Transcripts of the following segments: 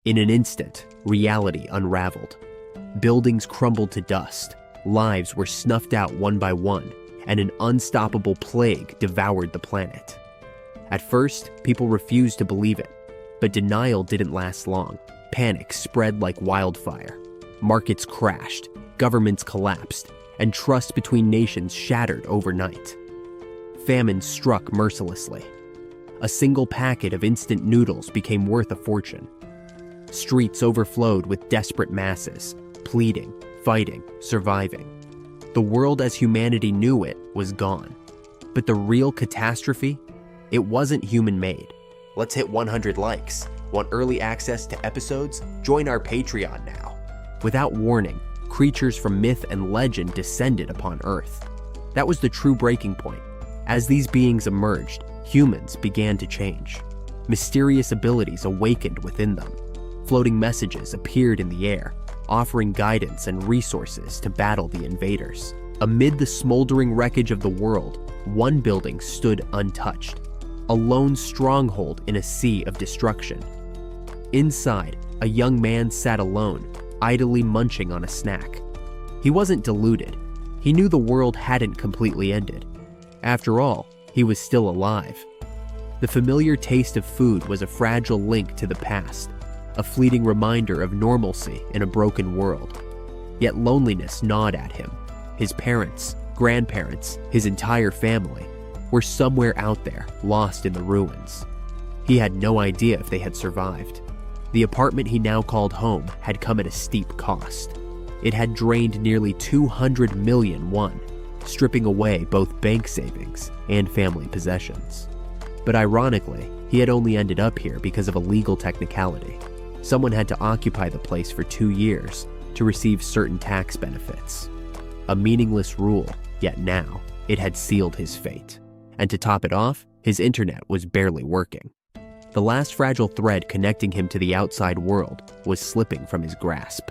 In an instant, reality unraveled. Buildings crumbled to dust, lives were snuffed out one by one, and an unstoppable plague devoured the planet. At first, people refused to believe it, but denial didn't last long. Panic spread like wildfire. Markets crashed, governments collapsed, and trust between nations shattered overnight. Famine struck mercilessly. A single packet of instant noodles became worth a fortune. Streets overflowed with desperate masses, pleading, fighting, surviving. The world as humanity knew it was gone. But the real catastrophe? It wasn't human-made. Let's hit 100 likes. Want early access to episodes? Join our Patreon now. Without warning, creatures from myth and legend descended upon Earth. That was the true breaking point. As these beings emerged, humans began to change. Mysterious abilities awakened within them. Floating messages appeared in the air, offering guidance and resources to battle the invaders. Amid the smoldering wreckage of the world, one building stood untouched, a lone stronghold in a sea of destruction. Inside, a young man sat alone, idly munching on a snack. He wasn't deluded. He knew the world hadn't completely ended. After all, he was still alive. The familiar taste of food was a fragile link to the past, a fleeting reminder of normalcy in a broken world. Yet loneliness gnawed at him. His parents, grandparents, his entire family were somewhere out there, lost in the ruins. He had no idea if they had survived. The apartment he now called home had come at a steep cost. It had drained nearly 200 million won, stripping away both bank savings and family possessions. But ironically, he had only ended up here because of a legal technicality. Someone had to occupy the place for 2 years to receive certain tax benefits. A meaningless rule, yet now it had sealed his fate. And to top it off, his internet was barely working. The last fragile thread connecting him to the outside world was slipping from his grasp.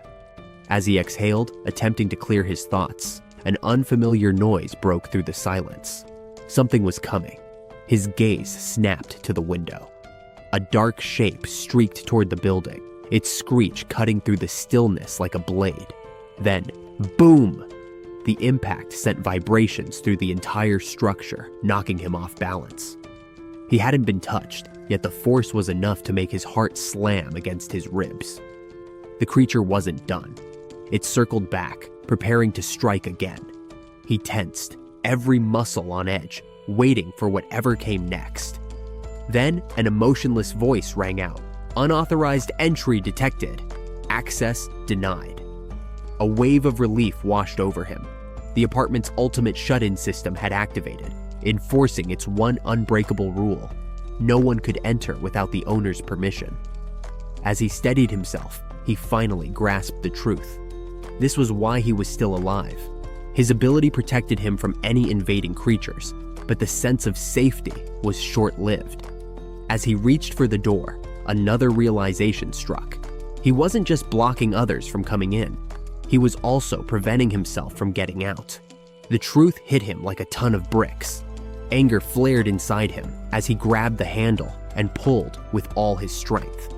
As he exhaled, attempting to clear his thoughts, an unfamiliar noise broke through the silence. Something was coming. His gaze snapped to the window. A dark shape streaked toward the building, its screech cutting through the stillness like a blade. Then, boom! The impact sent vibrations through the entire structure, knocking him off balance. He hadn't been touched, yet the force was enough to make his heart slam against his ribs. The creature wasn't done. It circled back, preparing to strike again. He tensed, every muscle on edge, waiting for whatever came next. Then, an emotionless voice rang out. Unauthorized entry detected. Access denied. A wave of relief washed over him. The apartment's ultimate shut-in system had activated, enforcing its one unbreakable rule. No one could enter without the owner's permission. As he steadied himself, he finally grasped the truth. This was why he was still alive. His ability protected him from any invading creatures, but the sense of safety was short-lived. As he reached for the door, another realization struck. He wasn't just blocking others from coming in. He was also preventing himself from getting out. The truth hit him like a ton of bricks. Anger flared inside him as he grabbed the handle and pulled with all his strength.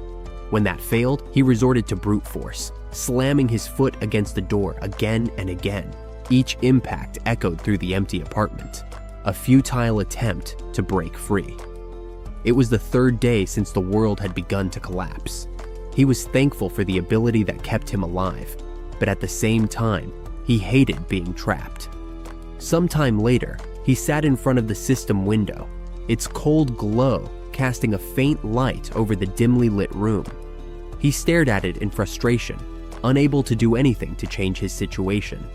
When that failed, he resorted to brute force, slamming his foot against the door again and again. Each impact echoed through the empty apartment, a futile attempt to break free. It was the third day since the world had begun to collapse. He was thankful for the ability that kept him alive, but at the same time, he hated being trapped. Sometime later, he sat in front of the system window, its cold glow casting a faint light over the dimly lit room. He stared at it in frustration, unable to do anything to change his situation.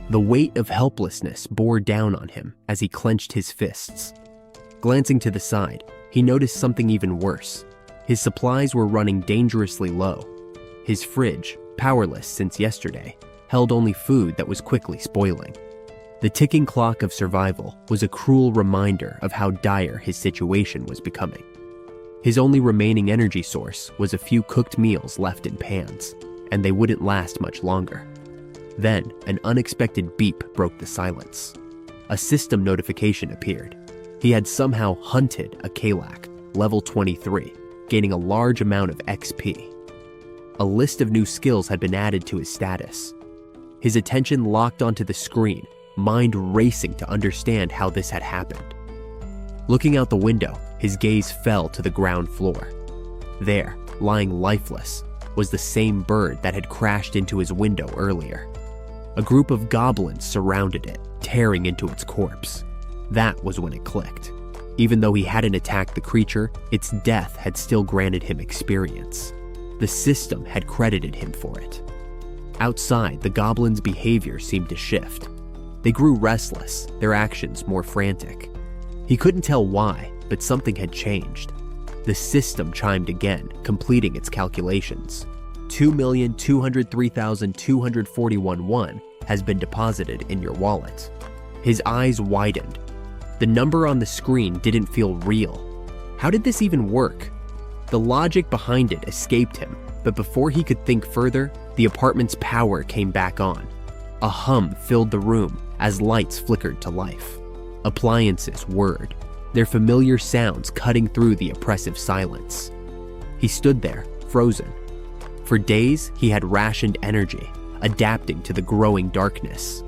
The weight of helplessness bore down on him as he clenched his fists. Glancing to the side, he noticed something even worse. His supplies were running dangerously low. His fridge, powerless since yesterday, held only food that was quickly spoiling. The ticking clock of survival was a cruel reminder of how dire his situation was becoming. His only remaining energy source was a few cooked meals left in pans, and they wouldn't last much longer. Then, an unexpected beep broke the silence. A system notification appeared. He had somehow hunted a Kalak, level 23, gaining a large amount of XP. A list of new skills had been added to his status. His attention locked onto the screen, mind racing to understand how this had happened. Looking out the window, his gaze fell to the ground floor. There, lying lifeless, was the same bird that had crashed into his window earlier. A group of goblins surrounded it, tearing into its corpse. That was when it clicked. Even though he hadn't attacked the creature, its death had still granted him experience. The system had credited him for it. Outside, the goblins' behavior seemed to shift. They grew restless, their actions more frantic. He couldn't tell why, but something had changed. The system chimed again, completing its calculations. 2,203,241 won has been deposited in your wallet. His eyes widened. The number on the screen didn't feel real. How did this even work? The logic behind it escaped him, but before he could think further, the apartment's power came back on. A hum filled the room as lights flickered to life. Appliances whirred, their familiar sounds cutting through the oppressive silence. He stood there, frozen. For days, he had rationed energy, adapting to the growing darkness.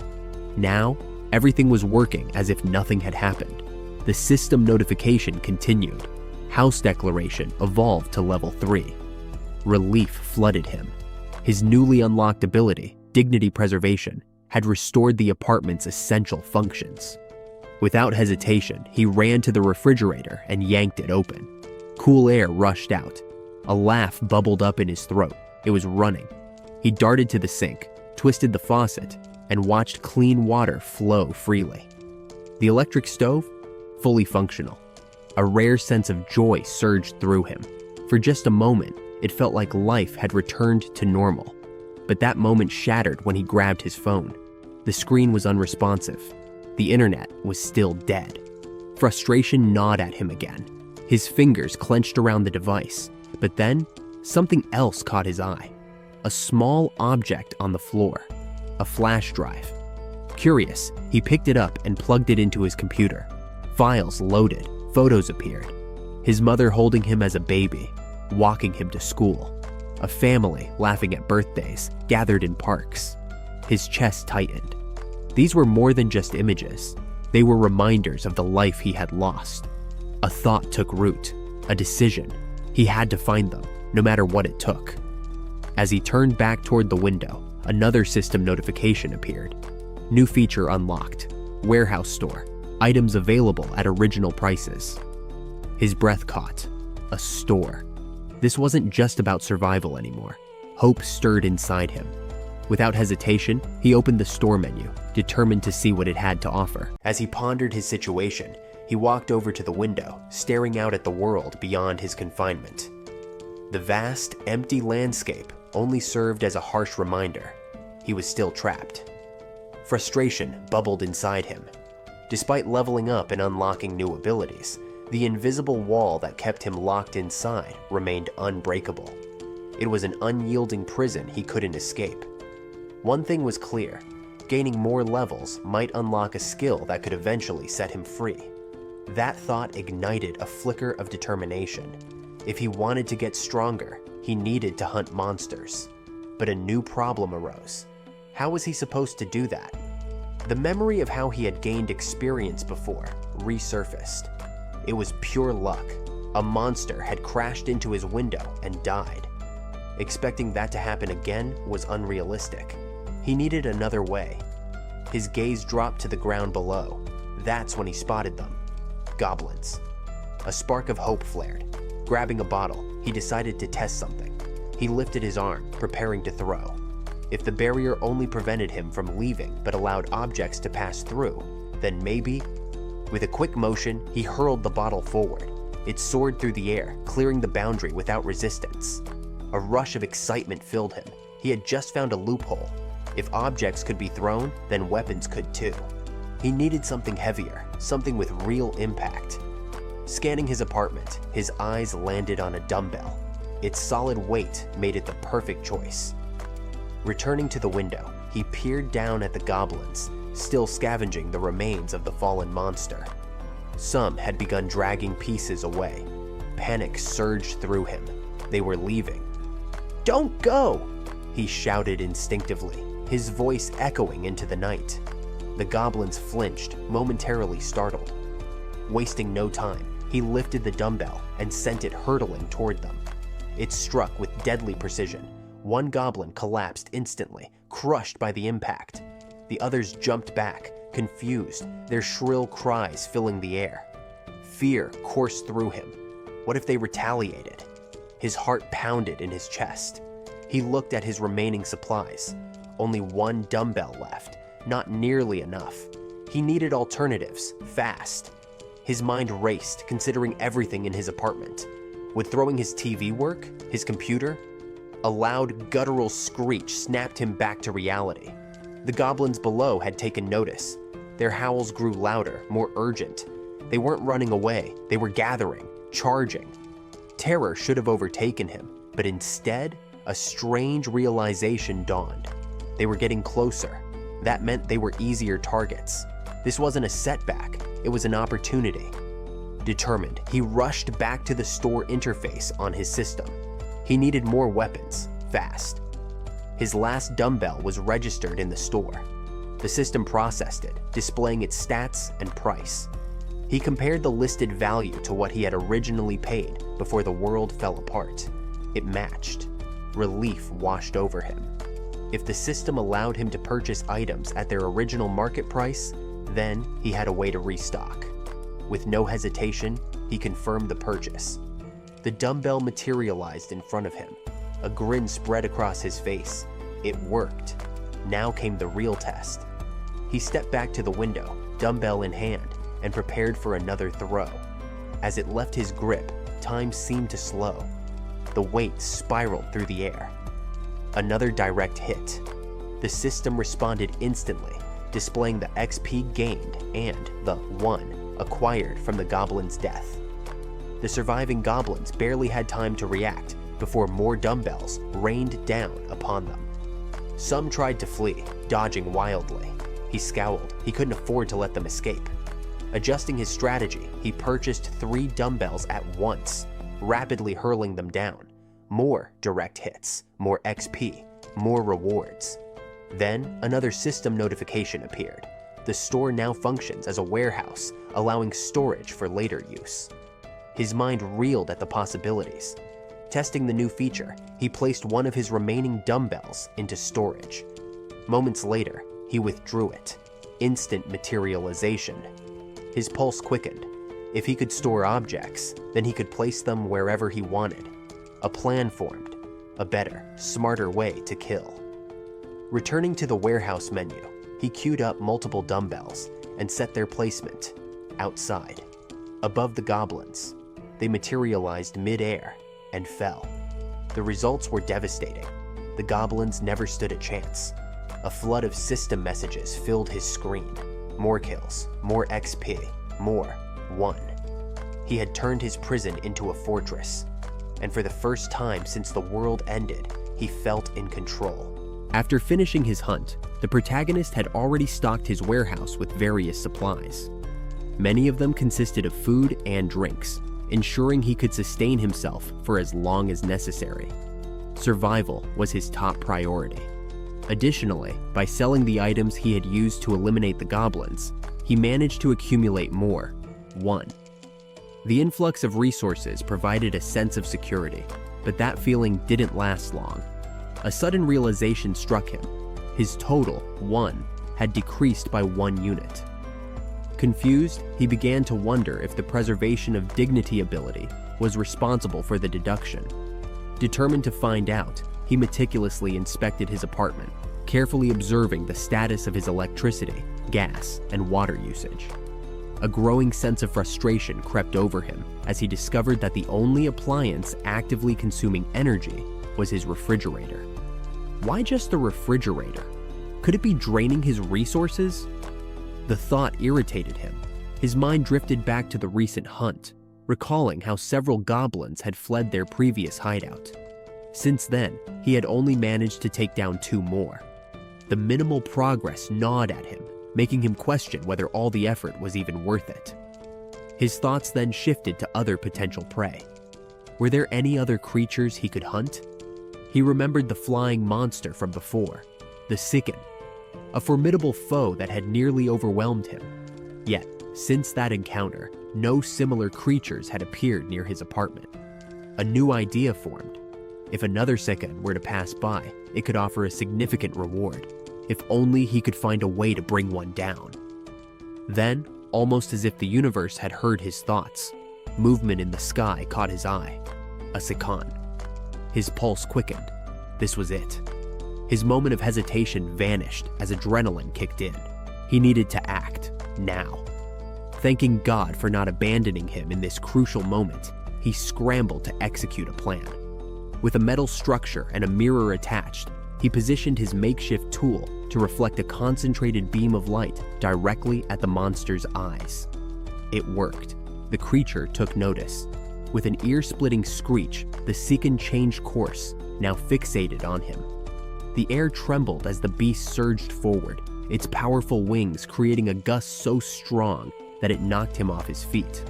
Now, everything was working as if nothing had happened. The system notification continued. House declaration evolved to level 3. Relief flooded him. His newly unlocked ability, dignity preservation, had restored the apartment's essential functions. Without hesitation, he ran to the refrigerator and yanked it open. Cool air rushed out. A laugh bubbled up in his throat. It was running. He darted to the sink, twisted the faucet, and watched clean water flow freely. The electric stove? Fully functional. A rare sense of joy surged through him. For just a moment, it felt like life had returned to normal. But that moment shattered when he grabbed his phone. The screen was unresponsive. The internet was still dead. Frustration gnawed at him again. His fingers clenched around the device, but then something else caught his eye. A small object on the floor. A flash drive. Curious, he picked it up and plugged it into his computer. Files loaded, photos appeared. His mother holding him as a baby, walking him to school. A family laughing at birthdays, gathered in parks. His chest tightened. These were more than just images. They were reminders of the life he had lost. A thought took root, a decision. He had to find them, no matter what it took. As he turned back toward the window, another system notification appeared. New feature unlocked. Warehouse store. Items available at original prices. His breath caught. A store. This wasn't just about survival anymore. Hope stirred inside him. Without hesitation, he opened the store menu, determined to see what it had to offer. As he pondered his situation, he walked over to the window, staring out at the world beyond his confinement. The vast, empty landscape only served as a harsh reminder. He was still trapped. Frustration bubbled inside him. Despite leveling up and unlocking new abilities, the invisible wall that kept him locked inside remained unbreakable. It was an unyielding prison he couldn't escape. One thing was clear: gaining more levels might unlock a skill that could eventually set him free. That thought ignited a flicker of determination. If he wanted to get stronger, he needed to hunt monsters. But a new problem arose. How was he supposed to do that? The memory of how he had gained experience before resurfaced. It was pure luck. A monster had crashed into his window and died. Expecting that to happen again was unrealistic. He needed another way. His gaze dropped to the ground below. That's when he spotted them. Goblins. A spark of hope flared. Grabbing a bottle, he decided to test something. He lifted his arm, preparing to throw. If the barrier only prevented him from leaving but allowed objects to pass through, then maybe... With a quick motion, he hurled the bottle forward. It soared through the air, clearing the boundary without resistance. A rush of excitement filled him. He had just found a loophole. If objects could be thrown, then weapons could too. He needed something heavier, something with real impact. Scanning his apartment, his eyes landed on a dumbbell. Its solid weight made it the perfect choice. Returning to the window, he peered down at the goblins, still scavenging the remains of the fallen monster. Some had begun dragging pieces away. Panic surged through him. They were leaving. "Don't go!" he shouted instinctively, his voice echoing into the night. The goblins flinched, momentarily startled. Wasting no time, he lifted the dumbbell and sent it hurtling toward them. It struck with deadly precision. One goblin collapsed instantly, crushed by the impact. The others jumped back, confused, their shrill cries filling the air. Fear coursed through him. What if they retaliated? His heart pounded in his chest. He looked at his remaining supplies. Only one dumbbell left, not nearly enough. He needed alternatives, fast. His mind raced, considering everything in his apartment. Would throwing his TV work? His computer? A loud, guttural screech snapped him back to reality. The goblins below had taken notice. Their howls grew louder, more urgent. They weren't running away, they were gathering, charging. Terror should have overtaken him, but instead, a strange realization dawned. They were getting closer. That meant they were easier targets. This wasn't a setback, it was an opportunity. Determined, he rushed back to the store interface on his system. He needed more weapons, fast. His last dumbbell was registered in the store. The system processed it, displaying its stats and price. He compared the listed value to what he had originally paid before the world fell apart. It matched. Relief washed over him. If the system allowed him to purchase items at their original market price, then he had a way to restock. With no hesitation, he confirmed the purchase. The dumbbell materialized in front of him. A grin spread across his face. It worked. Now came the real test. He stepped back to the window, dumbbell in hand, and prepared for another throw. As it left his grip, time seemed to slow. The weight spiraled through the air. Another direct hit. The system responded instantly, displaying the XP gained and the 1 acquired from the goblin's death. The surviving goblins barely had time to react before more dumbbells rained down upon them. Some tried to flee, dodging wildly. He scowled. He couldn't afford to let them escape. Adjusting his strategy, he purchased 3 dumbbells at once, rapidly hurling them down. More direct hits, more XP, more rewards. Then another system notification appeared. The store now functions as a warehouse, allowing storage for later use. His mind reeled at the possibilities. Testing the new feature, he placed one of his remaining dumbbells into storage. Moments later, he withdrew it. Instant materialization. His pulse quickened. If he could store objects, then he could place them wherever he wanted. A plan formed. A better, smarter way to kill. Returning to the warehouse menu, he queued up multiple dumbbells and set their placement outside, above the goblins. They materialized mid-air and fell. The results were devastating. The goblins never stood a chance. A flood of system messages filled his screen. More kills, more XP, more 1. He had turned his prison into a fortress, and for the first time since the world ended, he felt in control. After finishing his hunt, the protagonist had already stocked his warehouse with various supplies. Many of them consisted of food and drinks, ensuring he could sustain himself for as long as necessary. Survival was his top priority. Additionally, by selling the items he had used to eliminate the goblins, he managed to accumulate more, 1. The influx of resources provided a sense of security, but that feeling didn't last long. A sudden realization struck him. His total, 1, had decreased by 1 unit. Confused, he began to wonder if the preservation of dignity ability was responsible for the deduction. Determined to find out, he meticulously inspected his apartment, carefully observing the status of his electricity, gas, and water usage. A growing sense of frustration crept over him as he discovered that the only appliance actively consuming energy was his refrigerator. Why just the refrigerator? Could it be draining his resources? The thought irritated him. His mind drifted back to the recent hunt, recalling how several goblins had fled their previous hideout. Since then, he had only managed to take down 2 more. The minimal progress gnawed at him, making him question whether all the effort was even worth it. His thoughts then shifted to other potential prey. Were there any other creatures he could hunt? He remembered the flying monster from before, the Sikan, a formidable foe that had nearly overwhelmed him. Yet, since that encounter, no similar creatures had appeared near his apartment. A new idea formed. If another Sikan were to pass by, it could offer a significant reward, if only he could find a way to bring one down. Then, almost as if the universe had heard his thoughts, movement in the sky caught his eye. A Sikan. His pulse quickened. This was it. His moment of hesitation vanished as adrenaline kicked in. He needed to act, now. Thanking God for not abandoning him in this crucial moment, he scrambled to execute a plan. With a metal structure and a mirror attached, he positioned his makeshift tool to reflect a concentrated beam of light directly at the monster's eyes. It worked. The creature took notice. With an ear-splitting screech, the Sikan changed course, now fixated on him. The air trembled as the beast surged forward, its powerful wings creating a gust so strong that it knocked him off his feet.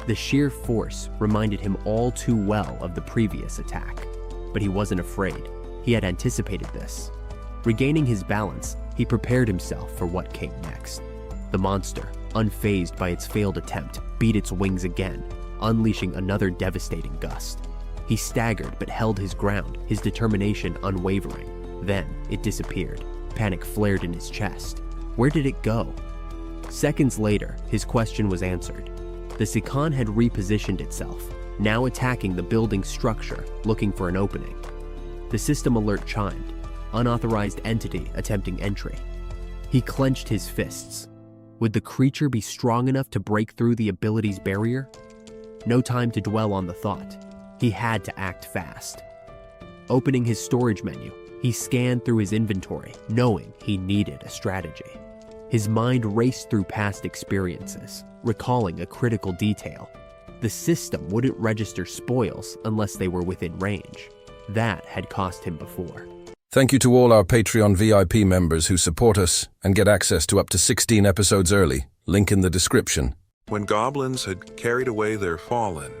The sheer force reminded him all too well of the previous attack, but he wasn't afraid. He had anticipated this. Regaining his balance, he prepared himself for what came next. The monster, unfazed by its failed attempt, beat its wings again, unleashing another devastating gust. He staggered but held his ground, his determination unwavering. Then it disappeared. Panic flared in his chest. Where did it go? Seconds later, his question was answered. The Sikan had repositioned itself, now attacking the building's structure, looking for an opening. The system alert chimed. Unauthorized entity attempting entry. He clenched his fists. Would the creature be strong enough to break through the ability's barrier? No time to dwell on the thought. He had to act fast. Opening his storage menu, he scanned through his inventory, knowing he needed a strategy. His mind raced through past experiences, recalling a critical detail. The system wouldn't register spoils unless they were within range. That had cost him before. Thank you to all our Patreon VIP members who support us and get access to up to 16 episodes early. Link in the description. When goblins had carried away their fallen,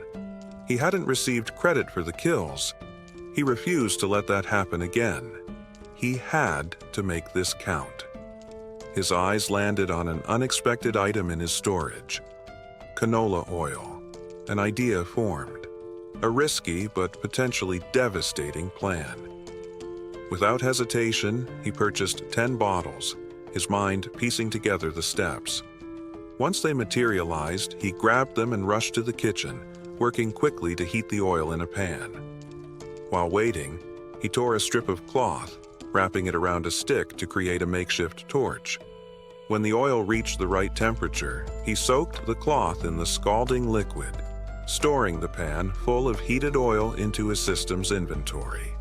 he hadn't received credit for the kills. He refused to let that happen again. He had to make this count. His eyes landed on an unexpected item in his storage. Canola oil. An idea formed. A risky but potentially devastating plan. Without hesitation, he purchased 10 bottles, his mind piecing together the steps. Once they materialized, he grabbed them and rushed to the kitchen, working quickly to heat the oil in a pan. While waiting, he tore a strip of cloth, wrapping it around a stick to create a makeshift torch. When the oil reached the right temperature, he soaked the cloth in the scalding liquid, storing the pan full of heated oil into his system's inventory.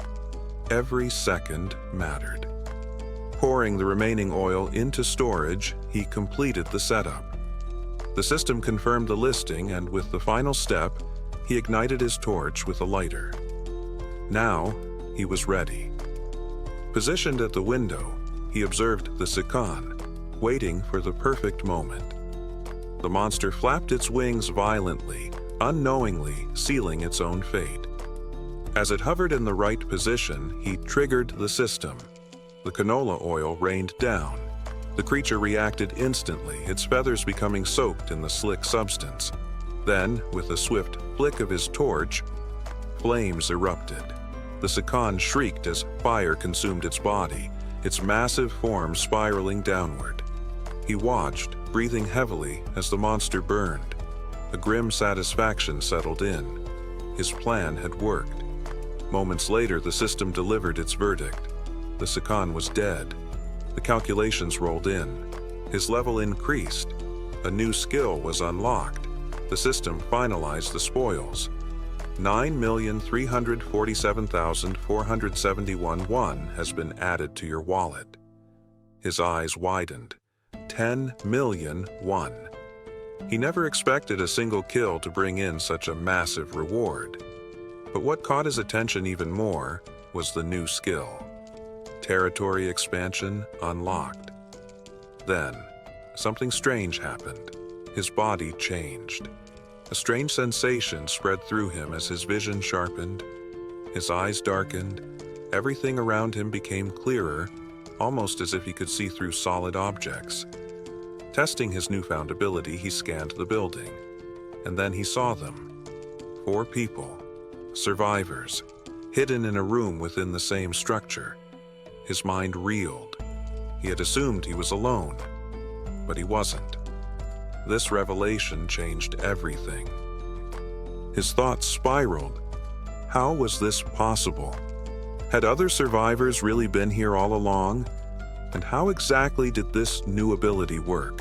Every second mattered. Pouring the remaining oil into storage, he completed the setup. The system confirmed the listing, and with the final step, he ignited his torch with a lighter. Now, he was ready. Positioned at the window, he observed the Sikan, waiting for the perfect moment. The monster flapped its wings violently, unknowingly sealing its own fate. As it hovered in the right position, he triggered the system. The canola oil rained down. The creature reacted instantly, its feathers becoming soaked in the slick substance. Then, with a swift flick of his torch, flames erupted. The Sikan shrieked as fire consumed its body, its massive form spiraling downward. He watched, breathing heavily as the monster burned. A grim satisfaction settled in. His plan had worked. Moments later, the system delivered its verdict. The Sikan was dead. The calculations rolled in. His level increased. A new skill was unlocked. The system finalized the spoils. 9,347,471 won has been added to your wallet. His eyes widened. 10 million won. He never expected a single kill to bring in such a massive reward. But what caught his attention even more was the new skill. Territory expansion unlocked. Then, something strange happened. His body changed. A strange sensation spread through him as his vision sharpened. His eyes darkened, Everything around him became clearer, almost as if he could see through solid objects. Testing his newfound ability, he scanned the building, and then he saw them. 4 people, survivors, hidden in a room within the same structure. His mind reeled. He had assumed he was alone, but he wasn't. This revelation changed everything. His thoughts spiraled. How was this possible? Had other survivors really been here all along? And how exactly did this new ability work?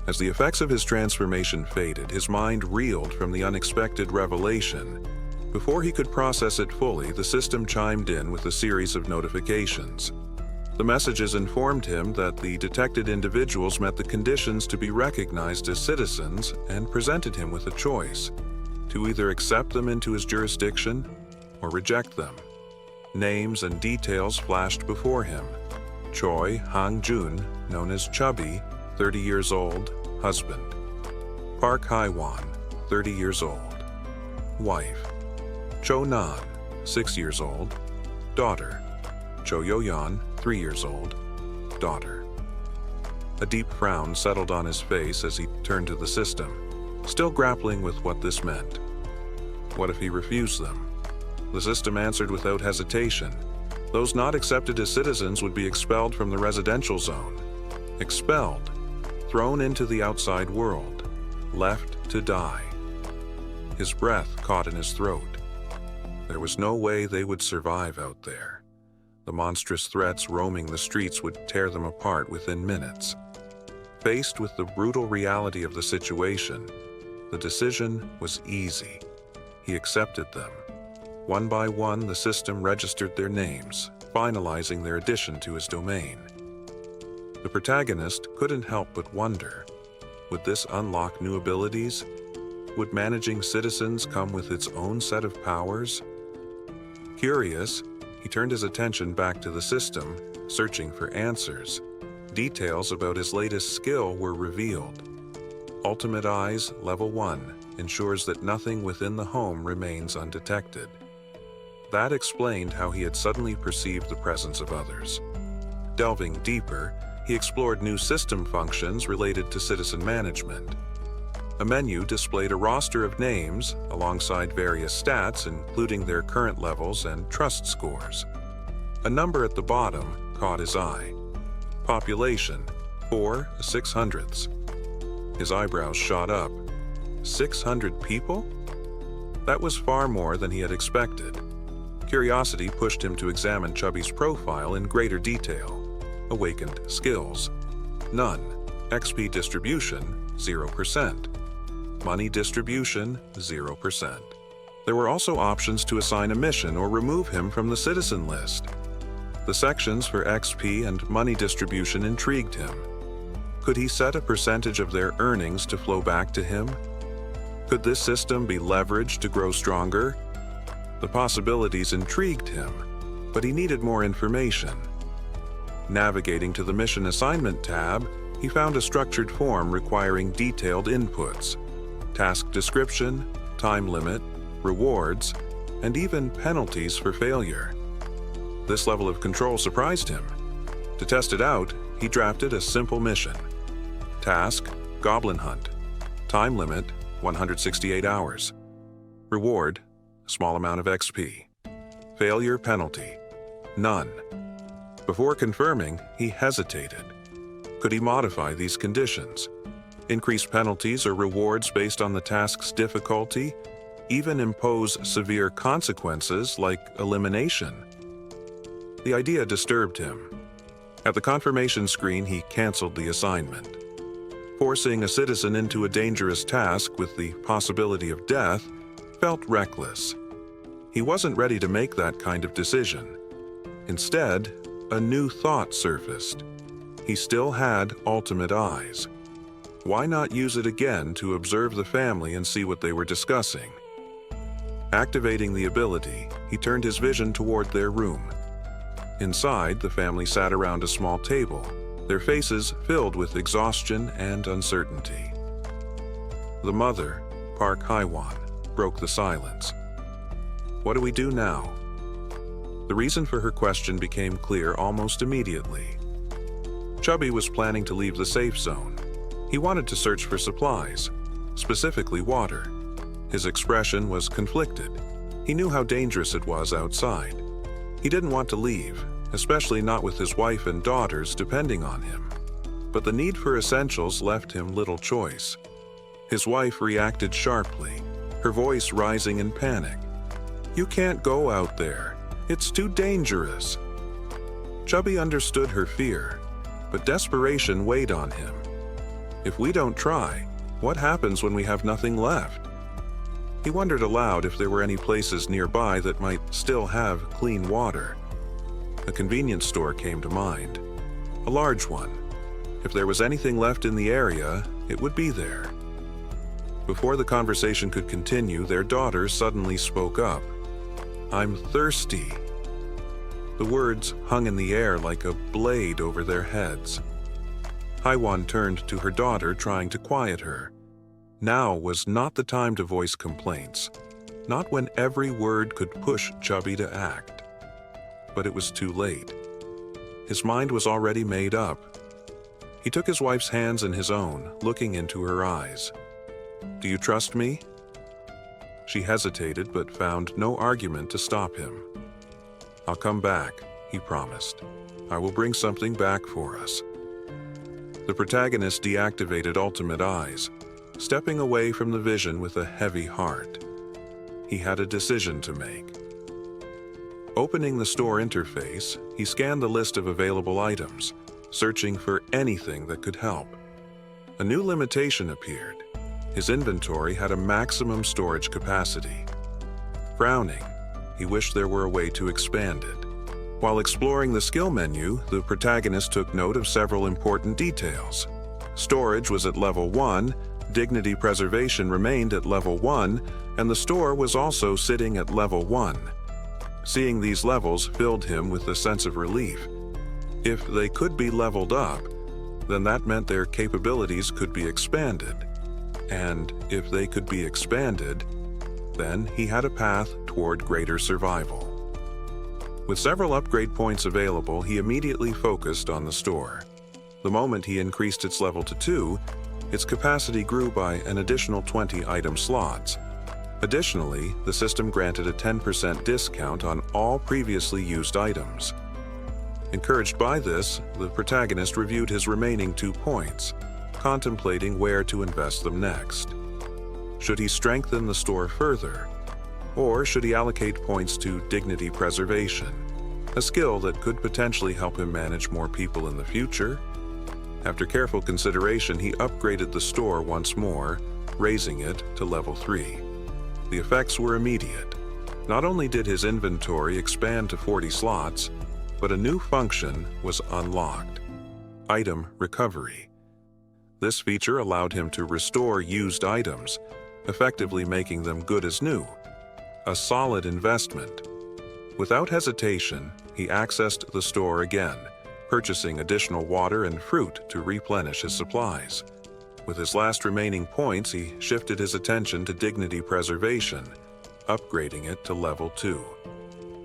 As the effects of his transformation faded, his mind reeled from the unexpected revelation. Before he could process it fully, the system chimed in with a series of notifications. The messages informed him that the detected individuals met the conditions to be recognized as citizens and presented him with a choice: to either accept them into his jurisdiction or reject them. Names and details flashed before him. Choi Hang-jun, known as Chubby, 30 years old, husband. Park Hye-won, 30 years old, wife. Cho Nan, 6 years old, daughter. Cho Yo-yeon, 3 years old, daughter. A deep frown settled on his face as he turned to the system, still grappling with what this meant. What if he refused them? The system answered without hesitation. Those not accepted as citizens would be expelled from the residential zone. Expelled, thrown into the outside world, left to die. His breath caught in his throat. There was no way they would survive out there. The monstrous threats roaming the streets would tear them apart within minutes. Faced with the brutal reality of the situation, the decision was easy. He accepted them. One by one, the system registered their names, finalizing their addition to his domain. The protagonist couldn't help but wonder, would this unlock new abilities? Would managing citizens come with its own set of powers? Curious, he turned his attention back to the system, searching for answers. Details about his latest skill were revealed. Ultimate Eyes Level 1 ensures that nothing within the home remains undetected. That explained how he had suddenly perceived the presence of others. Delving deeper, he explored new system functions related to citizen management. A menu displayed a roster of names alongside various stats, including their current levels and trust scores. A number at the bottom caught his eye. Population, 4/600. His eyebrows shot up. 600 people? That was far more than he had expected. Curiosity pushed him to examine Chubby's profile in greater detail. Awakened skills: none. XP distribution, 0%. Money distribution, 0%. There were also options to assign a mission or remove him from the citizen list. The sections for XP and money distribution intrigued him. Could he set a percentage of their earnings to flow back to him? Could this system be leveraged to grow stronger? The possibilities intrigued him, but he needed more information. Navigating to the Mission Assignment tab, he found a structured form requiring detailed inputs: task description, time limit, rewards, and even penalties for failure. This level of control surprised him. To test it out, he drafted a simple mission. Task: Goblin Hunt. Time limit: 168 hours. Reward: small amount of XP. Failure penalty: none. Before confirming, he hesitated. Could he modify these conditions? Increase penalties or rewards based on the task's difficulty? Even impose severe consequences like elimination? The idea disturbed him. At the confirmation screen, he canceled the assignment. Forcing a citizen into a dangerous task with the possibility of death felt reckless. He wasn't ready to make that kind of decision. Instead, a new thought surfaced. He still had Ultimate Eyes. Why not use it again to observe the family and see what they were discussing? Activating the ability, he turned his vision toward their room. Inside, the family sat around a small table, their faces filled with exhaustion and uncertainty. The mother, Park Hye-won, broke the silence. What do we do now? The reason for her question became clear almost immediately. Chubby was planning to leave the safe zone. He wanted to search for supplies, specifically water. His expression was conflicted. He knew how dangerous it was outside. He didn't want to leave, especially not with his wife and daughters depending on him. But the need for essentials left him little choice. His wife reacted sharply, her voice rising in panic. "You can't go out there. It's too dangerous." Chubby understood her fear, but desperation weighed on him. If we don't try, what happens when we have nothing left? He wondered aloud if there were any places nearby that might still have clean water. A convenience store came to mind, a large one. If there was anything left in the area, it would be there. Before the conversation could continue, their daughter suddenly spoke up. "I'm thirsty." The words hung in the air like a blade over their heads. Haiwan turned to her daughter, trying to quiet her. Now was not the time to voice complaints, not when every word could push Chubby to act. But it was too late. His mind was already made up. He took his wife's hands in his own, looking into her eyes. "Do you trust me?" She hesitated but found no argument to stop him. "I'll come back," he promised. "I will bring something back for us." The protagonist deactivated Ultimate Eyes, stepping away from the vision with a heavy heart. He had a decision to make. Opening the store interface, he scanned the list of available items, searching for anything that could help. A new limitation appeared. His inventory had a maximum storage capacity. Frowning, he wished there were a way to expand it. While exploring the skill menu, the protagonist took note of several important details. Storage was at level 1, dignity preservation remained at level 1, and the store was also sitting at level 1. Seeing these levels filled him with a sense of relief. If they could be leveled up, then that meant their capabilities could be expanded. And if they could be expanded, then he had a path toward greater survival. With several upgrade points available, he immediately focused on the store. The moment he increased its level to 2, its capacity grew by an additional 20 item slots. Additionally, the system granted a 10% discount on all previously used items. Encouraged by this, the protagonist reviewed his remaining 2 points, contemplating where to invest them next. Should he strengthen the store further? Or should he allocate points to dignity preservation, a skill that could potentially help him manage more people in the future? After careful consideration, he upgraded the store once more, raising it to level 3. The effects were immediate. Not only did his inventory expand to 40 slots, but a new function was unlocked: item recovery. This feature allowed him to restore used items, effectively making them good as new. A solid investment. Without hesitation, he accessed the store again, purchasing additional water and fruit to replenish his supplies. With his last remaining points, he shifted his attention to dignity preservation, upgrading it to level 2.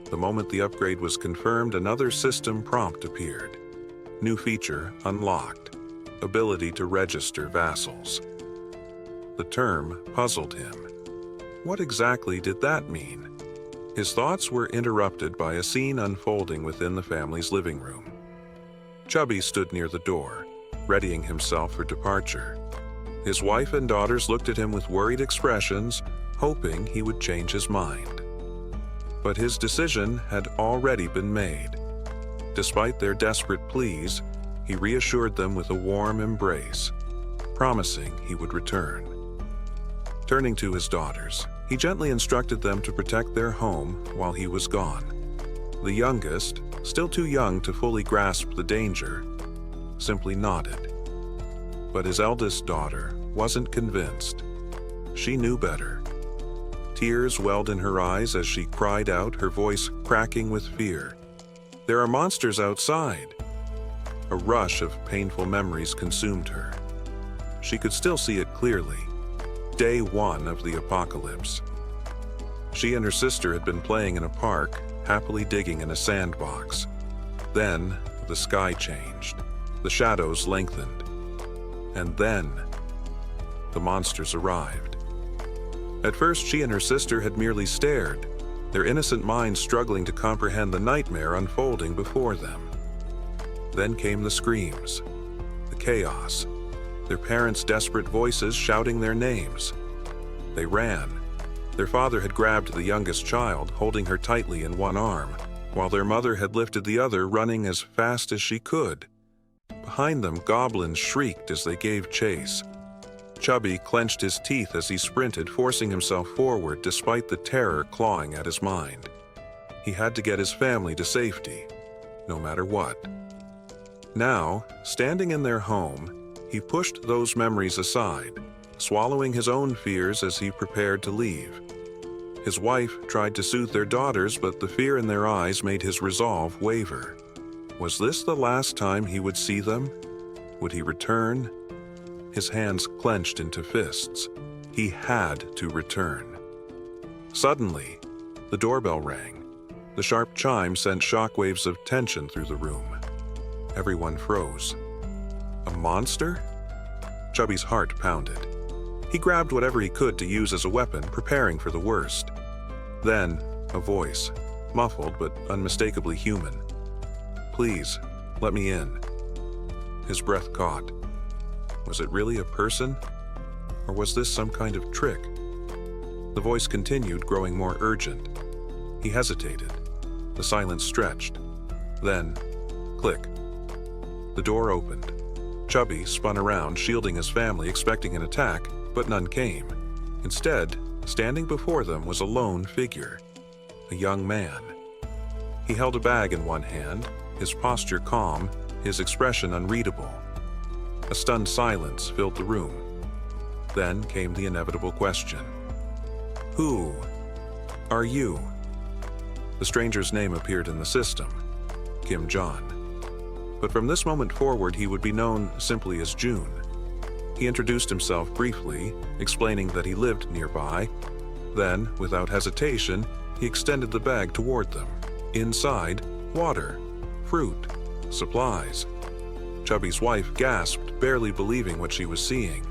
The moment the upgrade was confirmed, another system prompt appeared. New feature unlocked: ability to register vassals. The term puzzled him. What exactly did that mean? His thoughts were interrupted by a scene unfolding within the family's living room. Chubby stood near the door, readying himself for departure. His wife and daughters looked at him with worried expressions, hoping he would change his mind. But his decision had already been made. Despite their desperate pleas, he reassured them with a warm embrace, promising he would return. Turning to his daughters, he gently instructed them to protect their home while he was gone. The youngest, still too young to fully grasp the danger, simply nodded. But his eldest daughter wasn't convinced. She knew better. Tears welled in her eyes as she cried out, her voice cracking with fear. "There are monsters outside!" A rush of painful memories consumed her. She could still see it clearly. Day 1 of the apocalypse. She and her sister had been playing in a park, happily digging in a sandbox. Then, the sky changed. The shadows lengthened. And then, the monsters arrived. At first, she and her sister had merely stared, their innocent minds struggling to comprehend the nightmare unfolding before them. Then came the screams, the chaos, their parents' desperate voices shouting their names. They ran. Their father had grabbed the youngest child, holding her tightly in one arm, while their mother had lifted the other, running as fast as she could. Behind them, goblins shrieked as they gave chase. Chubby clenched his teeth as he sprinted, forcing himself forward despite the terror clawing at his mind. He had to get his family to safety, no matter what. Now, standing in their home, he pushed those memories aside, swallowing his own fears as he prepared to leave. His wife tried to soothe their daughters, but the fear in their eyes made his resolve waver. Was this the last time he would see them? Would he return? His hands clenched into fists. He had to return. Suddenly, the doorbell rang. The sharp chime sent shockwaves of tension through the room. Everyone froze. A monster? Chubby's heart pounded. He grabbed whatever he could to use as a weapon, preparing for the worst. Then, a voice, muffled but unmistakably human. "Please, let me in." His breath caught. Was it really a person? Or was this some kind of trick? The voice continued, growing more urgent. He hesitated. The silence stretched. Then, click. The door opened. Chubby spun around, shielding his family, expecting an attack, but none came. Instead, standing before them was a lone figure, a young man. He held a bag in one hand, his posture calm, his expression unreadable. A stunned silence filled the room. Then came the inevitable question. Who are you? The stranger's name appeared in the system, Kim John. But from this moment forward, he would be known simply as June. He introduced himself briefly, explaining that he lived nearby. Then, without hesitation, he extended the bag toward them. Inside, water, fruit, supplies. Chubby's wife gasped, barely believing what she was seeing.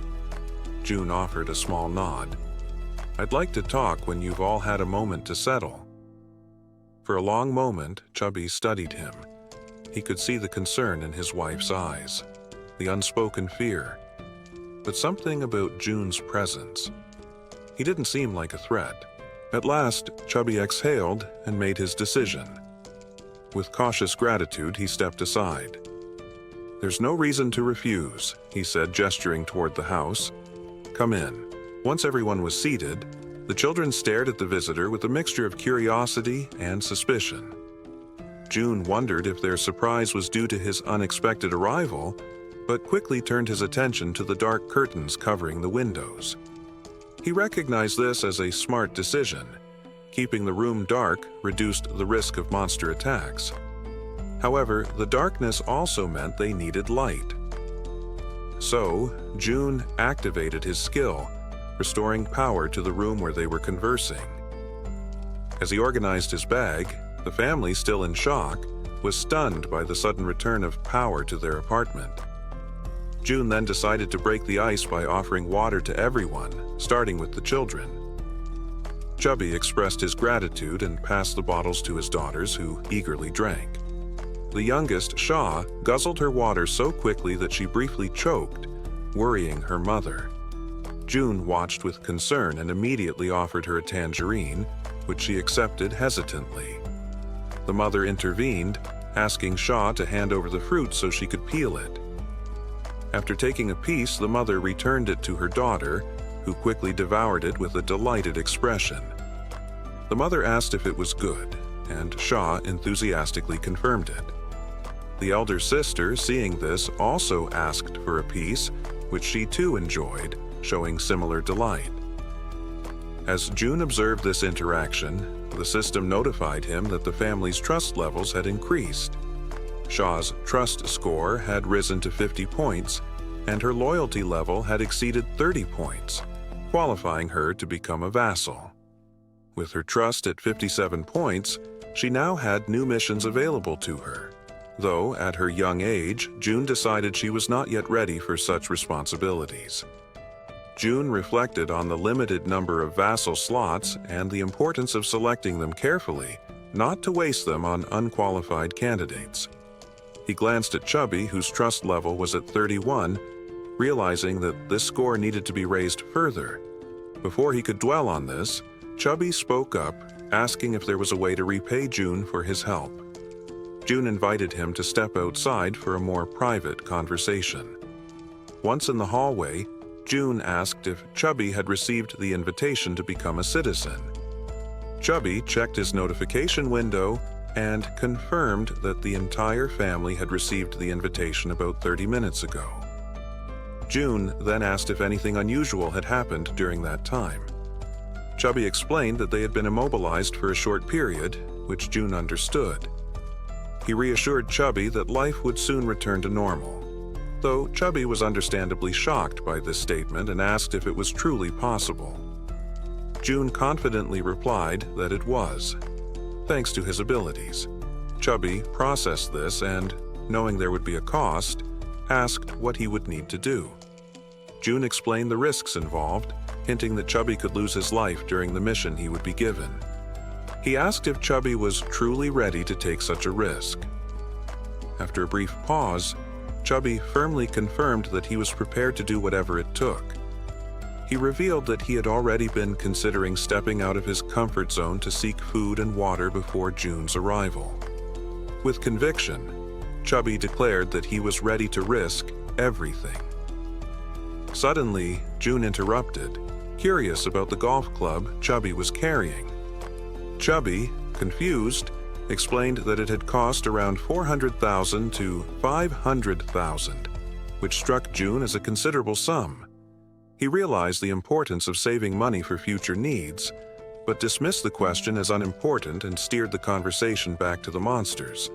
June offered a small nod. "I'd like to talk when you've all had a moment to settle." For a long moment, Chubby studied him. He could see the concern in his wife's eyes, the unspoken fear, but something about June's presence. He didn't seem like a threat. At last, Chubby exhaled and made his decision. With cautious gratitude, he stepped aside. "There's no reason to refuse," he said, gesturing toward the house. "Come in." Once everyone was seated, the children stared at the visitor with a mixture of curiosity and suspicion. June wondered if their surprise was due to his unexpected arrival, but quickly turned his attention to the dark curtains covering the windows. He recognized this as a smart decision. Keeping the room dark reduced the risk of monster attacks. However, the darkness also meant they needed light. So, June activated his skill, restoring power to the room where they were conversing. As he organized his bag, the family, still in shock, was stunned by the sudden return of power to their apartment. June then decided to break the ice by offering water to everyone, starting with the children. Chubby expressed his gratitude and passed the bottles to his daughters, who eagerly drank. The youngest, Shaw, guzzled her water so quickly that she briefly choked, worrying her mother. June watched with concern and immediately offered her a tangerine, which she accepted hesitantly. The mother intervened, asking Shaw to hand over the fruit so she could peel it. After taking a piece, the mother returned it to her daughter, who quickly devoured it with a delighted expression. The mother asked if it was good, and Shaw enthusiastically confirmed it. The elder sister, seeing this, also asked for a piece, which she too enjoyed, showing similar delight. As June observed this interaction, the system notified him that the family's trust levels had increased. Shaw's trust score had risen to 50 points, and her loyalty level had exceeded 30 points, qualifying her to become a vassal. With her trust at 57 points, She now had new missions available to her, though at her young age, June decided she was not yet ready for such responsibilities. June reflected on the limited number of vassal slots and the importance of selecting them carefully, not to waste them on unqualified candidates. He glanced at Chubby, whose trust level was at 31, realizing that this score needed to be raised further. Before he could dwell on this, Chubby spoke up, asking if there was a way to repay June for his help. June invited him to step outside for a more private conversation. Once in the hallway, June asked if Chubby had received the invitation to become a citizen. Chubby checked his notification window and confirmed that the entire family had received the invitation about 30 minutes ago. June then asked if anything unusual had happened during that time. Chubby explained that they had been immobilized for a short period, which June understood. He reassured Chubby that life would soon return to normal, though Chubby was understandably shocked by this statement and asked if it was truly possible. June confidently replied that it was, thanks to his abilities. Chubby processed this and, knowing there would be a cost, asked what he would need to do. June explained the risks involved, hinting that Chubby could lose his life during the mission he would be given. He asked if Chubby was truly ready to take such a risk. After a brief pause, Chubby firmly confirmed that he was prepared to do whatever it took. He revealed that he had already been considering stepping out of his comfort zone to seek food and water before June's arrival. With conviction, Chubby declared that he was ready to risk everything. Suddenly, June interrupted, curious about the golf club Chubby was carrying. Chubby, confused, explained that it had cost around 400,000 to 500,000, which struck June as a considerable sum. He realized the importance of saving money for future needs, but dismissed the question as unimportant and steered the conversation back to the monsters.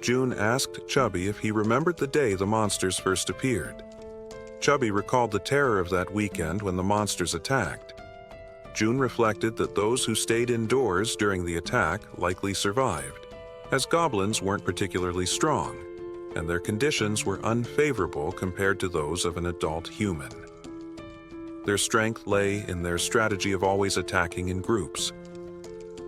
June asked Chubby if he remembered the day the monsters first appeared. Chubby recalled the terror of that weekend when the monsters attacked. June reflected that those who stayed indoors during the attack likely survived, as goblins weren't particularly strong, and their conditions were unfavorable compared to those of an adult human. Their strength lay in their strategy of always attacking in groups.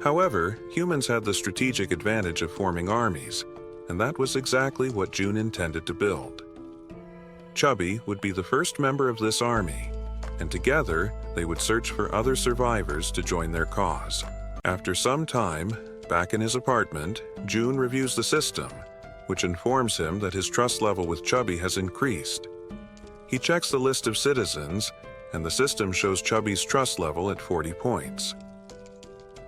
However, humans had the strategic advantage of forming armies, and that was exactly what June intended to build. Chubby would be the first member of this army, and together they would search for other survivors to join their cause. After some time, back in his apartment, June reviews the system, which informs him that his trust level with Chubby has increased. He checks the list of citizens, and the system shows Chubby's trust level at 40 points.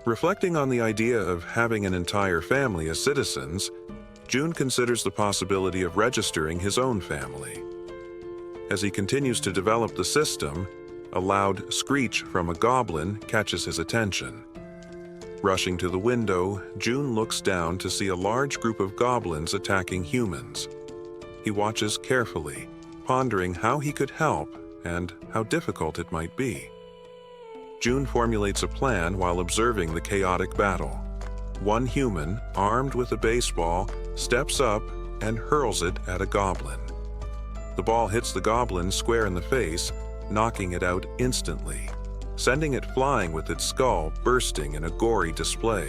Reflecting on the idea of having an entire family as citizens, June considers the possibility of registering his own family. As he continues to develop the system, a loud screech from a goblin catches his attention. Rushing to the window, June looks down to see a large group of goblins attacking humans. He watches carefully, pondering how he could help and how difficult it might be. June formulates a plan while observing the chaotic battle. One human, armed with a baseball, steps up and hurls it at a goblin. The ball hits the goblin square in the face, knocking it out instantly, sending it flying with its skull bursting in a gory display.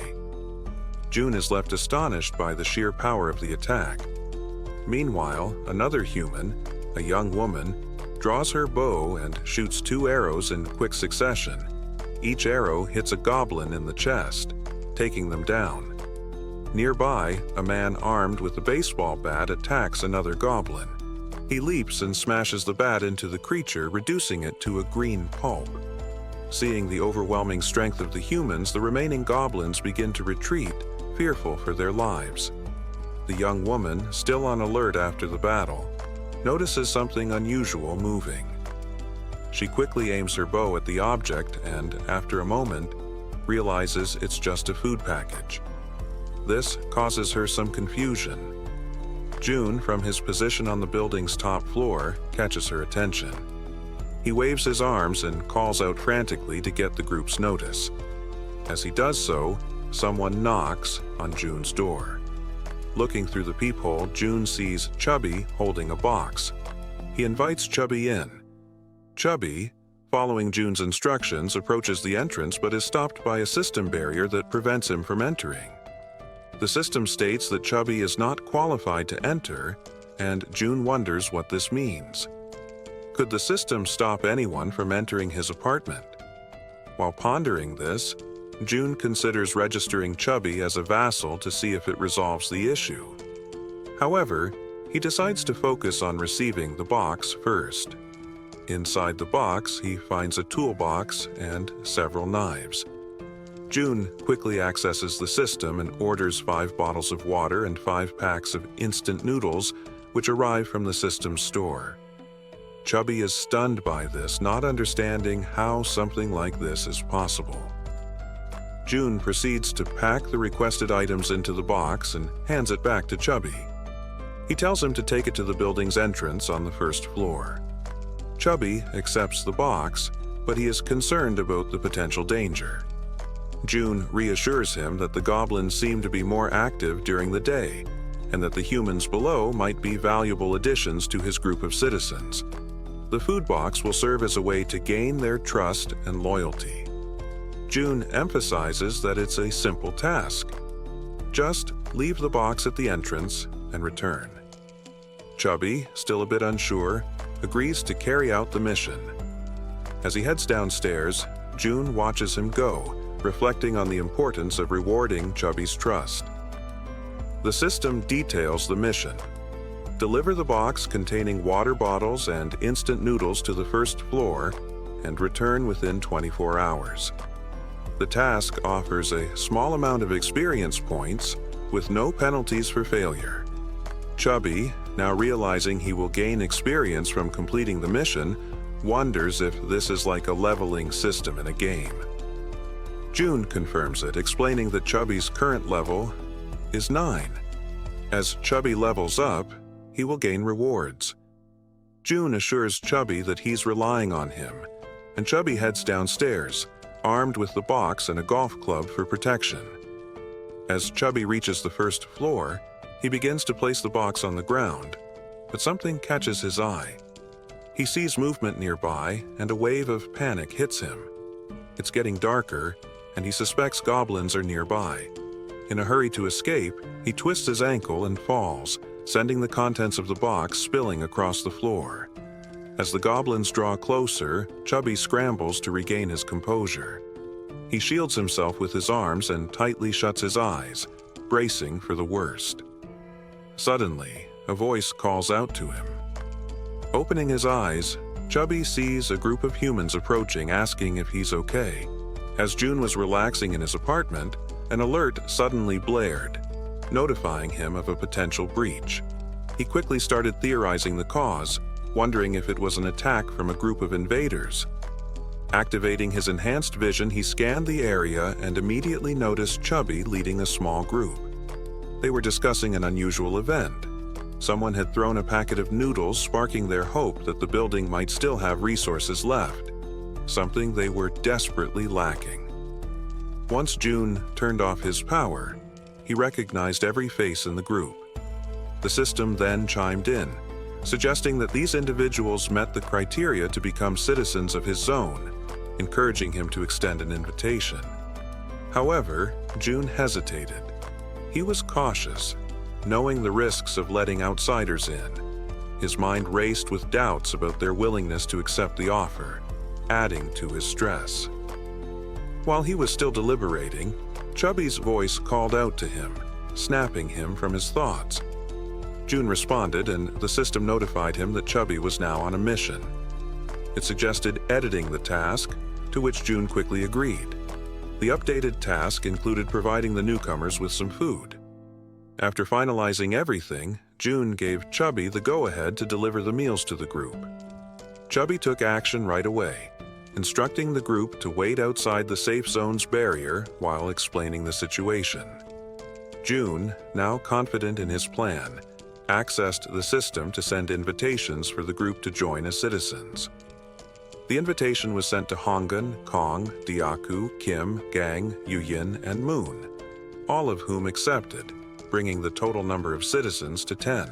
June is left astonished by the sheer power of the attack. Meanwhile, another human, a young woman, draws her bow and shoots 2 arrows in quick succession. Each arrow hits a goblin in the chest, taking them down. Nearby, a man armed with a baseball bat attacks another goblin. He leaps and smashes the bat into the creature, reducing it to a green pulp. Seeing the overwhelming strength of the humans, the remaining goblins begin to retreat, fearful for their lives. The young woman, still on alert after the battle, notices something unusual moving. She quickly aims her bow at the object and, after a moment, realizes it's just a food package. This causes her some confusion. June, from his position on the building's top floor, catches her attention. He waves his arms and calls out frantically to get the group's notice. As he does so, someone knocks on Jun's door. Looking through the peephole, Jun sees Chubby holding a box. He invites Chubby in. Chubby, following Jun's instructions, approaches the entrance but is stopped by a system barrier that prevents him from entering. The system states that Chubby is not qualified to enter, and Jun wonders what this means. Could the system stop anyone from entering his apartment? While pondering this, Jun considers registering Chubby as a vassal to see if it resolves the issue. However, he decides to focus on receiving the box first. Inside the box, he finds a toolbox and several knives. Jun quickly accesses the system and orders 5 bottles of water and 5 packs of instant noodles, which arrive from the system's store. Chubby is stunned by this, not understanding how something like this is possible. Jun proceeds to pack the requested items into the box and hands it back to Chubby. He tells him to take it to the building's entrance on the 1st floor. Chubby accepts the box, but he is concerned about the potential danger. Jun reassures him that the goblins seem to be more active during the day, and that the humans below might be valuable additions to his group of citizens. The food box will serve as a way to gain their trust and loyalty. Jun emphasizes that it's a simple task. Just leave the box at the entrance and return. Chubby, still a bit unsure, agrees to carry out the mission. As he heads downstairs, Jun watches him go, reflecting on the importance of rewarding Chubby's trust. The system details the mission. Deliver the box containing water bottles and instant noodles to the 1st floor and return within 24 hours. The task offers a small amount of experience points with no penalties for failure. Chubby, now realizing he will gain experience from completing the mission, wonders if this is like a leveling system in a game. Jun confirms it, explaining that Chubby's current level is 9. As Chubby levels up, he will gain rewards. Jun assures Chubby that he's relying on him, and Chubby heads downstairs, armed with the box and a golf club for protection. As Chubby reaches the 1st floor, he begins to place the box on the ground, but something catches his eye. He sees movement nearby, and a wave of panic hits him. It's getting darker, and he suspects goblins are nearby. In a hurry to escape, he twists his ankle and falls, sending the contents of the box spilling across the floor. As the goblins draw closer, Chubby scrambles to regain his composure. He shields himself with his arms and tightly shuts his eyes, bracing for the worst. Suddenly, a voice calls out to him. Opening his eyes, Chubby sees a group of humans approaching, asking if he's okay. As Jun was relaxing in his apartment, an alert suddenly blared, notifying him of a potential breach. He quickly started theorizing the cause, wondering if it was an attack from a group of invaders. Activating his enhanced vision, he scanned the area and immediately noticed Chubby leading a small group. They were discussing an unusual event. Someone had thrown a packet of noodles, sparking their hope that the building might still have resources left, something they were desperately lacking. Once Jun turned off his power, he recognized every face in the group. The system then chimed in, suggesting that these individuals met the criteria to become citizens of his zone, encouraging him to extend an invitation. However, Jun hesitated. He was cautious, knowing the risks of letting outsiders in. His mind raced with doubts about their willingness to accept the offer, adding to his stress. While he was still deliberating, Chubby's voice called out to him, snapping him from his thoughts. Jun responded, and the system notified him that Chubby was now on a mission. It suggested editing the task, to which Jun quickly agreed. The updated task included providing the newcomers with some food. After finalizing everything, Jun gave Chubby the go-ahead to deliver the meals to the group. Chubby took action right away, instructing the group to wait outside the safe zone's barrier while explaining the situation. Jun, now confident in his plan, accessed the system to send invitations for the group to join as citizens. The invitation was sent to Hongun, Kong, Diaku, Kim, Gang, Yuyin, and Moon, all of whom accepted, bringing the total number of citizens to 10.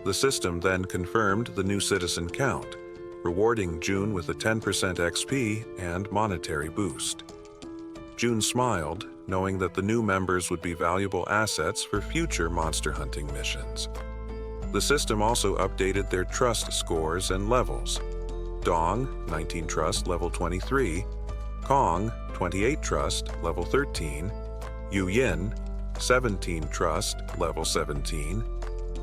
The system then confirmed the new citizen count, rewarding June with a 10% XP and monetary boost. June smiled, knowing that the new members would be valuable assets for future monster hunting missions. The system also updated their trust scores and levels. Dong, 19 trust, level 23, Kong, 28 trust, level 13, Yu Yin, 17 trust, level 17,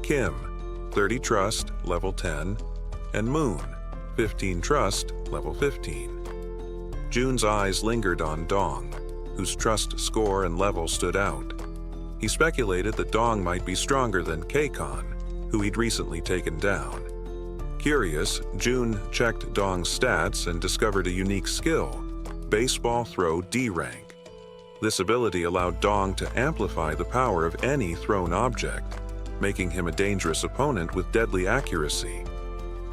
Kim, 30 trust, level 10, and Moon, 15 trust, level 15. June's eyes lingered on Dong, whose trust score and level stood out. He speculated that Dong might be stronger than Keikon, who he'd recently taken down. Curious, June checked Dong's stats and discovered a unique skill, Baseball Throw D rank. This ability allowed Dong to amplify the power of any thrown object, making him a dangerous opponent with deadly accuracy.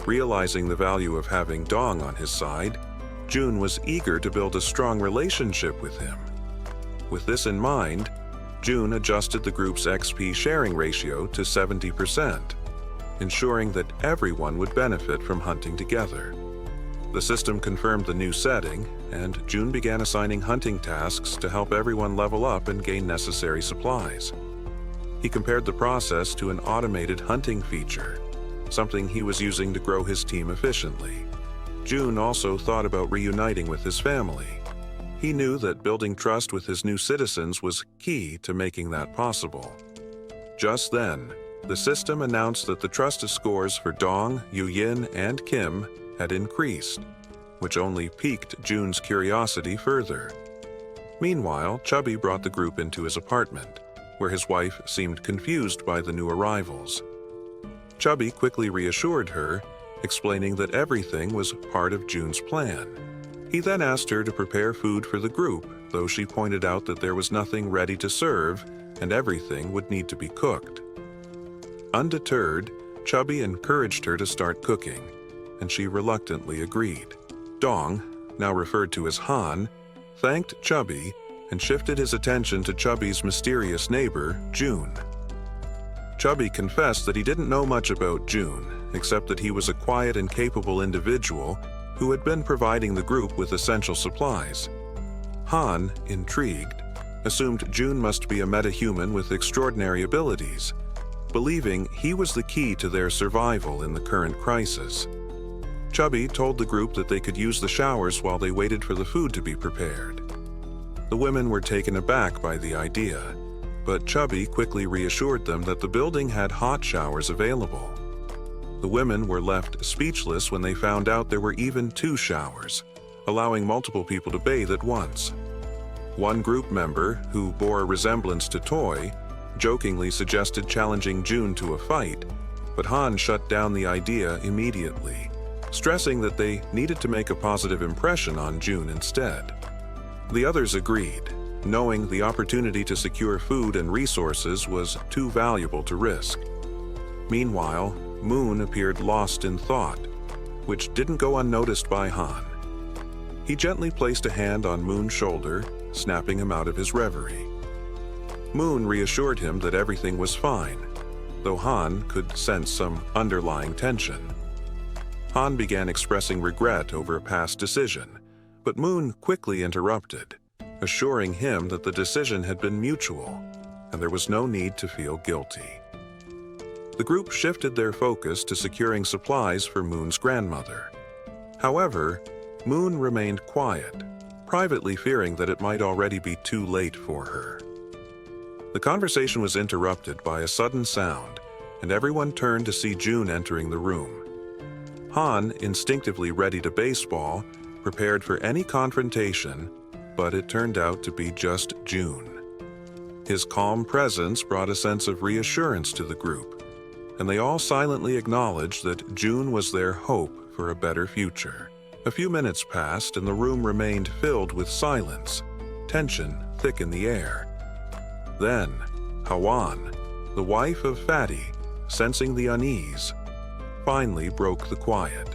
Realizing the value of having Dong on his side, June was eager to build a strong relationship with him. With this in mind, June adjusted the group's XP sharing ratio to 70%, ensuring that everyone would benefit from hunting together. The system confirmed the new setting, and June began assigning hunting tasks to help everyone level up and gain necessary supplies. He compared the process to an automated hunting feature, something he was using to grow his team efficiently. June also thought about reuniting with his family. He knew that building trust with his new citizens was key to making that possible. Just then, the system announced that the trust scores for Dong, Yu Yin, and Kim had increased, which only piqued June's curiosity further. Meanwhile, Chubby brought the group into his apartment, where his wife seemed confused by the new arrivals. Chubby quickly reassured her, explaining that everything was part of June's plan. He then asked her to prepare food for the group, though she pointed out that there was nothing ready to serve and everything would need to be cooked. Undeterred, Chubby encouraged her to start cooking, and she reluctantly agreed. Dong, now referred to as Han, thanked Chubby and shifted his attention to Chubby's mysterious neighbor, June. Chubby confessed that he didn't know much about June, except that he was a quiet and capable individual who had been providing the group with essential supplies. Han, intrigued, assumed June must be a metahuman with extraordinary abilities, believing he was the key to their survival in the current crisis. Chubby told the group that they could use the showers while they waited for the food to be prepared. The women were taken aback by the idea, but Chubby quickly reassured them that the building had hot showers available. The women were left speechless when they found out there were even 2 showers, allowing multiple people to bathe at once. One group member, who bore a resemblance to Toy, jokingly suggested challenging June to a fight, but Han shut down the idea immediately, stressing that they needed to make a positive impression on June instead. The others agreed, knowing the opportunity to secure food and resources was too valuable to risk. Meanwhile, Moon appeared lost in thought, which didn't go unnoticed by Han. He gently placed a hand on Moon's shoulder, snapping him out of his reverie. Moon reassured him that everything was fine, though Han could sense some underlying tension. Han began expressing regret over a past decision, but Moon quickly interrupted, assuring him that the decision had been mutual, and there was no need to feel guilty. The group shifted their focus to securing supplies for Moon's grandmother. However, Moon remained quiet, privately fearing that it might already be too late for her. The conversation was interrupted by a sudden sound, and everyone turned to see June entering the room. Han, instinctively ready to baseball, prepared for any confrontation, but it turned out to be just June. His calm presence brought a sense of reassurance to the group, and they all silently acknowledged that June was their hope for a better future. A few minutes passed and the room remained filled with silence, tension thick in the air. Then, Hawan, the wife of Fatty, sensing the unease, finally broke the quiet.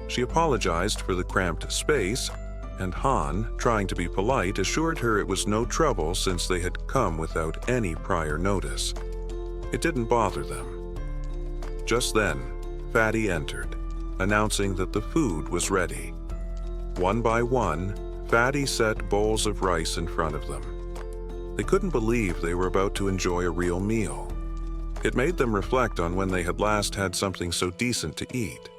She apologized for the cramped space, and Han, trying to be polite, assured her it was no trouble since they had come without any prior notice. It didn't bother them. Just then, Fatty entered, announcing that the food was ready. One by one, Fatty set bowls of rice in front of them. They couldn't believe they were about to enjoy a real meal. It made them reflect on when they had last had something so decent to eat.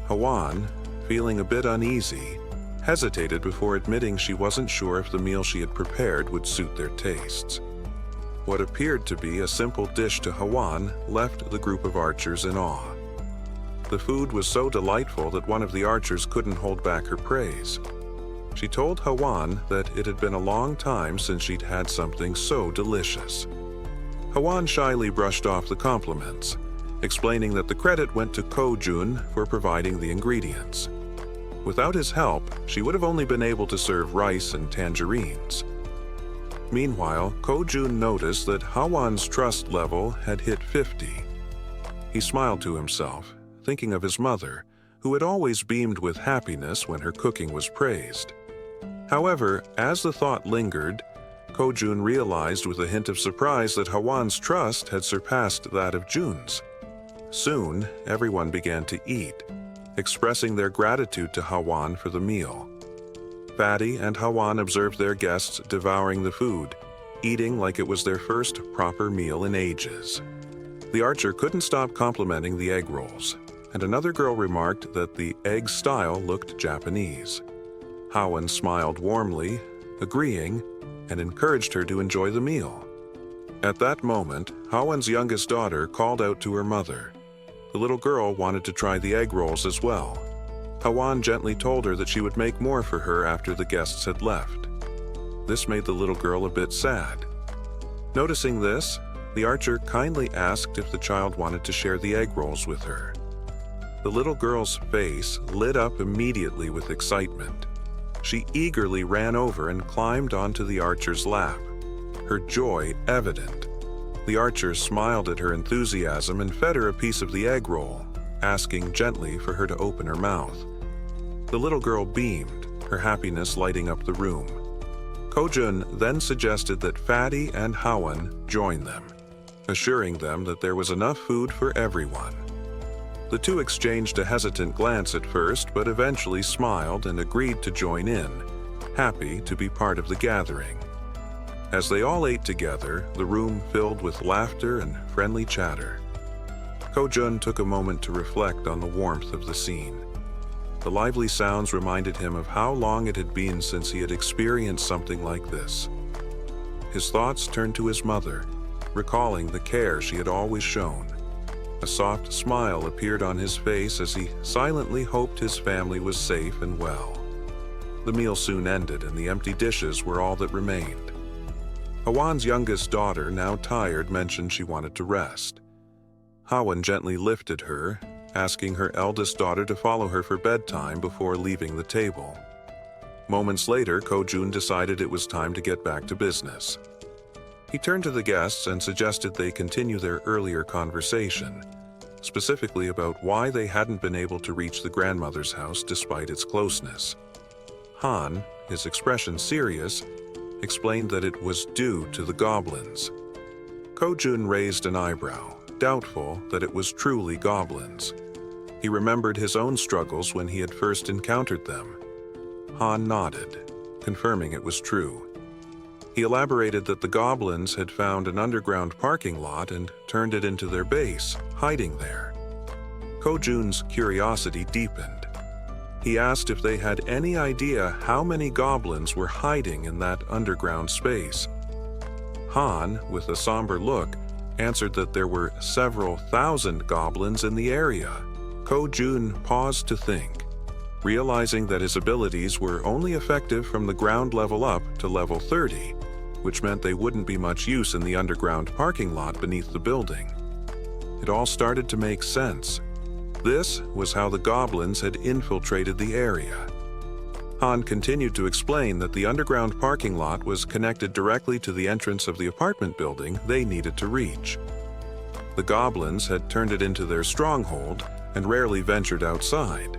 Hawan, feeling a bit uneasy, hesitated before admitting she wasn't sure if the meal she had prepared would suit their tastes. What appeared to be a simple dish to Hawan left the group of archers in awe. The food was so delightful that one of the archers couldn't hold back her praise. She told Hawan that it had been a long time since she'd had something so delicious. Hawan shyly brushed off the compliments, explaining that the credit went to Ko-jun for providing the ingredients. Without his help, she would have only been able to serve rice and tangerines. Meanwhile, Ko-jun noticed that Hawan's trust level had hit 50. He smiled to himself, thinking of his mother, who had always beamed with happiness when her cooking was praised. However, as the thought lingered, Ko-jun realized with a hint of surprise that Hawan's trust had surpassed that of Jun's. Soon, everyone began to eat, expressing their gratitude to Hawan for the meal. Fatty and Hawan observed their guests devouring the food, eating like it was their first proper meal in ages. The archer couldn't stop complimenting the egg rolls, and another girl remarked that the egg style looked Japanese. Hawan smiled warmly, agreeing, and encouraged her to enjoy the meal. At that moment, Hawan's youngest daughter called out to her mother. The little girl wanted to try the egg rolls as well. Hawan gently told her that she would make more for her after the guests had left. This made the little girl a bit sad. Noticing this, the archer kindly asked if the child wanted to share the egg rolls with her. The little girl's face lit up immediately with excitement. She eagerly ran over and climbed onto the archer's lap, her joy evident. The archer smiled at her enthusiasm and fed her a piece of the egg roll, asking gently for her to open her mouth. The little girl beamed, her happiness lighting up the room. Ko-jun then suggested that Fatty and Hawan join them, assuring them that there was enough food for everyone. The two exchanged a hesitant glance at first, but eventually smiled and agreed to join in, happy to be part of the gathering. As they all ate together, the room filled with laughter and friendly chatter. Ko-jun took a moment to reflect on the warmth of the scene. The lively sounds reminded him of how long it had been since he had experienced something like this. His thoughts turned to his mother, recalling the care she had always shown. A soft smile appeared on his face as he silently hoped his family was safe and well. The meal soon ended, and the empty dishes were all that remained. Hawan's youngest daughter, now tired, mentioned she wanted to rest. Hawan gently lifted her, asking her eldest daughter to follow her for bedtime before leaving the table. Moments later, Ko-jun decided it was time to get back to business. He turned to the guests and suggested they continue their earlier conversation, specifically about why they hadn't been able to reach the grandmother's house despite its closeness. Han, his expression serious, explained that it was due to the goblins. Ko-jun raised an eyebrow, doubtful that it was truly goblins. He remembered his own struggles when he had first encountered them. Han nodded, confirming it was true. He elaborated that the goblins had found an underground parking lot and turned it into their base, hiding there. Ko-jun's curiosity deepened. He asked if they had any idea how many goblins were hiding in that underground space. Han, with a somber look, answered that there were several thousand goblins in the area. Ko-jun paused to think, realizing that his abilities were only effective from the ground level up to level 30, which meant they wouldn't be much use in the underground parking lot beneath the building. It all started to make sense. This was how the goblins had infiltrated the area. Han continued to explain that the underground parking lot was connected directly to the entrance of the apartment building they needed to reach. The goblins had turned it into their stronghold and rarely ventured outside.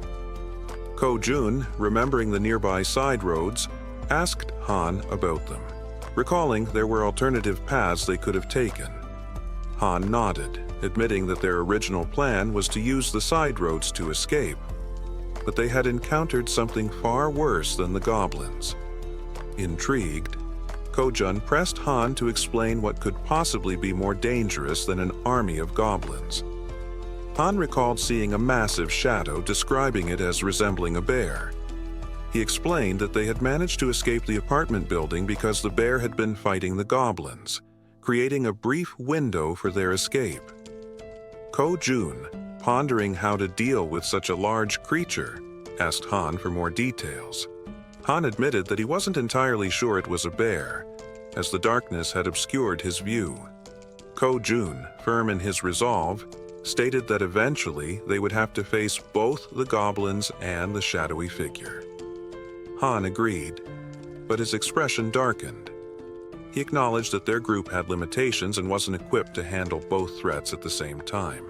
Ko-jun, remembering the nearby side roads, asked Han about them, recalling there were alternative paths they could have taken. Han nodded, admitting that their original plan was to use the side roads to escape, but they had encountered something far worse than the goblins. Intrigued, Ko-jun pressed Han to explain what could possibly be more dangerous than an army of goblins. Han recalled seeing a massive shadow, describing it as resembling a bear. He explained that they had managed to escape the apartment building because the bear had been fighting the goblins, creating a brief window for their escape. Ko-jun, pondering how to deal with such a large creature, asked Han for more details. Han admitted that he wasn't entirely sure it was a bear, as the darkness had obscured his view. Ko-jun, firm in his resolve, stated that eventually they would have to face both the goblins and the shadowy figure. Han agreed, but his expression darkened. He acknowledged that their group had limitations and wasn't equipped to handle both threats at the same time.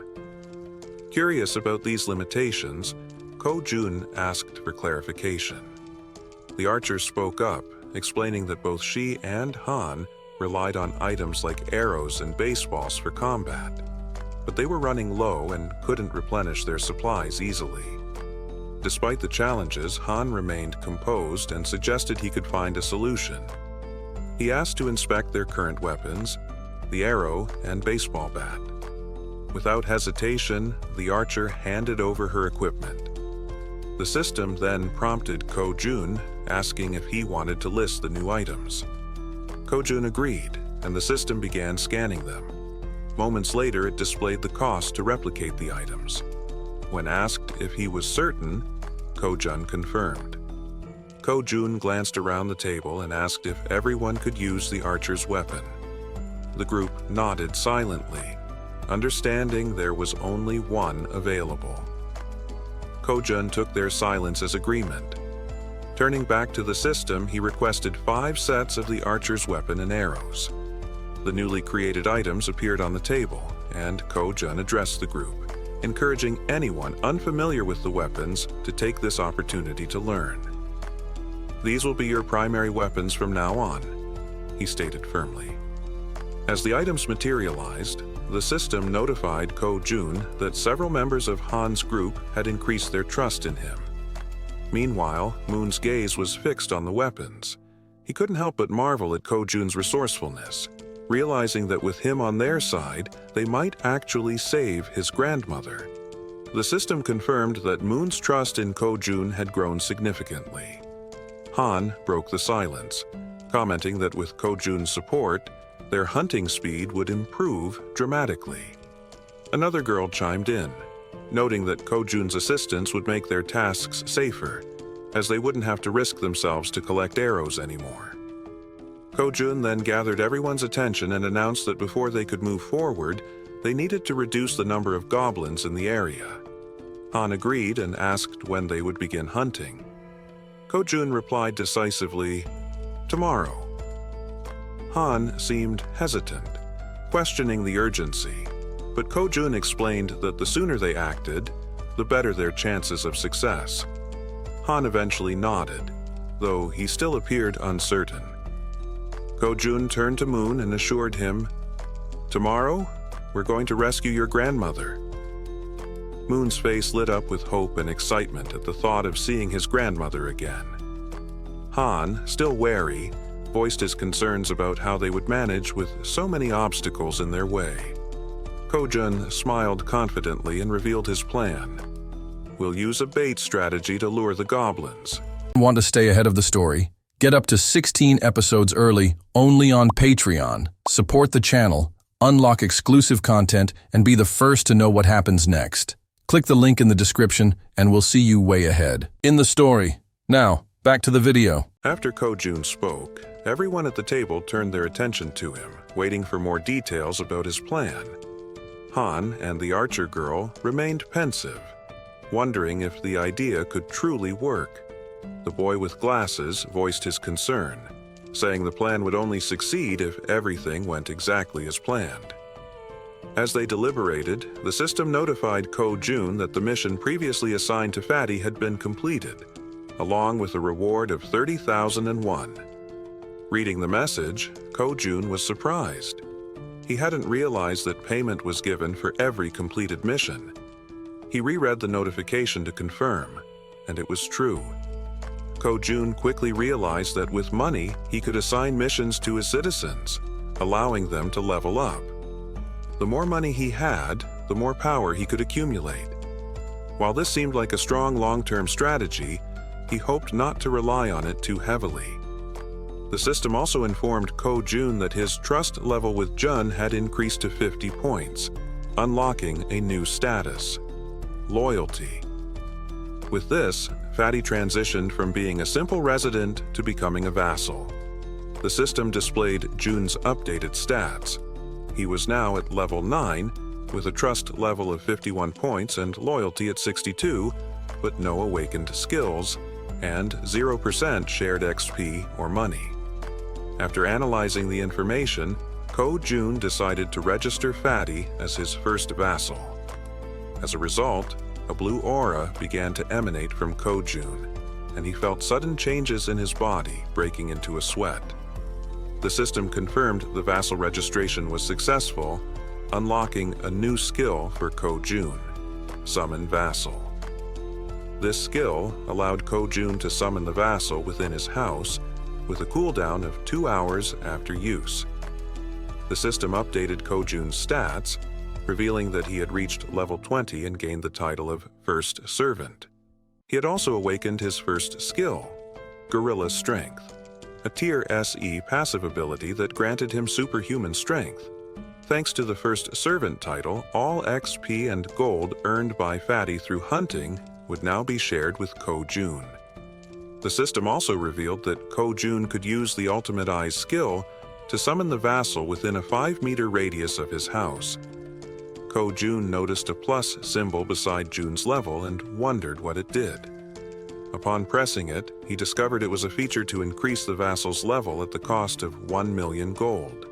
Curious about these limitations, Ko-jun asked for clarification. The archer spoke up, explaining that both she and Han relied on items like arrows and baseballs for combat, but they were running low and couldn't replenish their supplies easily. Despite the challenges, Han remained composed and suggested he could find a solution. He asked to inspect their current weapons, the arrow and baseball bat. Without hesitation, the archer handed over her equipment. The system then prompted Ko-jun, asking if he wanted to list the new items. Ko-jun agreed, and the system began scanning them. Moments later, it displayed the cost to replicate the items. When asked if he was certain, Ko-jun confirmed. Ko-jun glanced around the table and asked if everyone could use the archer's weapon. The group nodded silently, understanding there was only one available. Ko-jun took their silence as agreement. Turning back to the system, he requested 5 sets of the archer's weapon and arrows. The newly created items appeared on the table, and Ko-jun addressed the group, encouraging anyone unfamiliar with the weapons to take this opportunity to learn. "These will be your primary weapons from now on," he stated firmly. As the items materialized, the system notified Ko-jun that several members of Han's group had increased their trust in him. Meanwhile, Moon's gaze was fixed on the weapons. He couldn't help but marvel at Ko-jun's resourcefulness, realizing that with him on their side, they might actually save his grandmother. The system confirmed that Moon's trust in Ko-jun had grown significantly. Han broke the silence, commenting that with Ko-jun's support, their hunting speed would improve dramatically. Another girl chimed in, noting that Ko-jun's assistance would make their tasks safer, as they wouldn't have to risk themselves to collect arrows anymore. Ko-jun then gathered everyone's attention and announced that before they could move forward, they needed to reduce the number of goblins in the area. Han agreed and asked when they would begin hunting. Ko-jun replied decisively, "Tomorrow." Han seemed hesitant, questioning the urgency, but Ko-jun explained that the sooner they acted, the better their chances of success. Han eventually nodded, though he still appeared uncertain. Ko-jun turned to Moon and assured him, "Tomorrow, we're going to rescue your grandmother." Moon's face lit up with hope and excitement at the thought of seeing his grandmother again. Han, still wary, voiced his concerns about how they would manage with so many obstacles in their way. Ko-jun smiled confidently and revealed his plan. "We'll use a bait strategy to lure the goblins." Want to stay ahead of the story? Get up to 16 episodes early only on Patreon. Support the channel, unlock exclusive content, and be the first to know what happens next. Click the link in the description and we'll see you way ahead in the story. Now, back to the video. After Ko-jun spoke, everyone at the table turned their attention to him, waiting for more details about his plan. Han and the archer girl remained pensive, wondering if the idea could truly work. The boy with glasses voiced his concern, saying the plan would only succeed if everything went exactly as planned. As they deliberated, the system notified Ko-jun that the mission previously assigned to Fatty had been completed, along with a reward of 30,001. Reading the message, Ko-jun was surprised. He hadn't realized that payment was given for every completed mission. He reread the notification to confirm, and it was true. Ko-jun quickly realized that with money, he could assign missions to his citizens, allowing them to level up. The more money he had, the more power he could accumulate. While this seemed like a strong long-term strategy, he hoped not to rely on it too heavily. The system also informed Ko-jun that his trust level with Jun had increased to 50 points, unlocking a new status: loyalty. With this, Fatty transitioned from being a simple resident to becoming a vassal. The system displayed Jun's updated stats. He was now at level 9, with a trust level of 51 points and loyalty at 62, but no awakened skills, and 0% shared XP or money. After analyzing the information, Ko-jun decided to register Fatty as his first vassal. As a result, a blue aura began to emanate from Ko-jun, and he felt sudden changes in his body, breaking into a sweat. The system confirmed the vassal registration was successful, unlocking a new skill for Ko-jun: Summon Vassal. This skill allowed Ko-jun to summon the vassal within his house, with a cooldown of 2 hours after use. The system updated Ko-jun's stats, revealing that he had reached level 20 and gained the title of First Servant. He had also awakened his first skill, Gorilla Strength, a Tier SE passive ability that granted him superhuman strength. Thanks to the First Servant title, all XP and gold earned by Fatty through hunting would now be shared with Ko-jun. The system also revealed that Ko-jun could use the Ultimate Eyes skill to summon the vassal within a 5-meter radius of his house. Ko-jun noticed a plus symbol beside Jun's level and wondered what it did. Upon pressing it, he discovered it was a feature to increase the vassal's level at the cost of 1 million gold.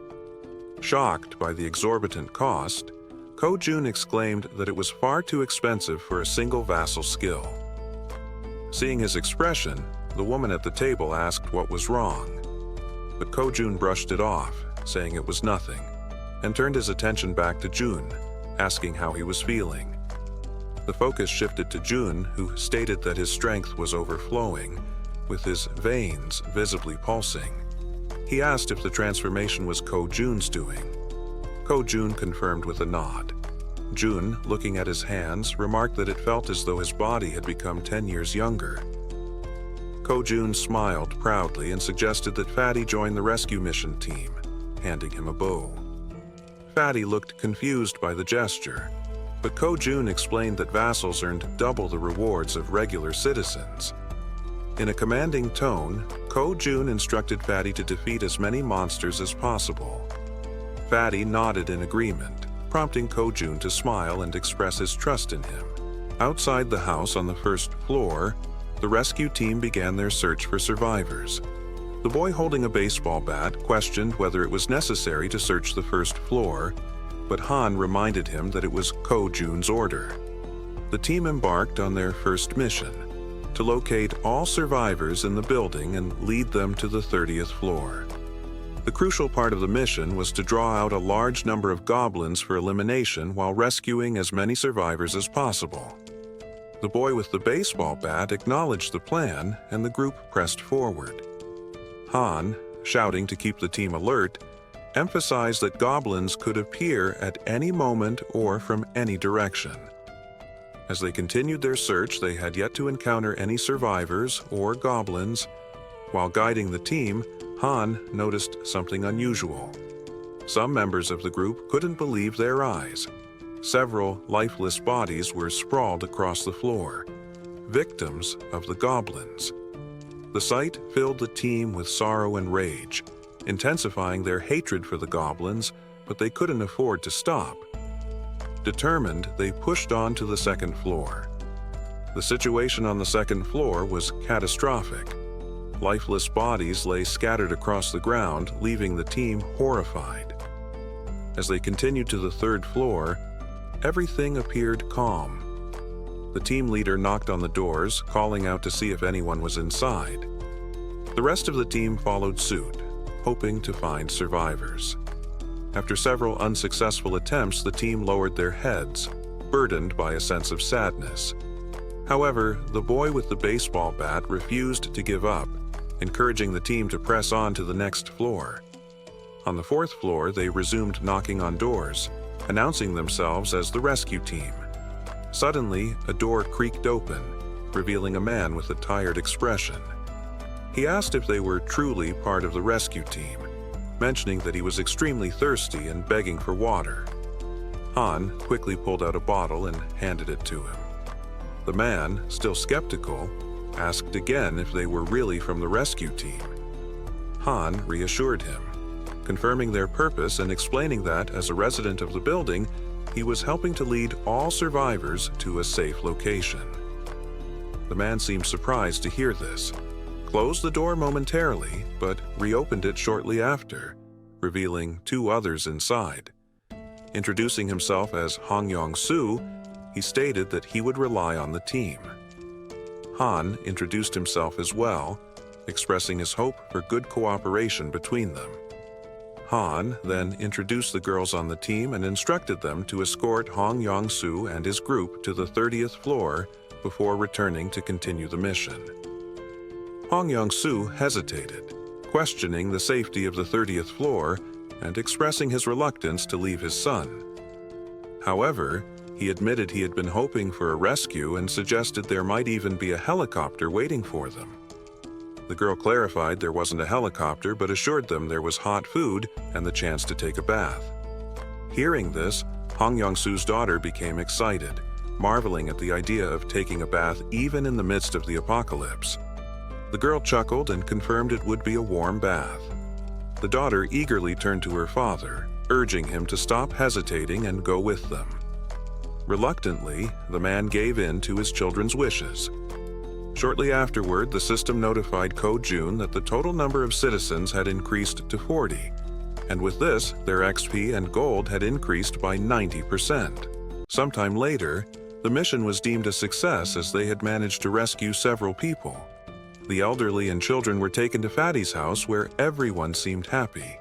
Shocked by the exorbitant cost, Ko-jun exclaimed that it was far too expensive for a single vassal skill. Seeing his expression, the woman at the table asked what was wrong. But Ko-jun brushed it off, saying it was nothing, and turned his attention back to Jun, asking how he was feeling. The focus shifted to Jun, who stated that his strength was overflowing, with his veins visibly pulsing. He asked if the transformation was Ko-jun's doing. Ko-jun confirmed with a nod. Jun, looking at his hands, remarked that it felt as though his body had become 10 years younger. Ko-jun smiled proudly and suggested that Fatty join the rescue mission team, handing him a bow. Fatty looked confused by the gesture, but Ko-jun explained that vassals earned double the rewards of regular citizens. In a commanding tone, Ko-jun instructed Fatty to defeat as many monsters as possible. Fatty nodded in agreement, prompting Ko-jun to smile and express his trust in him. Outside the house on the first floor, the rescue team began their search for survivors. The boy holding a baseball bat questioned whether it was necessary to search the first floor, but Han reminded him that it was Ko-jun's order. The team embarked on their first mission, to locate all survivors in the building and lead them to the 30th floor. The crucial part of the mission was to draw out a large number of goblins for elimination while rescuing as many survivors as possible. The boy with the baseball bat acknowledged the plan, and the group pressed forward. Han, shouting to keep the team alert, emphasized that goblins could appear at any moment or from any direction. As they continued their search, they had yet to encounter any survivors or goblins. While guiding the team, Han noticed something unusual. Some members of the group couldn't believe their eyes. Several lifeless bodies were sprawled across the floor, victims of the goblins. The sight filled the team with sorrow and rage, intensifying their hatred for the goblins, but they couldn't afford to stop. Determined, they pushed on to the second floor. The situation on the second floor was catastrophic. Lifeless bodies lay scattered across the ground, leaving the team horrified. As they continued to the third floor, everything appeared calm. The team leader knocked on the doors, calling out to see if anyone was inside. The rest of the team followed suit, hoping to find survivors. After several unsuccessful attempts, the team lowered their heads, burdened by a sense of sadness. However, the boy with the baseball bat refused to give up, encouraging the team to press on to the next floor. On the fourth floor, they resumed knocking on doors, announcing themselves as the rescue team. Suddenly, a door creaked open, revealing a man with a tired expression. He asked if they were truly part of the rescue team, mentioning that he was extremely thirsty and begging for water. Han quickly pulled out a bottle and handed it to him. The man, still skeptical, asked again if they were really from the rescue team. Han reassured him, confirming their purpose and explaining that, as a resident of the building, he was helping to lead all survivors to a safe location. The man seemed surprised to hear this, closed the door momentarily, but reopened it shortly after, revealing two others inside. Introducing himself as Han Yong-soo, he stated that he would rely on the team. Han introduced himself as well, expressing his hope for good cooperation between them. Han then introduced the girls on the team and instructed them to escort Han Yong-soo and his group to the 30th floor before returning to continue the mission. Han Yong-soo hesitated, questioning the safety of the 30th floor and expressing his reluctance to leave his son. However, he admitted he had been hoping for a rescue and suggested there might even be a helicopter waiting for them. The girl clarified there wasn't a helicopter, but assured them there was hot food and the chance to take a bath. Hearing this, Han Yong-soo's daughter became excited, marveling at the idea of taking a bath even in the midst of the apocalypse. The girl chuckled and confirmed it would be a warm bath. The daughter eagerly turned to her father, urging him to stop hesitating and go with them. Reluctantly, the man gave in to his children's wishes. Shortly afterward, the system notified Ko-jun that the total number of citizens had increased to 40, and with this, their XP and gold had increased by 90%. Sometime later, the mission was deemed a success as they had managed to rescue several people. The elderly and children were taken to Fatty's house, where everyone seemed happy.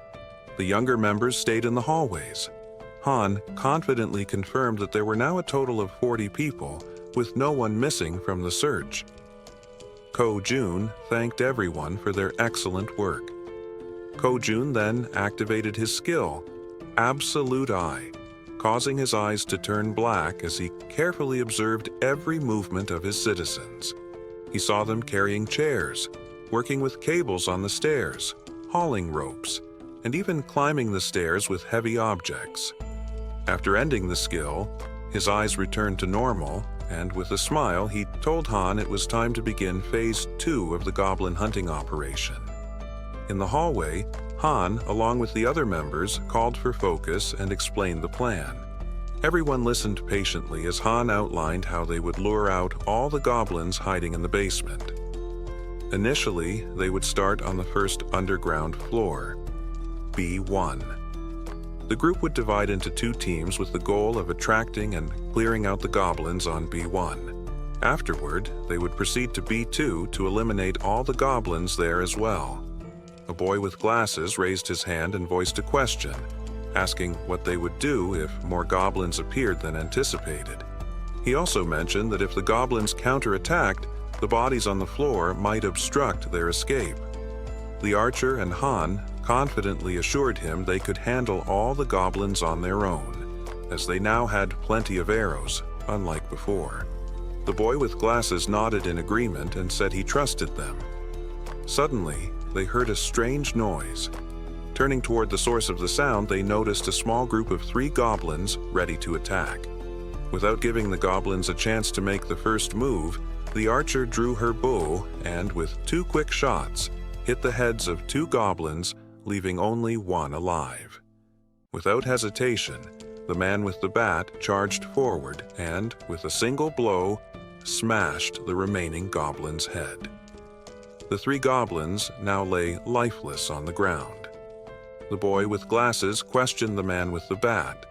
The younger members stayed in the hallways. Han confidently confirmed that there were now a total of 40 people, with no one missing from the search. Ko-jun thanked everyone for their excellent work. Ko-jun then activated his skill, Absolute Eye, causing his eyes to turn black as he carefully observed every movement of his citizens. He saw them carrying chairs, working with cables on the stairs, hauling ropes, and even climbing the stairs with heavy objects. After ending the skill, his eyes returned to normal, and with a smile, he told Han it was time to begin Phase 2 of the goblin hunting operation. In the hallway, Han, along with the other members, called for focus and explained the plan. Everyone listened patiently as Han outlined how they would lure out all the goblins hiding in the basement. Initially, they would start on the first underground floor, B1. The group would divide into two teams with the goal of attracting and clearing out the goblins on B1. Afterward, they would proceed to B2 to eliminate all the goblins there as well. A boy with glasses raised his hand and voiced a question, asking what they would do if more goblins appeared than anticipated. He also mentioned that if the goblins counterattacked, the bodies on the floor might obstruct their escape. The archer and Han confidently assured him they could handle all the goblins on their own, as they now had plenty of arrows, unlike before. The boy with glasses nodded in agreement and said he trusted them. Suddenly, they heard a strange noise. Turning toward the source of the sound, they noticed a small group of 3 goblins ready to attack. Without giving the goblins a chance to make the first move, the archer drew her bow and, with 2 quick shots, hit the heads of 2 goblins, leaving only 1 alive. Without hesitation, the man with the bat charged forward and, with a single blow, smashed the remaining goblin's head. The 3 goblins now lay lifeless on the ground. the boy with glasses questioned the man with the bat,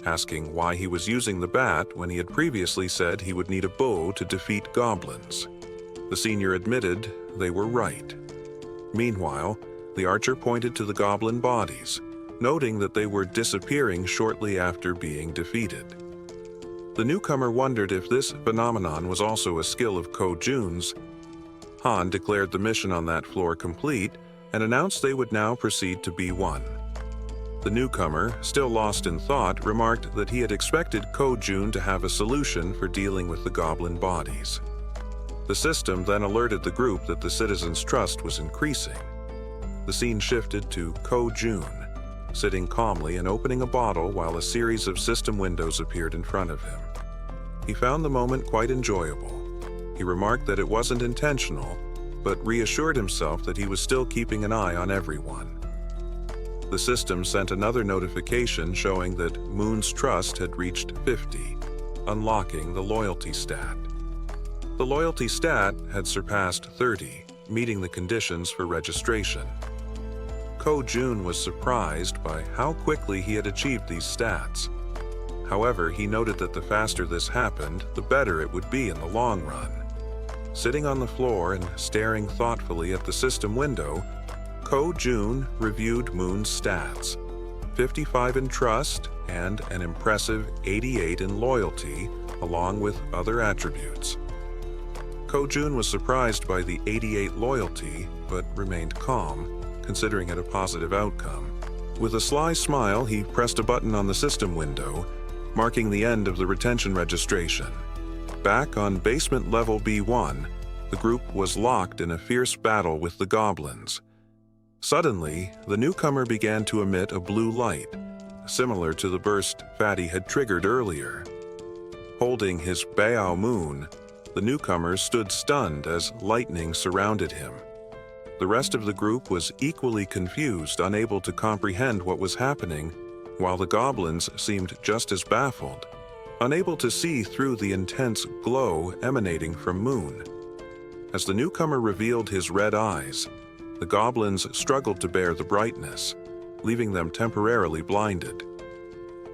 asking why he was using the bat when he had previously said he would need a bow to defeat goblins. The senior admitted they were right. Meanwhile, the archer pointed to the goblin bodies, noting that they were disappearing shortly after being defeated. The newcomer wondered if this phenomenon was also a skill of Ko-jun's. Han declared the mission on that floor complete and announced they would now proceed to B1. The newcomer, still lost in thought, remarked that he had expected Ko-jun to have a solution for dealing with the goblin bodies. The system then alerted the group that the citizens' trust was increasing. The scene shifted to Ko-jun, sitting calmly and opening a bottle while a series of system windows appeared in front of him. He found the moment quite enjoyable. He remarked that it wasn't intentional, but reassured himself that he was still keeping an eye on everyone. The system sent another notification showing that Moon's trust had reached 50, unlocking the loyalty stat. The loyalty stat had surpassed 30, meeting the conditions for registration. Ko-jun was surprised by how quickly he had achieved these stats. However, he noted that the faster this happened, the better it would be in the long run. Sitting on the floor and staring thoughtfully at the system window, Ko-jun reviewed Moon's stats: 55 in trust and an impressive 88 in loyalty, along with other attributes. Ko-jun was surprised by the 88 loyalty, but remained calm, considering it a positive outcome. With a sly smile, he pressed a button on the system window, marking the end of the retention registration. Back on basement level B1, the group was locked in a fierce battle with the goblins. Suddenly, the newcomer began to emit a blue light, similar to the burst Fatty had triggered earlier. Holding his Bao Moon, the newcomer stood stunned as lightning surrounded him. The rest of the group was equally confused, unable to comprehend what was happening, while the goblins seemed just as baffled, unable to see through the intense glow emanating from Moon. As the newcomer revealed his red eyes, the goblins struggled to bear the brightness, leaving them temporarily blinded.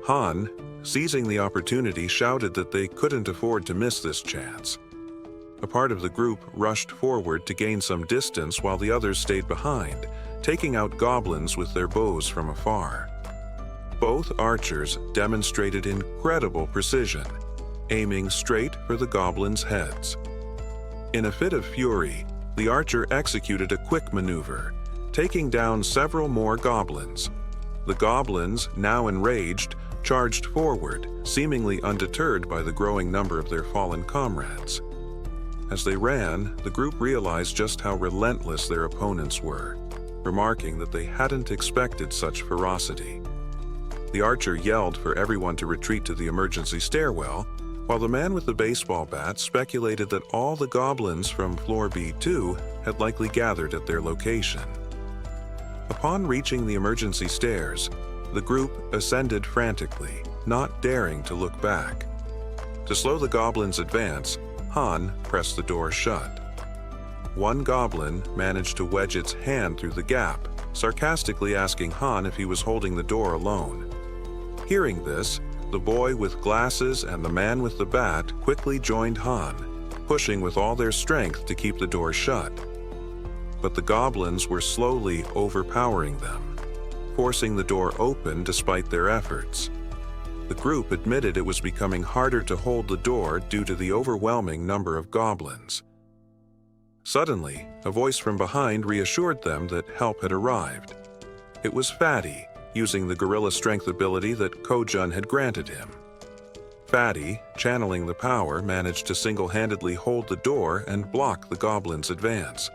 Han, seizing the opportunity, shouted that they couldn't afford to miss this chance. A part of the group rushed forward to gain some distance while the others stayed behind, taking out goblins with their bows from afar. Both archers demonstrated incredible precision, aiming straight for the goblins' heads. In a fit of fury, the archer executed a quick maneuver, taking down several more goblins. The goblins, now enraged, charged forward, seemingly undeterred by the growing number of their fallen comrades. As they ran, the group realized just how relentless their opponents were, remarking that they hadn't expected such ferocity. The archer yelled for everyone to retreat to the emergency stairwell, while the man with the baseball bat speculated that all the goblins from floor B2 had likely gathered at their location. Upon reaching the emergency stairs, the group ascended frantically, not daring to look back. To slow the goblins' advance, Han pressed the door shut. One goblin managed to wedge its hand through the gap, sarcastically asking Han if he was holding the door alone. Hearing this, the boy with glasses and the man with the bat quickly joined Han, pushing with all their strength to keep the door shut. But the goblins were slowly overpowering them, forcing the door open despite their efforts. The group admitted it was becoming harder to hold the door due to the overwhelming number of goblins. Suddenly, a voice from behind reassured them that help had arrived. It was Fatty, using the gorilla strength ability that Ko-jun had granted him. Fatty, channeling the power, managed to single-handedly hold the door and block the goblins' advance.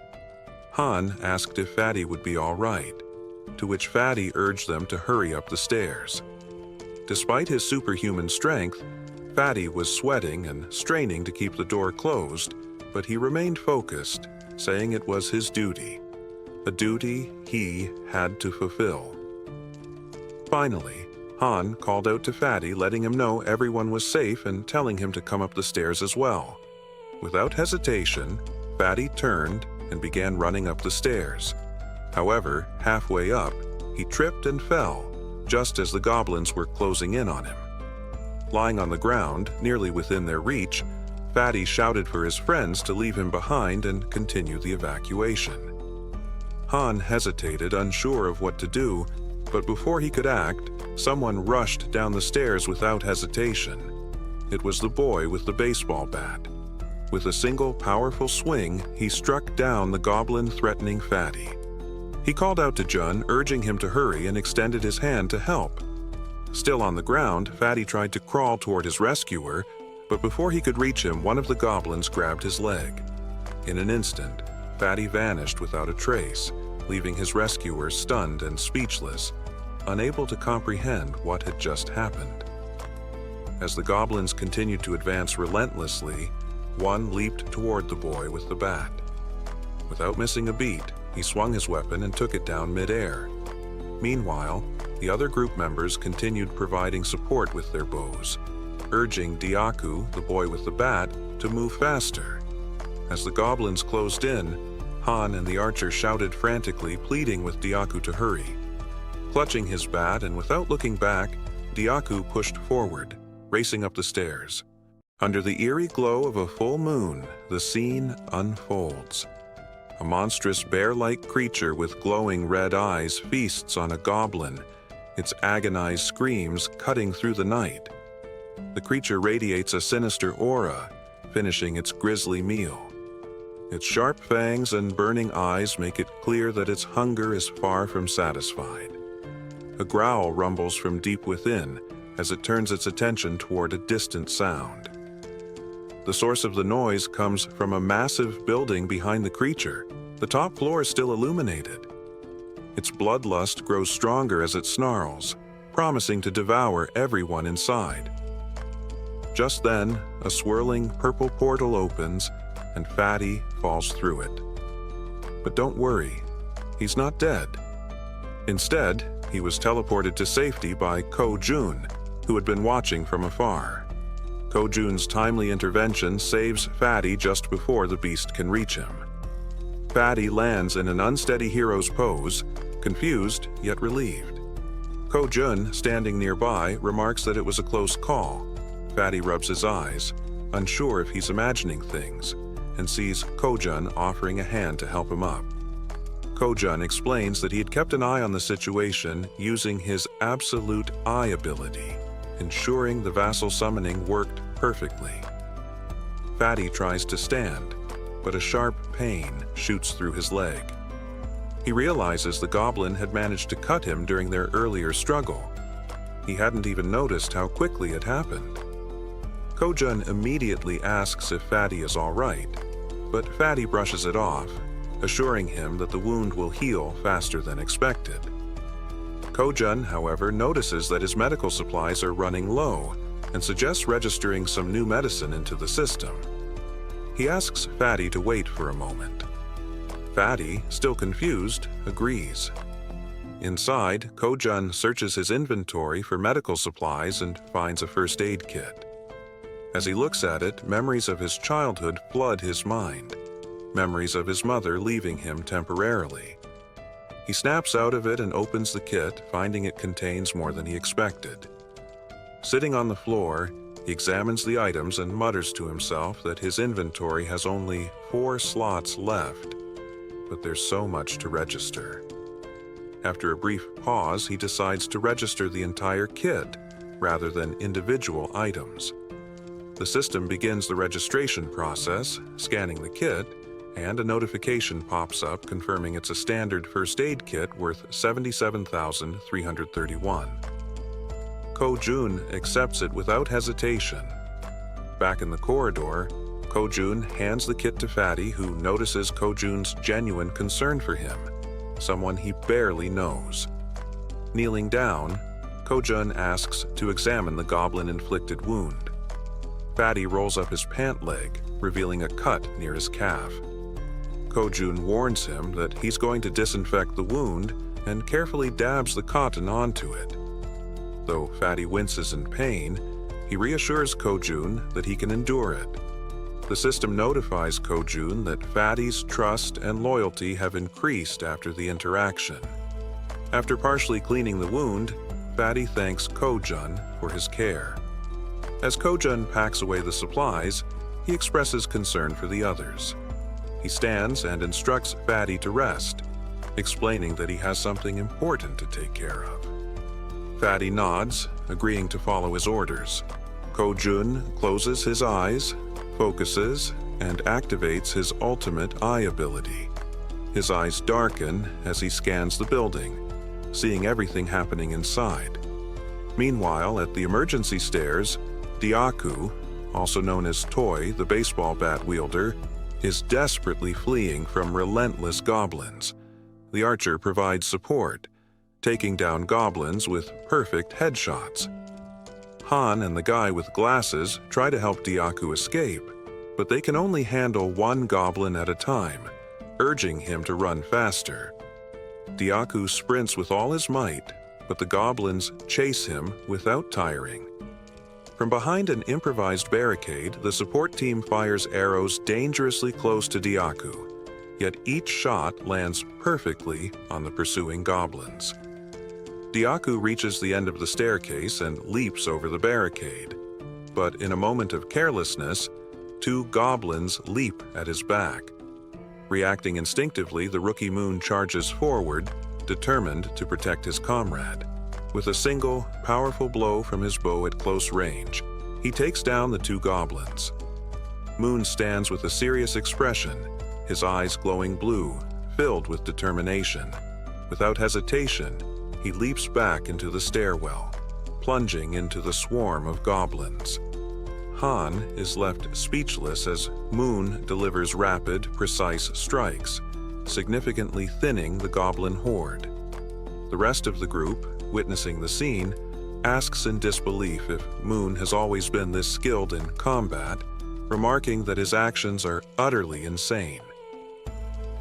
Han asked if Fatty would be all right, to which Fatty urged them to hurry up the stairs. Despite his superhuman strength, Fatty was sweating and straining to keep the door closed, but he remained focused, saying it was his duty, a duty he had to fulfill. Finally, Han called out to Fatty, letting him know everyone was safe and telling him to come up the stairs as well. Without hesitation, Fatty turned and began running up the stairs. However, halfway up, He tripped and fell, just as the goblins were closing in on him. Lying on the ground, nearly within their reach, Fatty shouted for his friends to leave him behind and continue the evacuation. Han hesitated, unsure of what to do, but before he could act, someone rushed down the stairs without hesitation. It was the boy with the baseball bat. With a single powerful swing, he struck down the goblin threatening Fatty. He called out to Jun, urging him to hurry, and extended his hand to help. Still on the ground, Fatty tried to crawl toward his rescuer, but before he could reach him, one of the goblins grabbed his leg. In an instant, Fatty vanished without a trace, leaving his rescuer stunned and speechless, unable to comprehend what had just happened. As the goblins continued to advance relentlessly, one leaped toward the boy with the bat. Without missing a beat, he swung his weapon and took it down mid-air. Meanwhile, the other group members continued providing support with their bows, urging Diaku, the boy with the bat, to move faster. As the goblins closed in, Han and the archer shouted frantically, pleading with Diaku to hurry. Clutching his bat and without looking back, Diaku pushed forward, racing up the stairs. Under the eerie glow of a full moon, the scene unfolds. A monstrous bear-like creature with glowing red eyes feasts on a goblin, its agonized screams cutting through the night. The creature radiates a sinister aura, finishing its grisly meal. Its sharp fangs and burning eyes make it clear that its hunger is far from satisfied. A growl rumbles from deep within as it turns its attention toward a distant sound. The source of the noise comes from a massive building behind the creature. The top floor is still illuminated. Its bloodlust grows stronger as it snarls, promising to devour everyone inside. Just then, a swirling purple portal opens and Fatty falls through it. But don't worry, he's not dead. Instead, he was teleported to safety by Ko-jun, who had been watching from afar. Ko-jun's timely intervention saves Fatty just before the beast can reach him. Fatty lands in an unsteady hero's pose, confused yet relieved. Ko-jun, standing nearby, remarks that it was a close call. Fatty rubs his eyes, unsure if he's imagining things, and sees Ko-jun offering a hand to help him up. Ko-jun explains that he had kept an eye on the situation using his absolute eye ability, ensuring the vassal summoning worked perfectly. Fatty tries to stand, but a sharp pain shoots through his leg. He realizes the goblin had managed to cut him during their earlier struggle. He hadn't even noticed how quickly it happened. Ko-jun immediately asks if Fatty is all right, but Fatty brushes it off, assuring him that the wound will heal faster than expected. Ko-jun, however, notices that his medical supplies are running low and suggests registering some new medicine into the system. He asks Fatty to wait for a moment. Fatty, still confused, agrees. Inside, Ko-jun searches his inventory for medical supplies and finds a first aid kit. As he looks at it, memories of his childhood flood his mind. Memories of his mother leaving him temporarily. He snaps out of it and opens the kit, finding it contains more than he expected. Sitting on the floor, he examines the items and mutters to himself that his inventory has only 4 slots left, but there's so much to register. After a brief pause, he decides to register the entire kit rather than individual items. The system begins the registration process, scanning the kit, and a notification pops up confirming it's a standard first aid kit worth 77,331. Ko-jun accepts it without hesitation. Back in the corridor, Ko-jun hands the kit to Fatty, who notices Ko-jun's genuine concern for him, someone he barely knows. Kneeling down, Ko-jun asks to examine the goblin-inflicted wound. Fatty rolls up his pant leg, revealing a cut near his calf. Ko-jun warns him that he's going to disinfect the wound and carefully dabs the cotton onto it. Though Fatty winces in pain, he reassures Ko-jun that he can endure it. The system notifies Ko-jun that Fatty's trust and loyalty have increased after the interaction. After partially cleaning the wound, Fatty thanks Ko-jun for his care. As Ko-jun packs away the supplies, he expresses concern for the others. He stands and instructs Fatty to rest, explaining that he has something important to take care of. Fatty nods, agreeing to follow his orders. Ko-jun closes his eyes, focuses, and activates his ultimate eye ability. His eyes darken as he scans the building, seeing everything happening inside. Meanwhile, at the emergency stairs, Dyaku, also known as Toy, the baseball bat wielder, is desperately fleeing from relentless goblins. The archer provides support, taking down goblins with perfect headshots. Han and the guy with glasses try to help Dyaku escape, but they can only handle one goblin at a time, urging him to run faster. Dyaku sprints with all his might, but the goblins chase him without tiring. From behind an improvised barricade, the support team fires arrows dangerously close to Dyaku, yet each shot lands perfectly on the pursuing goblins. Dyaku reaches the end of the staircase and leaps over the barricade, but in a moment of carelessness, two goblins leap at his back. Reacting instinctively, the rookie Moon charges forward, determined to protect his comrade. With a single, powerful blow from his bow at close range, he takes down the two goblins. Moon stands with a serious expression, his eyes glowing blue, filled with determination. Without hesitation, he leaps back into the stairwell, plunging into the swarm of goblins. Han is left speechless as Moon delivers rapid, precise strikes, significantly thinning the goblin horde. The rest of the group, witnessing the scene, asks in disbelief if Moon has always been this skilled in combat, remarking that his actions are utterly insane.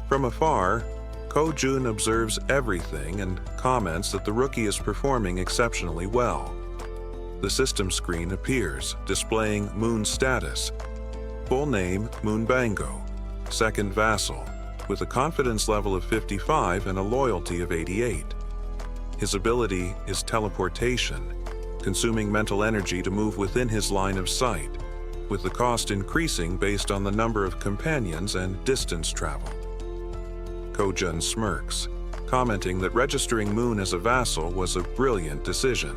From afar, Ko-jun observes everything and comments that the rookie is performing exceptionally well. The system screen appears, displaying Moon's status. Full name, Moonbango, second vassal, with a confidence level of 55 and a loyalty of 88. His ability is teleportation, consuming mental energy to move within his line of sight, with the cost increasing based on the number of companions and distance traveled. Ko-jun smirks, commenting that registering Moon as a vassal was a brilliant decision.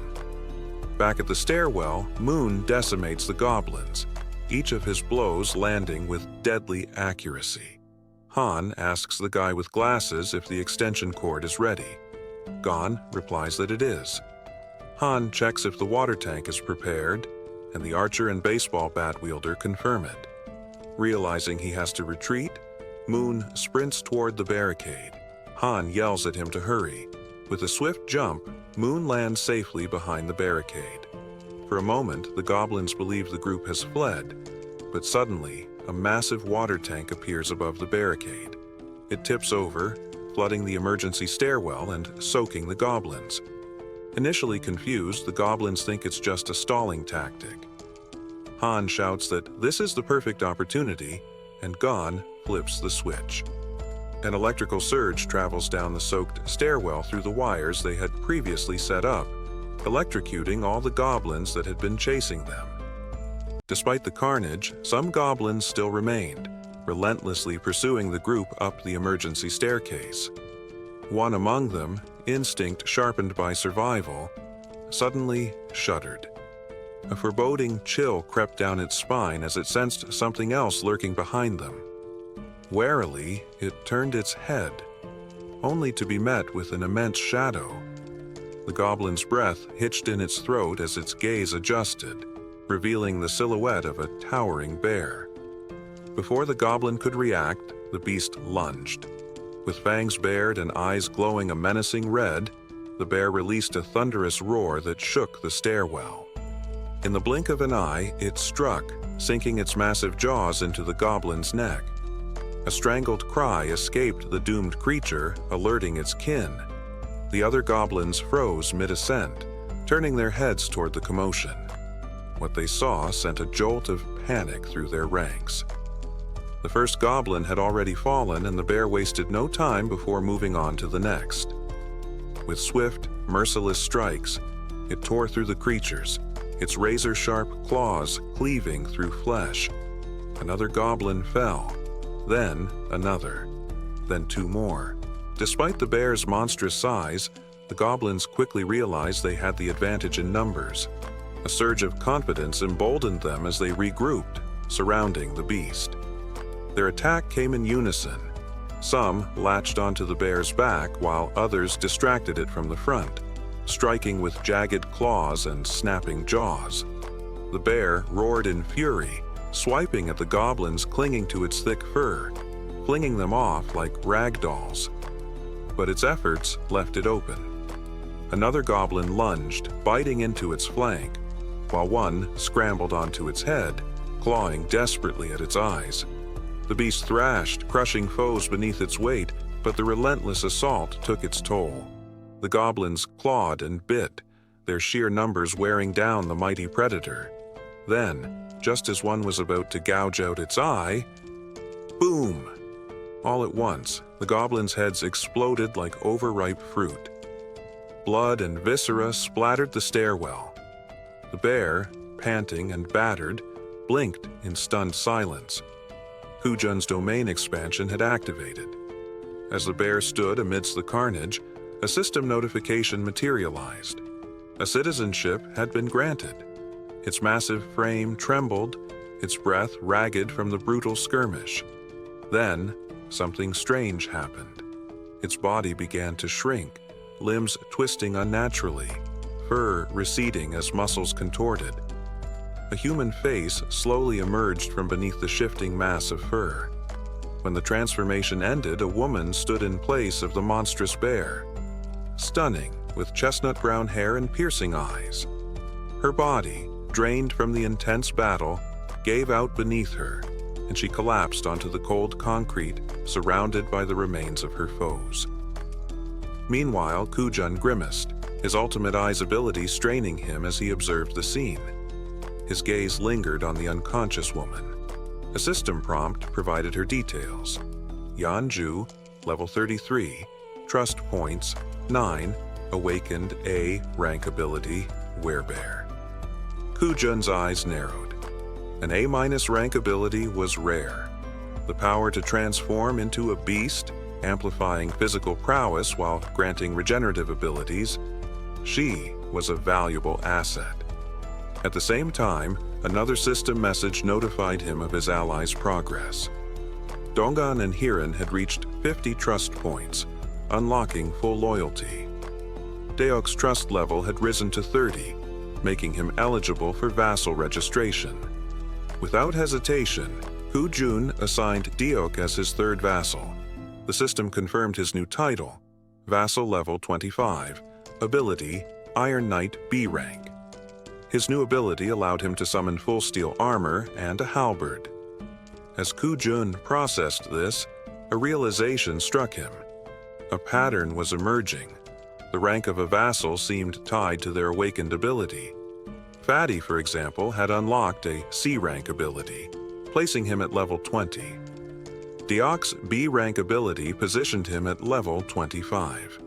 Back at the stairwell, Moon decimates the goblins, each of his blows landing with deadly accuracy. Han asks the guy with glasses if the extension cord is ready. Gon replies that it is. Han checks if the water tank is prepared, and the archer and baseball bat wielder confirm it. Realizing he has to retreat, Moon sprints toward the barricade. Han yells at him to hurry. With a swift jump, Moon lands safely behind the barricade. For a moment, the goblins believe the group has fled, but suddenly, a massive water tank appears above the barricade. It tips over, flooding the emergency stairwell and soaking the goblins. Initially confused, the goblins think it's just a stalling tactic. Han shouts that this is the perfect opportunity, and Gon flips the switch. An electrical surge travels down the soaked stairwell through the wires they had previously set up, electrocuting all the goblins that had been chasing them. Despite the carnage, some goblins still remained, relentlessly pursuing the group up the emergency staircase. One among them, instinct sharpened by survival, suddenly shuddered. A foreboding chill crept down its spine as it sensed something else lurking behind them. Warily, it turned its head, only to be met with an immense shadow. The goblin's breath hitched in its throat as its gaze adjusted, revealing the silhouette of a towering bear. Before the goblin could react, the beast lunged. With fangs bared and eyes glowing a menacing red, the bear released a thunderous roar that shook the stairwell. In the blink of an eye, it struck, sinking its massive jaws into the goblin's neck. A strangled cry escaped the doomed creature, alerting its kin. The other goblins froze mid-ascent, turning their heads toward the commotion. What they saw sent a jolt of panic through their ranks. The first goblin had already fallen, and the bear wasted no time before moving on to the next. With swift, merciless strikes, it tore through the creatures, its razor-sharp claws cleaving through flesh. Another goblin fell, then another, then two more. Despite the bear's monstrous size, the goblins quickly realized they had the advantage in numbers. A surge of confidence emboldened them as they regrouped, surrounding the beast. Their attack came in unison. Some latched onto the bear's back while others distracted it from the front, striking with jagged claws and snapping jaws. The bear roared in fury, swiping at the goblins clinging to its thick fur, flinging them off like rag dolls. But its efforts left it open. Another goblin lunged, biting into its flank, while one scrambled onto its head, clawing desperately at its eyes. The beast thrashed, crushing foes beneath its weight, but the relentless assault took its toll. The goblins clawed and bit, their sheer numbers wearing down the mighty predator. Then, just as one was about to gouge out its eye, boom! All at once, the goblins' heads exploded like overripe fruit. Blood and viscera splattered the stairwell. The bear, panting and battered, blinked in stunned silence. Kujun's domain expansion had activated. As the bear stood amidst the carnage, a system notification materialized. A citizenship had been granted. Its massive frame trembled, its breath ragged from the brutal skirmish. Then, something strange happened. Its body began to shrink, limbs twisting unnaturally, fur receding as muscles contorted. A human face slowly emerged from beneath the shifting mass of fur. When the transformation ended, a woman stood in place of the monstrous bear, stunning, with chestnut brown hair and piercing eyes. Her body, drained from the intense battle, gave out beneath her, and she collapsed onto the cold concrete, surrounded by the remains of her foes. Meanwhile, Kujun grimaced, his ultimate eye's ability straining him as he observed the scene. His gaze lingered on the unconscious woman. A system prompt provided her details. Yanju, level 33, trust points 9, awakened A rank ability, werebear. Kujun's eyes narrowed. An A- rank ability was rare. The power to transform into a beast, amplifying physical prowess while granting regenerative abilities. She was a valuable asset. At the same time, another system message notified him of his allies' progress. Dongan and Hiran had reached 50 trust points, unlocking full loyalty. Deok's trust level had risen to 30, making him eligible for vassal registration. Without hesitation, Kujun assigned Deok as his third vassal. The system confirmed his new title, Vassal Level 25, Ability, Iron Knight B rank. His new ability allowed him to summon full steel armor and a halberd. As Kujun processed this, a realization struck him. A pattern was emerging. The rank of a vassal seemed tied to their awakened ability. Fatty, for example, had unlocked a C-rank ability, placing him at level 20. Deok's B-rank ability positioned him at level 25.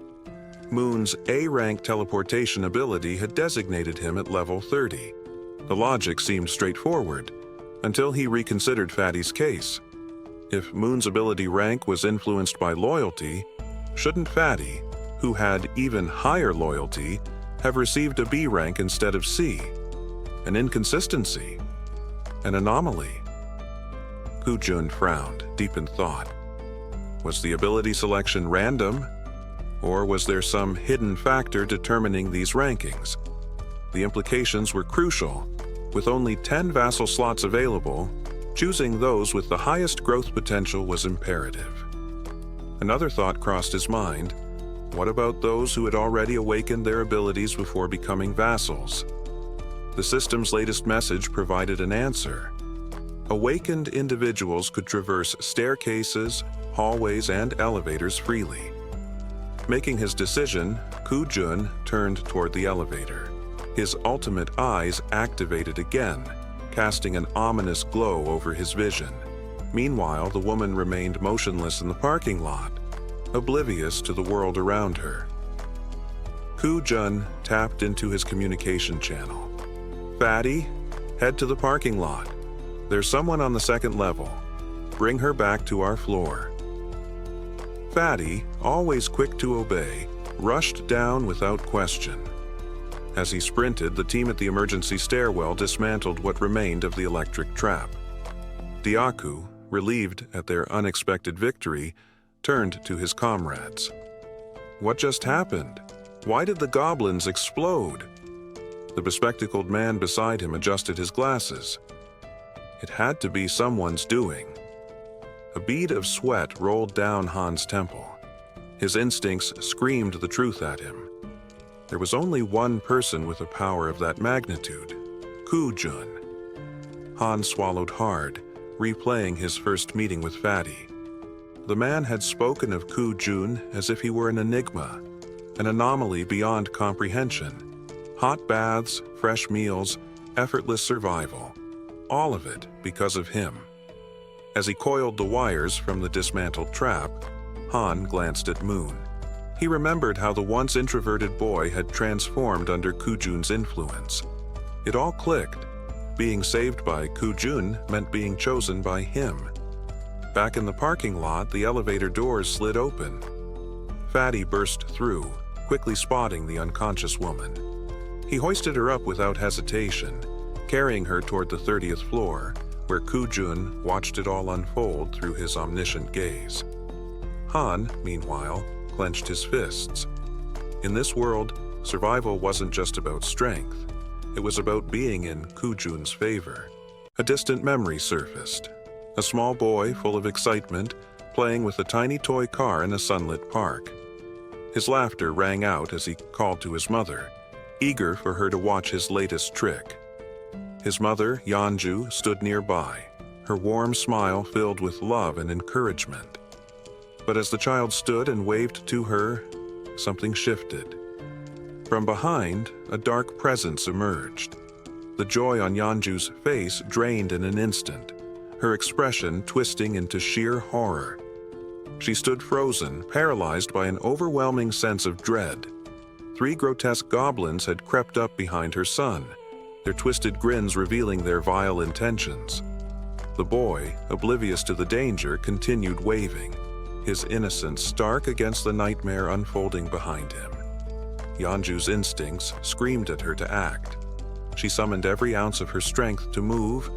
Moon's A-rank teleportation ability had designated him at level 30. The logic seemed straightforward, until he reconsidered Fatty's case. If Moon's ability rank was influenced by loyalty, shouldn't Fatty, who had even higher loyalty, have received a B rank instead of C? An inconsistency? An anomaly? Kujun frowned, deep in thought. Was the ability selection random? Or was there some hidden factor determining these rankings? The implications were crucial. With only 10 vassal slots available, choosing those with the highest growth potential was imperative. Another thought crossed his mind. What about those who had already awakened their abilities before becoming vassals? The system's latest message provided an answer. Awakened individuals could traverse staircases, hallways, and elevators freely. Making his decision, Kujun turned toward the elevator. His ultimate eyes activated again, casting an ominous glow over his vision. Meanwhile, the woman remained motionless in the parking lot, oblivious to the world around her. Koo-jun tapped into his communication channel. "Fatty, head to the parking lot. There's someone on the second level. Bring her back to our floor." Fatty, always quick to obey, rushed down without question. As he sprinted, the team at the emergency stairwell dismantled what remained of the electric trap. Diaku, relieved at their unexpected victory, turned to his comrades. "What just happened? Why did the goblins explode?" The bespectacled man beside him adjusted his glasses. It had to be someone's doing. A bead of sweat rolled down Han's temple. His instincts screamed the truth at him. There was only one person with a power of that magnitude, Koo-jun. Han swallowed hard, replaying his first meeting with Fatty. The man had spoken of Koo-jun as if he were an enigma, an anomaly beyond comprehension. Hot baths, fresh meals, effortless survival. All of it because of him. As he coiled the wires from the dismantled trap, Han glanced at Moon. He remembered how the once introverted boy had transformed under Koo-jun's influence. It all clicked. Being saved by Koo-jun meant being chosen by him. Back in the parking lot, the elevator doors slid open. Fatty burst through, quickly spotting the unconscious woman. He hoisted her up without hesitation, carrying her toward the 30th floor, where Koo-jun watched it all unfold through his omniscient gaze. Han, meanwhile, clenched his fists. In this world, survival wasn't just about strength. It was about being in Koo-jun's favor. A distant memory surfaced. A small boy full of excitement, playing with a tiny toy car in a sunlit park. His laughter rang out as he called to his mother, eager for her to watch his latest trick. His mother, Yeonju, stood nearby, her warm smile filled with love and encouragement. But as the child stood and waved to her, something shifted. From behind, a dark presence emerged. The joy on Yeonju's face drained in an instant, her expression twisting into sheer horror. She stood frozen, paralyzed by an overwhelming sense of dread. 3 grotesque goblins had crept up behind her son, their twisted grins revealing their vile intentions. The boy, oblivious to the danger, continued waving, his innocence stark against the nightmare unfolding behind him. Yeonju's instincts screamed at her to act. She summoned every ounce of her strength to move,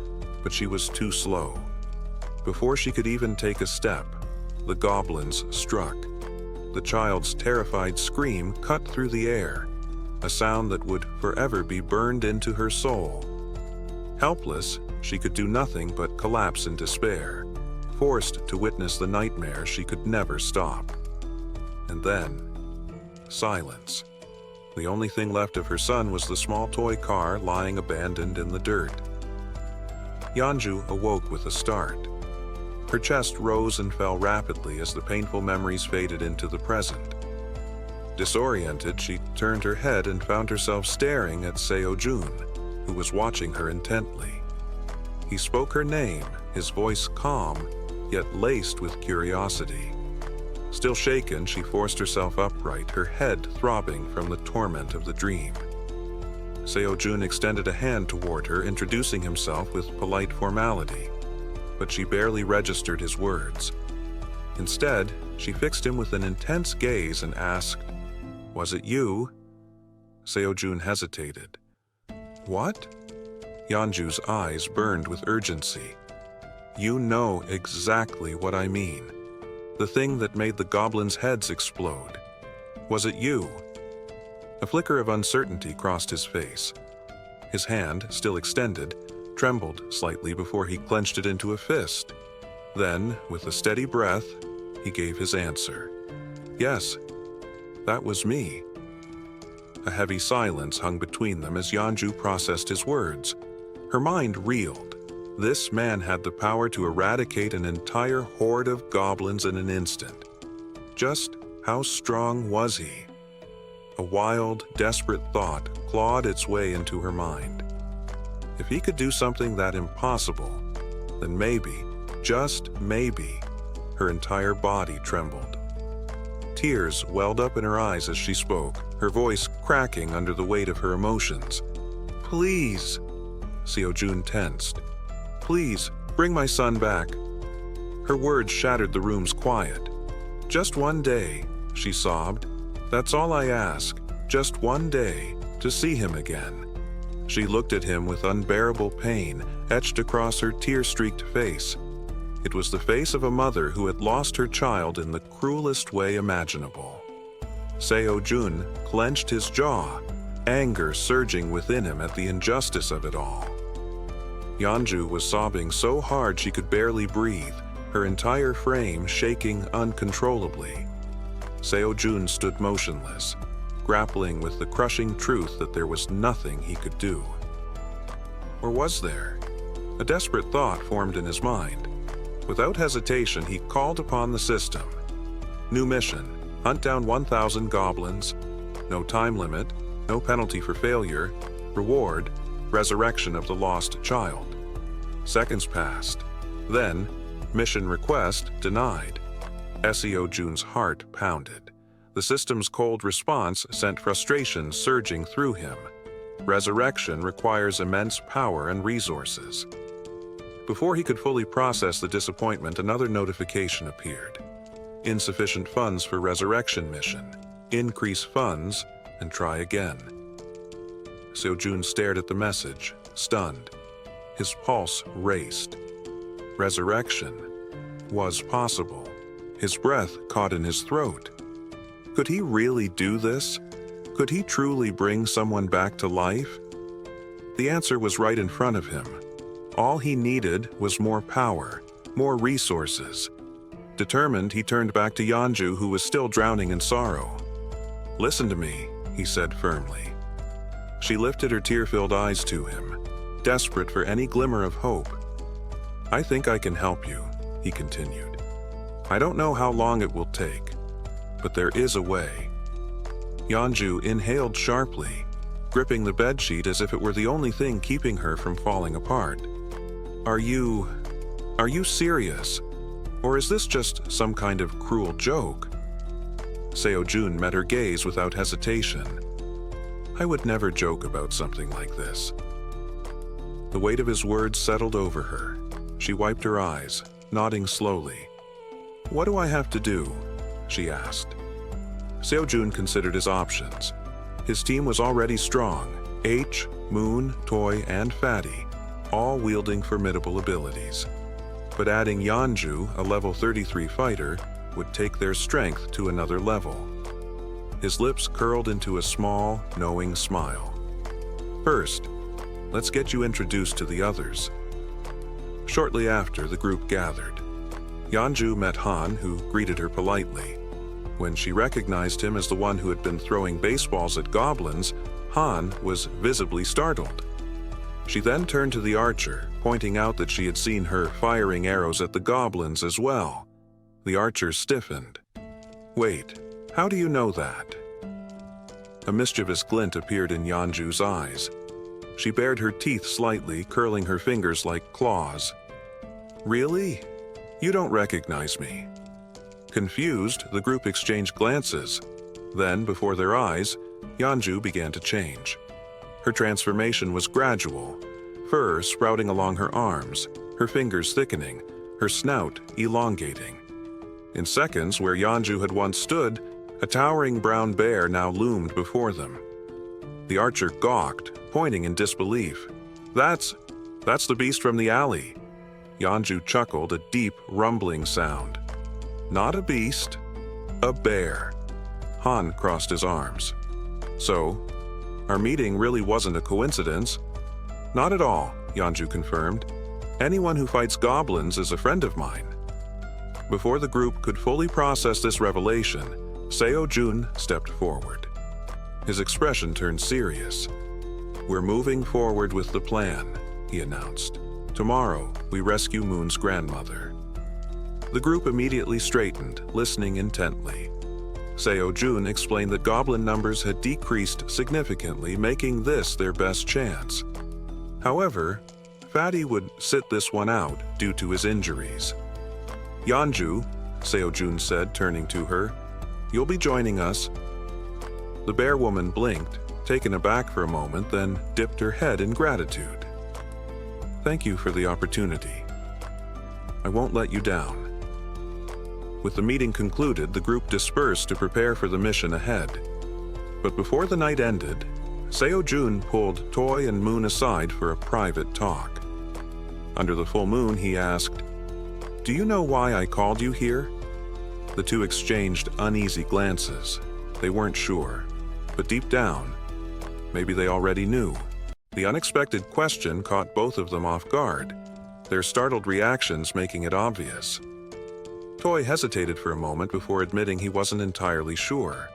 but she was too slow. Before she could even take a step, the goblins struck. The child's terrified scream cut through the air, a sound that would forever be burned into her soul. Helpless, she could do nothing but collapse in despair, forced to witness the nightmare she could never stop. And then, silence. The only thing left of her son was the small toy car lying abandoned in the dirt. Yeonju awoke with a start. Her chest rose and fell rapidly as the painful memories faded into the present. Disoriented, she turned her head and found herself staring at Seo-jun, who was watching her intently. He spoke her name, his voice calm, yet laced with curiosity. Still shaken, she forced herself upright, her head throbbing from the torment of the dream. Seo-jun extended a hand toward her, introducing himself with polite formality, but she barely registered his words. Instead, she fixed him with an intense gaze and asked, "Was it you?" Seo-jun hesitated. "What?" Yeonju's eyes burned with urgency. "You know exactly what I mean. The thing that made the goblins' heads explode. Was it you?" A flicker of uncertainty crossed his face. His hand, still extended, trembled slightly before he clenched it into a fist. Then, with a steady breath, he gave his answer. "Yes, that was me." A heavy silence hung between them as Yeonju processed his words. Her mind reeled. This man had the power to eradicate an entire horde of goblins in an instant. Just how strong was he? A wild, desperate thought clawed its way into her mind. If he could do something that impossible, then maybe, just maybe, her entire body trembled. Tears welled up in her eyes as she spoke, her voice cracking under the weight of her emotions. "Please," Seo-jun tensed. "Please, bring my son back." Her words shattered the room's quiet. "Just one day," she sobbed. "That's all I ask, just one day, to see him again." She looked at him with unbearable pain etched across her tear-streaked face. It was the face of a mother who had lost her child in the cruelest way imaginable. Seo-jun clenched his jaw, anger surging within him at the injustice of it all. Yeonju was sobbing so hard she could barely breathe, her entire frame shaking uncontrollably. Seo-jun stood motionless, grappling with the crushing truth that there was nothing he could do. Or was there? A desperate thought formed in his mind. Without hesitation, he called upon the system. New mission: hunt down 1,000 goblins. No time limit, no penalty for failure. Reward: resurrection of the lost child. Seconds passed. Then, mission request denied. Seo-jun's heart pounded. The system's cold response sent frustration surging through him. Resurrection requires immense power and resources. Before he could fully process the disappointment, another notification appeared. Insufficient funds for resurrection mission. Increase funds and try again. Seo-jun stared at the message, stunned. His pulse raced. Resurrection was possible. His breath caught in his throat. Could he really do this? Could he truly bring someone back to life? The answer was right in front of him. All he needed was more power, more resources. Determined, he turned back to Yeonju, who was still drowning in sorrow. "Listen to me," he said firmly. She lifted her tear-filled eyes to him, desperate for any glimmer of hope. "I think I can help you," he continued. "I don't know how long it will take, but there is a way." Yeonju inhaled sharply, gripping the bedsheet as if it were the only thing keeping her from falling apart. Are you serious? Or is this just some kind of cruel joke?" Seo-jun met her gaze without hesitation. "I would never joke about something like this." The weight of his words settled over her. She wiped her eyes, nodding slowly. "What do I have to do?" she asked. Seo-jun considered his options. His team was already strong: H, Moon, Toy, and Fatty, all wielding formidable abilities. But adding Yeonju, a level 33 fighter, would take their strength to another level. His lips curled into a small, knowing smile. "First, let's get you introduced to the others." Shortly after, the group gathered. Yeonju met Han, who greeted her politely. When she recognized him as the one who had been throwing baseballs at goblins, Han was visibly startled. She then turned to the archer, pointing out that she had seen her firing arrows at the goblins as well. The archer stiffened. "Wait, how do you know that?" A mischievous glint appeared in Yeonju's eyes. She bared her teeth slightly, curling her fingers like claws. "Really? You don't recognize me?" Confused, the group exchanged glances. Then, before their eyes, Yeonju began to change. Her transformation was gradual, fur sprouting along her arms, her fingers thickening, her snout elongating. In seconds, where Yeonju had once stood, a towering brown bear now loomed before them. The archer gawked, pointing in disbelief. That's the beast from the alley." Yeonju chuckled, a deep, rumbling sound. "Not a beast, a bear." Han crossed his arms. "So, our meeting really wasn't a coincidence?" "Not at all," Yeonju confirmed. "Anyone who fights goblins is a friend of mine." Before the group could fully process this revelation, Seo-jun stepped forward. His expression turned serious. "We're moving forward with the plan," he announced. "Tomorrow, we rescue Moon's grandmother." The group immediately straightened, listening intently. Seo-jun explained that goblin numbers had decreased significantly, making this their best chance. However, Fatty would sit this one out due to his injuries. "Yeonju," Seo-jun said, turning to her, You'll be joining us." The bear woman blinked, taken aback for a moment, then dipped her head in gratitude. "Thank you for the opportunity. I won't let you down." With the meeting concluded, the group dispersed to prepare for the mission ahead. But before the night ended, Seo-jun pulled Toy and Moon aside for a private talk. Under the full moon, he asked, "Do you know why I called you here?" The two exchanged uneasy glances. They weren't sure, but deep down, maybe they already knew. The unexpected question caught both of them off guard, their startled reactions making it obvious. Toy hesitated for a moment before admitting he wasn't entirely sure.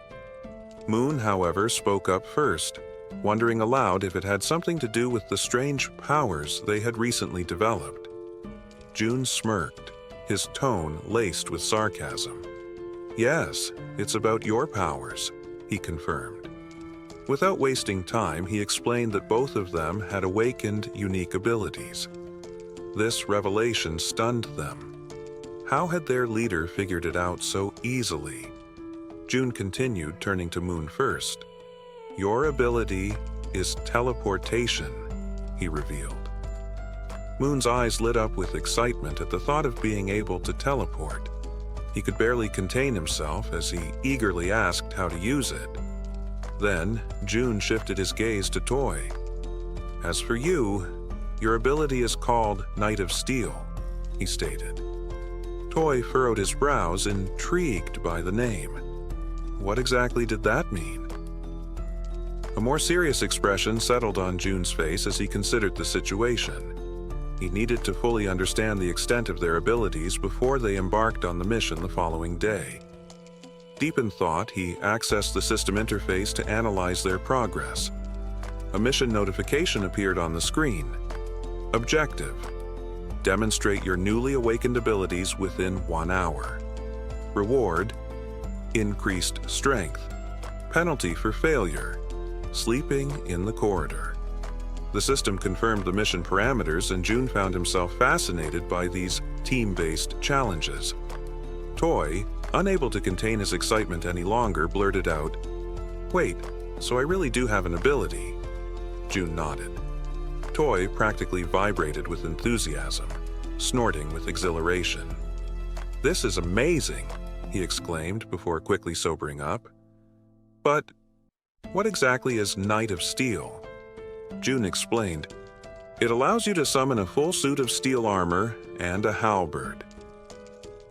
Moon, however, spoke up first, wondering aloud if it had something to do with the strange powers they had recently developed. Jun smirked, his tone laced with sarcasm. "Yes, it's about your powers," he confirmed. Without wasting time, he explained that both of them had awakened unique abilities. This revelation stunned them. How had their leader figured it out so easily? Jun continued, turning to Moon first. "Your ability is teleportation," he revealed. Moon's eyes lit up with excitement at the thought of being able to teleport. He could barely contain himself as he eagerly asked how to use it. Then, Jun shifted his gaze to Toy. "As for you, your ability is called Knight of Steel," he stated. Toy furrowed his brows, intrigued by the name. What exactly did that mean? A more serious expression settled on Jun's face as he considered the situation. He needed to fully understand the extent of their abilities before they embarked on the mission the following day. Deep in thought, he accessed the system interface to analyze their progress. A mission notification appeared on the screen. Objective: demonstrate your newly awakened abilities within 1 hour. Reward: increased strength. Penalty for failure: sleeping in the corridor. The system confirmed the mission parameters, and Jun found himself fascinated by these team-based challenges. Toy, unable to contain his excitement any longer, blurted out, "Wait, so I really do have an ability?" Jun nodded. Toy practically vibrated with enthusiasm, snorting with exhilaration. "This is amazing," he exclaimed before quickly sobering up. "But what exactly is Knight of Steel?" Jun explained, "It allows you to summon a full suit of steel armor and a halberd."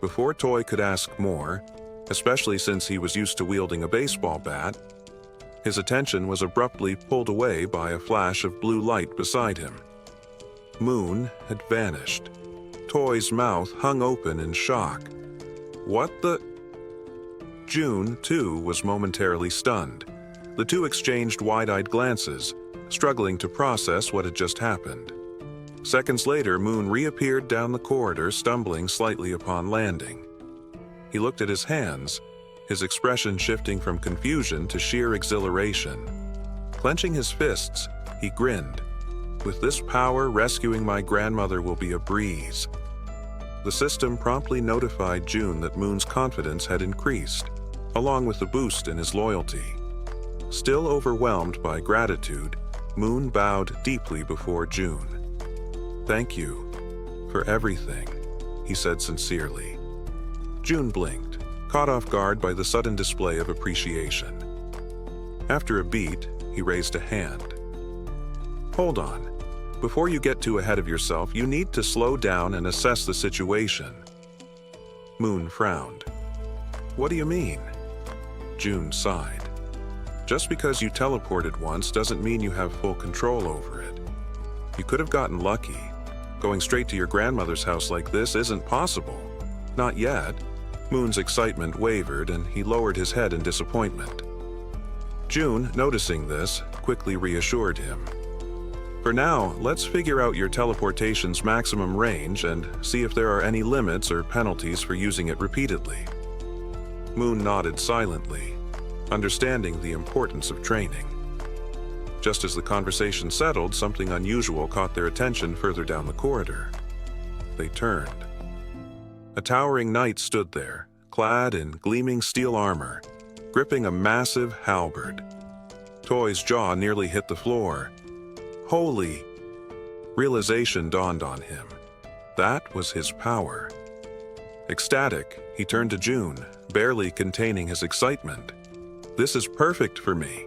Before Toy could ask more, especially since he was used to wielding a baseball bat, his attention was abruptly pulled away by a flash of blue light beside him. Moon had vanished. Toy's mouth hung open in shock. "What the—" Jun, too, was momentarily stunned. The two exchanged wide-eyed glances, struggling to process what had just happened. Seconds later, Moon reappeared down the corridor, stumbling slightly upon landing. He looked at his hands, his expression shifting from confusion to sheer exhilaration. Clenching his fists, he grinned. "With this power, rescuing my grandmother will be a breeze." The system promptly notified Jun that Moon's confidence had increased, along with a boost in his loyalty. Still overwhelmed by gratitude, Moon bowed deeply before Jun. "Thank you for everything," he said sincerely. Jun blinked, caught off guard by the sudden display of appreciation. After a beat, he raised a hand. "Hold on. Before you get too ahead of yourself, you need to slow down and assess the situation." Moon frowned. "What do you mean?" Jun sighed. "Just because you teleported once doesn't mean you have full control over it. You could have gotten lucky. Going straight to your grandmother's house like this isn't possible. Not yet." Moon's excitement wavered, and he lowered his head in disappointment. Jun, noticing this, quickly reassured him. "For now, let's figure out your teleportation's maximum range and see if there are any limits or penalties for using it repeatedly." Moon nodded silently, understanding the importance of training. Just as the conversation settled, something unusual caught their attention further down the corridor. They turned. A towering knight stood there, clad in gleaming steel armor, gripping a massive halberd. Toy's jaw nearly hit the floor. Holy! Realization dawned on him. That was his power. Ecstatic, he turned to June, barely containing his excitement. "This is perfect for me."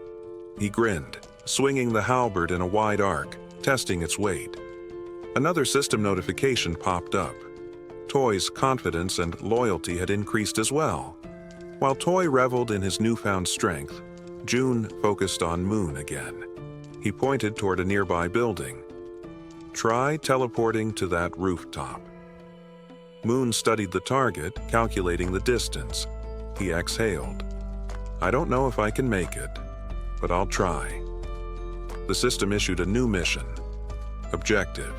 He grinned, swinging the halberd in a wide arc, testing its weight. Another system notification popped up. Toy's confidence and loyalty had increased as well. While Toy reveled in his newfound strength, June focused on Moon again. He pointed toward a nearby building. "Try teleporting to that rooftop." Moon studied the target, calculating the distance. He exhaled. "I don't know if I can make it, but I'll try." The system issued a new mission. Objective: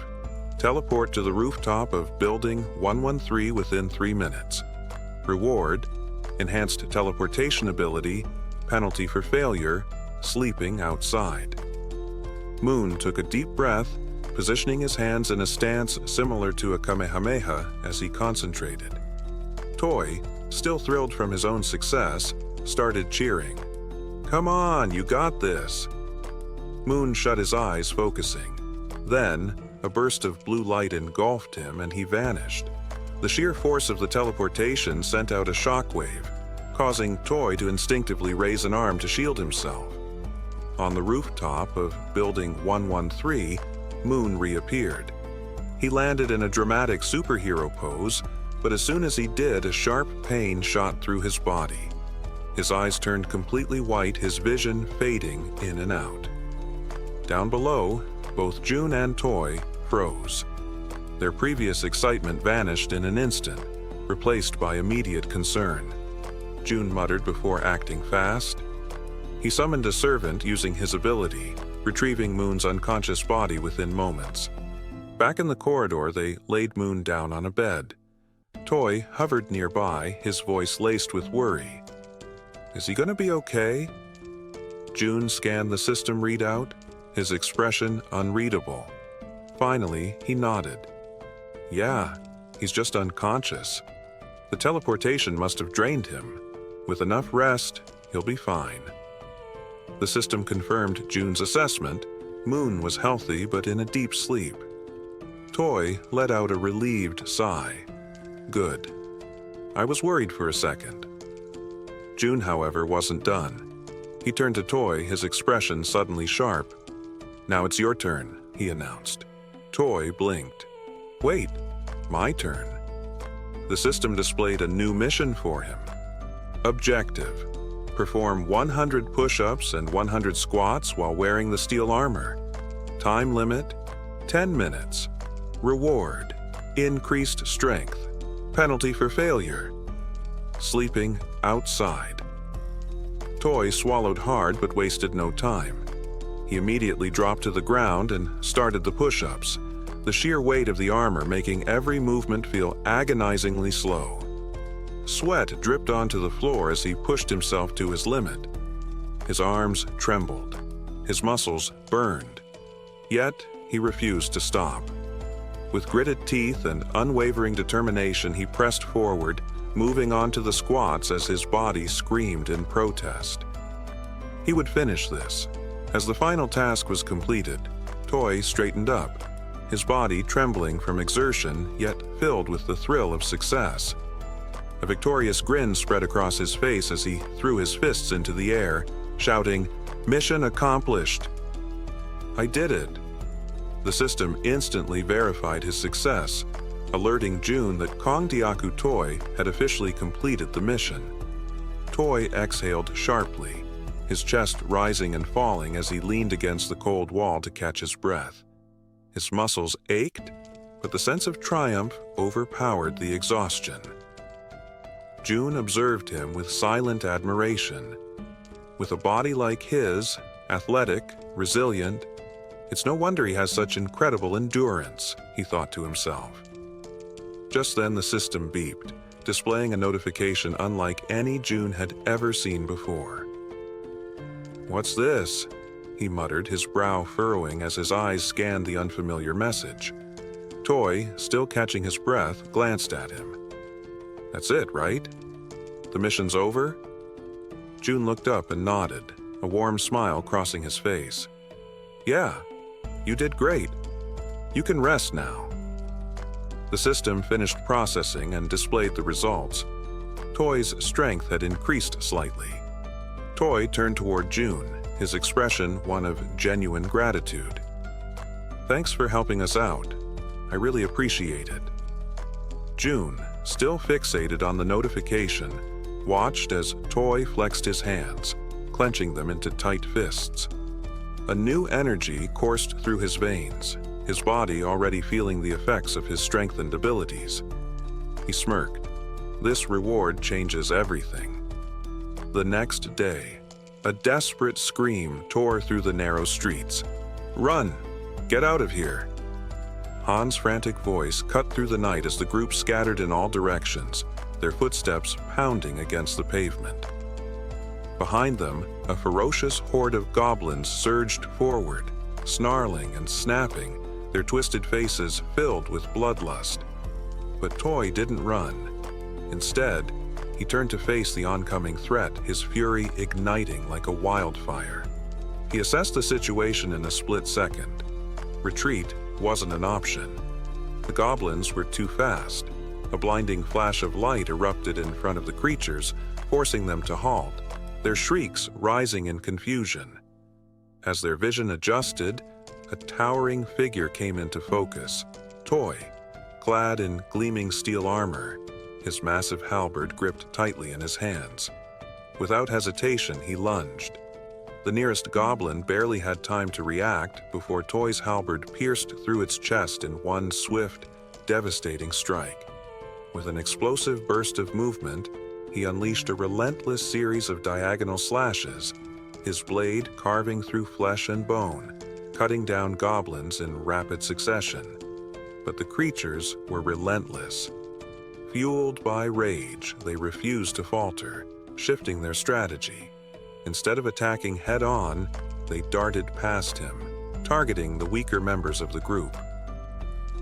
teleport to the rooftop of Building 113 within 3 minutes. Reward: enhanced teleportation ability, penalty for failure, sleeping outside. Moon took a deep breath, positioning his hands in a stance similar to a Kamehameha as he concentrated. Toy, still thrilled from his own success, started cheering. "Come on, you got this!" Moon shut his eyes, focusing. Then, a burst of blue light engulfed him and he vanished. The sheer force of the teleportation sent out a shockwave, causing Toy to instinctively raise an arm to shield himself. On the rooftop of Building 113, Moon reappeared. He landed in a dramatic superhero pose, but as soon as he did, a sharp pain shot through his body. His eyes turned completely white, his vision fading in and out. Down below, both June and Toy froze. Their previous excitement vanished in an instant, replaced by immediate concern. June muttered before acting fast. He summoned a servant using his ability, retrieving Moon's unconscious body within moments. Back in the corridor, they laid Moon down on a bed. Toy hovered nearby, his voice laced with worry. "Is he gonna be okay?" June scanned the system readout, his expression unreadable. Finally, he nodded. "Yeah, he's just unconscious. The teleportation must have drained him. With enough rest, he'll be fine." The system confirmed June's assessment. Moon was healthy but in a deep sleep. Toy let out a relieved sigh. "Good. I was worried for a second." June, however, wasn't done. He turned to Toy, his expression suddenly sharp. "Now it's your turn," he announced. Toy blinked. "Wait, my turn?" The system displayed a new mission for him. Objective: perform 100 push-ups and 100 squats while wearing the steel armor. Time limit: 10 minutes. Reward: increased strength. Penalty for failure: sleeping outside. Toy swallowed hard but wasted no time. He immediately dropped to the ground and started the push-ups, the sheer weight of the armor making every movement feel agonizingly slow. Sweat dripped onto the floor as he pushed himself to his limit. His arms trembled. His muscles burned. Yet, he refused to stop. With gritted teeth and unwavering determination, he pressed forward, moving on to the squats as his body screamed in protest. He would finish this. As the final task was completed, Toy straightened up, his body trembling from exertion, yet filled with the thrill of success. A victorious grin spread across his face as he threw his fists into the air, shouting, "Mission accomplished!" "I did it!" The system instantly verified his success, alerting June that Kongdiaku Toy had officially completed the mission. Toy exhaled sharply, his chest rising and falling as he leaned against the cold wall to catch his breath. His muscles ached, but the sense of triumph overpowered the exhaustion. June observed him with silent admiration. With a body like his, athletic, resilient, it's no wonder he has such incredible endurance, he thought to himself. Just then the system beeped, displaying a notification unlike any June had ever seen before. "What's this?" he muttered, his brow furrowing as his eyes scanned the unfamiliar message. Toy, still catching his breath, glanced at him. "That's it, right?" The mission's over? June looked up and nodded, a warm smile crossing his face. Yeah, you did great. You can rest now. The system finished processing and displayed the results. Toy's strength had increased slightly. Toy turned toward June, his expression one of genuine gratitude. Thanks for helping us out. I really appreciate it. June, still fixated on the notification, watched as Toy flexed his hands, clenching them into tight fists. A new energy coursed through his veins, his body already feeling the effects of his strengthened abilities. He smirked. This reward changes everything. The next day, a desperate scream tore through the narrow streets. Run! Get out of here! Han's frantic voice cut through the night as the group scattered in all directions, their footsteps pounding against the pavement. Behind them, a ferocious horde of goblins surged forward, snarling and snapping, their twisted faces filled with bloodlust. But Toy didn't run. Instead, he turned to face the oncoming threat, his fury igniting like a wildfire. He assessed the situation in a split second. Retreat wasn't an option. The goblins were too fast. A blinding flash of light erupted in front of the creatures, forcing them to halt, their shrieks rising in confusion. As their vision adjusted, a towering figure came into focus. Toy, clad in gleaming steel armor, his massive halberd gripped tightly in his hands. Without hesitation, he lunged. The nearest goblin barely had time to react before Toy's halberd pierced through its chest in one swift, devastating strike. With an explosive burst of movement, he unleashed a relentless series of diagonal slashes, his blade carving through flesh and bone, cutting down goblins in rapid succession. But the creatures were relentless. Fueled by rage, they refused to falter, shifting their strategy. Instead of attacking head-on, they darted past him, targeting the weaker members of the group.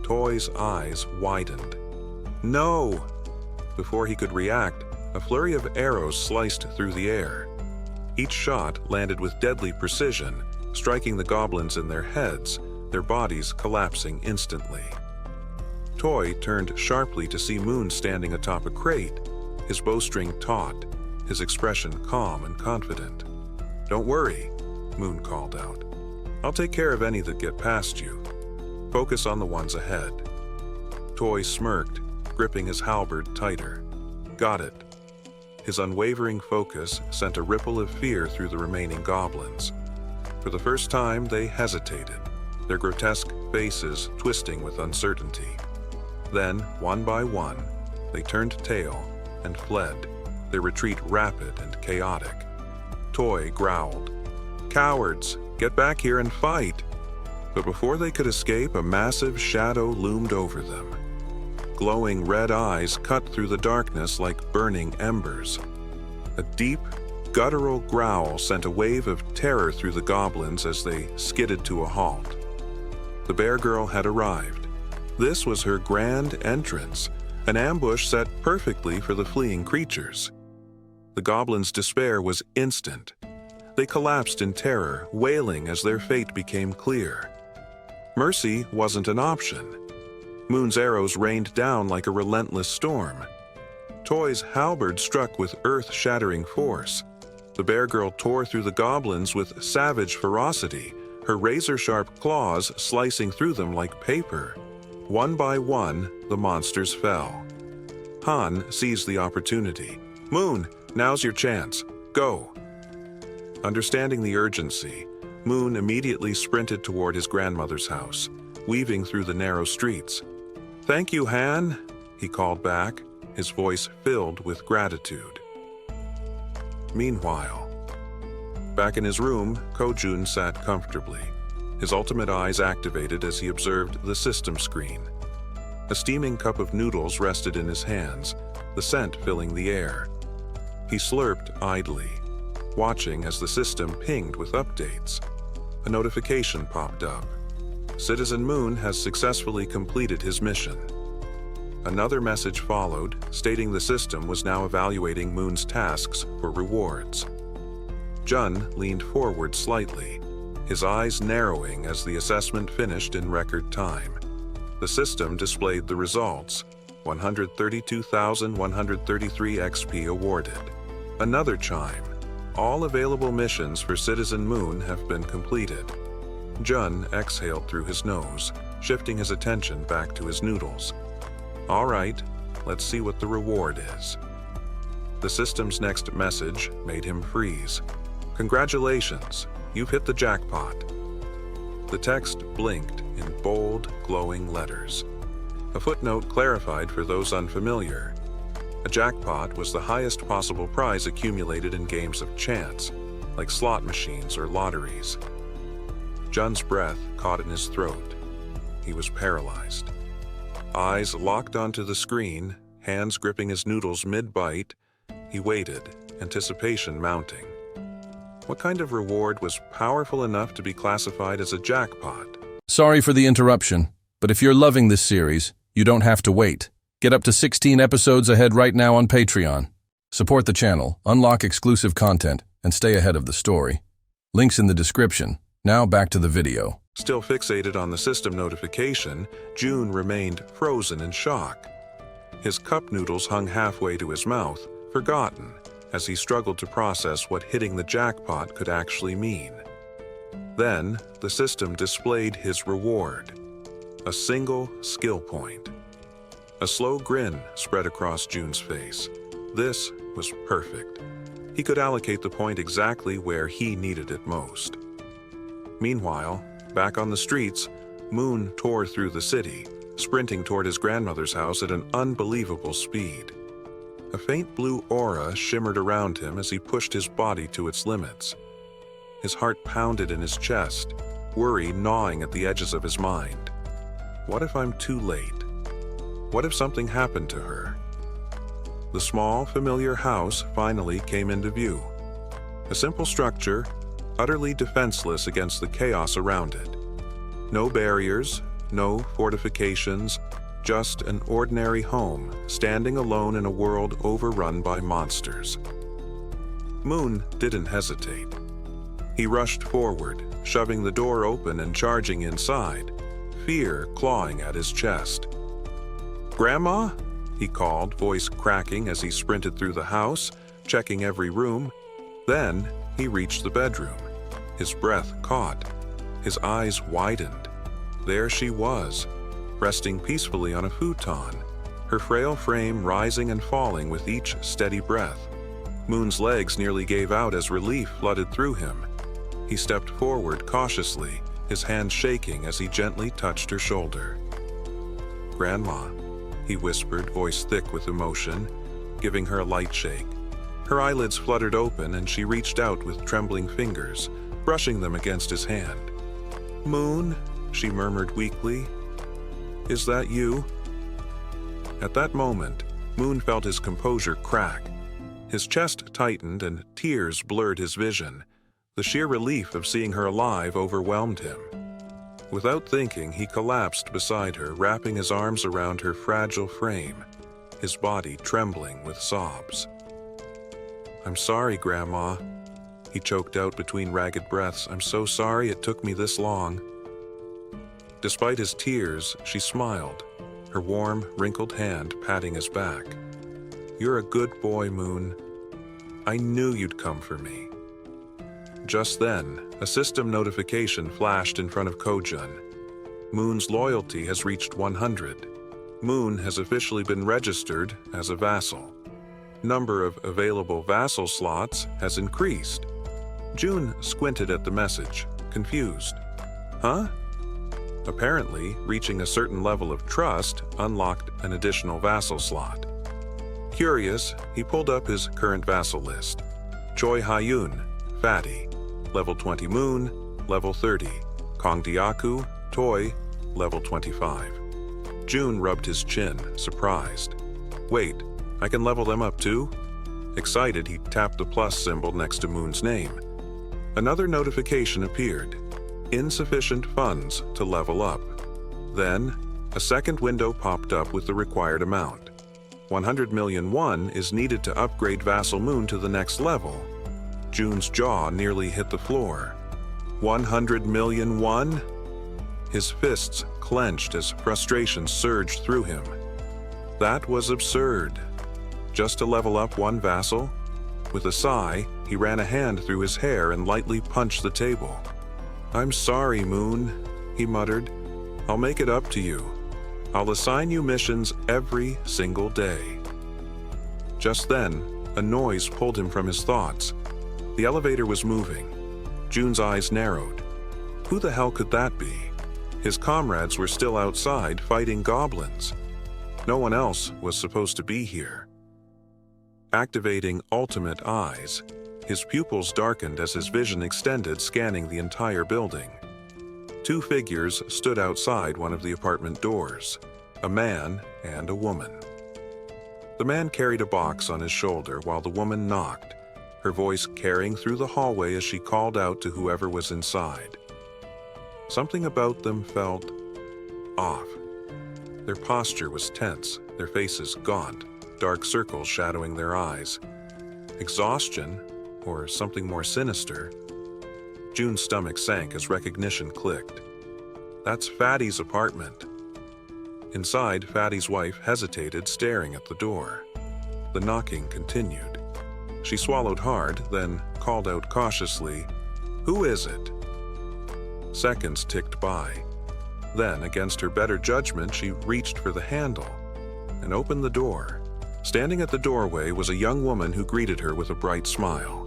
Toy's eyes widened. No! Before he could react, a flurry of arrows sliced through the air. Each shot landed with deadly precision, striking the goblins in their heads, their bodies collapsing instantly. Toy turned sharply to see Moon standing atop a crate, his bowstring taut, his expression calm and confident. Don't worry, Moon called out. I'll take care of any that get past you. Focus on the ones ahead. Toy smirked, gripping his halberd tighter. Got it. His unwavering focus sent a ripple of fear through the remaining goblins. For the first time, they hesitated, their grotesque faces twisting with uncertainty. Then, one by one, they turned tail and fled, their retreat rapid and chaotic. Toy growled, "Cowards, get back here and fight!" But before they could escape, a massive shadow loomed over them. Glowing red eyes cut through the darkness like burning embers. A deep, guttural growl sent a wave of terror through the goblins as they skidded to a halt. The bear girl had arrived. This was her grand entrance, an ambush set perfectly for the fleeing creatures. The goblins' despair was instant. They collapsed in terror, wailing as their fate became clear. Mercy wasn't an option. Moon's arrows rained down like a relentless storm. Toy's halberd struck with earth-shattering force. The bear girl tore through the goblins with savage ferocity, her razor-sharp claws slicing through them like paper. One by one, the monsters fell. Han seized the opportunity. Moon, now's your chance. Go. Understanding the urgency, Moon immediately sprinted toward his grandmother's house, weaving through the narrow streets. Thank you, Han, he called back, his voice filled with gratitude. Meanwhile, back in his room, Ko-jun sat comfortably, his ultimate eyes activated as he observed the system screen. A steaming cup of noodles rested in his hands, the scent filling the air. He slurped idly, watching as the system pinged with updates. A notification popped up. Citizen Moon has successfully completed his mission. Another message followed, stating the system was now evaluating Moon's tasks for rewards. Jun leaned forward slightly, his eyes narrowing as the assessment finished in record time. The system displayed the results: 132,133 XP awarded. Another chime. All available missions for Citizen Moon have been completed. Jun exhaled through his nose, shifting his attention back to his noodles. All right, let's see what the reward is. The system's next message made him freeze. Congratulations, you've hit the jackpot. The text blinked in bold, glowing letters. A footnote clarified for those unfamiliar. A jackpot was the highest possible prize accumulated in games of chance, like slot machines or lotteries. Jun's breath caught in his throat. He was paralyzed. Eyes locked onto the screen, hands gripping his noodles mid-bite, he waited, anticipation mounting. What kind of reward was powerful enough to be classified as a jackpot? Sorry for the interruption, but if you're loving this series, you don't have to wait. Get up to 16 episodes ahead right now on Patreon. Support the channel, unlock exclusive content, and stay ahead of the story. Links in the description. Now back to the video. Still fixated on the system notification, Jun remained frozen in shock. His cup noodles hung halfway to his mouth, forgotten, as he struggled to process what hitting the jackpot could actually mean. Then, the system displayed his reward. A single skill point. A slow grin spread across Jun's face. This was perfect. He could allocate the point exactly where he needed it most. Meanwhile, back on the streets, Moon tore through the city, sprinting toward his grandmother's house at an unbelievable speed. A faint blue aura shimmered around him as he pushed his body to its limits. His heart pounded in his chest, worry gnawing at the edges of his mind. What if I'm too late? What if something happened to her? The small, familiar house finally came into view. A simple structure, utterly defenseless against the chaos around it. No barriers, no fortifications, just an ordinary home, standing alone in a world overrun by monsters. Moon didn't hesitate. He rushed forward, shoving the door open and charging inside, fear clawing at his chest. "Grandma?" he called, voice cracking as he sprinted through the house, checking every room. Then he reached the bedroom. His breath caught. His eyes widened. There she was, resting peacefully on a futon, her frail frame rising and falling with each steady breath. Moon's legs nearly gave out as relief flooded through him. He stepped forward cautiously, his hand shaking as he gently touched her shoulder. "Grandma," he whispered, voice thick with emotion, giving her a light shake. Her eyelids fluttered open and she reached out with trembling fingers, brushing them against his hand. "Moon," she murmured weakly, "is that you?" At that moment, Moon felt his composure crack. His chest tightened and tears blurred his vision. The sheer relief of seeing her alive overwhelmed him. Without thinking, he collapsed beside her, wrapping his arms around her fragile frame, his body trembling with sobs. "I'm sorry, Grandma," he choked out between ragged breaths. "I'm so sorry it took me this long." Despite his tears, she smiled, her warm, wrinkled hand patting his back. "You're a good boy, Moon. I knew you'd come for me." Just then, a system notification flashed in front of Kojun. Moon's loyalty has reached 100. Moon has officially been registered as a vassal. Number of available vassal slots has increased. Jun squinted at the message, confused. Huh? Apparently, reaching a certain level of trust unlocked an additional vassal slot. Curious, he pulled up his current vassal list. Choi Ha-yoon, Fatty, level 20 Moon, level 30. Kong Diaku, Toy, level 25. Jun rubbed his chin, surprised. Wait, I can level them up too? Excited, he tapped the plus symbol next to Moon's name. Another notification appeared. Insufficient funds to level up. Then, A second window popped up with the required amount. 100 million won is needed to upgrade Vassal Moon to the next level. Jun's jaw nearly hit the floor. 100 million won? His fists clenched as frustration surged through him. That was absurd. Just to level up one vassal? With a sigh, he ran a hand through his hair and lightly punched the table. "I'm sorry, Moon," he muttered. "I'll make it up to you. I'll assign you missions every single day." Just then, a noise pulled him from his thoughts. The elevator was moving. Jun's eyes narrowed. Who the hell could that be? His comrades were still outside fighting goblins. No one else was supposed to be here. Activating Ultimate Eyes, his pupils darkened as his vision extended, scanning the entire building. Two figures stood outside one of the apartment doors, a man and a woman. The man carried a box on his shoulder while the woman knocked, her voice carrying through the hallway as she called out to whoever was inside. Something about them felt off. Their posture was tense, their faces gaunt, dark circles shadowing their eyes. Exhaustion, or something more sinister. Jun's stomach sank as recognition clicked. That's Fatty's apartment. Inside, Fatty's wife hesitated, staring at the door. The knocking continued. She swallowed hard, then called out cautiously, "Who is it?" Seconds ticked by. Then, against her better judgment, she reached for the handle and opened the door. Standing at the doorway was a young woman who greeted her with a bright smile.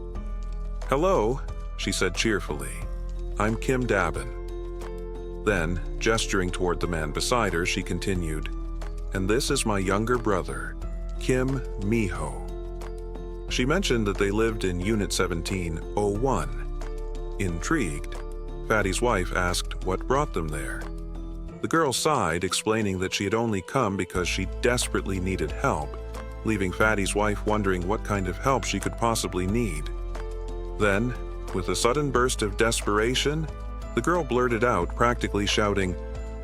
"Hello," she said cheerfully. "I'm Kim Dabin." Then, gesturing toward the man beside her, she continued, "And this is my younger brother, Kim Miho." She mentioned that they lived in Unit 1701. Intrigued, Fatty's wife asked what brought them there. The girl sighed, explaining that she had only come because she desperately needed help, leaving Fatty's wife wondering what kind of help she could possibly need. Then, with a sudden burst of desperation, the girl blurted out, practically shouting,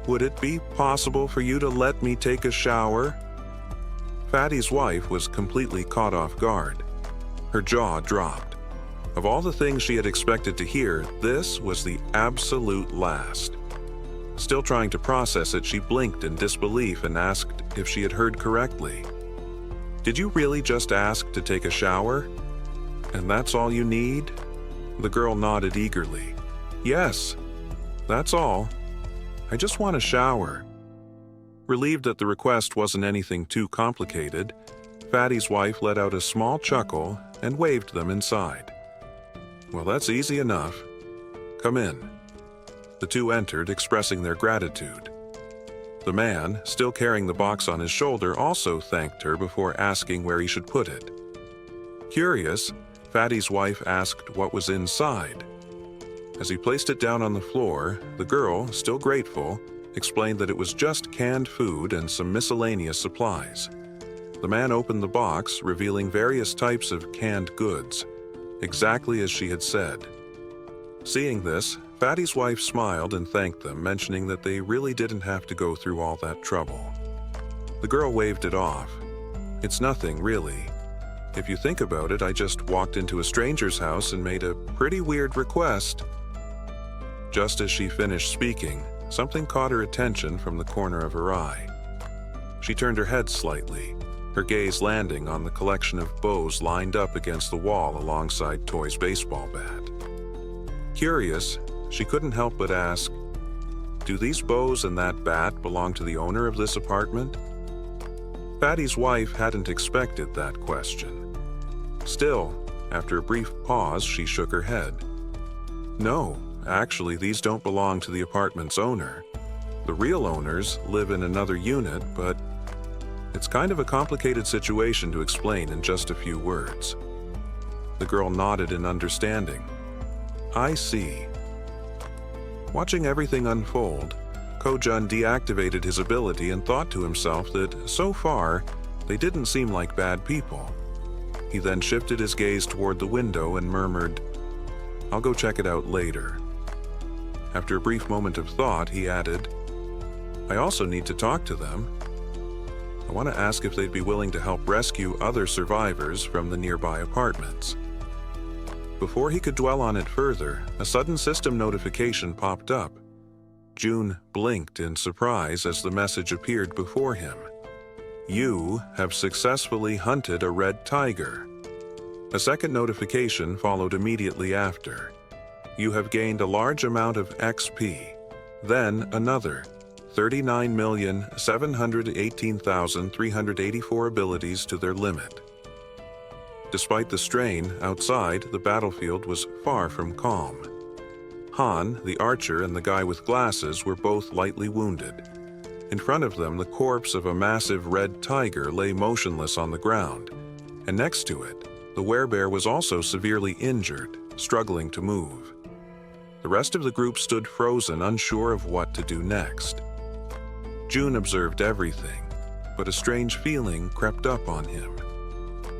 "Would it be possible for you to let me take a shower?" Fatty's wife was completely caught off guard. Her jaw dropped. Of all the things she had expected to hear, this was the absolute last. Still trying to process it, she blinked in disbelief and asked if she had heard correctly. "Did you really just ask to take a shower? And that's all you need?" The girl nodded eagerly. "Yes, that's all. I just want a shower." Relieved that the request wasn't anything too complicated, Fatty's wife let out a small chuckle and waved them inside. "Well, that's easy enough. Come in." The two entered, expressing their gratitude. The man, still carrying the box on his shoulder, also thanked her before asking where he should put it. Curious, Fatty's wife asked what was inside. As he placed it down on the floor, the girl, still grateful, explained that it was just canned food and some miscellaneous supplies. The man opened the box, revealing various types of canned goods, exactly as she had said. Seeing this, Fatty's wife smiled and thanked them, mentioning that they really didn't have to go through all that trouble. The girl waved it off. "It's nothing, really. If you think about it, I just walked into a stranger's house and made a pretty weird request." Just as she finished speaking, something caught her attention from the corner of her eye. She turned her head slightly, her gaze landing on the collection of bows lined up against the wall alongside Toy's baseball bat. Curious, she couldn't help but ask, "Do these bows and that bat belong to the owner of this apartment?" Fatty's wife hadn't expected that question. Still, after a brief pause, she shook her head. "No, actually, these don't belong to the apartment's owner. The real owners live in another unit, but it's kind of a complicated situation to explain in just a few words." The girl nodded in understanding. "I see." Watching everything unfold, Ko-jun deactivated his ability and thought to himself that, so far, they didn't seem like bad people. He then shifted his gaze toward the window and murmured, "I'll go check it out later." After a brief moment of thought, he added, I also need to talk to them. I want to ask if they'd be willing to help rescue other survivors from the nearby apartments. Before he could dwell on it further, a sudden system notification popped up. June blinked in surprise as the message appeared before him. You have successfully hunted a red tiger. A second notification followed immediately after. You have gained a large amount of XP. Then another, 39,718,384 abilities to their limit. Despite the strain, outside, the battlefield was far from calm. Han, the archer, and the guy with glasses were both lightly wounded. In front of them, the corpse of a massive red tiger lay motionless on the ground, and next to it, the werebear was also severely injured, struggling to move. The rest of the group stood frozen, unsure of what to do next. June observed everything, but a strange feeling crept up on him.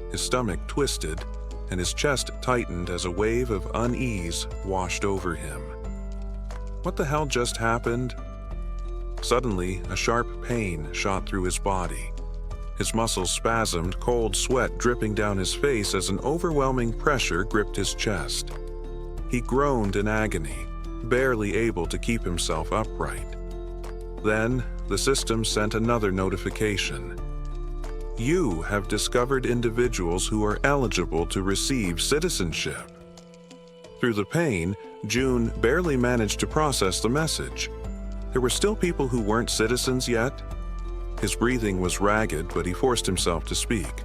His stomach twisted, and his chest tightened as a wave of unease washed over him. What the hell just happened? Suddenly, a sharp pain shot through his body. His muscles spasmed, cold sweat dripping down his face as an overwhelming pressure gripped his chest. He groaned in agony, barely able to keep himself upright. Then, the system sent another notification. You have discovered individuals who are eligible to receive citizenship. Through the pain, June barely managed to process the message. There were still people who weren't citizens yet. His breathing was ragged, but he forced himself to speak.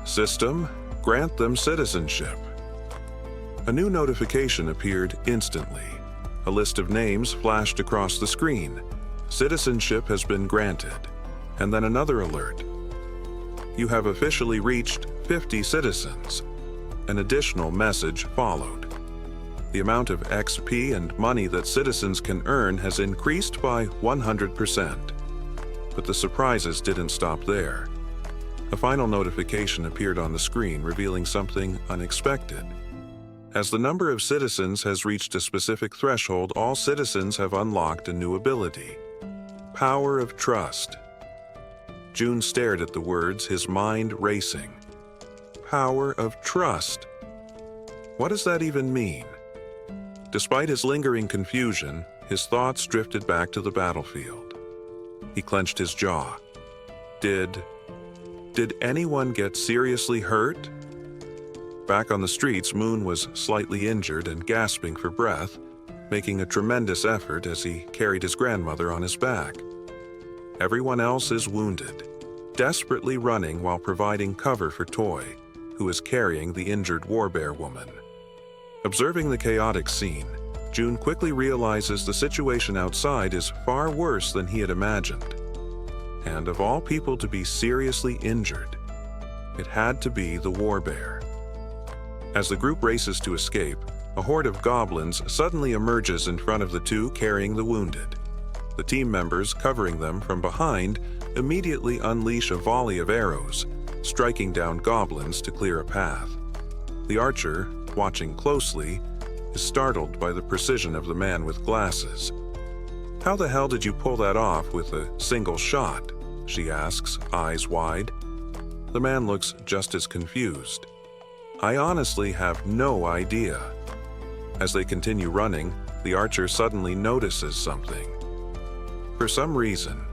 System, grant them citizenship. A new notification appeared instantly. A list of names flashed across the screen. Citizenship has been granted. And then another alert. You have officially reached 50 citizens. An additional message followed. The amount of XP and money that citizens can earn has increased by 100%. But the surprises didn't stop there. A final notification appeared on the screen revealing something unexpected. As the number of citizens has reached a specific threshold, all citizens have unlocked a new ability. Power of Trust. June stared at the words, his mind racing. Power of trust. What does that even mean? Despite his lingering confusion, his thoughts drifted back to the battlefield. He clenched his jaw. Did anyone get seriously hurt? Back on the streets, Moon was slightly injured and gasping for breath, making a tremendous effort as he carried his grandmother on his back. Everyone else is wounded, desperately running while providing cover for Toy, who is carrying the injured warbear woman. Observing the chaotic scene, June quickly realizes the situation outside is far worse than he had imagined. And of all people to be seriously injured, it had to be the warbear. As the group races to escape, a horde of goblins suddenly emerges in front of the two carrying the wounded. The team members, covering them from behind, immediately unleash a volley of arrows, striking down goblins to clear a path. The archer, watching closely, is startled by the precision of the man with glasses. "How the hell did you pull that off with a single shot?" she asks, eyes wide. The man looks just as confused. "I honestly have no idea." As they continue running, the archer suddenly notices something. For some reason,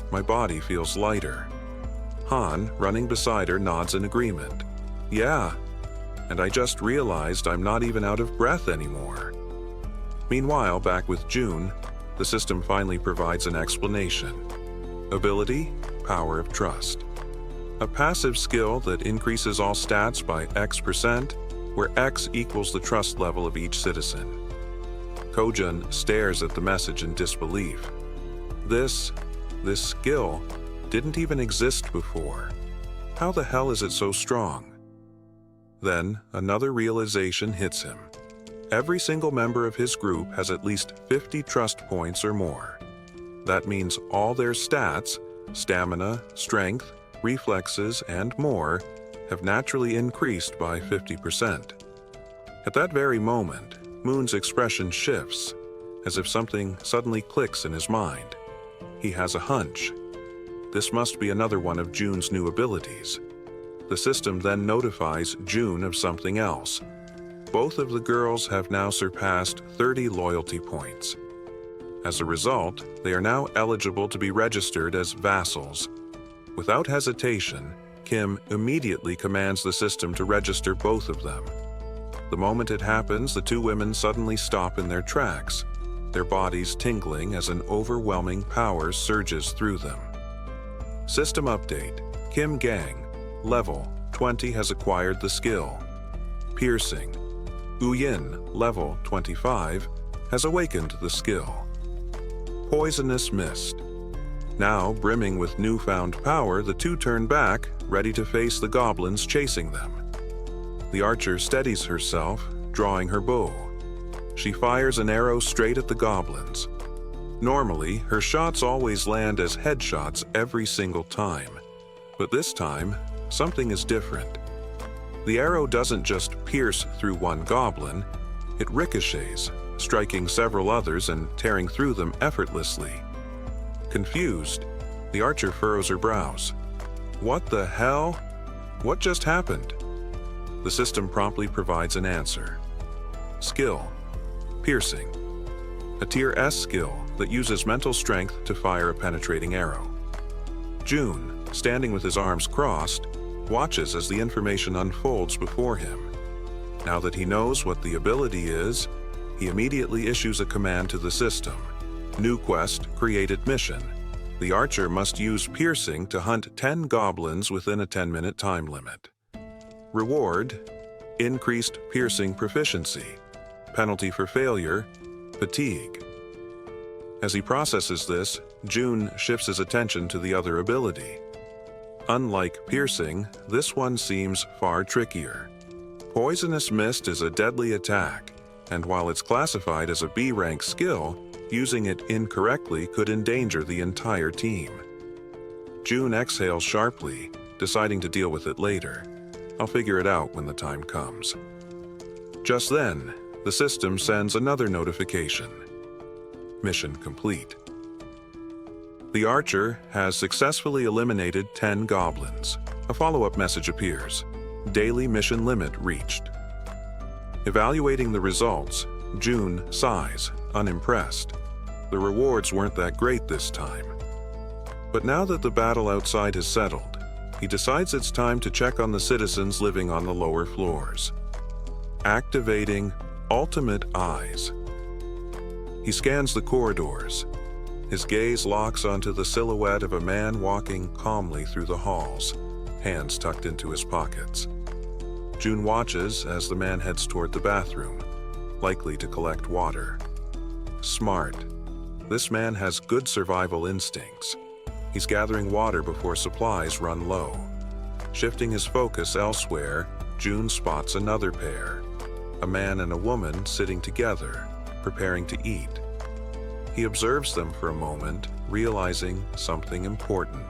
my body feels lighter. Han, running beside her, nods in agreement. "Yeah, and I just realized I'm not even out of breath anymore." Meanwhile, back with June, the system finally provides an explanation. Ability, Power of Trust. A passive skill that increases all stats by X%, where X equals the trust level of each citizen. Kojun stares at the message in disbelief. This skill didn't even exist before. How the hell is it so strong? Then, another realization hits him. Every single member of his group has at least 50 trust points or more. That means all their stats, stamina, strength, reflexes, and more, have naturally increased by 50%. At that very moment, Moon's expression shifts, as if something suddenly clicks in his mind. He has a hunch. This must be another one of June's new abilities. The system then notifies June of something else. Both of the girls have now surpassed 30 loyalty points. As a result, they are now eligible to be registered as vassals. Without hesitation, Kim immediately commands the system to register both of them. The moment it happens, the two women suddenly stop in their tracks, their bodies tingling as an overwhelming power surges through them. System update. Kim Gang, level 20, has acquired the skill Piercing. Uyin, level 25, has awakened the skill Poisonous Mist. Now, brimming with newfound power, the two turn back, ready to face the goblins chasing them. The archer steadies herself, drawing her bow. She fires an arrow straight at the goblins. Normally, her shots always land as headshots every single time. But this time, something is different. The arrow doesn't just pierce through one goblin, it ricochets, striking several others and tearing through them effortlessly. Confused, the archer furrows her brows. What the hell? What just happened? The system promptly provides an answer. Skill. Piercing. A tier S skill that uses mental strength to fire a penetrating arrow. June, standing with his arms crossed, watches as the information unfolds before him. Now that he knows what the ability is, he immediately issues a command to the system. New quest, created mission. The archer must use piercing to hunt 10 goblins within a 10-minute time limit. Reward, increased piercing proficiency. Penalty for failure, fatigue. As he processes this, June shifts his attention to the other ability. Unlike piercing, this one seems far trickier. Poisonous Mist is a deadly attack, and while it's classified as a B-rank skill, using it incorrectly could endanger the entire team. June exhales sharply, deciding to deal with it later. I'll figure it out when the time comes. Just then, the system sends another notification. Mission complete. The archer has successfully eliminated 10 goblins. A follow-up message appears. Daily mission limit reached. Evaluating the results, June sighs, unimpressed. The rewards weren't that great this time. But now that the battle outside has settled, he decides it's time to check on the citizens living on the lower floors. Activating Ultimate Eyes. He scans the corridors. His gaze locks onto the silhouette of a man walking calmly through the halls, hands tucked into his pockets. June watches as the man heads toward the bathroom, likely to collect water. Smart. This man has good survival instincts. He's gathering water before supplies run low. Shifting his focus elsewhere, June spots another pair, a man and a woman sitting together, preparing to eat. He observes them for a moment, realizing something important.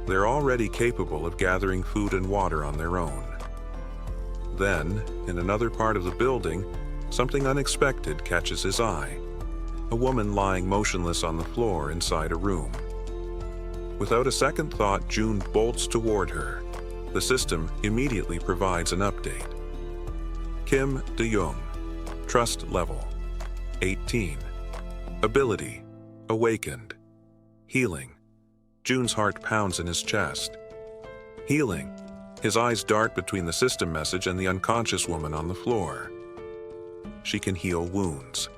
They're already capable of gathering food and water on their own. Then, in another part of the building, something unexpected catches his eye. A woman lying motionless on the floor inside a room. Without a second thought, June bolts toward her. The system immediately provides an update. Kim De-young, Trust level 18. Ability Awakened. Healing. June's heart pounds in his chest. Healing. His eyes dart between the system message and the unconscious woman on the floor. She can heal wounds.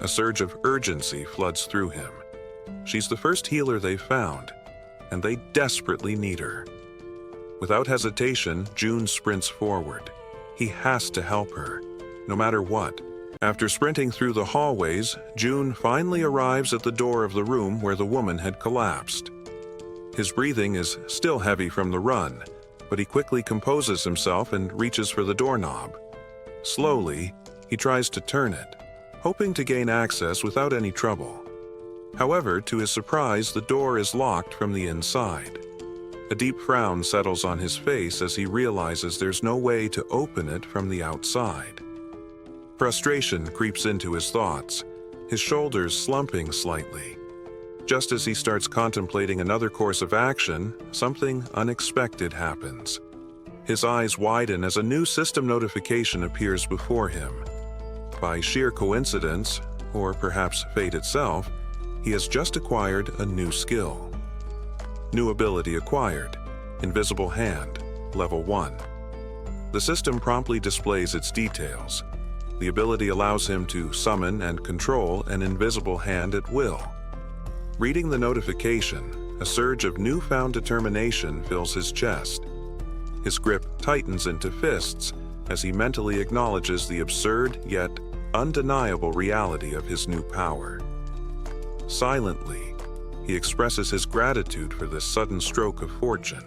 A surge of urgency floods through him. She's the first healer they've found, and they desperately need her. Without hesitation, June sprints forward. He has to help her, no matter what. After sprinting through the hallways, June finally arrives at the door of the room where the woman had collapsed. His breathing is still heavy from the run, but he quickly composes himself and reaches for the doorknob. Slowly, he tries to turn it, hoping to gain access without any trouble. However, to his surprise, the door is locked from the inside. A deep frown settles on his face as he realizes there's no way to open it from the outside. Frustration creeps into his thoughts, his shoulders slumping slightly. Just as he starts contemplating another course of action, something unexpected happens. His eyes widen as a new system notification appears before him. By sheer coincidence, or perhaps fate itself, he has just acquired a new skill. New ability acquired, Invisible Hand, Level 1. The system promptly displays its details. The ability allows him to summon and control an invisible hand at will. Reading the notification, a surge of newfound determination fills his chest. His grip tightens into fists as he mentally acknowledges the absurd yet undeniable reality of his new power. Silently, he expresses his gratitude for this sudden stroke of fortune.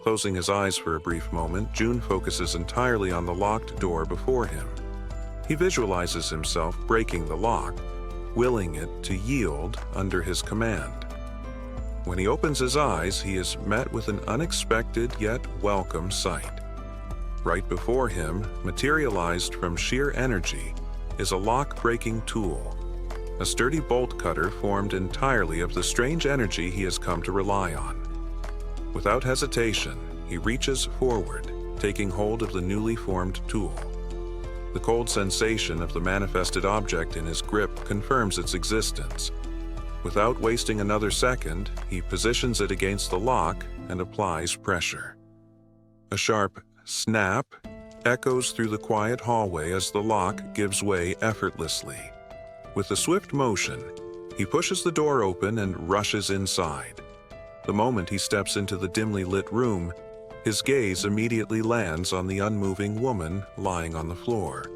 Closing his eyes for a brief moment, Jun focuses entirely on the locked door before him. He visualizes himself breaking the lock, willing it to yield under his command. When he opens his eyes, he is met with an unexpected yet welcome sight. Right before him, materialized from sheer energy, is a lock-breaking tool, a sturdy bolt cutter formed entirely of the strange energy he has come to rely on. Without hesitation, he reaches forward, taking hold of the newly formed tool. The cold sensation of the manifested object in his grip confirms its existence. Without wasting another second, he positions it against the lock and applies pressure. A sharp snap echoes through the quiet hallway as the lock gives way effortlessly. With a swift motion, he pushes the door open and rushes inside. The moment he steps into the dimly lit room, his gaze immediately lands on the unmoving woman lying on the floor.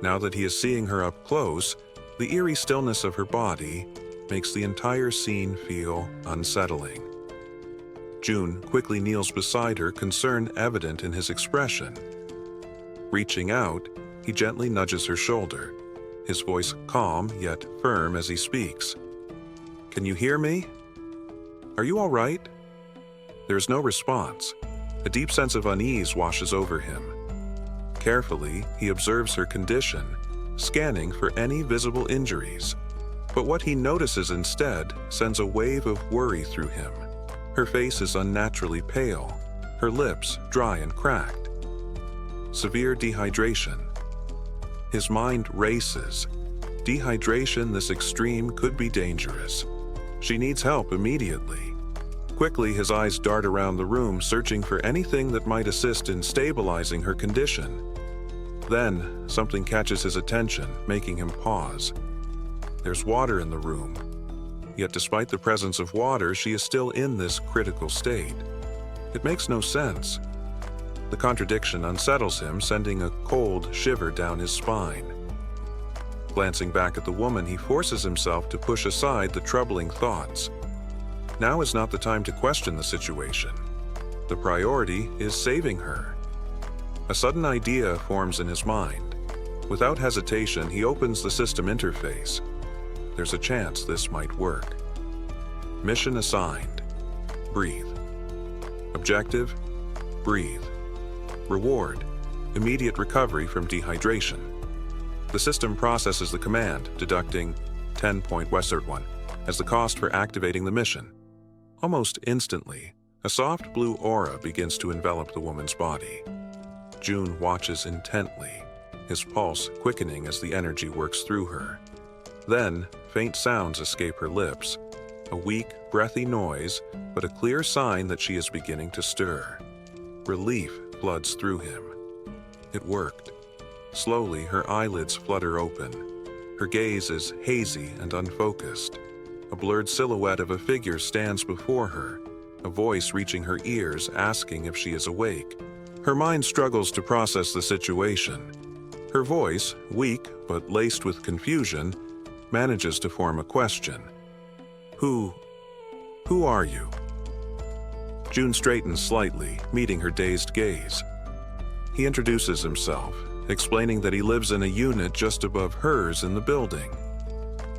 Now that he is seeing her up close, the eerie stillness of her body makes the entire scene feel unsettling. Jun quickly kneels beside her, concern evident in his expression. Reaching out, he gently nudges her shoulder, his voice calm yet firm as he speaks. "Can you hear me? Are you all right?" There is no response. A deep sense of unease washes over him. Carefully, he observes her condition, scanning for any visible injuries. But what he notices instead sends a wave of worry through him. Her face is unnaturally pale, her lips dry and cracked. Severe dehydration. His mind races. Dehydration this extreme could be dangerous. She needs help immediately. Quickly, his eyes dart around the room, searching for anything that might assist in stabilizing her condition. Then, something catches his attention, making him pause. There's water in the room. Yet despite the presence of water, she is still in this critical state. It makes no sense. The contradiction unsettles him, sending a cold shiver down his spine. Glancing back at the woman, he forces himself to push aside the troubling thoughts. Now is not the time to question the situation. The priority is saving her. A sudden idea forms in his mind. Without hesitation, he opens the system interface. There's a chance this might work. Mission assigned. Breathe. Objective. Breathe. Reward. Immediate recovery from dehydration. The system processes the command, deducting 10-point Westert 1 as the cost for activating the mission. Almost instantly, a soft blue aura begins to envelop the woman's body. Jun watches intently, his pulse quickening as the energy works through her. Then, faint sounds escape her lips, a weak, breathy noise, but a clear sign that she is beginning to stir. Relief floods through him. It worked. Slowly, her eyelids flutter open. Her gaze is hazy and unfocused. A blurred silhouette of a figure stands before her, a voice reaching her ears asking if she is awake. Her mind struggles to process the situation. Her voice, weak but laced with confusion, manages to form a question. Who are you?" Jun straightens slightly, meeting her dazed gaze. He introduces himself, explaining that he lives in a unit just above hers in the building.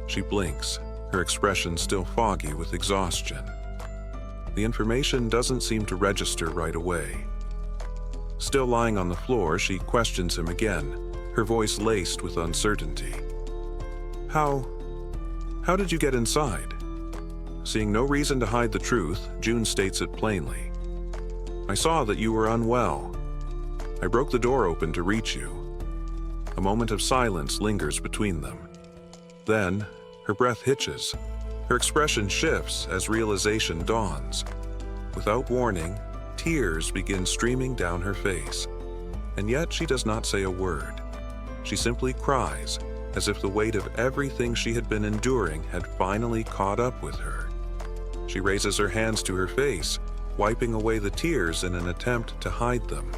She blinks, her expression still foggy with exhaustion. The information doesn't seem to register right away. Still lying on the floor, she questions him again, her voice laced with uncertainty. How How did you get inside? Seeing no reason to hide the truth, June states it plainly. I saw that you were unwell. I broke the door open to reach you. A moment of silence lingers between them. Then, her breath hitches. Her expression shifts as realization dawns. Without warning, tears begin streaming down her face. And yet she does not say a word. She simply cries, as if the weight of everything she had been enduring had finally caught up with her. She raises her hands to her face, wiping away the tears in an attempt to hide them.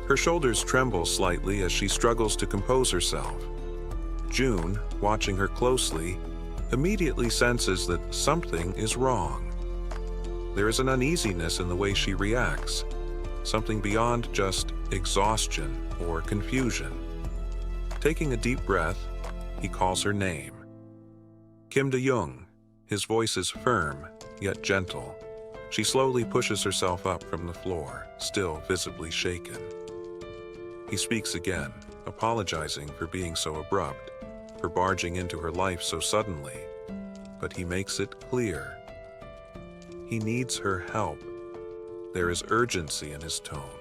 Her shoulders tremble slightly as she struggles to compose herself. June, watching her closely, immediately senses that something is wrong. There is an uneasiness in the way she reacts, something beyond just exhaustion or confusion. Taking a deep breath, he calls her name. Kim De-young. His voice is firm, yet gentle. She slowly pushes herself up from the floor, still visibly shaken. He speaks again, apologizing for being so abrupt, for barging into her life so suddenly, but he makes it clear. He needs her help. There is urgency in his tone,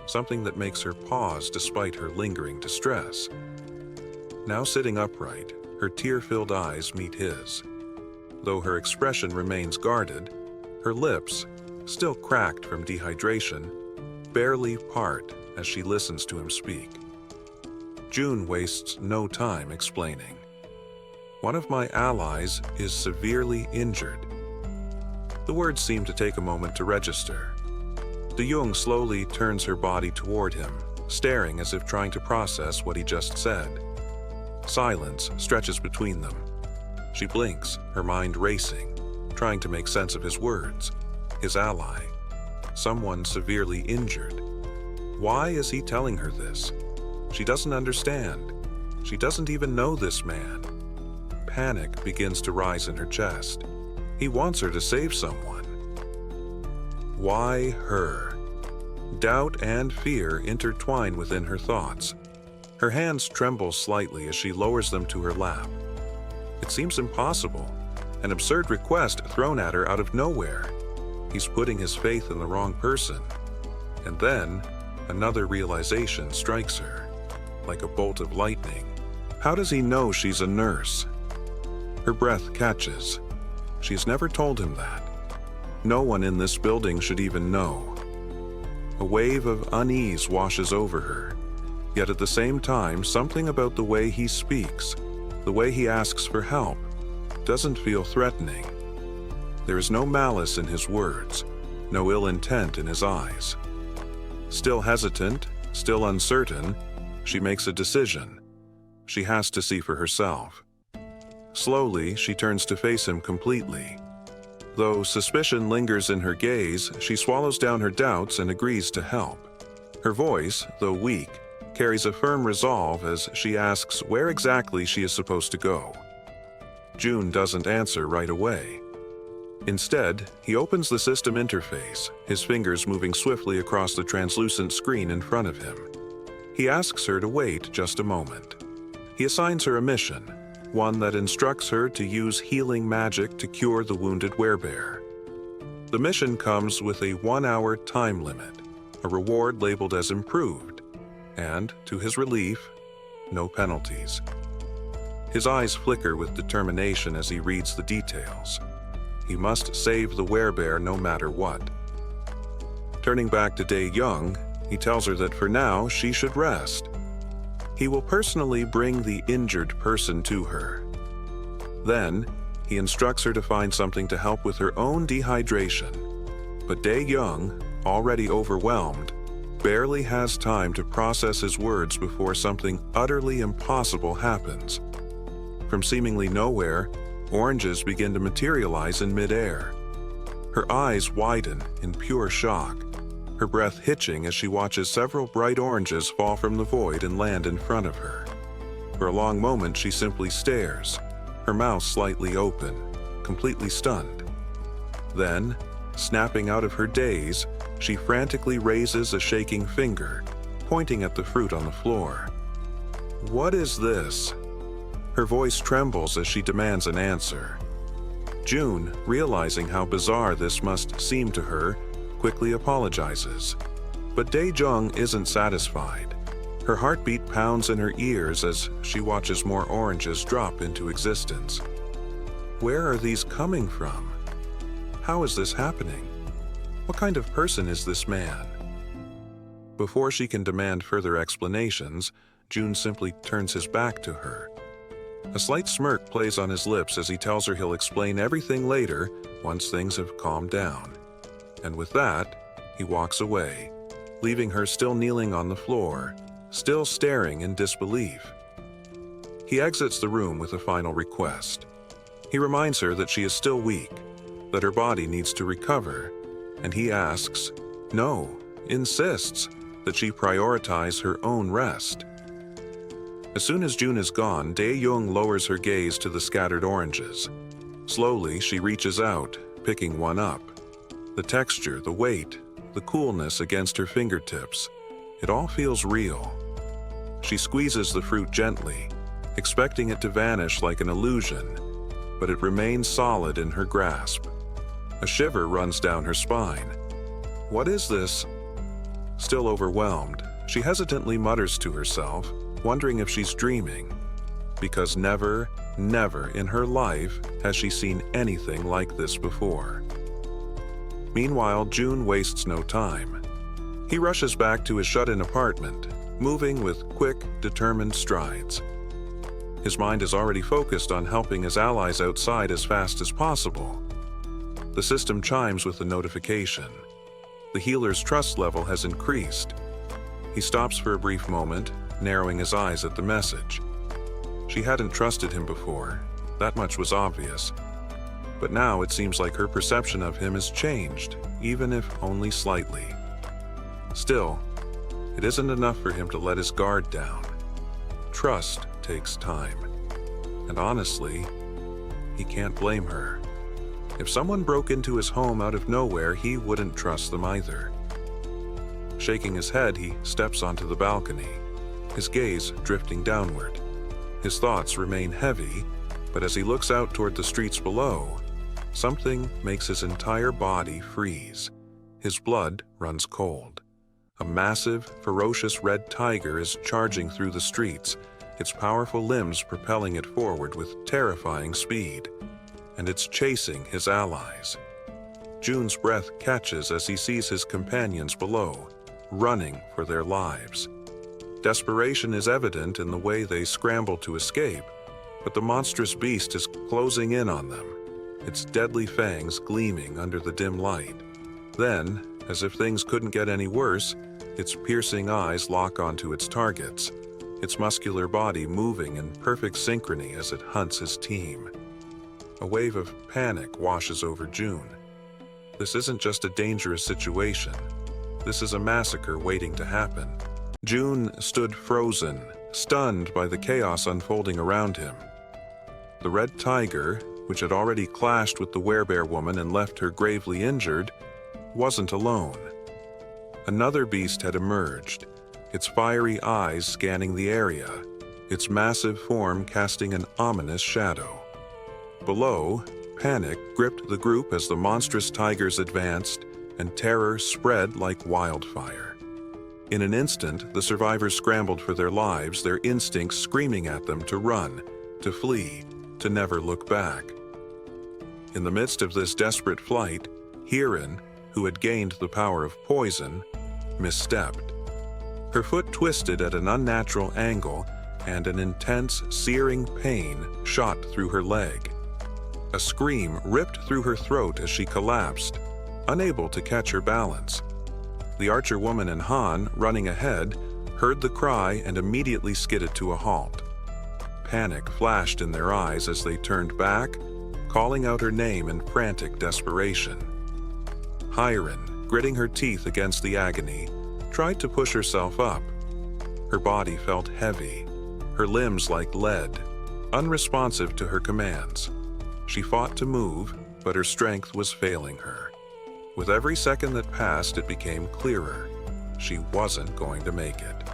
something that makes her pause despite her lingering distress. Now sitting upright, her tear-filled eyes meet his. Though her expression remains guarded, her lips, still cracked from dehydration, barely part as she listens to him speak. June wastes no time explaining. One of my allies is severely injured. The words seem to take a moment to register. De-young slowly turns her body toward him, staring as if trying to process what he just said. Silence stretches between them. She blinks, her mind racing, trying to make sense of his words. His ally. Someone severely injured. Why is he telling her this? She doesn't understand. She doesn't even know this man. Panic begins to rise in her chest. He wants her to save someone. Why her? Doubt and fear intertwine within her thoughts. Her hands tremble slightly as she lowers them to her lap. It seems impossible, an absurd request thrown at her out of nowhere. He's putting his faith in the wrong person. And then, another realization strikes her, like a bolt of lightning. How does he know she's a nurse? Her breath catches. She's never told him that. No one in this building should even know. A wave of unease washes over her. Yet at the same time, something about the way he speaks, the way he asks for help, doesn't feel threatening. There is no malice in his words, no ill intent in his eyes. Still hesitant, still uncertain, she makes a decision. She has to see for herself. Slowly, she turns to face him completely. Though suspicion lingers in her gaze, she swallows down her doubts and agrees to help. Her voice, though weak, carries a firm resolve as she asks where exactly she is supposed to go. June doesn't answer right away. Instead, he opens the system interface, his fingers moving swiftly across the translucent screen in front of him. He asks her to wait just a moment. He assigns her a mission, one that instructs her to use healing magic to cure the wounded werebear. The mission comes with a 1-hour time limit, a reward labeled as improved, and, to his relief, no penalties. His eyes flicker with determination as he reads the details. He must save the werebear no matter what. Turning back to De-young, he tells her that for now she should rest. He will personally bring the injured person to her. Then, he instructs her to find something to help with her own dehydration. But De-young, already overwhelmed, barely has time to process his words before something utterly impossible happens. From seemingly nowhere, oranges begin to materialize in midair. Her eyes widen in pure shock, her breath hitching as she watches several bright oranges fall from the void and land in front of her. For a long moment, she simply stares, her mouth slightly open, completely stunned. Then, snapping out of her daze, she frantically raises a shaking finger, pointing at the fruit on the floor. What is this? Her voice trembles as she demands an answer. June, realizing how bizarre this must seem to her, quickly apologizes. But Dae-jung isn't satisfied. Her heartbeat pounds in her ears as she watches more oranges drop into existence. Where are these coming from? How is this happening? What kind of person is this man? Before she can demand further explanations, June simply turns his back to her. A slight smirk plays on his lips as he tells her he'll explain everything later once things have calmed down. And with that, he walks away, leaving her still kneeling on the floor, still staring in disbelief. He exits the room with a final request. He reminds her that she is still weak, that her body needs to recover, and he asks, no, insists, that she prioritize her own rest. As soon as June is gone, Dae-jung lowers her gaze to the scattered oranges. Slowly, she reaches out, picking one up. The texture, the weight, the coolness against her fingertips, it all feels real. She squeezes the fruit gently, expecting it to vanish like an illusion, but it remains solid in her grasp. A shiver runs down her spine. What is this? Still overwhelmed, she hesitantly mutters to herself, wondering if she's dreaming, because never in her life has she seen anything like this before. Meanwhile, June wastes no time. He rushes back to his shut-in apartment, moving with quick, determined strides. His mind is already focused on helping his allies outside as fast as possible. The system chimes with a notification. The healer's trust level has increased. He stops for a brief moment, narrowing his eyes at the message. She hadn't trusted him before, that much was obvious. But now it seems like her perception of him has changed, even if only slightly. Still, it isn't enough for him to let his guard down. Trust takes time. And honestly, he can't blame her. If someone broke into his home out of nowhere, he wouldn't trust them either. Shaking his head, he steps onto the balcony, his gaze drifting downward. His thoughts remain heavy, but as he looks out toward the streets below, something makes his entire body freeze. His blood runs cold. A massive, ferocious red tiger is charging through the streets, its powerful limbs propelling it forward with terrifying speed. And it's chasing his allies. June's breath catches as he sees his companions below, running for their lives. Desperation is evident in the way they scramble to escape, but the monstrous beast is closing in on them, its deadly fangs gleaming under the dim light. Then, as if things couldn't get any worse, its piercing eyes lock onto its targets, its muscular body moving in perfect synchrony as it hunts his team. A wave of panic washes over June. This isn't just a dangerous situation. This is a massacre waiting to happen. June stood frozen, stunned by the chaos unfolding around him. The red tiger, which had already clashed with the werebear woman and left her gravely injured, wasn't alone. Another beast had emerged, its fiery eyes scanning the area, its massive form casting an ominous shadow. Below, panic gripped the group as the monstrous tigers advanced, and terror spread like wildfire. In an instant, the survivors scrambled for their lives, their instincts screaming at them to run, to flee, to never look back. In the midst of this desperate flight, Hirin, who had gained the power of poison, misstepped. Her foot twisted at an unnatural angle, and an intense, searing pain shot through her leg. A scream ripped through her throat as she collapsed, unable to catch her balance. The archer woman and Han, running ahead, heard the cry and immediately skidded to a halt. Panic flashed in their eyes as they turned back, calling out her name in frantic desperation. Hirin, gritting her teeth against the agony, tried to push herself up. Her body felt heavy, her limbs like lead, unresponsive to her commands. She fought to move, but her strength was failing her. With every second that passed, it became clearer. She wasn't going to make it.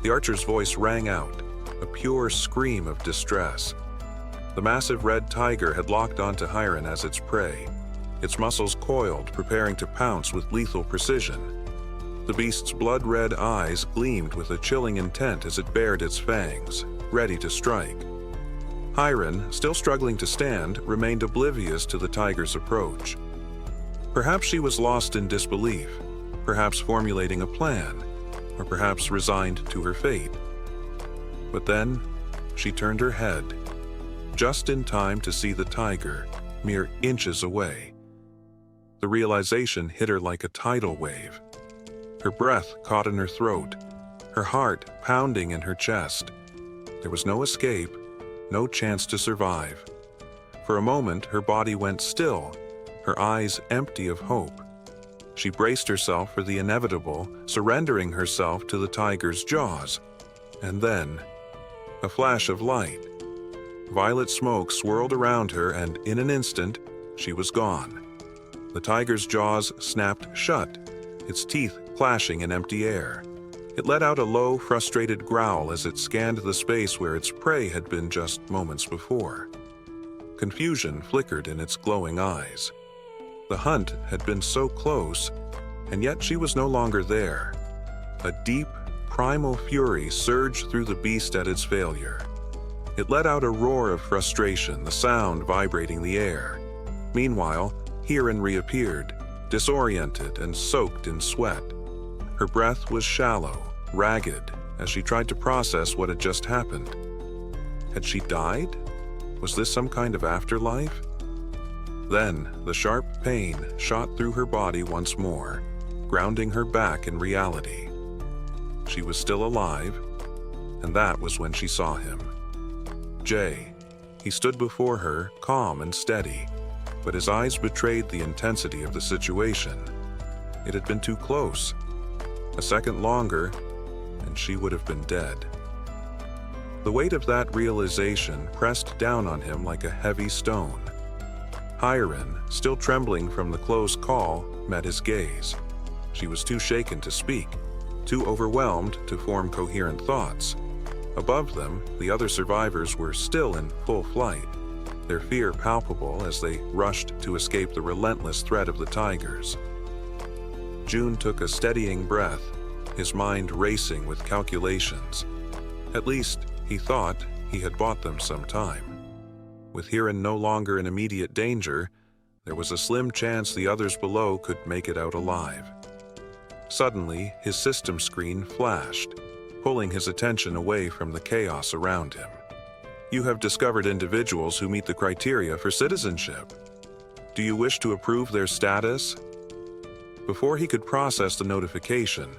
The archer's voice rang out, a pure scream of distress. The massive red tiger had locked onto Hiren as its prey, its muscles coiled, preparing to pounce with lethal precision. The beast's blood-red eyes gleamed with a chilling intent as it bared its fangs, ready to strike. Hiren, still struggling to stand, remained oblivious to the tiger's approach. Perhaps she was lost in disbelief, perhaps formulating a plan, or perhaps resigned to her fate. But then, she turned her head, just in time to see the tiger mere inches away. The realization hit her like a tidal wave. Her breath caught in her throat, her heart pounding in her chest. There was no escape, no chance to survive. For a moment, her body went still, her eyes empty of hope. She braced herself for the inevitable, surrendering herself to the tiger's jaws. And then, a flash of light. Violet smoke swirled around her, and in an instant, she was gone. The tiger's jaws snapped shut, its teeth clashing in empty air. It let out a low, frustrated growl as it scanned the space where its prey had been just moments before. Confusion flickered in its glowing eyes. The hunt had been so close, and yet she was no longer there. A deep, primal fury surged through the beast at its failure. It let out a roar of frustration, the sound vibrating the air. Meanwhile, Hiren reappeared, disoriented and soaked in sweat. Her breath was shallow, ragged, as she tried to process what had just happened. Had she died? Was this some kind of afterlife? Then, the sharp pain shot through her body once more, grounding her back in reality. She was still alive, and that was when she saw him. Jay. He stood before her, calm and steady, but his eyes betrayed the intensity of the situation. It had been too close. A second longer, and she would have been dead. The weight of that realization pressed down on him like a heavy stone. Hiren, still trembling from the close call, met his gaze. She was too shaken to speak, too overwhelmed to form coherent thoughts. Above them, the other survivors were still in full flight, their fear palpable as they rushed to escape the relentless threat of the tigers. June took a steadying breath, his mind racing with calculations. At least, he thought he had bought them some time. With Hiren no longer in immediate danger, there was a slim chance the others below could make it out alive. Suddenly, his system screen flashed, pulling his attention away from the chaos around him. You have discovered individuals who meet the criteria for citizenship. Do you wish to approve their status? Before he could process the notification,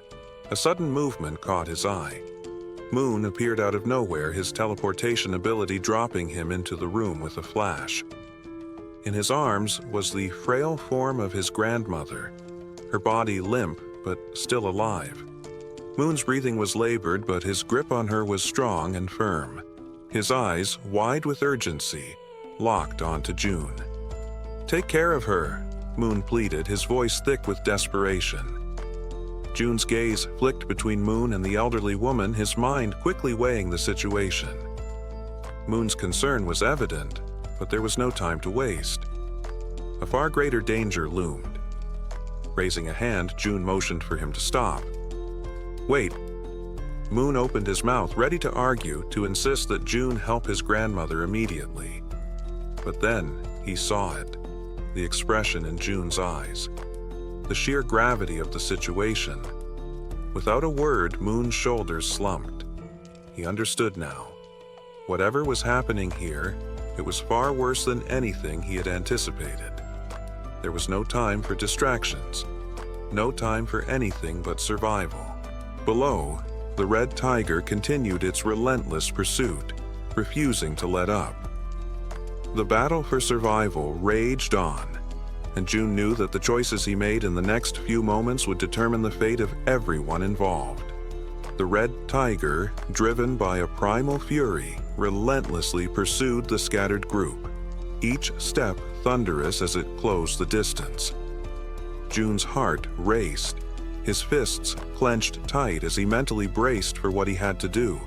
a sudden movement caught his eye. Moon appeared out of nowhere, his teleportation ability dropping him into the room with a flash. In his arms was the frail form of his grandmother, her body limp but still alive. Moon's breathing was labored, but his grip on her was strong and firm. His eyes, wide with urgency, locked onto June. "Take care of her," Moon pleaded, his voice thick with desperation. June's gaze flicked between Moon and the elderly woman, his mind quickly weighing the situation. Moon's concern was evident, but there was no time to waste. A far greater danger loomed. Raising a hand, June motioned for him to stop. "Wait." Moon opened his mouth, ready to argue, to insist that June help his grandmother immediately. But then he saw it, the expression in June's eyes. The sheer gravity of the situation. Without a word, Moon's shoulders slumped. He understood now. Whatever was happening here, it was far worse than anything he had anticipated. There was no time for distractions, no time for anything but survival. Below, the red tiger continued its relentless pursuit, refusing to let up. The battle for survival raged on, and June knew that the choices he made in the next few moments would determine the fate of everyone involved. The red tiger, driven by a primal fury, relentlessly pursued the scattered group, each step thunderous as it closed the distance. June's heart raced, his fists clenched tight as he mentally braced for what he had to do.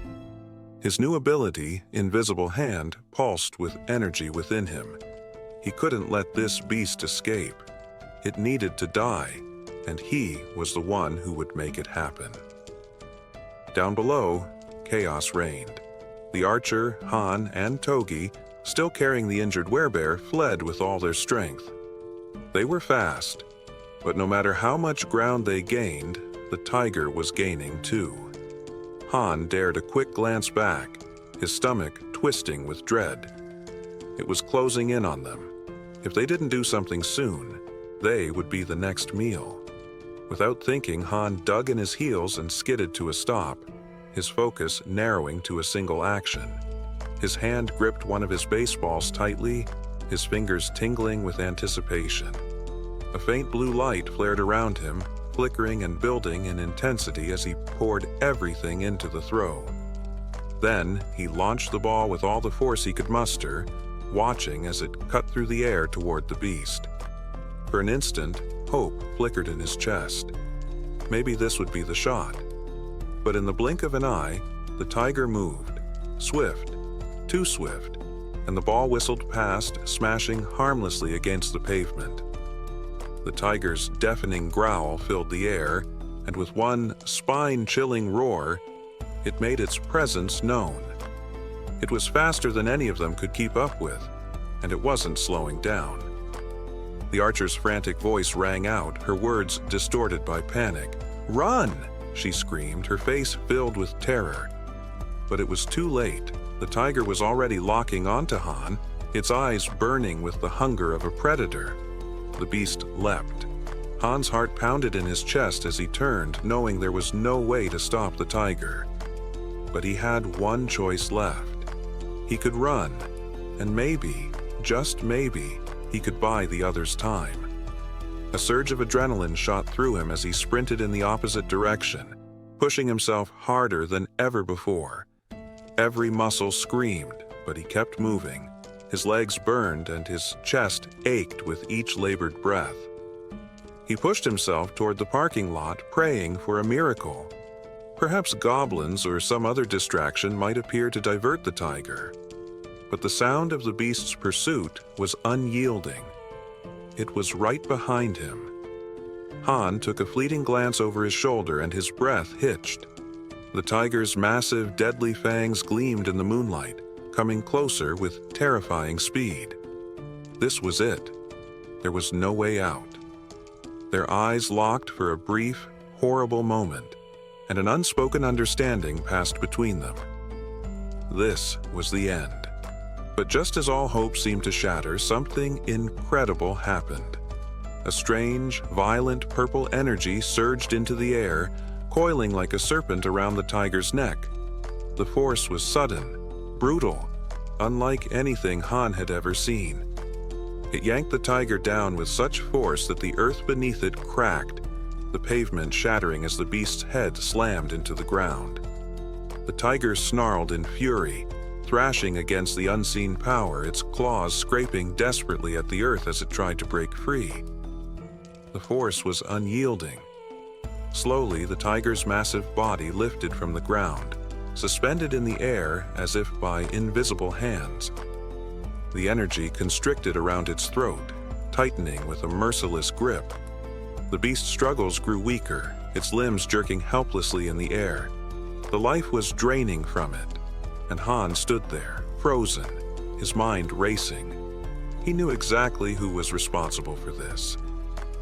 His new ability, Invisible Hand, pulsed with energy within him. He couldn't let this beast escape. It needed to die, and he was the one who would make it happen. Down below, chaos reigned. The archer, Han, and Togi, still carrying the injured werebear, fled with all their strength. They were fast, but no matter how much ground they gained, the tiger was gaining too. Han dared a quick glance back, his stomach twisting with dread. It was closing in on them. If they didn't do something soon, they would be the next meal. Without thinking, Han dug in his heels and skidded to a stop, his focus narrowing to a single action. His hand gripped one of his baseballs tightly, his fingers tingling with anticipation. A faint blue light flared around him, flickering and building in intensity as he poured everything into the throw. Then, he launched the ball with all the force he could muster, watching as it cut through the air toward the beast. For an instant, hope flickered in his chest. Maybe this would be the shot. But in the blink of an eye, the tiger moved, swift, too swift, and the ball whistled past, smashing harmlessly against the pavement. The tiger's deafening growl filled the air, and with one spine-chilling roar, it made its presence known. It was faster than any of them could keep up with, and it wasn't slowing down. The archer's frantic voice rang out, her words distorted by panic. "Run!" she screamed, her face filled with terror. But it was too late. The tiger was already locking onto Han, its eyes burning with the hunger of a predator. The beast leapt. Han's heart pounded in his chest as he turned, knowing there was no way to stop the tiger. But he had one choice left. He could run, and maybe, just maybe, he could buy the others time. A surge of adrenaline shot through him as he sprinted in the opposite direction, pushing himself harder than ever before. Every muscle screamed, but he kept moving. His legs burned and his chest ached with each labored breath. He pushed himself toward the parking lot, praying for a miracle. Perhaps goblins or some other distraction might appear to divert the tiger. But the sound of the beast's pursuit was unyielding. It was right behind him. Han took a fleeting glance over his shoulder and his breath hitched. The tiger's massive, deadly fangs gleamed in the moonlight, coming closer with terrifying speed. This was it. There was no way out. Their eyes locked for a brief, horrible moment, and an unspoken understanding passed between them. This was the end. But just as all hope seemed to shatter, something incredible happened. A strange, violent purple energy surged into the air, coiling like a serpent around the tiger's neck. The force was sudden, brutal, unlike anything Han had ever seen. It yanked the tiger down with such force that the earth beneath it cracked, the pavement shattering as the beast's head slammed into the ground. The tiger snarled in fury, thrashing against the unseen power, its claws scraping desperately at the earth as it tried to break free. The force was unyielding. Slowly, the tiger's massive body lifted from the ground, suspended in the air as if by invisible hands. The energy constricted around its throat, tightening with a merciless grip. The beast's struggles grew weaker, its limbs jerking helplessly in the air. The life was draining from it, and Han stood there, frozen, his mind racing. He knew exactly who was responsible for this.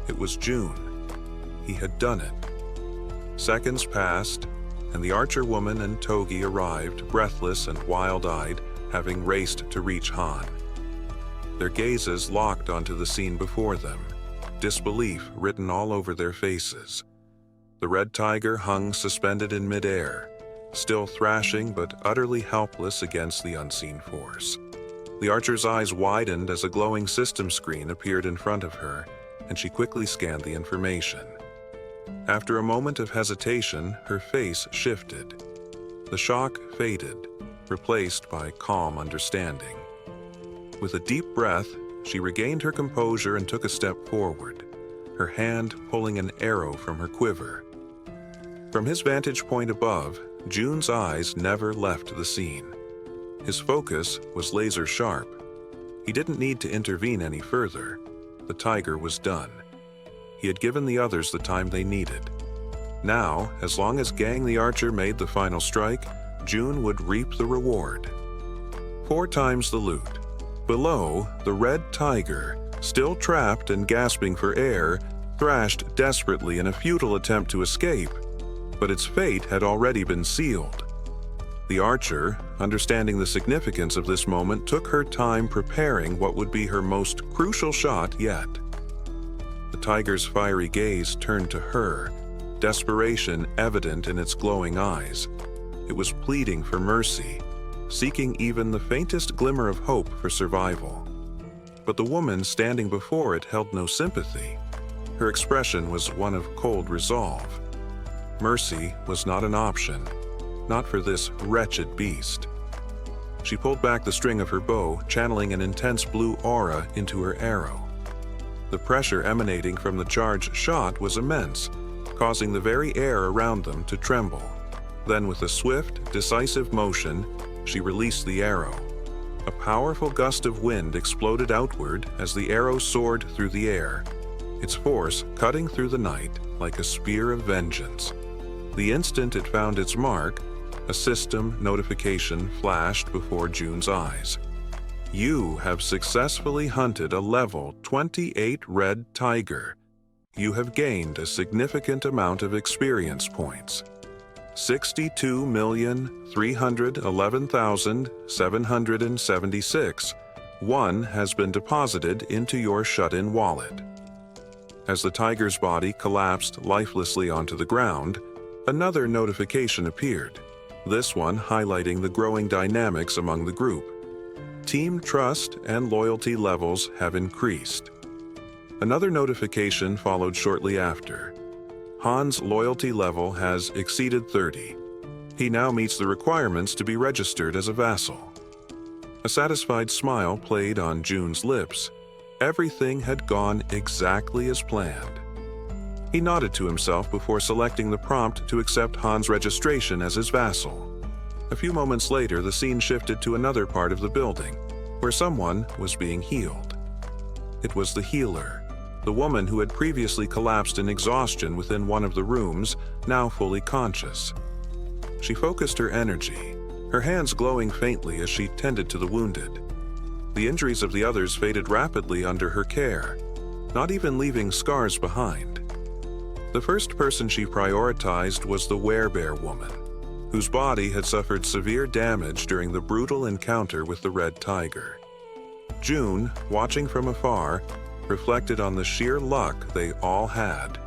It was June. He had done it. Seconds passed, and the archer woman and Togi arrived, breathless and wild-eyed, having raced to reach Han. Their gazes locked onto the scene before them, disbelief written all over their faces. The red tiger hung suspended in midair, still thrashing but utterly helpless against the unseen force. The archer's eyes widened as a glowing system screen appeared in front of her, and she quickly scanned the information. After a moment of hesitation, her face shifted. The shock faded, replaced by calm understanding. With a deep breath, she regained her composure and took a step forward, her hand pulling an arrow from her quiver. From his vantage point above, June's eyes never left the scene. His focus was laser sharp. He didn't need to intervene any further. The tiger was done. He had given the others the time they needed. Now, as long as Gang the Archer made the final strike, June would reap the reward. 4 times the loot. Below, the red tiger, still trapped and gasping for air, thrashed desperately in a futile attempt to escape, but its fate had already been sealed. The archer, understanding the significance of this moment, took her time preparing what would be her most crucial shot yet. The tiger's fiery gaze turned to her, desperation evident in its glowing eyes. It was pleading for mercy, seeking even the faintest glimmer of hope for survival. But the woman standing before it held no sympathy. Her expression was one of cold resolve. Mercy was not an option, not for this wretched beast. She pulled back the string of her bow, channeling an intense blue aura into her arrow. The pressure emanating from the charged shot was immense, causing the very air around them to tremble. Then, with a swift, decisive motion, she released the arrow. A powerful gust of wind exploded outward as the arrow soared through the air, its force cutting through the night like a spear of vengeance. The instant it found its mark, a system notification flashed before June's eyes. You have successfully hunted a level 28 red tiger. You have gained a significant amount of experience points. 62,311,776. One has been deposited into your shut-in wallet. As the tiger's body collapsed lifelessly onto the ground, another notification appeared, this one highlighting the growing dynamics among the group. Team trust and loyalty levels have increased. Another notification followed shortly after. Han's loyalty level has exceeded 30. He now meets the requirements to be registered as a vassal. A satisfied smile played on June's lips. Everything had gone exactly as planned. He nodded to himself before selecting the prompt to accept Han's registration as his vassal. A few moments later, the scene shifted to another part of the building, where someone was being healed. It was the healer, the woman who had previously collapsed in exhaustion within one of the rooms, now fully conscious. She focused her energy, her hands glowing faintly as she tended to the wounded. The injuries of the others faded rapidly under her care, not even leaving scars behind. The first person she prioritized was the werebear woman, whose body had suffered severe damage during the brutal encounter with the red tiger. June, watching from afar, reflected on the sheer luck they all had,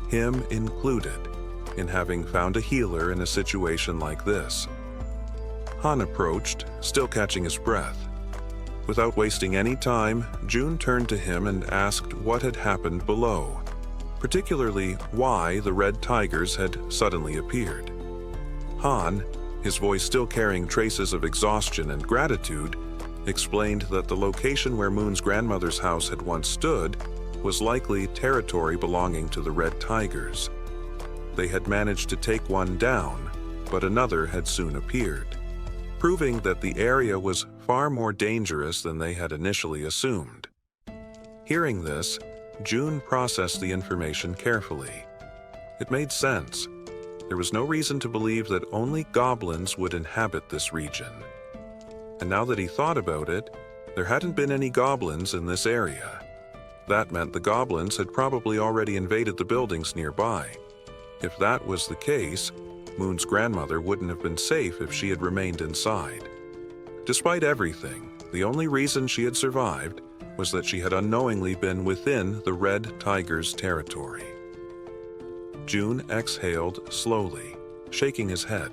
him included, in having found a healer in a situation like this. Han approached, still catching his breath. Without wasting any time, June turned to him and asked what had happened below, particularly why the red tigers had suddenly appeared. Han, his voice still carrying traces of exhaustion and gratitude, explained that the location where Moon's grandmother's house had once stood was likely territory belonging to the red tigers. They had managed to take one down, but another had soon appeared, proving that the area was far more dangerous than they had initially assumed. Hearing this, June processed the information carefully. It made sense. There was no reason to believe that only goblins would inhabit this region. And now that he thought about it, there hadn't been any goblins in this area. That meant the goblins had probably already invaded the buildings nearby. If that was the case, Moon's grandmother wouldn't have been safe if she had remained inside. Despite everything, the only reason she had survived was that she had unknowingly been within the red tiger's territory. June exhaled slowly, shaking his head.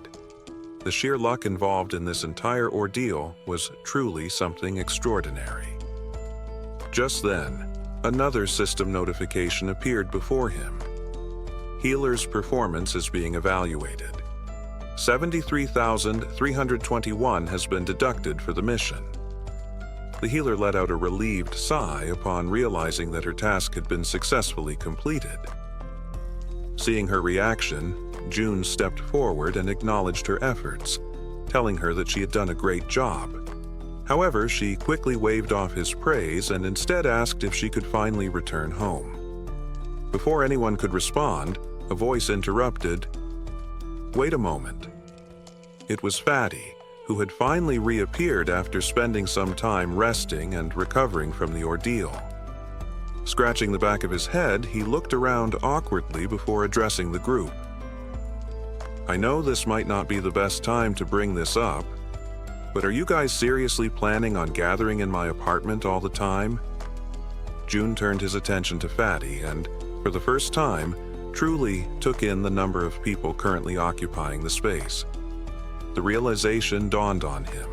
The sheer luck involved in this entire ordeal was truly something extraordinary. Just then, another system notification appeared before him. Healer's performance is being evaluated. 73,321 has been deducted for the mission. The healer let out a relieved sigh upon realizing that her task had been successfully completed. Seeing her reaction, June stepped forward and acknowledged her efforts, telling her that she had done a great job. However, she quickly waved off his praise and instead asked if she could finally return home. Before anyone could respond, a voice interrupted, "Wait a moment." It was Fatty, who had finally reappeared after spending some time resting and recovering from the ordeal. Scratching the back of his head, he looked around awkwardly before addressing the group. "I know this might not be the best time to bring this up, but are you guys seriously planning on gathering in my apartment all the time?" June turned his attention to Fatty and, for the first time, truly took in the number of people currently occupying the space. The realization dawned on him,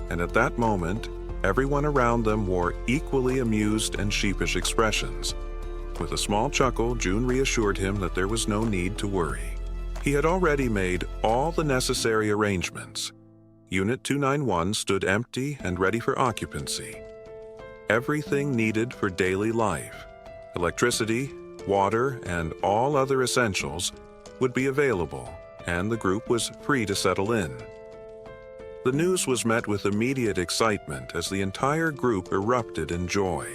and at that moment, everyone around them wore equally amused and sheepish expressions. With a small chuckle, June reassured him that there was no need to worry. He had already made all the necessary arrangements. Unit 291 stood empty and ready for occupancy. Everything needed for daily life, electricity, water, and all other essentials, would be available, and the group was free to settle in. The news was met with immediate excitement as the entire group erupted in joy.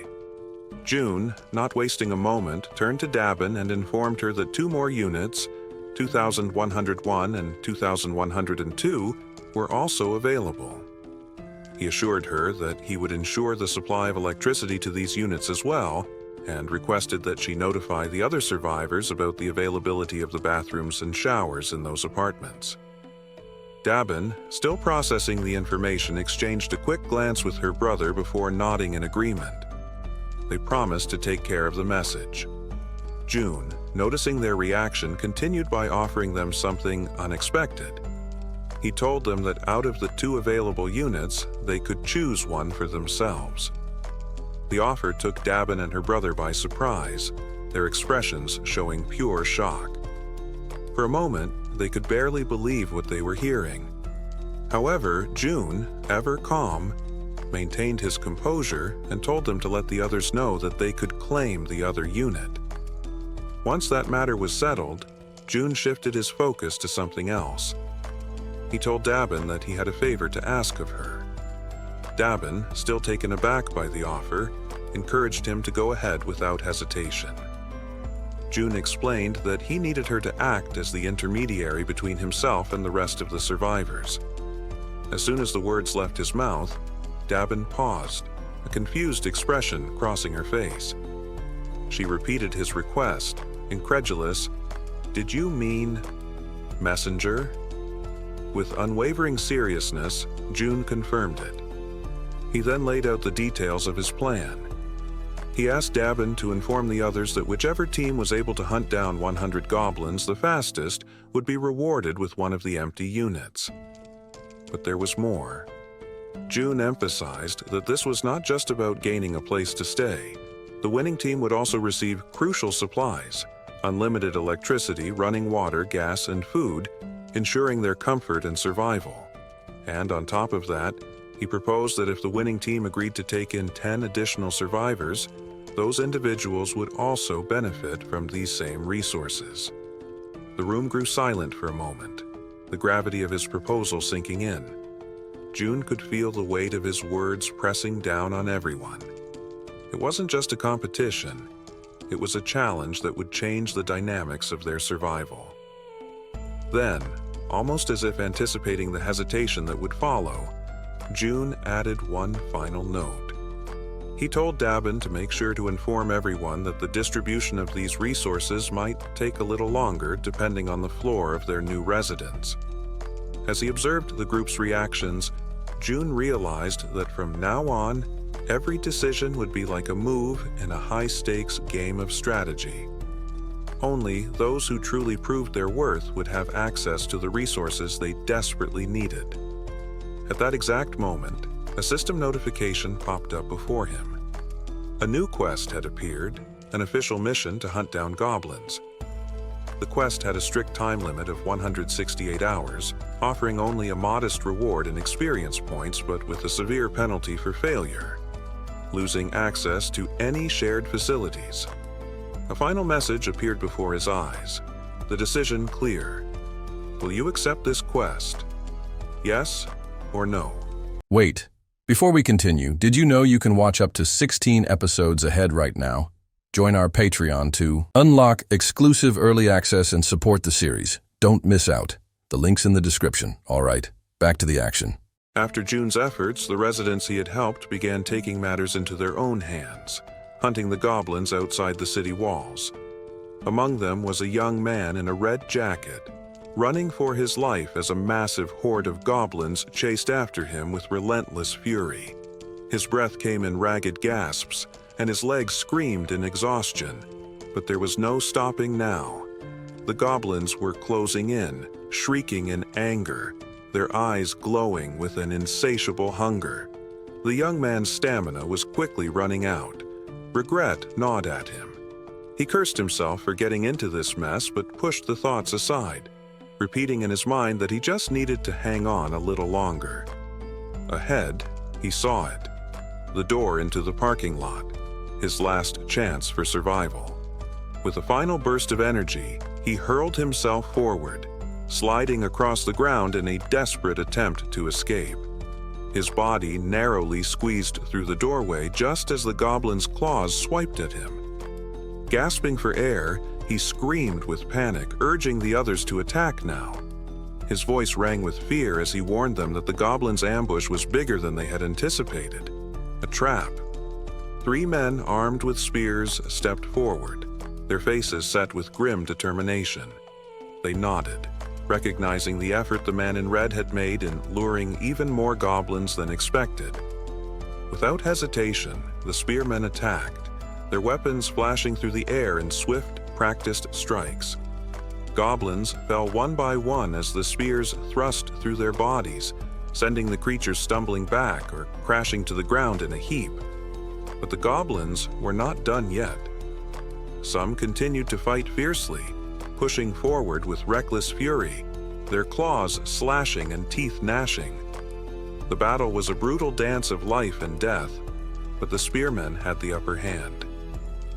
June, not wasting a moment, turned to Dabin and informed her that 2 more units, 2101 and 2102, were also available. He assured her that he would ensure the supply of electricity to these units as well, and requested that she notify the other survivors about the availability of the bathrooms and showers in those apartments. Dabin, still processing the information, exchanged a quick glance with her brother before nodding in agreement. They promised to take care of the message. June, noticing their reaction, continued by offering them something unexpected. He told them that out of the 2 available units, they could choose one for themselves. The offer took Dabin and her brother by surprise, their expressions showing pure shock. For a moment, they could barely believe what they were hearing. However, June, ever calm, maintained his composure and told them to let the others know that they could claim the other unit. Once that matter was settled, June shifted his focus to something else. He told Dabin that he had a favor to ask of her. Dabin, still taken aback by the offer, encouraged him to go ahead without hesitation. June explained that he needed her to act as the intermediary between himself and the rest of the survivors. As soon as the words left his mouth, Dabin paused, a confused expression crossing her face. She repeated his request, incredulous, "Did you mean messenger?" With unwavering seriousness, June confirmed it. He then laid out the details of his plan. He asked Dabin to inform the others that whichever team was able to hunt down 100 goblins the fastest would be rewarded with one of the empty units. But there was more. June emphasized that this was not just about gaining a place to stay. The winning team would also receive crucial supplies, unlimited electricity, running water, gas, and food, ensuring their comfort and survival. And on top of that, he proposed that if the winning team agreed to take in 10 additional survivors, those individuals would also benefit from these same resources. The room grew silent for a moment, the gravity of his proposal sinking in. June could feel the weight of his words pressing down on everyone. It wasn't just a competition, it was a challenge that would change the dynamics of their survival. Then, almost as if anticipating the hesitation that would follow, June added one final note. He told Dabin to make sure to inform everyone that the distribution of these resources might take a little longer depending on the floor of their new residence. As he observed the group's reactions, June realized that from now on, every decision would be like a move in a high-stakes game of strategy. Only those who truly proved their worth would have access to the resources they desperately needed. At that exact moment, a system notification popped up before him. A new quest had appeared, an official mission to hunt down goblins. The quest had a strict time limit of 168 hours, offering only a modest reward in experience points but with a severe penalty for failure: losing access to any shared facilities. A final message appeared before his eyes, the decision clear: Will you accept this quest? Yes or no? Wait, before we continue, did you know you can watch up to 16 episodes ahead right now? Join our Patreon to unlock exclusive early access and support the series. Don't miss out. The link's in the description. All right, back to the action. After June's efforts, the residents he had helped began taking matters into their own hands, hunting the goblins outside the city walls. Among them was a young man in a red jacket, running for his life as a massive horde of goblins chased after him with relentless fury. His breath came in ragged gasps, and his legs screamed in exhaustion. But there was no stopping now. The goblins were closing in, shrieking in anger, their eyes glowing with an insatiable hunger. The young man's stamina was quickly running out. Regret gnawed at him. He cursed himself for getting into this mess, but pushed the thoughts aside, repeating in his mind that he just needed to hang on a little longer. Ahead, he saw it. The door into the parking lot, his last chance for survival. With a final burst of energy, he hurled himself forward, sliding across the ground in a desperate attempt to escape. His body narrowly squeezed through the doorway just as the goblin's claws swiped at him. Gasping for air, he screamed with panic, urging the others to attack now. His voice rang with fear as he warned them that the goblin's ambush was bigger than they had anticipated. A trap. 3 men armed with spears stepped forward, their faces set with grim determination. They nodded, recognizing the effort the man in red had made in luring even more goblins than expected. Without hesitation, the spearmen attacked, their weapons flashing through the air in swift, practiced strikes. Goblins fell one by one as the spears thrust through their bodies, sending the creatures stumbling back or crashing to the ground in a heap. But the goblins were not done yet. Some continued to fight fiercely, pushing forward with reckless fury, their claws slashing and teeth gnashing. The battle was a brutal dance of life and death, but the spearmen had the upper hand.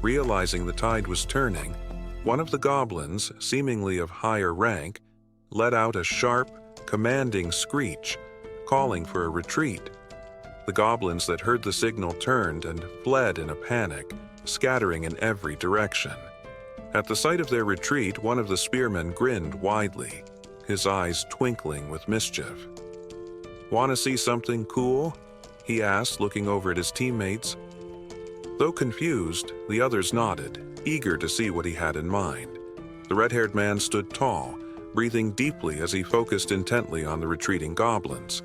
Realizing the tide was turning, one of the goblins, seemingly of higher rank, let out a sharp, commanding screech, calling for a retreat. The goblins that heard the signal turned and fled in a panic, scattering in every direction. At the sight of their retreat, one of the spearmen grinned widely, his eyes twinkling with mischief. "Want to see something cool?" he asked, looking over at his teammates. Though confused, the others nodded, eager to see what he had in mind. The red-haired man stood tall, breathing deeply as he focused intently on the retreating goblins.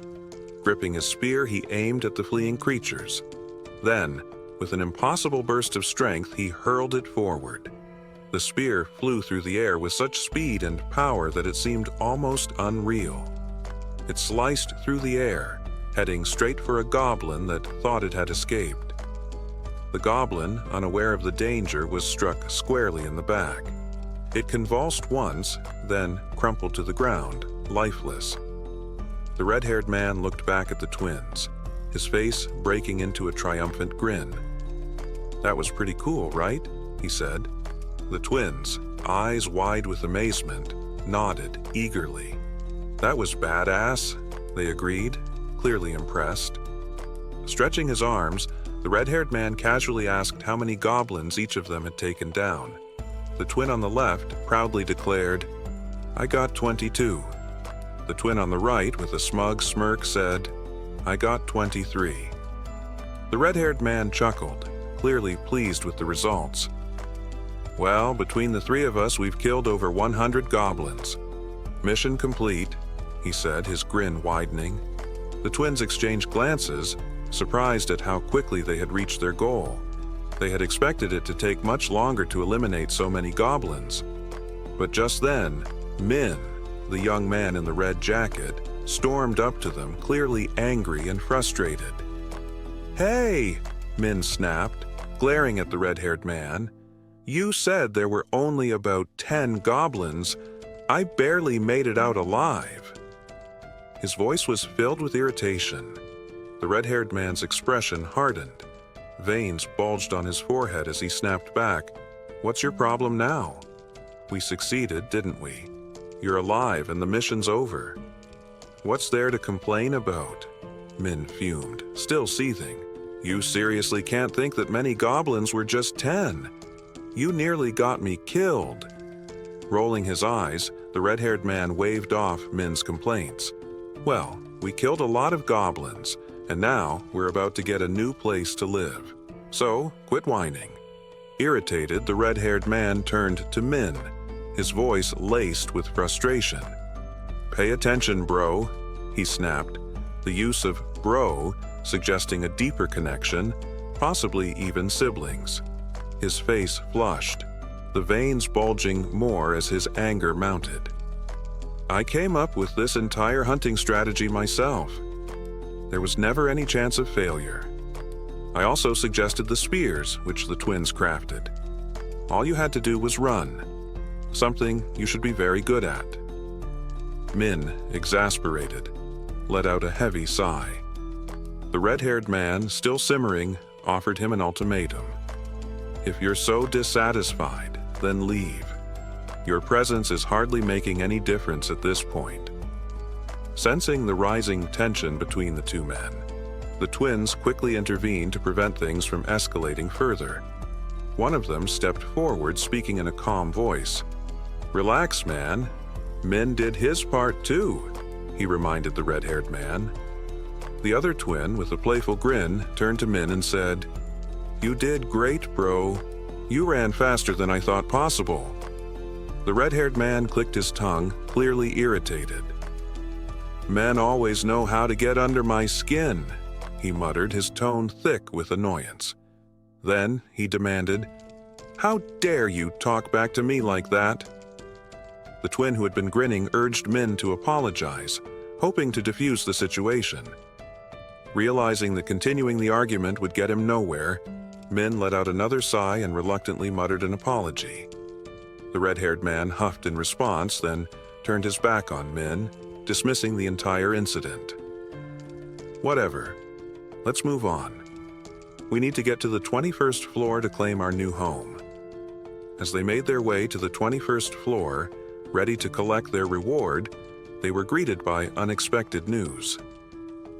Gripping his spear, he aimed at the fleeing creatures. Then, with an impossible burst of strength, he hurled it forward. The spear flew through the air with such speed and power that it seemed almost unreal. It sliced through the air, heading straight for a goblin that thought it had escaped. The goblin, unaware of the danger, was struck squarely in the back. It convulsed once, then crumpled to the ground, lifeless. The red-haired man looked back at the twins, his face breaking into a triumphant grin. "That was pretty cool, right?" he said. The twins, eyes wide with amazement, nodded eagerly. "That was badass," they agreed, clearly impressed. Stretching his arms, the red-haired man casually asked how many goblins each of them had taken down. The twin on the left proudly declared, "I got 22. The twin on the right, with a smug smirk, said, "I got 23. The red-haired man chuckled, clearly pleased with the results. "Well, between the 3 of us, we've killed over 100 goblins. Mission complete," he said, his grin widening. The twins exchanged glances, surprised at how quickly they had reached their goal. They had expected it to take much longer to eliminate so many goblins. But just then, Min, the young man in the red jacket, stormed up to them, clearly angry and frustrated. "Hey!" Min snapped, glaring at the red-haired man. "You said there were only about 10 goblins. I barely made it out alive." His voice was filled with irritation. The red-haired man's expression hardened. Veins bulged on his forehead as he snapped back, "What's your problem now? We succeeded, didn't we? You're alive and the mission's over. What's there to complain about? Min fumed, still seething. You seriously can't think that many goblins were just 10. You nearly got me killed. Rolling his eyes, the red-haired man waved off Min's complaints. Well, we killed a lot of goblins, and now we're about to get a new place to live. So, quit whining. Irritated, the red-haired man turned to Min, his voice laced with frustration. Pay attention, bro, he snapped, the use of bro suggesting a deeper connection, possibly even siblings. His face flushed, the veins bulging more as his anger mounted. I came up with this entire hunting strategy myself. There was never any chance of failure. I also suggested the spears, which the twins crafted. All you had to do was run, something you should be very good at. Min, exasperated, let out a heavy sigh. The red-haired man, still simmering, offered him an ultimatum. If you're so dissatisfied, then leave. Your presence is hardly making any difference at this point. Sensing the rising tension between the two men, the twins quickly intervened to prevent things from escalating further. One of them stepped forward, speaking in a calm voice. Relax, man. Min did his part too, he reminded the red-haired man. The other twin, with a playful grin, turned to Min and said, You did great, bro. You ran faster than I thought possible. The red-haired man clicked his tongue, clearly irritated. Men always know how to get under my skin, he muttered, his tone thick with annoyance. Then he demanded, How dare you talk back to me like that? The twin who had been grinning urged Min to apologize, hoping to defuse the situation. Realizing that continuing the argument would get him nowhere, Min let out another sigh and reluctantly muttered an apology. The red-haired man huffed in response, then turned his back on Min, dismissing the entire incident. Whatever. Let's move on. We need to get to the 21st floor to claim our new home. As they made their way to the 21st floor, ready to collect their reward, they were greeted by unexpected news.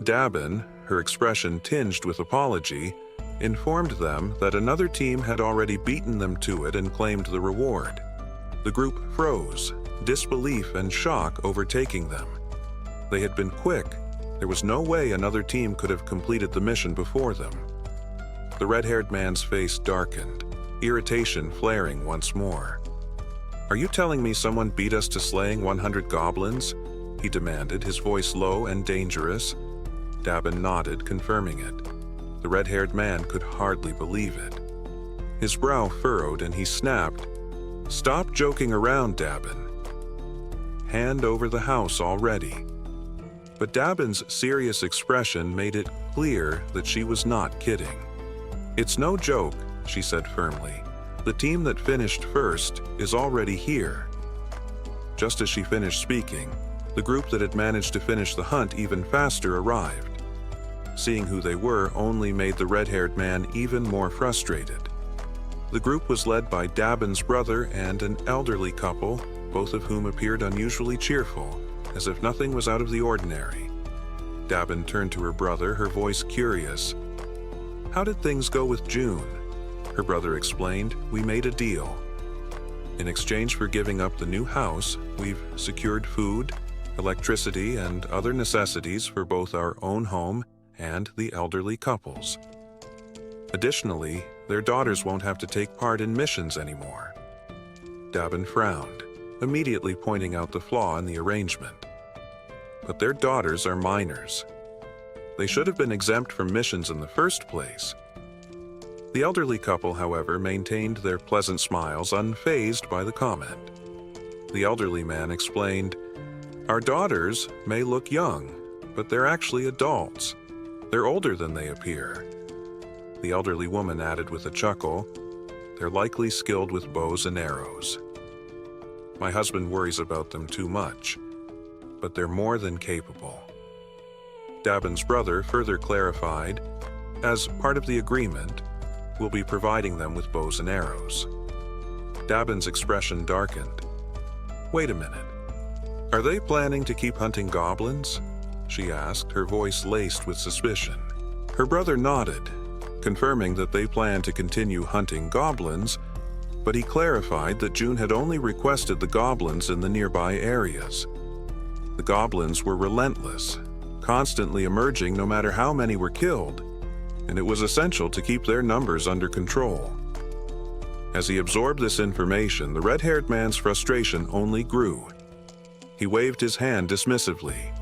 Dabin, her expression tinged with apology, informed them that another team had already beaten them to it and claimed the reward. The group froze, disbelief and shock overtaking them. They had been quick. There was no way another team could have completed the mission before them. The red-haired man's face darkened, irritation flaring once more. Are you telling me someone beat us to slaying 100 goblins? He demanded, his voice low and dangerous. Dabin nodded, confirming it. The red-haired man could hardly believe it. His brow furrowed and he snapped, Stop joking around, Dabin. Hand over the house already. But Dabin's serious expression made it clear that she was not kidding. It's no joke, she said firmly. The team that finished first is already here. Just as she finished speaking, the group that had managed to finish the hunt even faster arrived. Seeing who they were only made the red-haired man even more frustrated. The group was led by Dabin's brother and an elderly couple, both of whom appeared unusually cheerful, as if nothing was out of the ordinary. Dabin turned to her brother, her voice curious. How did things go with June? Her brother explained, We made a deal. In exchange for giving up the new house, we've secured food, electricity, and other necessities for both our own home and the elderly couple's. Additionally, their daughters won't have to take part in missions anymore. Dabin frowned, immediately pointing out the flaw in the arrangement. But their daughters are minors. They should have been exempt from missions in the first place. The elderly couple, however, maintained their pleasant smiles, unfazed by the comment. The elderly man explained, Our daughters may look young, but they're actually adults. They're older than they appear. The elderly woman added with a chuckle, They're likely skilled with bows and arrows. My husband worries about them too much, but they're more than capable. Dabin's brother further clarified, As part of the agreement, we'll be providing them with bows and arrows. Dabin's expression darkened. Wait a minute. "Are they planning to keep hunting goblins?" she asked, her voice laced with suspicion. Her brother nodded, confirming that they planned to continue hunting goblins, but he clarified that June had only requested the goblins in the nearby areas. The goblins were relentless, constantly emerging no matter how many were killed, and it was essential to keep their numbers under control. As he absorbed this information, the red-haired man's frustration only grew. He waved his hand dismissively.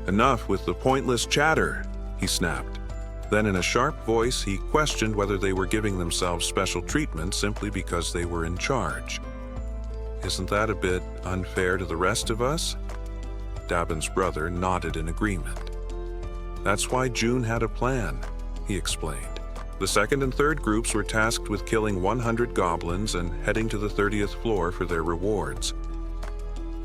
"Enough with the pointless chatter," he snapped. Then in a sharp voice, he questioned whether they were giving themselves special treatment simply because they were in charge. "Isn't that a bit unfair to the rest of us?" Dabin's brother nodded in agreement. "That's why June had a plan," he explained. The second and third groups were tasked with killing 100 goblins and heading to the 30th floor for their rewards.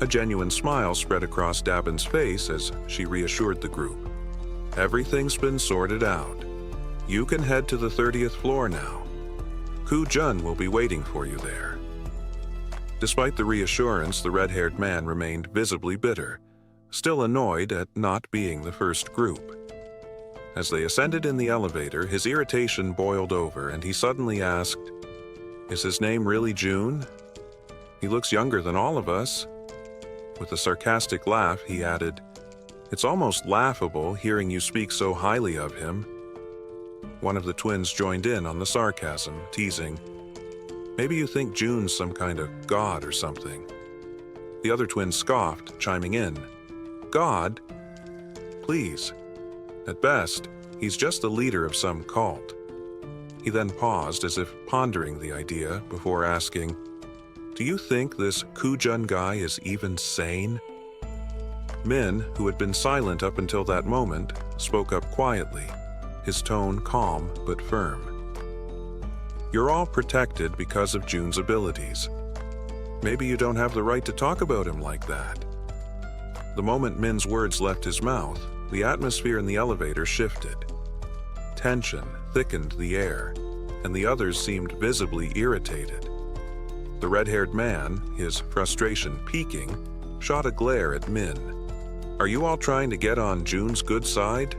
A genuine smile spread across Dabin's face as she reassured the group. "Everything's been sorted out. You can head to the 30th floor now. Ku Jun will be waiting for you there." Despite the reassurance, the red-haired man remained visibly bitter, still annoyed at not being the first group. As they ascended in the elevator, his irritation boiled over and he suddenly asked, "Is his name really June? He looks younger than all of us." With a sarcastic laugh, he added, "It's almost laughable hearing you speak so highly of him." One of the twins joined in on the sarcasm, teasing, "Maybe you think June's some kind of god or something." The other twin scoffed, chiming in, "God? Please. At best, he's just the leader of some cult." He then paused as if pondering the idea before asking, "Do you think this Kujun guy is even sane?" Min, who had been silent up until that moment, spoke up quietly, his tone calm but firm. "You're all protected because of June's abilities. Maybe you don't have the right to talk about him like that." The moment Min's words left his mouth, the atmosphere in the elevator shifted. Tension thickened the air, and the others seemed visibly irritated. The red-haired man, his frustration peaking, shot a glare at Min. "Are you all trying to get on June's good side?"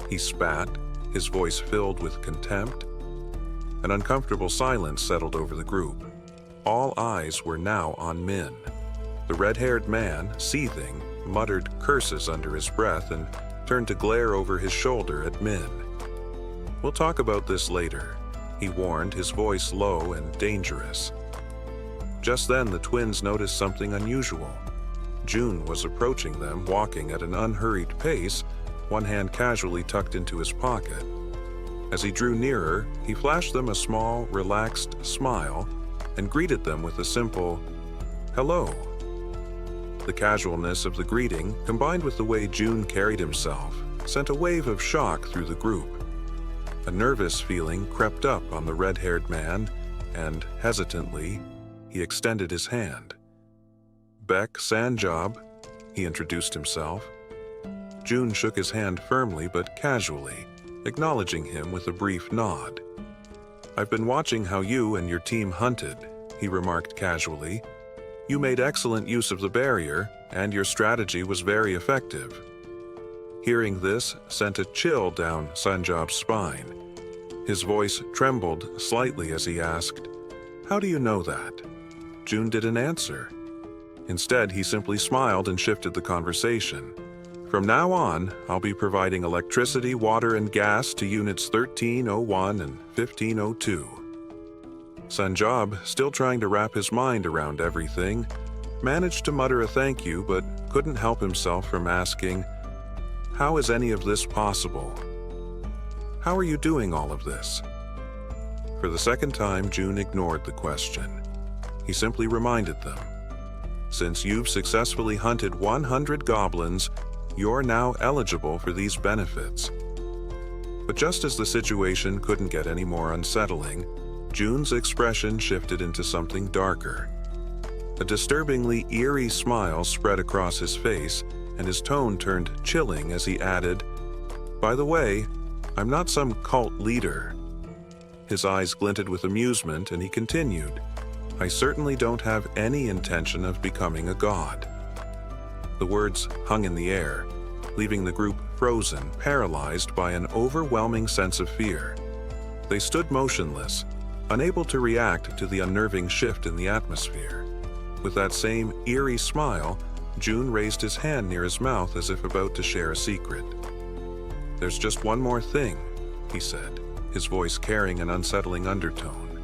He spat, his voice filled with contempt. An uncomfortable silence settled over the group. All eyes were now on Min. The red-haired man, seething, muttered curses under his breath and turned to glare over his shoulder at Min. "We'll talk about this later," he warned, his voice low and dangerous. Just then, the twins noticed something unusual. June was approaching them, walking at an unhurried pace, one hand casually tucked into his pocket. As he drew nearer, he flashed them a small, relaxed smile and greeted them with a simple, "Hello." The casualness of the greeting, combined with the way June carried himself, sent a wave of shock through the group. A nervous feeling crept up on the red-haired man, and, hesitantly, he extended his hand. "Beck Sanjob," he introduced himself. June shook his hand firmly but casually, acknowledging him with a brief nod. "I've been watching how you and your team hunted," he remarked casually. "You made excellent use of the barrier, and your strategy was very effective." Hearing this sent a chill down Sanjob's spine. His voice trembled slightly as he asked, "How do you know that?" June didn't answer. Instead, he simply smiled and shifted the conversation. "From now on, I'll be providing electricity, water, and gas to Units 1301 and 1502. Sanjob, still trying to wrap his mind around everything, managed to mutter a thank you but couldn't help himself from asking, "How is any of this possible? How are you doing all of this?" For the second time, June ignored the question. He simply reminded them, "Since you've successfully hunted 100 goblins, you're now eligible for these benefits." But just as the situation couldn't get any more unsettling, June's expression shifted into something darker. A disturbingly eerie smile spread across his face, and his tone turned chilling as he added, "By the way, I'm not some cult leader." His eyes glinted with amusement, and he continued, "I certainly don't have any intention of becoming a god." The words hung in the air, leaving the group frozen, paralyzed by an overwhelming sense of fear. They stood motionless, unable to react to the unnerving shift in the atmosphere. With that same eerie smile, June raised his hand near his mouth as if about to share a secret. "There's just one more thing," he said, his voice carrying an unsettling undertone.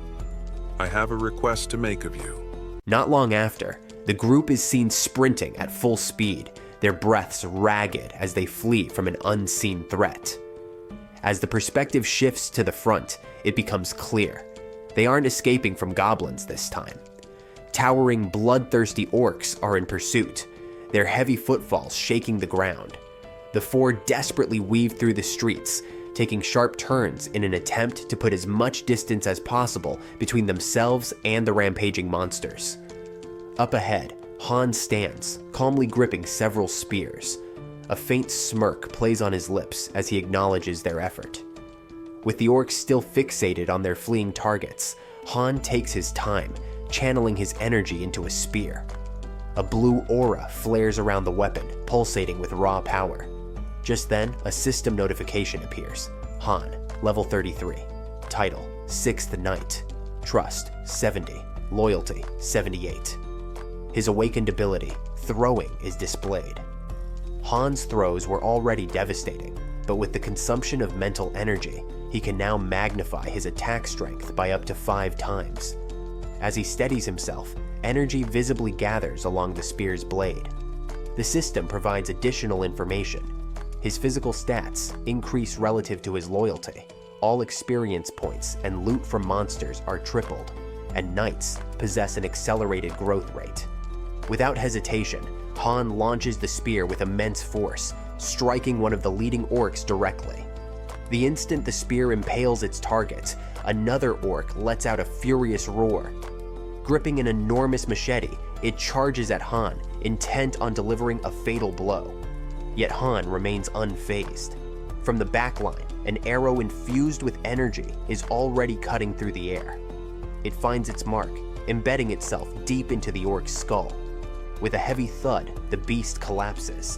"I have a request to make of you." Not long after, the group is seen sprinting at full speed, their breaths ragged as they flee from an unseen threat. As the perspective shifts to the front, it becomes clear. They aren't escaping from goblins this time. Towering, bloodthirsty orcs are in pursuit, their heavy footfalls shaking the ground. The four desperately weave through the streets, taking sharp turns in an attempt to put as much distance as possible between themselves and the rampaging monsters. Up ahead, Han stands, calmly gripping several spears. A faint smirk plays on his lips as he acknowledges their effort. With the orcs still fixated on their fleeing targets, Han takes his time, channeling his energy into a spear. A blue aura flares around the weapon, pulsating with raw power. Just then, a system notification appears. Han, level 33. Title, 6th Knight. Trust, 70. Loyalty, 78. His awakened ability, throwing, is displayed. Han's throws were already devastating, but with the consumption of mental energy, he can now magnify his attack strength by up to 5 times. As he steadies himself, energy visibly gathers along the spear's blade. The system provides additional information. His physical stats increase relative to his loyalty. All experience points and loot from monsters are tripled, and knights possess an accelerated growth rate. Without hesitation, Han launches the spear with immense force, striking one of the leading orcs directly. The instant the spear impales its target, another orc lets out a furious roar. Gripping an enormous machete, it charges at Han, intent on delivering a fatal blow. Yet Han remains unfazed. From the backline, an arrow infused with energy is already cutting through the air. It finds its mark, embedding itself deep into the orc's skull. With a heavy thud, the beast collapses.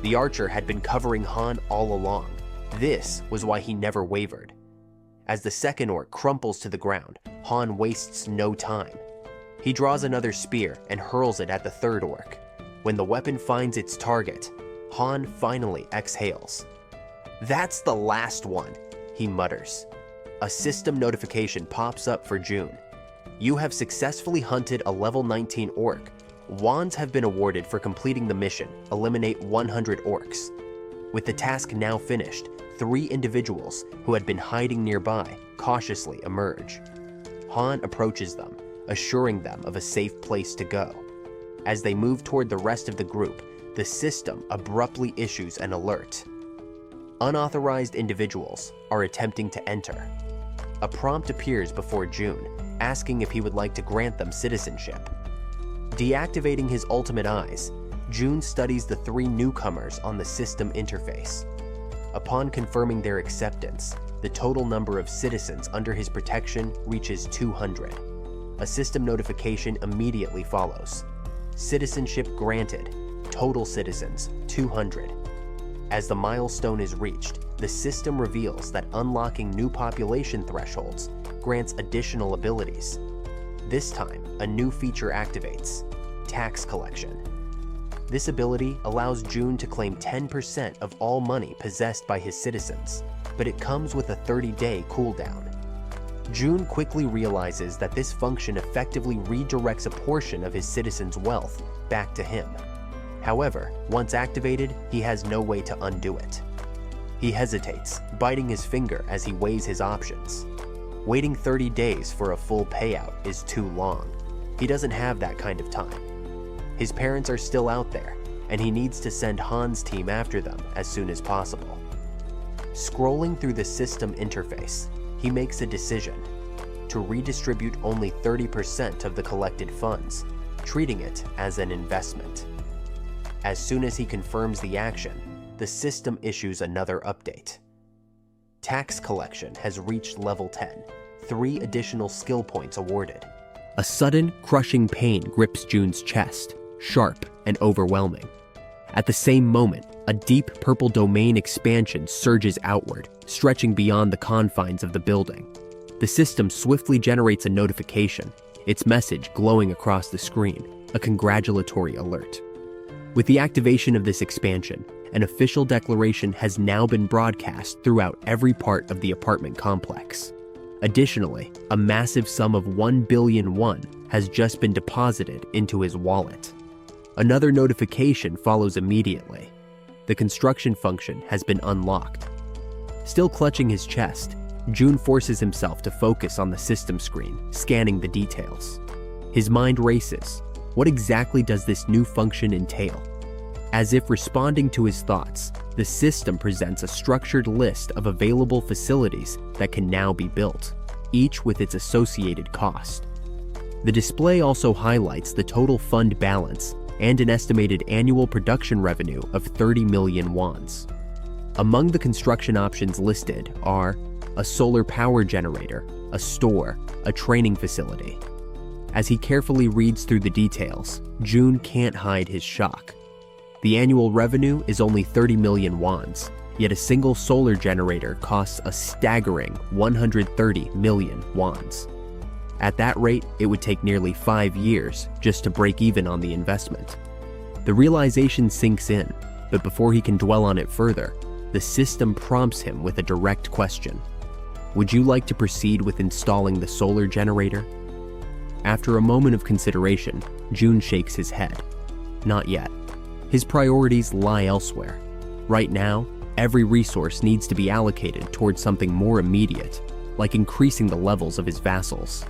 The archer had been covering Han all along. This was why he never wavered. As the second orc crumples to the ground, Han wastes no time. He draws another spear and hurls it at the third orc. When the weapon finds its target, Han finally exhales. "That's the last one," he mutters. A system notification pops up for June. "You have successfully hunted a level 19 orc. Wands have been awarded for completing the mission, eliminate 100 orcs." With the task now finished, 3 individuals who had been hiding nearby cautiously emerge. Han approaches them, assuring them of a safe place to go. As they move toward the rest of the group, the system abruptly issues an alert. Unauthorized individuals are attempting to enter. A prompt appears before June, asking if he would like to grant them citizenship. Deactivating his ultimate eyes, June studies the 3 newcomers on the system interface. Upon confirming their acceptance, the total number of citizens under his protection reaches 200. A system notification immediately follows. Citizenship granted. Total citizens, 200. As the milestone is reached, the system reveals that unlocking new population thresholds grants additional abilities. This time, a new feature activates: tax collection. This ability allows June to claim 10% of all money possessed by his citizens, but it comes with a 30-day cooldown. June quickly realizes that this function effectively redirects a portion of his citizens' wealth back to him. However, once activated, he has no way to undo it. He hesitates, biting his finger as he weighs his options. Waiting 30 days for a full payout is too long. He doesn't have that kind of time. His parents are still out there, and he needs to send Han's team after them as soon as possible. Scrolling through the system interface, he makes a decision to redistribute only 30% of the collected funds, treating it as an investment. As soon as he confirms the action, the system issues another update. Tax collection has reached level 10, 3 additional skill points awarded. A sudden, crushing pain grips June's chest, sharp and overwhelming. At the same moment, a deep purple domain expansion surges outward, stretching beyond the confines of the building. The system swiftly generates a notification, its message glowing across the screen, a congratulatory alert. With the activation of this expansion, an official declaration has now been broadcast throughout every part of the apartment complex. Additionally, a massive sum of 1 billion won has just been deposited into his wallet. Another notification follows immediately. The construction function has been unlocked. Still clutching his chest, Jun forces himself to focus on the system screen, scanning the details. His mind races. What exactly does this new function entail? As if responding to his thoughts, the system presents a structured list of available facilities that can now be built, each with its associated cost. The display also highlights the total fund balance and an estimated annual production revenue of 30 million wons. Among the construction options listed are a solar power generator, a store, a training facility. As he carefully reads through the details, Jun can't hide his shock. The annual revenue is only 30 million wons, yet a single solar generator costs a staggering 130 million wons. At that rate, it would take nearly 5 years just to break even on the investment. The realization sinks in, but before he can dwell on it further, the system prompts him with a direct question. Would you like to proceed with installing the solar generator? After a moment of consideration, Jun shakes his head. Not yet. His priorities lie elsewhere. Right now, every resource needs to be allocated towards something more immediate, like increasing the levels of his vassals.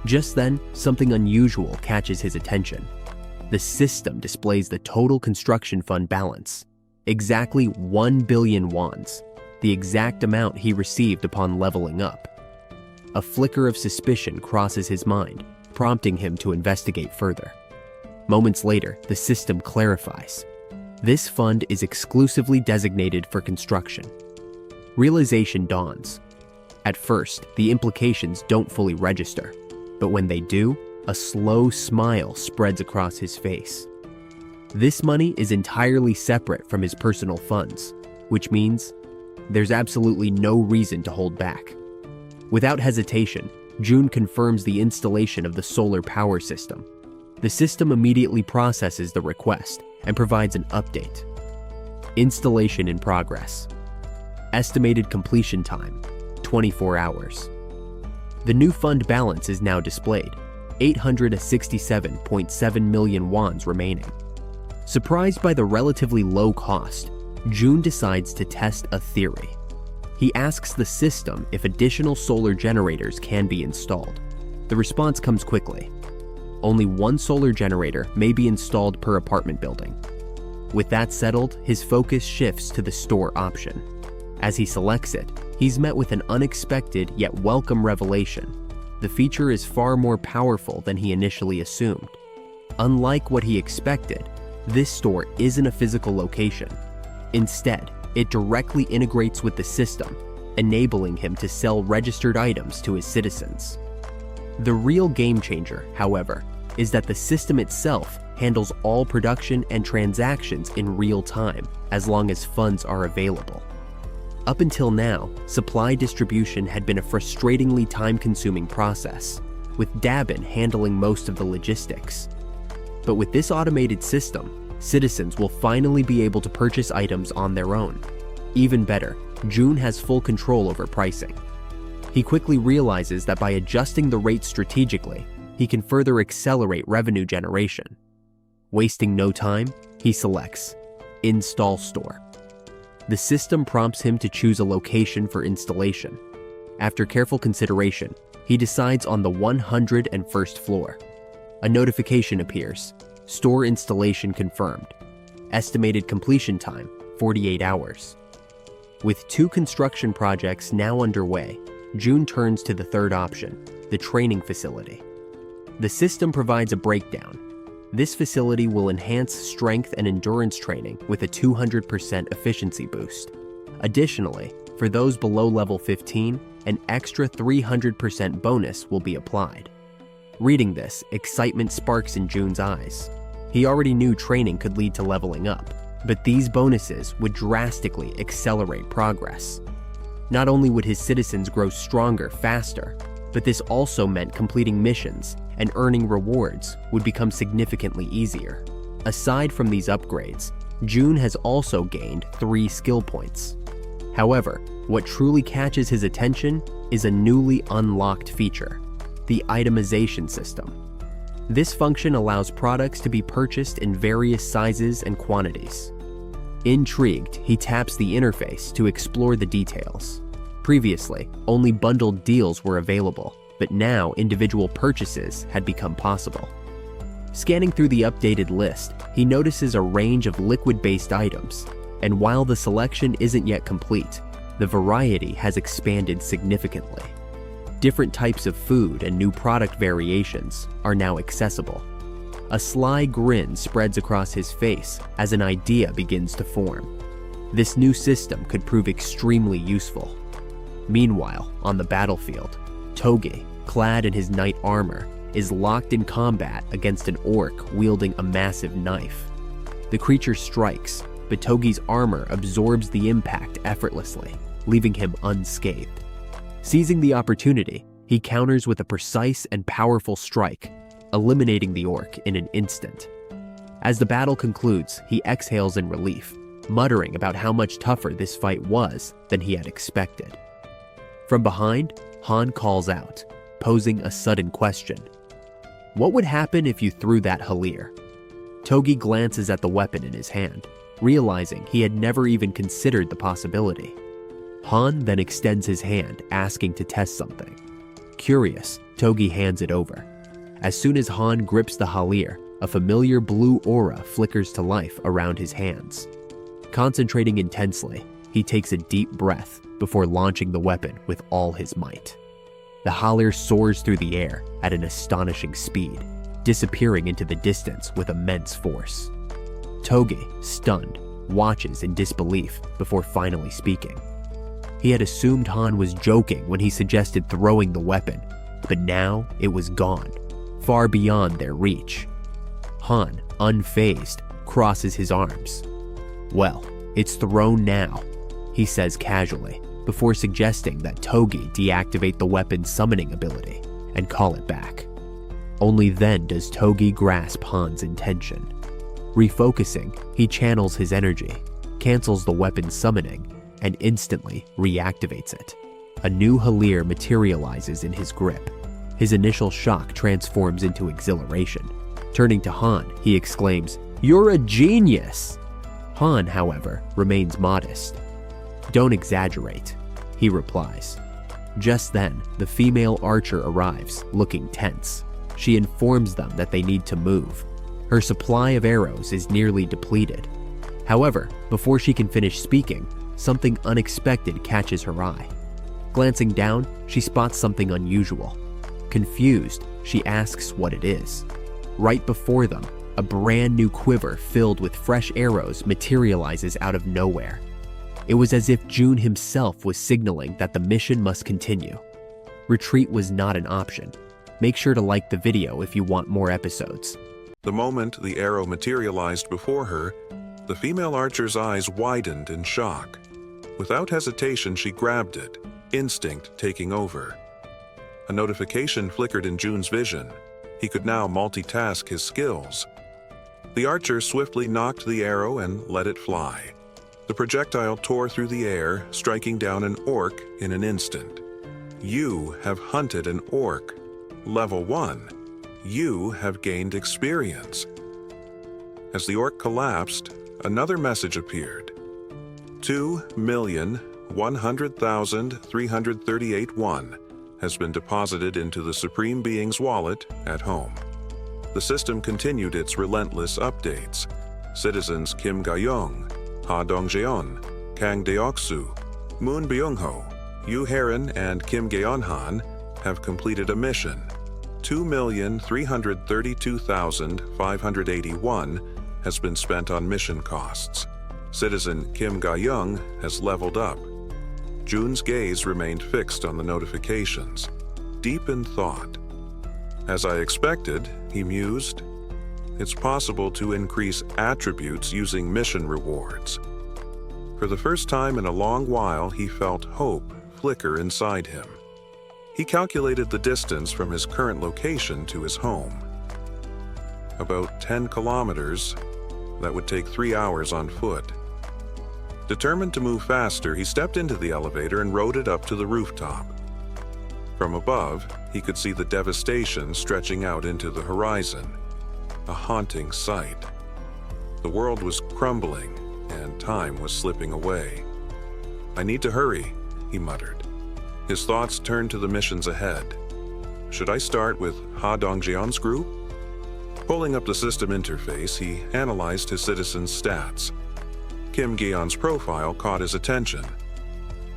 Just then, something unusual catches his attention. The system displays the total construction fund balance. Exactly 1 billion wons, the exact amount he received upon leveling up. A flicker of suspicion crosses his mind, prompting him to investigate further. Moments later, the system clarifies. This fund is exclusively designated for construction. Realization dawns. At first, the implications don't fully register, but when they do, a slow smile spreads across his face. This money is entirely separate from his personal funds, which means there's absolutely no reason to hold back. Without hesitation, Jun confirms the installation of the solar power system. The system immediately processes the request and provides an update. Installation in progress. Estimated completion time, 24 hours. The new fund balance is now displayed, 867.7 million wons remaining. Surprised by the relatively low cost, Jun decides to test a theory. He asks the system if additional solar generators can be installed. The response comes quickly. Only one solar generator may be installed per apartment building. With that settled, his focus shifts to the store option. As he selects it, he's met with an unexpected yet welcome revelation. The feature is far more powerful than he initially assumed. Unlike what he expected, this store isn't a physical location. Instead, it directly integrates with the system, enabling him to sell registered items to his citizens. The real game changer, however, is that the system itself handles all production and transactions in real time as long as funds are available. Up until now, supply distribution had been a frustratingly time-consuming process, with Dabin handling most of the logistics. But with this automated system, citizens will finally be able to purchase items on their own. Even better, Jun has full control over pricing. He quickly realizes that by adjusting the rate strategically, he can further accelerate revenue generation. Wasting no time, he selects Install Store. The system prompts him to choose a location for installation. After careful consideration, he decides on the 101st floor. A notification appears. Store installation confirmed. Estimated completion time, 48 hours. With 2 construction projects now underway, Jun turns to the third option, the training facility. The system provides a breakdown. This facility will enhance strength and endurance training with a 200% efficiency boost. Additionally, for those below level 15, an extra 300% bonus will be applied. Reading this, excitement sparks in Jun's eyes. He already knew training could lead to leveling up, but these bonuses would drastically accelerate progress. Not only would his citizens grow stronger faster, but this also meant completing missions and earning rewards would become significantly easier. Aside from these upgrades, June has also gained 3 skill points. However, what truly catches his attention is a newly unlocked feature, the itemization system. This function allows products to be purchased in various sizes and quantities. Intrigued, he taps the interface to explore the details. Previously, only bundled deals were available, but now individual purchases had become possible. Scanning through the updated list, he notices a range of liquid-based items, and while the selection isn't yet complete, the variety has expanded significantly. Different types of food and new product variations are now accessible. A sly grin spreads across his face as an idea begins to form. This new system could prove extremely useful. Meanwhile, on the battlefield, Togi, clad in his knight armor, is locked in combat against an orc wielding a massive knife. The creature strikes, but Togi's armor absorbs the impact effortlessly, leaving him unscathed. Seizing the opportunity, he counters with a precise and powerful strike, eliminating the orc in an instant. As the battle concludes, he exhales in relief, muttering about how much tougher this fight was than he had expected. From behind, Han calls out, posing a sudden question. What would happen if you threw that halir? Togi glances at the weapon in his hand, realizing he had never even considered the possibility. Han then extends his hand, asking to test something. Curious, Togi hands it over. As soon as Han grips the halir, a familiar blue aura flickers to life around his hands. Concentrating intensely, he takes a deep breath before launching the weapon with all his might. The halir soars through the air at an astonishing speed, disappearing into the distance with immense force. Togi, stunned, watches in disbelief before finally speaking. He had assumed Han was joking when he suggested throwing the weapon, but now it was gone, far beyond their reach. Han, unfazed, crosses his arms. Well, it's thrown now, he says casually, before suggesting that Togi deactivate the weapon's summoning ability and call it back. Only then does Togi grasp Han's intention. Refocusing, he channels his energy, cancels the weapon's summoning, and instantly reactivates it. A new halir materializes in his grip. His initial shock transforms into exhilaration. Turning to Han, he exclaims, "You're a genius!" Han, however, remains modest. "Don't exaggerate," he replies. Just then, the female archer arrives, looking tense. She informs them that they need to move. Her supply of arrows is nearly depleted. However, before she can finish speaking, something unexpected catches her eye. Glancing down, she spots something unusual. Confused, she asks what it is. Right before them, a brand new quiver filled with fresh arrows materializes out of nowhere. It was as if June himself was signaling that the mission must continue. Retreat was not an option. Make sure to like the video if you want more episodes. The moment the arrow materialized before her, the female archer's eyes widened in shock. Without hesitation, she grabbed it, instinct taking over. A notification flickered in June's vision. He could now multitask his skills. The archer swiftly knocked the arrow and let it fly. The projectile tore through the air, striking down an orc in an instant. You have hunted an orc. Level 1. You have gained experience. As the orc collapsed, another message appeared. 2,100,338 has been deposited into the Supreme Being's wallet at home. The system continued its relentless updates. Citizens Kim Ga-young, Ha Dong-jeon, Kang Deoksu, Moon Byung-ho, Yu Heron, and Kim Gaeon-han have completed a mission. 2,332,581 has been spent on mission costs. Citizen Kim Ga-young has leveled up. June's gaze remained fixed on the notifications, deep in thought. As I expected, he mused, it's possible to increase attributes using mission rewards. For the first time in a long while, he felt hope flicker inside him. He calculated the distance from his current location to his home. About 10 kilometers. That would take 3 hours on foot. Determined to move faster, he stepped into the elevator and rode it up to the rooftop. From above, he could see the devastation stretching out into the horizon. A haunting sight. The world was crumbling, and time was slipping away. "I need to hurry," he muttered. His thoughts turned to the missions ahead. Should I start with Ha Dongjian's group? Pulling up the system interface, he analyzed his citizens' stats. Kim Gyeon's profile caught his attention.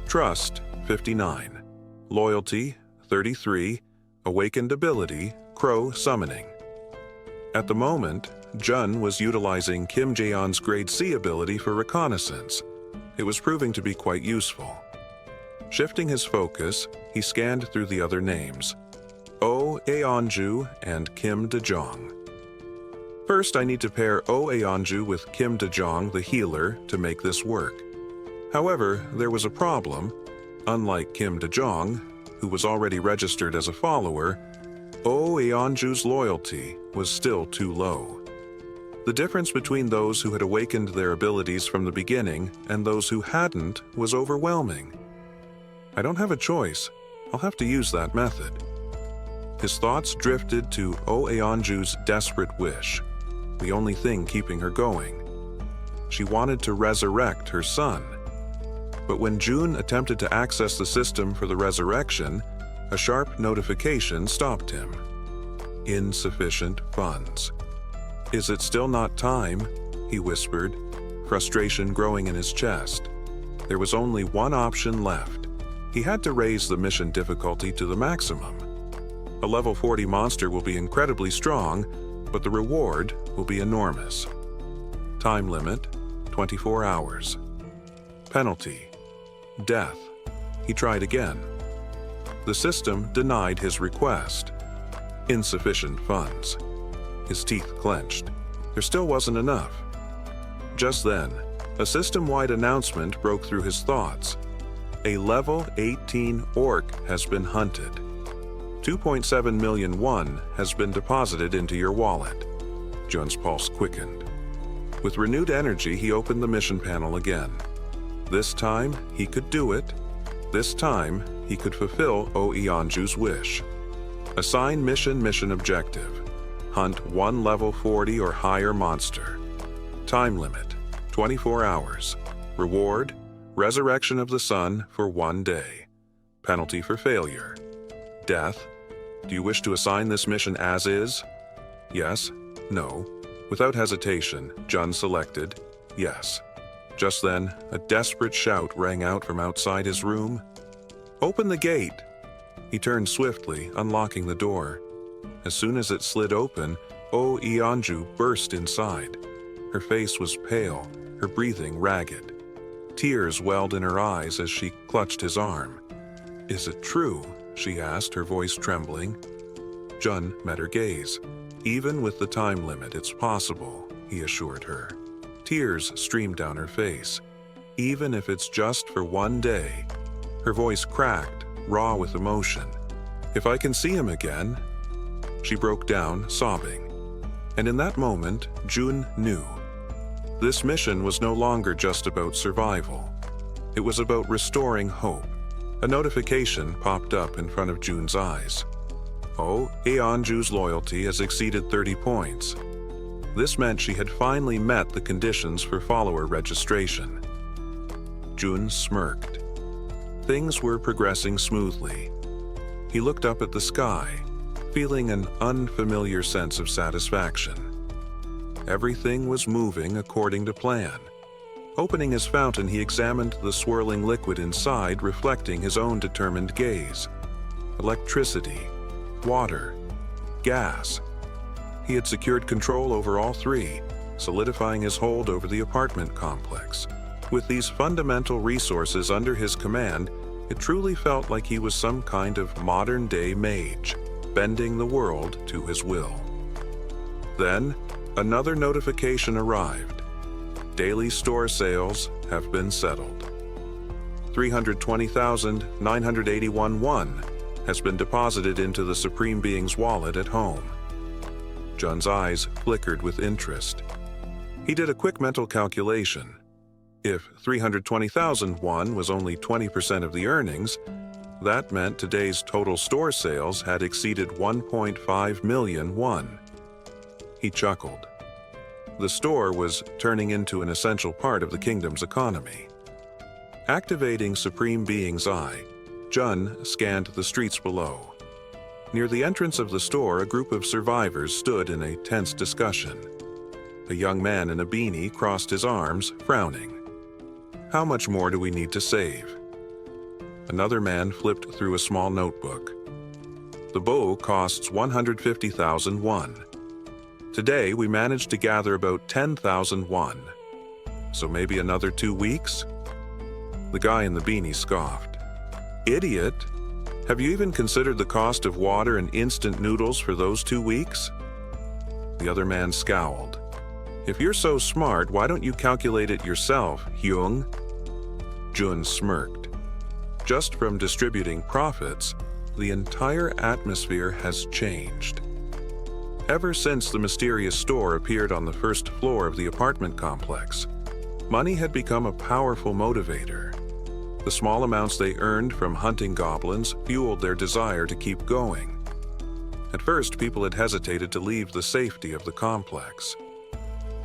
Trust, 59. Loyalty, 33. Awakened ability, Crow Summoning. At the moment, Jun was utilizing Kim Jaeon's Grade C ability for reconnaissance. It was proving to be quite useful. Shifting his focus, he scanned through the other names. Oh Aeonju and Kim Dejong. First, I need to pair Oh Aeonju with Kim Dejong, the healer, to make this work. However, there was a problem. Unlike Kim Dejong, who was already registered as a follower, Oh Aeonju's loyalty was still too low. The difference between those who had awakened their abilities from the beginning and those who hadn't was overwhelming. I don't have a choice. I'll have to use that method. His thoughts drifted to Oh Aeonju's desperate wish, the only thing keeping her going. She wanted to resurrect her son. But when June attempted to access the system for the resurrection, a sharp notification stopped him. Insufficient funds. "Is it still not time?" he whispered, frustration growing in his chest. There was only one option left. He had to raise the mission difficulty to the maximum. A level 40 monster will be incredibly strong, but the reward will be enormous. Time limit, 24 hours. Penalty, death. He tried again. The system denied his request. Insufficient funds. His teeth clenched. There still wasn't enough. Just then, a system-wide announcement broke through his thoughts. A level 18 orc has been hunted. 2.7 million won has been deposited into your wallet. Jun's pulse quickened. With renewed energy, he opened the mission panel again. This time, he could do it. This time, he could fulfill Oh Aeonju's wish. Assign mission objective. Hunt one level 40 or higher monster. Time limit, 24 hours. Reward, resurrection of the sun for 1 day. Penalty for failure. Death. Do you wish to assign this mission as is? Yes. No. Without hesitation, Jun selected yes. Just then, a desperate shout rang out from outside his room. Open the gate! He turned swiftly, unlocking the door. As soon as it slid open, Oh Aeonju burst inside. Her face was pale, her breathing ragged. Tears welled in her eyes as she clutched his arm. "Is it true?" she asked, her voice trembling. Jun met her gaze. "Even with the time limit, it's possible," he assured her. Tears streamed down her face. "Even if it's just for 1 day." Her voice cracked, raw with emotion. "If I can see him again." She broke down, sobbing. And in that moment, Jun knew. This mission was no longer just about survival. It was about restoring hope. A notification popped up in front of Jun's eyes. Oh, Aeonju's loyalty has exceeded 30 points. This meant she had finally met the conditions for follower registration. Jun smirked. Things were progressing smoothly. He looked up at the sky, feeling an unfamiliar sense of satisfaction. Everything was moving according to plan. Opening his fountain, he examined the swirling liquid inside, reflecting his own determined gaze. Electricity, water, gas. He had secured control over all three, solidifying his hold over the apartment complex. With these fundamental resources under his command, it truly felt like he was some kind of modern-day mage, bending the world to his will. Then, Another notification arrived. Daily store sales have been settled. 320,981 won has been deposited into the Supreme Being's wallet at home. Jun's eyes flickered with interest. He did a quick mental calculation. If 320,000 won was only 20% of the earnings, that meant today's total store sales had exceeded 1.5 million won. He chuckled. The store was turning into an essential part of the kingdom's economy. Activating Supreme Being's eye, Jun scanned the streets below. Near the entrance of the store, a group of survivors stood in a tense discussion. A young man in a beanie crossed his arms, frowning. How much more do we need to save? Another man flipped through a small notebook. The bow costs 150,000 won. Today, we managed to gather about 10,000 won. So maybe another 2 weeks? The guy in the beanie scoffed. Idiot! Have you even considered the cost of water and instant noodles for those 2 weeks? The other man scowled. If you're so smart, why don't you calculate it yourself, Hyung? Jun smirked. Just from distributing profits, the entire atmosphere has changed. Ever since the mysterious store appeared on the first floor of the apartment complex, money had become a powerful motivator. The small amounts they earned from hunting goblins fueled their desire to keep going. At first, people had hesitated to leave the safety of the complex.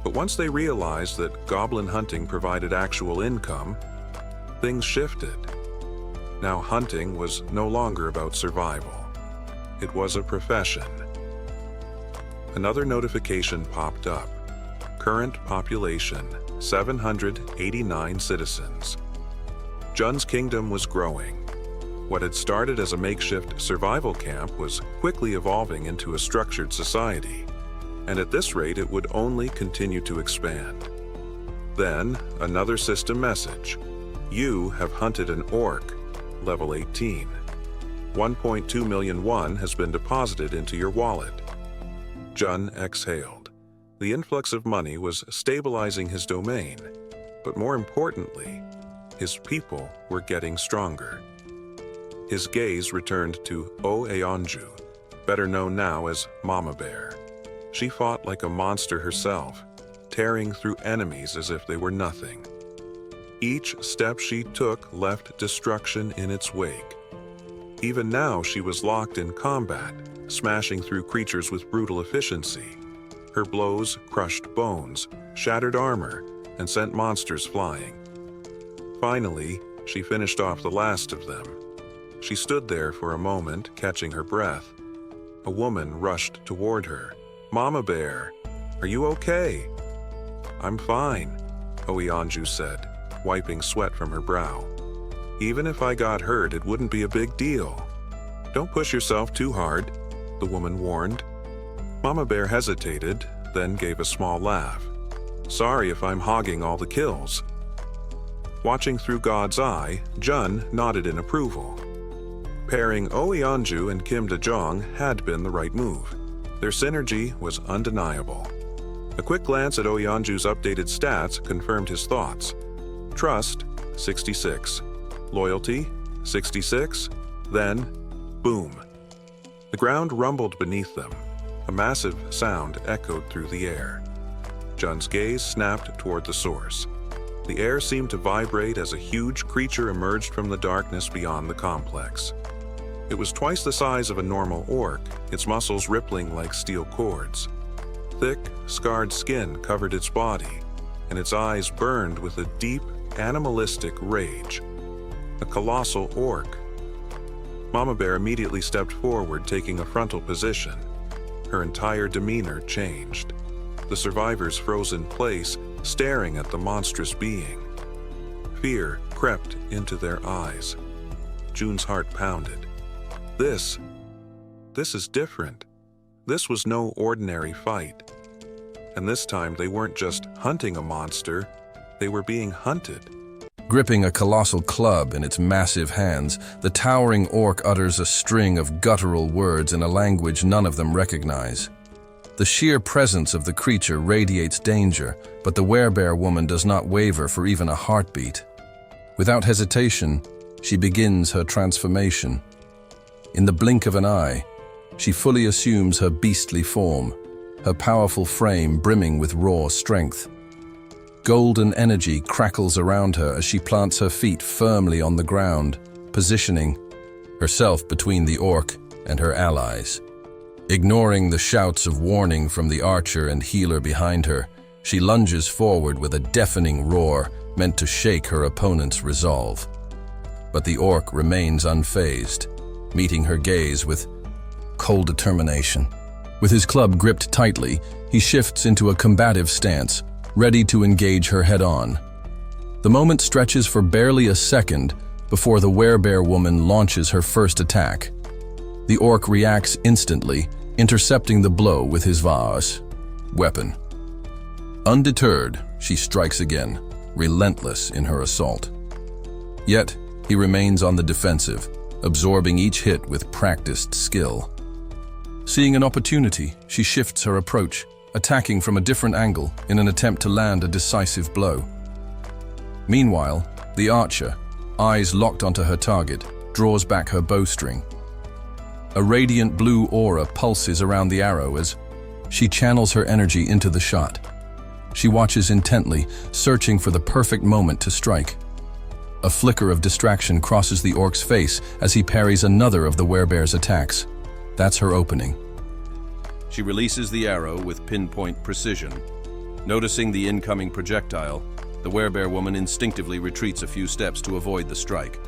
But once they realized that goblin hunting provided actual income, things shifted. Now hunting was no longer about survival. It was a profession. Another notification popped up. Current population, 789 citizens. Jun's kingdom was growing. What had started as a makeshift survival camp was quickly evolving into a structured society, and at this rate it would only continue to expand. Then, another system message. You have hunted an orc, level 18. 1.2 million won has been deposited into your wallet. Jun exhaled. The influx of money was stabilizing his domain, but more importantly, his people were getting stronger. His gaze returned to Oh Eonju, better known now as Mama Bear. She fought like a monster herself, tearing through enemies as if they were nothing. Each step she took left destruction in its wake. Even now she was locked in combat, smashing through creatures with brutal efficiency. Her blows crushed bones, shattered armor, and sent monsters flying. Finally, she finished off the last of them. She stood there for a moment, catching her breath. A woman rushed toward her. Mama Bear, are you okay? I'm fine, Oeonju said, wiping sweat from her brow. Even if I got hurt, it wouldn't be a big deal. Don't push yourself too hard, the woman warned. Mama Bear hesitated, then gave a small laugh. Sorry if I'm hogging all the kills. Watching through God's eye, Jun nodded in approval. Pairing Oeonju and Kim De-jong had been the right move. Their synergy was undeniable. A quick glance at Oeonju's updated stats confirmed his thoughts. Trust, 66. Loyalty, 66. Then, boom. The ground rumbled beneath them. A massive sound echoed through the air. Jun's gaze snapped toward the source. The air seemed to vibrate as a huge creature emerged from the darkness beyond the complex. It was twice the size of a normal orc, its muscles rippling like steel cords. Thick, scarred skin covered its body, and its eyes burned with a deep, animalistic rage. A colossal orc. Mama Bear immediately stepped forward, taking a frontal position. Her entire demeanor changed. The survivors froze in place, staring at the monstrous being. Fear crept into their eyes. Jun's heart pounded. This is different. This was no ordinary fight. And this time they weren't just hunting a monster, they were being hunted. Gripping a colossal club in its massive hands, the towering orc utters a string of guttural words in a language none of them recognize. The sheer presence of the creature radiates danger, but the werebear woman does not waver for even a heartbeat. Without hesitation, she begins her transformation. In the blink of an eye, she fully assumes her beastly form, her powerful frame brimming with raw strength. Golden energy crackles around her as she plants her feet firmly on the ground, positioning herself between the orc and her allies. Ignoring the shouts of warning from the archer and healer behind her, she lunges forward with a deafening roar meant to shake her opponent's resolve. But the orc remains unfazed, meeting her gaze with cold determination. With his club gripped tightly, he shifts into a combative stance, ready to engage her head-on. The moment stretches for barely a second before the werebear woman launches her first attack. The orc reacts instantly, intercepting the blow with his vase weapon. Undeterred, she strikes again, relentless in her assault. Yet, he remains on the defensive, absorbing each hit with practiced skill. Seeing an opportunity, she shifts her approach, attacking from a different angle in an attempt to land a decisive blow. Meanwhile, the archer, eyes locked onto her target, draws back her bowstring. A radiant blue aura pulses around the arrow as she channels her energy into the shot. She watches intently, searching for the perfect moment to strike. A flicker of distraction crosses the orc's face as he parries another of the werebear's attacks. That's her opening. She releases the arrow with pinpoint precision. Noticing the incoming projectile, the werebear woman instinctively retreats a few steps to avoid the strike.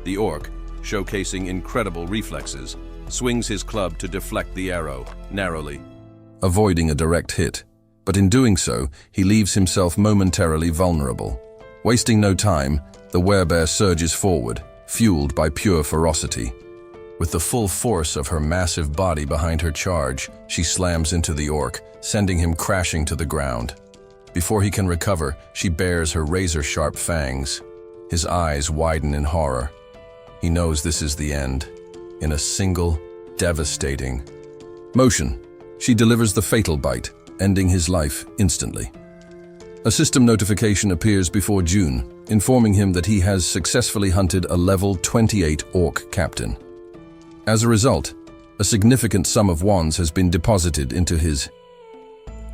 The orc, showcasing incredible reflexes, swings his club to deflect the arrow, narrowly, avoiding a direct hit. But in doing so, he leaves himself momentarily vulnerable. Wasting no time, the werebear surges forward, fueled by pure ferocity. With the full force of her massive body behind her charge, she slams into the orc, sending him crashing to the ground. Before he can recover, she bares her razor-sharp fangs. His eyes widen in horror. He knows this is the end. In a single, devastating motion, she delivers the fatal bite, ending his life instantly. A system notification appears before June, informing him that he has successfully hunted a level 28 orc captain. As a result, a significant sum of wands has been deposited into his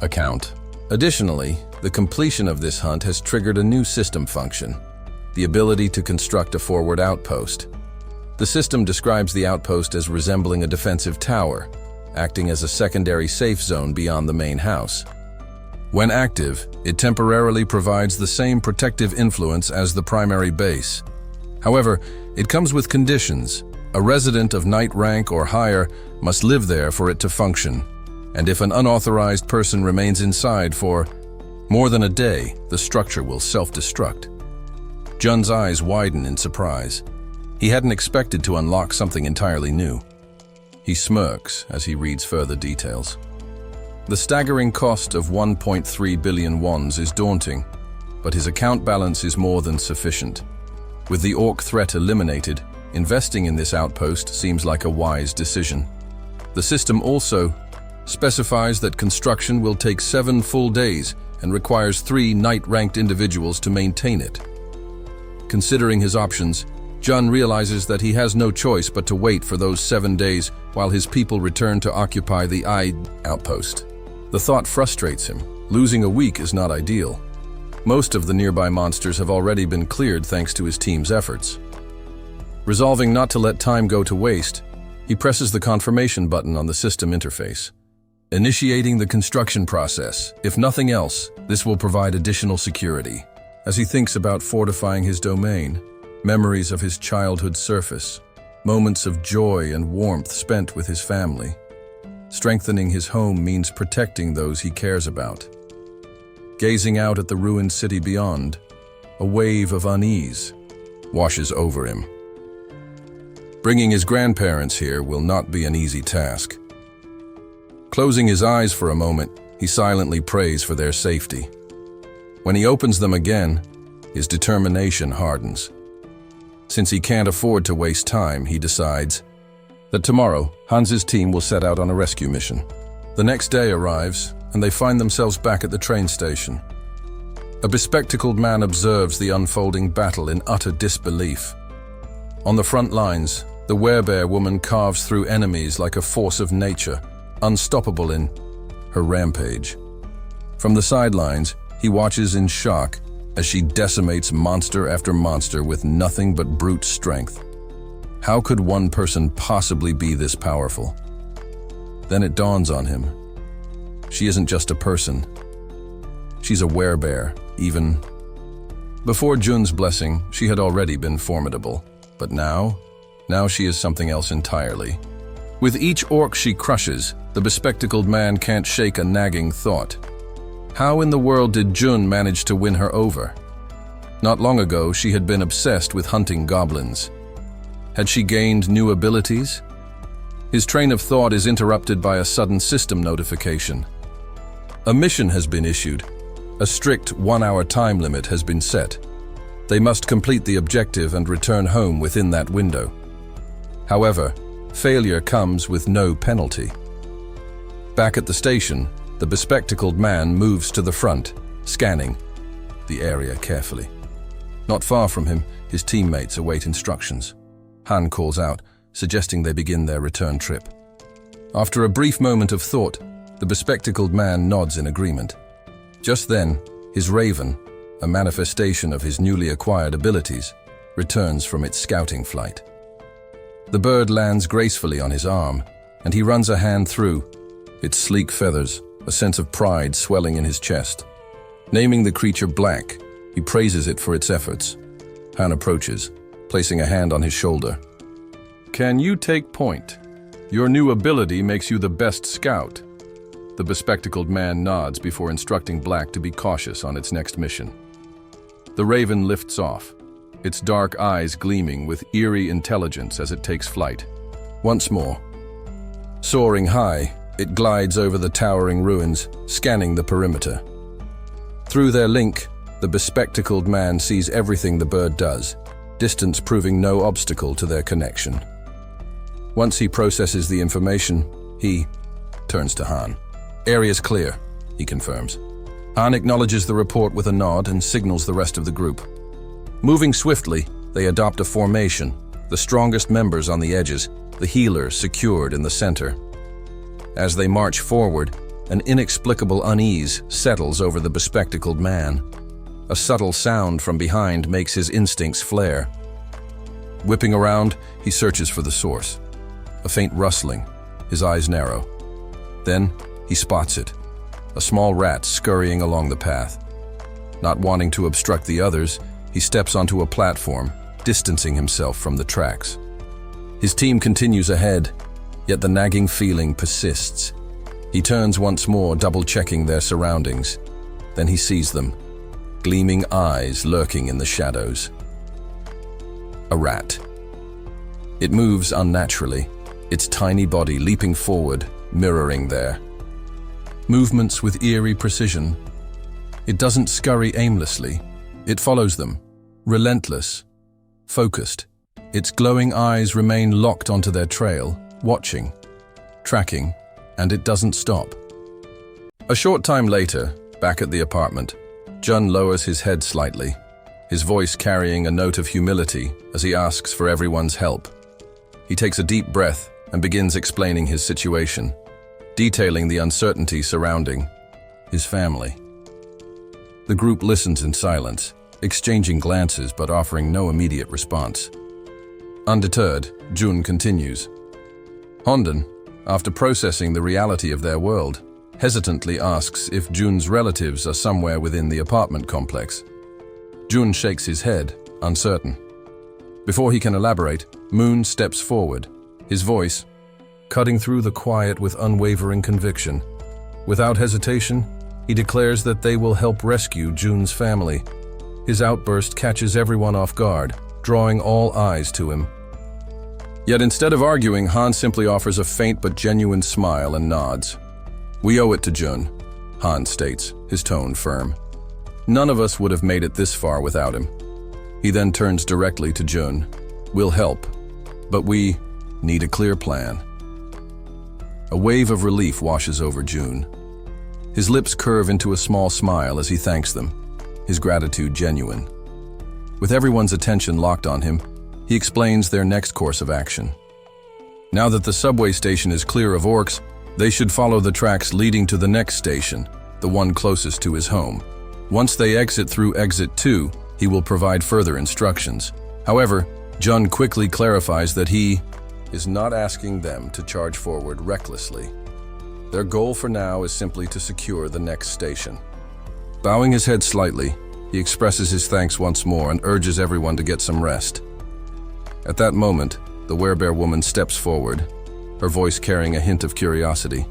account. Additionally, the completion of this hunt has triggered a new system function, the ability to construct a forward outpost. The system describes the outpost as resembling a defensive tower, acting as a secondary safe zone beyond the main house. When active, it temporarily provides the same protective influence as the primary base. However, it comes with conditions. A resident of knight rank or higher must live there for it to function, and if an unauthorized person remains inside for more than a day, the structure will self-destruct. Jun's eyes widen in surprise. He hadn't expected to unlock something entirely new. He smirks as he reads further details. The staggering cost of 1.3 billion wands is daunting, but his account balance is more than sufficient. With the orc threat eliminated, investing in this outpost seems like a wise decision. The system also specifies that construction will take 7 full days and requires 3 knight-ranked individuals to maintain it. Considering his options, Jun realizes that he has no choice but to wait for those 7 days while his people return to occupy the outpost. The thought frustrates him. Losing a week is not ideal. Most of the nearby monsters have already been cleared thanks to his team's efforts. Resolving not to let time go to waste, he presses the confirmation button on the system interface. Initiating the construction process. If nothing else, this will provide additional security. As he thinks about fortifying his domain, memories of his childhood surface, moments of joy and warmth spent with his family. Strengthening his home means protecting those he cares about. Gazing out at the ruined city beyond, a wave of unease washes over him. Bringing his grandparents here will not be an easy task. Closing his eyes for a moment, he silently prays for their safety. When he opens them again, his determination hardens. Since he can't afford to waste time, he decides that tomorrow, Hans's team will set out on a rescue mission. The next day arrives, and they find themselves back at the train station. A bespectacled man observes the unfolding battle in utter disbelief. On the front lines, the werebear woman carves through enemies like a force of nature, unstoppable in her rampage. From the sidelines, he watches in shock as she decimates monster after monster with nothing but brute strength. How could one person possibly be this powerful? Then it dawns on him. She isn't just a person. She's a werebear, even. Before Jun's blessing, she had already been formidable. But now she is something else entirely. With each orc she crushes, the bespectacled man can't shake a nagging thought. How in the world did Jun manage to win her over? Not long ago, she had been obsessed with hunting goblins. Had she gained new abilities? His train of thought is interrupted by a sudden system notification. A mission has been issued. A strict 1-hour time limit has been set. They must complete the objective and return home within that window. However, failure comes with no penalty. Back at the station, the bespectacled man moves to the front, scanning the area carefully. Not far from him, his teammates await instructions. Han calls out, suggesting they begin their return trip. After a brief moment of thought, the bespectacled man nods in agreement. Just then, his raven, a manifestation of his newly acquired abilities, returns from its scouting flight. The bird lands gracefully on his arm, and he runs a hand through its sleek feathers, a sense of pride swelling in his chest. Naming the creature Black, he praises it for its efforts. Han approaches, placing a hand on his shoulder. "Can you take point? Your new ability makes you the best scout." The bespectacled man nods before instructing Black to be cautious on its next mission. The raven lifts off, its dark eyes gleaming with eerie intelligence as it takes flight. Once more. Soaring high, it glides over the towering ruins, scanning the perimeter. Through their link, the bespectacled man sees everything the bird does, distance proving no obstacle to their connection. Once he processes the information, he turns to Han. "Area's clear," he confirms. Han acknowledges the report with a nod and signals the rest of the group. Moving swiftly, they adopt a formation, the strongest members on the edges, the healer secured in the center. As they march forward, an inexplicable unease settles over the bespectacled man. A subtle sound from behind makes his instincts flare. Whipping around, he searches for the source. A faint rustling, his eyes narrow. Then, he spots it, a small rat scurrying along the path. Not wanting to obstruct the others, he steps onto a platform, distancing himself from the tracks. His team continues ahead, yet the nagging feeling persists. He turns once more, double-checking their surroundings. Then he sees them, gleaming eyes lurking in the shadows. A rat. It moves unnaturally, its tiny body leaping forward, mirroring their movements with eerie precision. It doesn't scurry aimlessly. It follows them, relentless, focused. Its glowing eyes remain locked onto their trail, watching, tracking, and it doesn't stop. A short time later, back at the apartment, Jun lowers his head slightly, his voice carrying a note of humility as he asks for everyone's help. He takes a deep breath and begins explaining his situation, detailing the uncertainty surrounding his family. The group listens in silence, exchanging glances but offering no immediate response. Undeterred, Jun continues. Hondon, after processing the reality of their world, hesitantly asks if Jun's relatives are somewhere within the apartment complex. Jun shakes his head, uncertain. Before he can elaborate, Moon steps forward, his voice cutting through the quiet with unwavering conviction. Without hesitation, he declares that they will help rescue Jun's family. His outburst catches everyone off guard, drawing all eyes to him. Yet instead of arguing, Han simply offers a faint but genuine smile and nods. "We owe it to Jun," Han states, his tone firm. "None of us would have made it this far without him." He then turns directly to Jun. "We'll help, but we need a clear plan." A wave of relief washes over June. His lips curve into a small smile as he thanks them, his gratitude genuine. With everyone's attention locked on him, he explains their next course of action. Now that the subway station is clear of orcs, they should follow the tracks leading to the next station, the one closest to his home. Once they exit through exit 2, he will provide further instructions. However, Jun quickly clarifies that he is not asking them to charge forward recklessly. Their goal for now is simply to secure the next station. Bowing his head slightly, he expresses his thanks once more and urges everyone to get some rest. At that moment, the werebear woman steps forward, her voice carrying a hint of curiosity.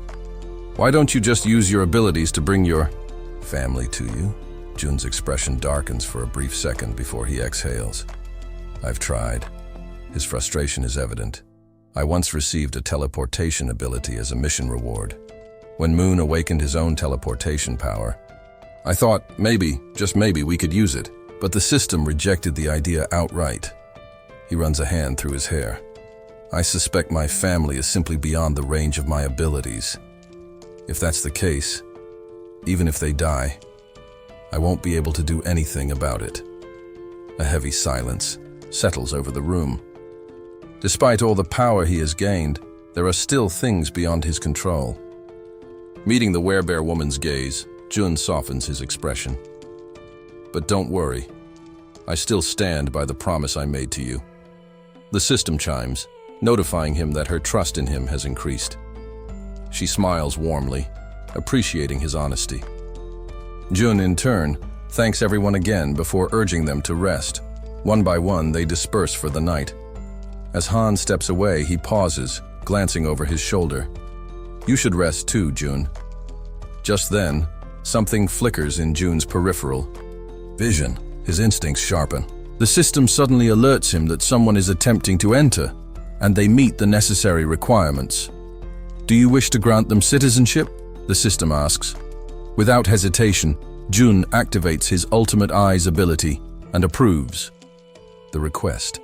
"Why don't you just use your abilities to bring your family to you?" Jun's expression darkens for a brief second before he exhales. "I've tried." His frustration is evident. "I once received a teleportation ability as a mission reward. When Moon awakened his own teleportation power, I thought maybe, just maybe, we could use it, but the system rejected the idea outright." He runs a hand through his hair. "I suspect my family is simply beyond the range of my abilities. If that's the case, even if they die, I won't be able to do anything about it." A heavy silence settles over the room. Despite all the power he has gained, there are still things beyond his control. Meeting the werebear woman's gaze, Jun softens his expression. "But don't worry. I still stand by the promise I made to you." The system chimes, notifying him that her trust in him has increased. She smiles warmly, appreciating his honesty. Jun, in turn, thanks everyone again before urging them to rest. One by one, they disperse for the night. As Han steps away, he pauses, glancing over his shoulder. "You should rest too, Jun." Just then, something flickers in Jun's peripheral vision. His instincts sharpen. The system suddenly alerts him that someone is attempting to enter, and they meet the necessary requirements. "Do you wish to grant them citizenship?" the system asks. Without hesitation, Jun activates his ultimate eyes ability and approves the request.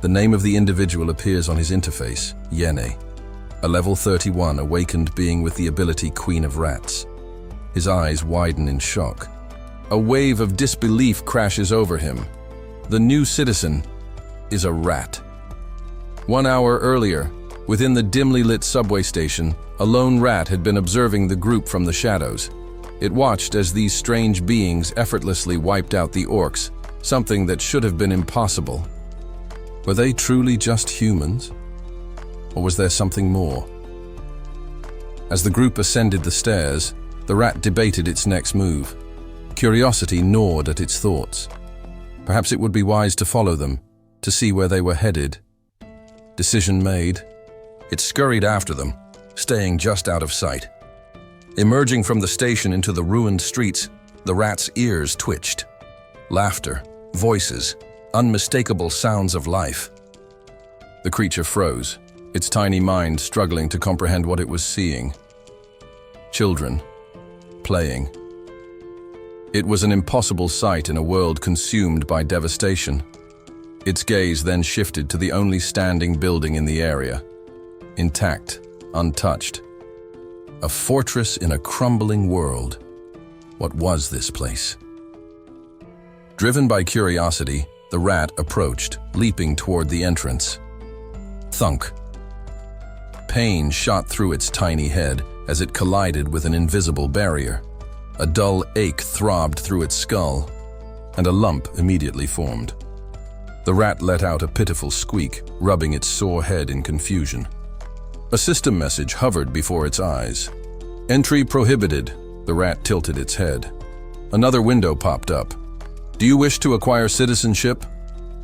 The name of the individual appears on his interface, Yene, a level 31 awakened being with the ability Queen of Rats. His eyes widen in shock. A wave of disbelief crashes over him. The new citizen is a rat. 1 hour earlier, within the dimly lit subway station, a lone rat had been observing the group from the shadows. It watched as these strange beings effortlessly wiped out the orcs, something that should have been impossible. Were they truly just humans? Or was there something more? As the group ascended the stairs, the rat debated its next move. Curiosity gnawed at its thoughts. Perhaps it would be wise to follow them, to see where they were headed. Decision made. It scurried after them, staying just out of sight. Emerging from the station into the ruined streets, the rat's ears twitched. Laughter, voices, unmistakable sounds of life. The creature froze, its tiny mind struggling to comprehend what it was seeing. Children, playing. It was an impossible sight in a world consumed by devastation. Its gaze then shifted to the only standing building in the area. Intact, untouched. A fortress in a crumbling world. What was this place? Driven by curiosity, the rat approached, leaping toward the entrance. Thunk. Pain shot through its tiny head as it collided with an invisible barrier. A dull ache throbbed through its skull, and a lump immediately formed. The rat let out a pitiful squeak, rubbing its sore head in confusion. A system message hovered before its eyes. "Entry prohibited." The rat tilted its head. Another window popped up. "Do you wish to acquire citizenship?"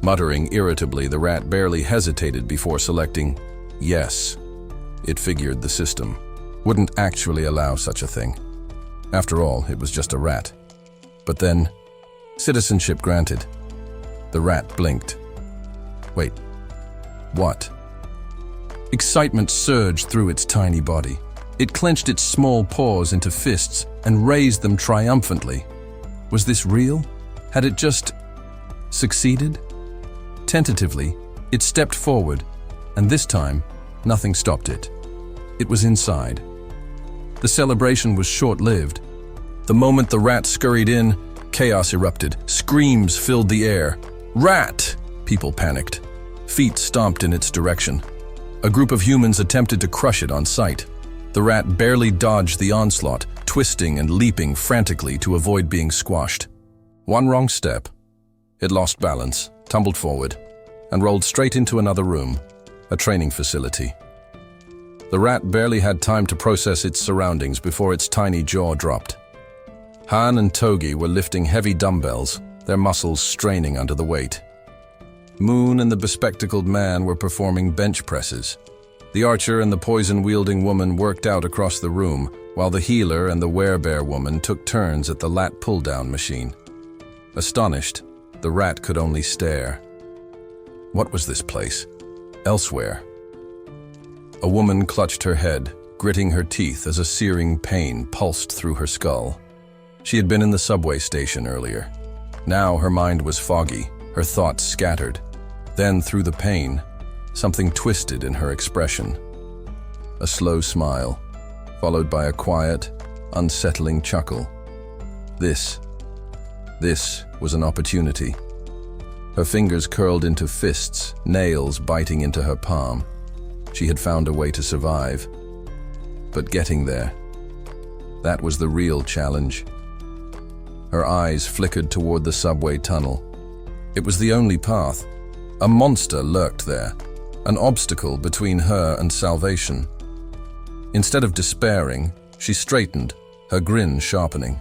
Muttering irritably, the rat barely hesitated before selecting yes. It figured the system wouldn't actually allow such a thing. After all, it was just a rat. But then, citizenship granted. The rat blinked. Wait, what? Excitement surged through its tiny body. It clenched its small paws into fists and raised them triumphantly. Was this real? Had it just succeeded? Tentatively, it stepped forward, and this time, nothing stopped it. it was inside. The celebration was short-lived. The moment the rat scurried in, chaos erupted. Screams filled the air. "Rat!" People panicked. Feet stomped in its direction. A group of humans attempted to crush it on sight. The rat barely dodged the onslaught, twisting and leaping frantically to avoid being squashed. One wrong step. It lost balance, tumbled forward, and rolled straight into another room, a training facility. The rat barely had time to process its surroundings before its tiny jaw dropped. Han and Togi were lifting heavy dumbbells, their muscles straining under the weight. Moon and the bespectacled man were performing bench presses. The archer and the poison-wielding woman worked out across the room, while the healer and the werebear woman took turns at the lat pull-down machine. Astonished, the rat could only stare. What was this place? Elsewhere. A woman clutched her head, gritting her teeth as a searing pain pulsed through her skull. She had been in the subway station earlier. Now her mind was foggy, her thoughts scattered. Then, through the pain, something twisted in her expression. A slow smile, followed by a quiet, unsettling chuckle. This was an opportunity. Her fingers curled into fists, nails biting into her palm. She had found a way to survive. But getting there, that was the real challenge. Her eyes flickered toward the subway tunnel. It was the only path. A monster lurked there, an obstacle between her and salvation. Instead of despairing, she straightened, her grin sharpening.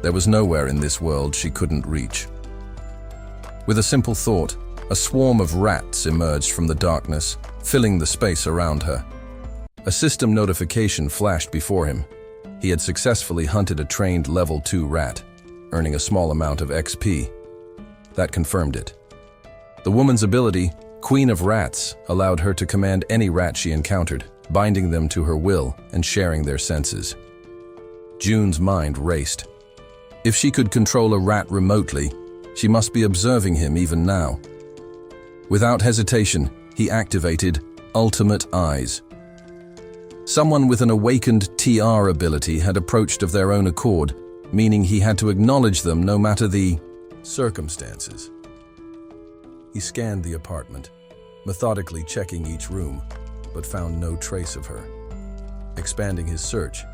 There was nowhere in this world she couldn't reach. With a simple thought, a swarm of rats emerged from the darkness, filling the space around her. A system notification flashed before him. He had successfully hunted a trained level 2 rat, earning a small amount of XP. That confirmed it. The woman's ability, Queen of Rats, allowed her to command any rat she encountered, binding them to her will and sharing their senses. June's mind raced. If she could control a rat remotely, she must be observing him even now. Without hesitation, he activated Ultimate Eyes. Someone with an awakened TR ability had approached of their own accord, meaning he had to acknowledge them no matter the circumstances. He scanned the apartment, methodically checking each room, but found no trace of her. Expanding his search,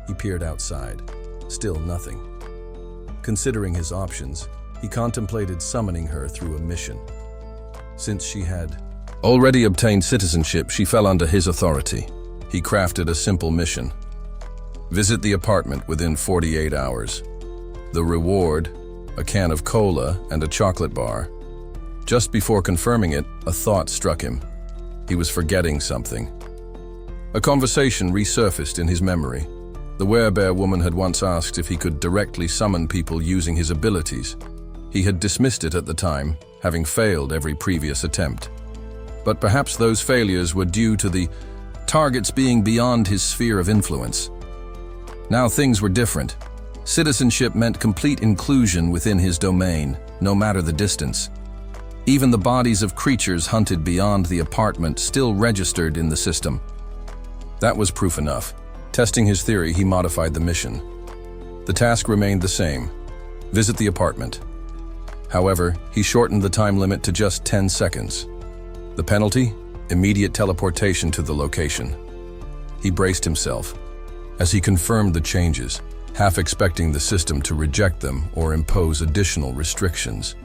he peered outside. Still nothing. Considering his options, he contemplated summoning her through a mission. Since she had already obtained citizenship, she fell under his authority. He crafted a simple mission. Visit the apartment within 48 hours. The reward, a can of cola and a chocolate bar. Just before confirming it, a thought struck him. He was forgetting something. A conversation resurfaced in his memory. The werebear woman had once asked if he could directly summon people using his abilities. He had dismissed it at the time, having failed every previous attempt. But perhaps those failures were due to the targets being beyond his sphere of influence. Now things were different. Citizenship meant complete inclusion within his domain, no matter the distance. Even the bodies of creatures hunted beyond the apartment still registered in the system. That was proof enough. Testing his theory, he modified the mission. The task remained the same: visit the apartment. However, he shortened the time limit to just 10 seconds. The penalty? Immediate teleportation to the location. He braced himself as he confirmed the changes, half expecting the system to reject them or impose additional restrictions.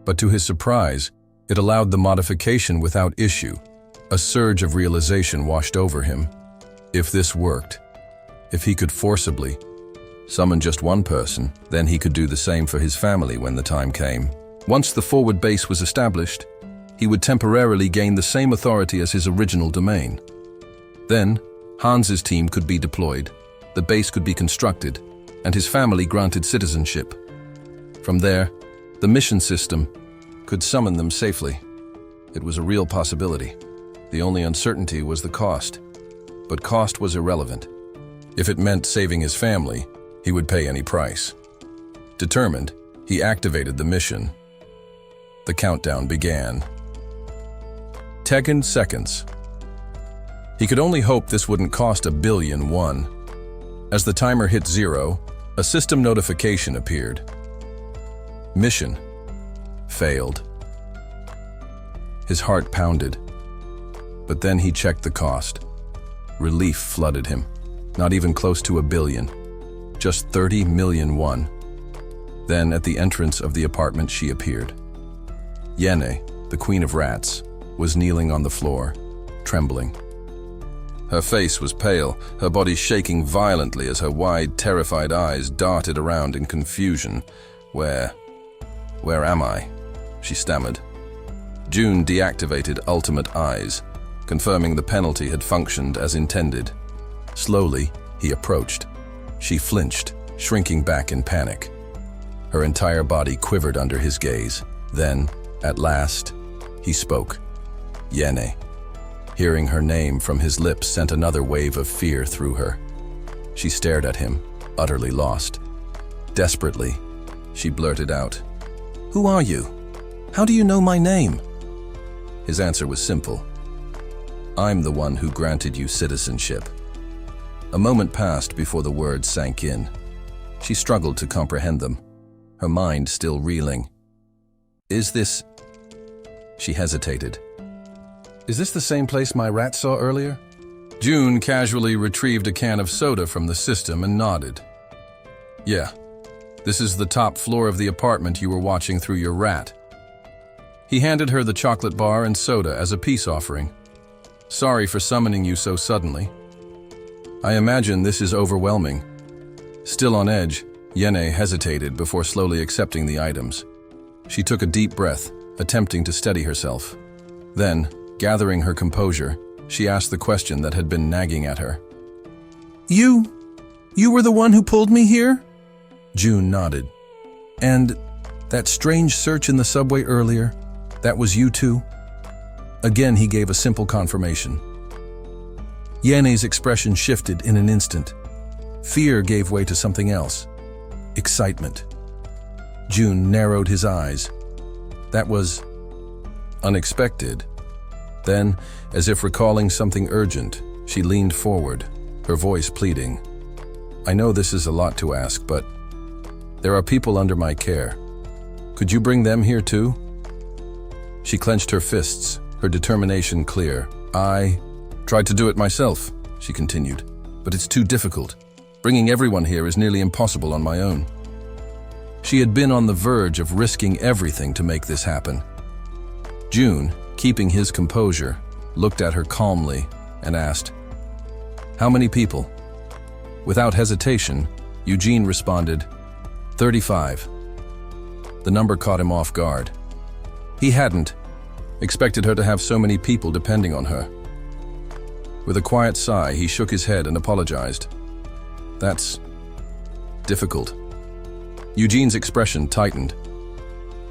But to his surprise, it allowed the modification without issue. A surge of realization washed over him. If this worked, if he could forcibly summon just one person, then he could do the same for his family when the time came. Once the forward base was established, he would temporarily gain the same authority as his original domain. Then, Hans's team could be deployed, the base could be constructed, and his family granted citizenship. From there, the mission system could summon them safely. It was a real possibility. The only uncertainty was the cost. But cost was irrelevant. If it meant saving his family, he would pay any price. Determined, he activated the mission. The countdown began. 10 seconds. He could only hope this wouldn't cost $1 billion. As the timer hit 0, a system notification appeared. Mission failed. His heart pounded. But then he checked the cost. Relief flooded him. Not even close to $1 billion. Just 30 million won. Then, at the entrance of the apartment, she appeared. Yene, the queen of rats, was kneeling on the floor, trembling. Her face was pale, her body shaking violently as her wide, terrified eyes darted around in confusion. Where am I? She stammered. June deactivated Ultimate Eyes, confirming the penalty had functioned as intended. Slowly, he approached. She flinched, shrinking back in panic. Her entire body quivered under his gaze. Then, at last, he spoke. Yene. Hearing her name from his lips sent another wave of fear through her. She stared at him, utterly lost. Desperately, she blurted out, "Who are you? How do you know my name?" His answer was simple. "I'm the one who granted you citizenship." A moment passed before the words sank in. She struggled to comprehend them, her mind still reeling. "Is this..." She hesitated. "Is this the same place my rat saw earlier?" June casually retrieved a can of soda from the system and nodded. "Yeah, this is the top floor of the apartment you were watching through your rat." He handed her the chocolate bar and soda as a peace offering. "Sorry for summoning you so suddenly. I imagine this is overwhelming." Still on edge, Yene hesitated before slowly accepting the items. She took a deep breath, attempting to steady herself. Then, gathering her composure, she asked the question that had been nagging at her. You were the one who pulled me here?" June nodded. "And that strange search in the subway earlier, that was you too?" Again, he gave a simple confirmation. Yene's expression shifted in an instant. Fear gave way to something else. Excitement. June narrowed his eyes. That was unexpected. Then, as if recalling something urgent, she leaned forward, her voice pleading. "I know this is a lot to ask, but there are people under my care. Could you bring them here too?" She clenched her fists, her determination clear. "I tried to do it myself," she continued, "but it's too difficult. Bringing everyone here is nearly impossible on my own." She had been on the verge of risking everything to make this happen. June, keeping his composure, looked at her calmly and asked, "How many people?" Without hesitation, Eugene responded, 35. The number caught him off guard. He hadn't expected her to have so many people depending on her. With a quiet sigh, he shook his head and apologized. "That's difficult." Eugene's expression tightened.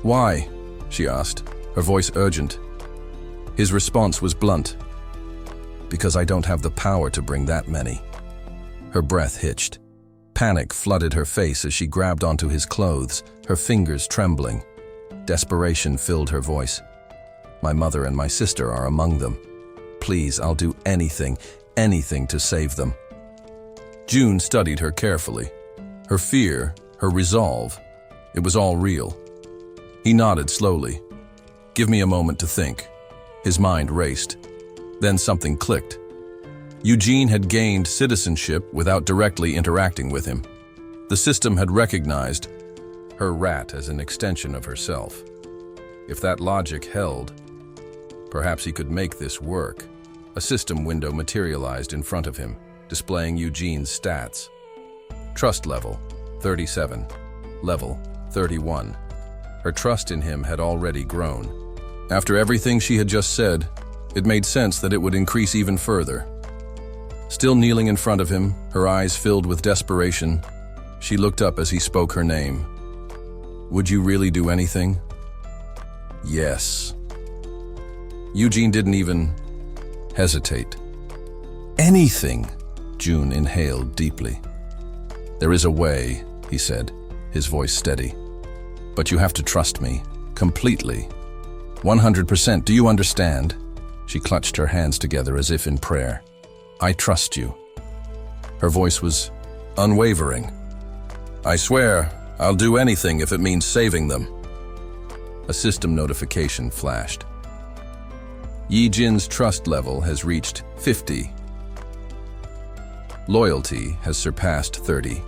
"Why?" she asked, her voice urgent. His response was blunt. "Because I don't have the power to bring that many." Her breath hitched. Panic flooded her face as she grabbed onto his clothes, her fingers trembling. Desperation filled her voice. "My mother and my sister are among them. Please, I'll do anything to save them." June studied her carefully. Her fear, her resolve, it was all real. He nodded slowly. "Give me a moment to think." His mind raced. Then something clicked. Eugene had gained citizenship without directly interacting with him. The system had recognized her rat as an extension of herself. If that logic held, perhaps he could make this work. A system window materialized in front of him, displaying Eugene's stats. Trust level, 37. Level, 31. Her trust in him had already grown. After everything she had just said, it made sense that it would increase even further. Still kneeling in front of him, her eyes filled with desperation, she looked up as he spoke her name. "Would you really do anything?" "Yes." Eugene didn't even hesitate. "Anything," June inhaled deeply. "There is a way," he said, his voice steady. "But you have to trust me, completely. 100%, do you understand?" She clutched her hands together as if in prayer. I trust you. Her voice was unwavering. I swear, I'll do anything if it means saving them. A system notification flashed. Yi Jin's trust level has reached 50. Loyalty has surpassed 30.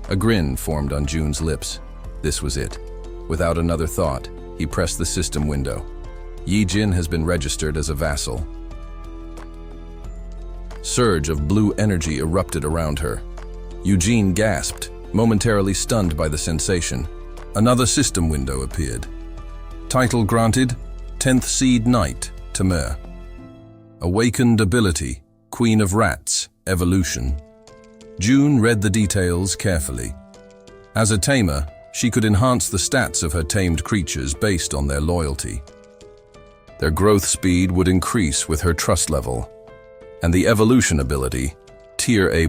A grin formed on Jun's lips. This was it. Without another thought, he pressed the system window. Yi Jin has been registered as a vassal. Surge of blue energy erupted around her. Eugene gasped, momentarily stunned by the sensation. Another system window appeared. Title granted, 10th Seed Knight, Tamer. Awakened ability, Queen of Rats, Evolution. June read the details carefully. As a tamer, she could enhance the stats of her tamed creatures based on their loyalty. Their growth speed would increase with her trust level, and the evolution ability, Tier A+,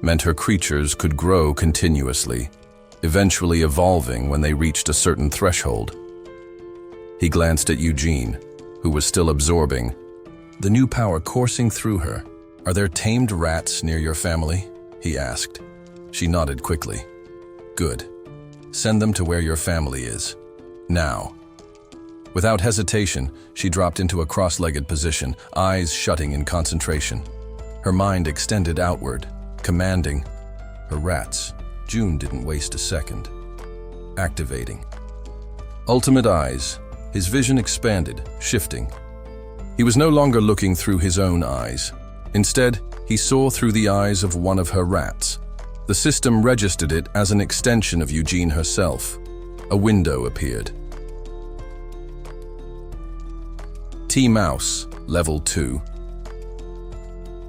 meant her creatures could grow continuously, eventually evolving when they reached a certain threshold. He glanced at Eugene, who was still absorbing the new power coursing through her. Are there tamed rats near your family? He asked. She nodded quickly. Good. Send them to where your family is. Now. Without hesitation, she dropped into a cross-legged position, eyes shutting in concentration. Her mind extended outward, commanding. Her rats. June didn't waste a second. Activating. Ultimate eyes. His vision expanded, shifting. He was no longer looking through his own eyes. Instead, he saw through the eyes of one of her rats. The system registered it as an extension of Eugene herself. A window appeared. T-Mouse, Level 2.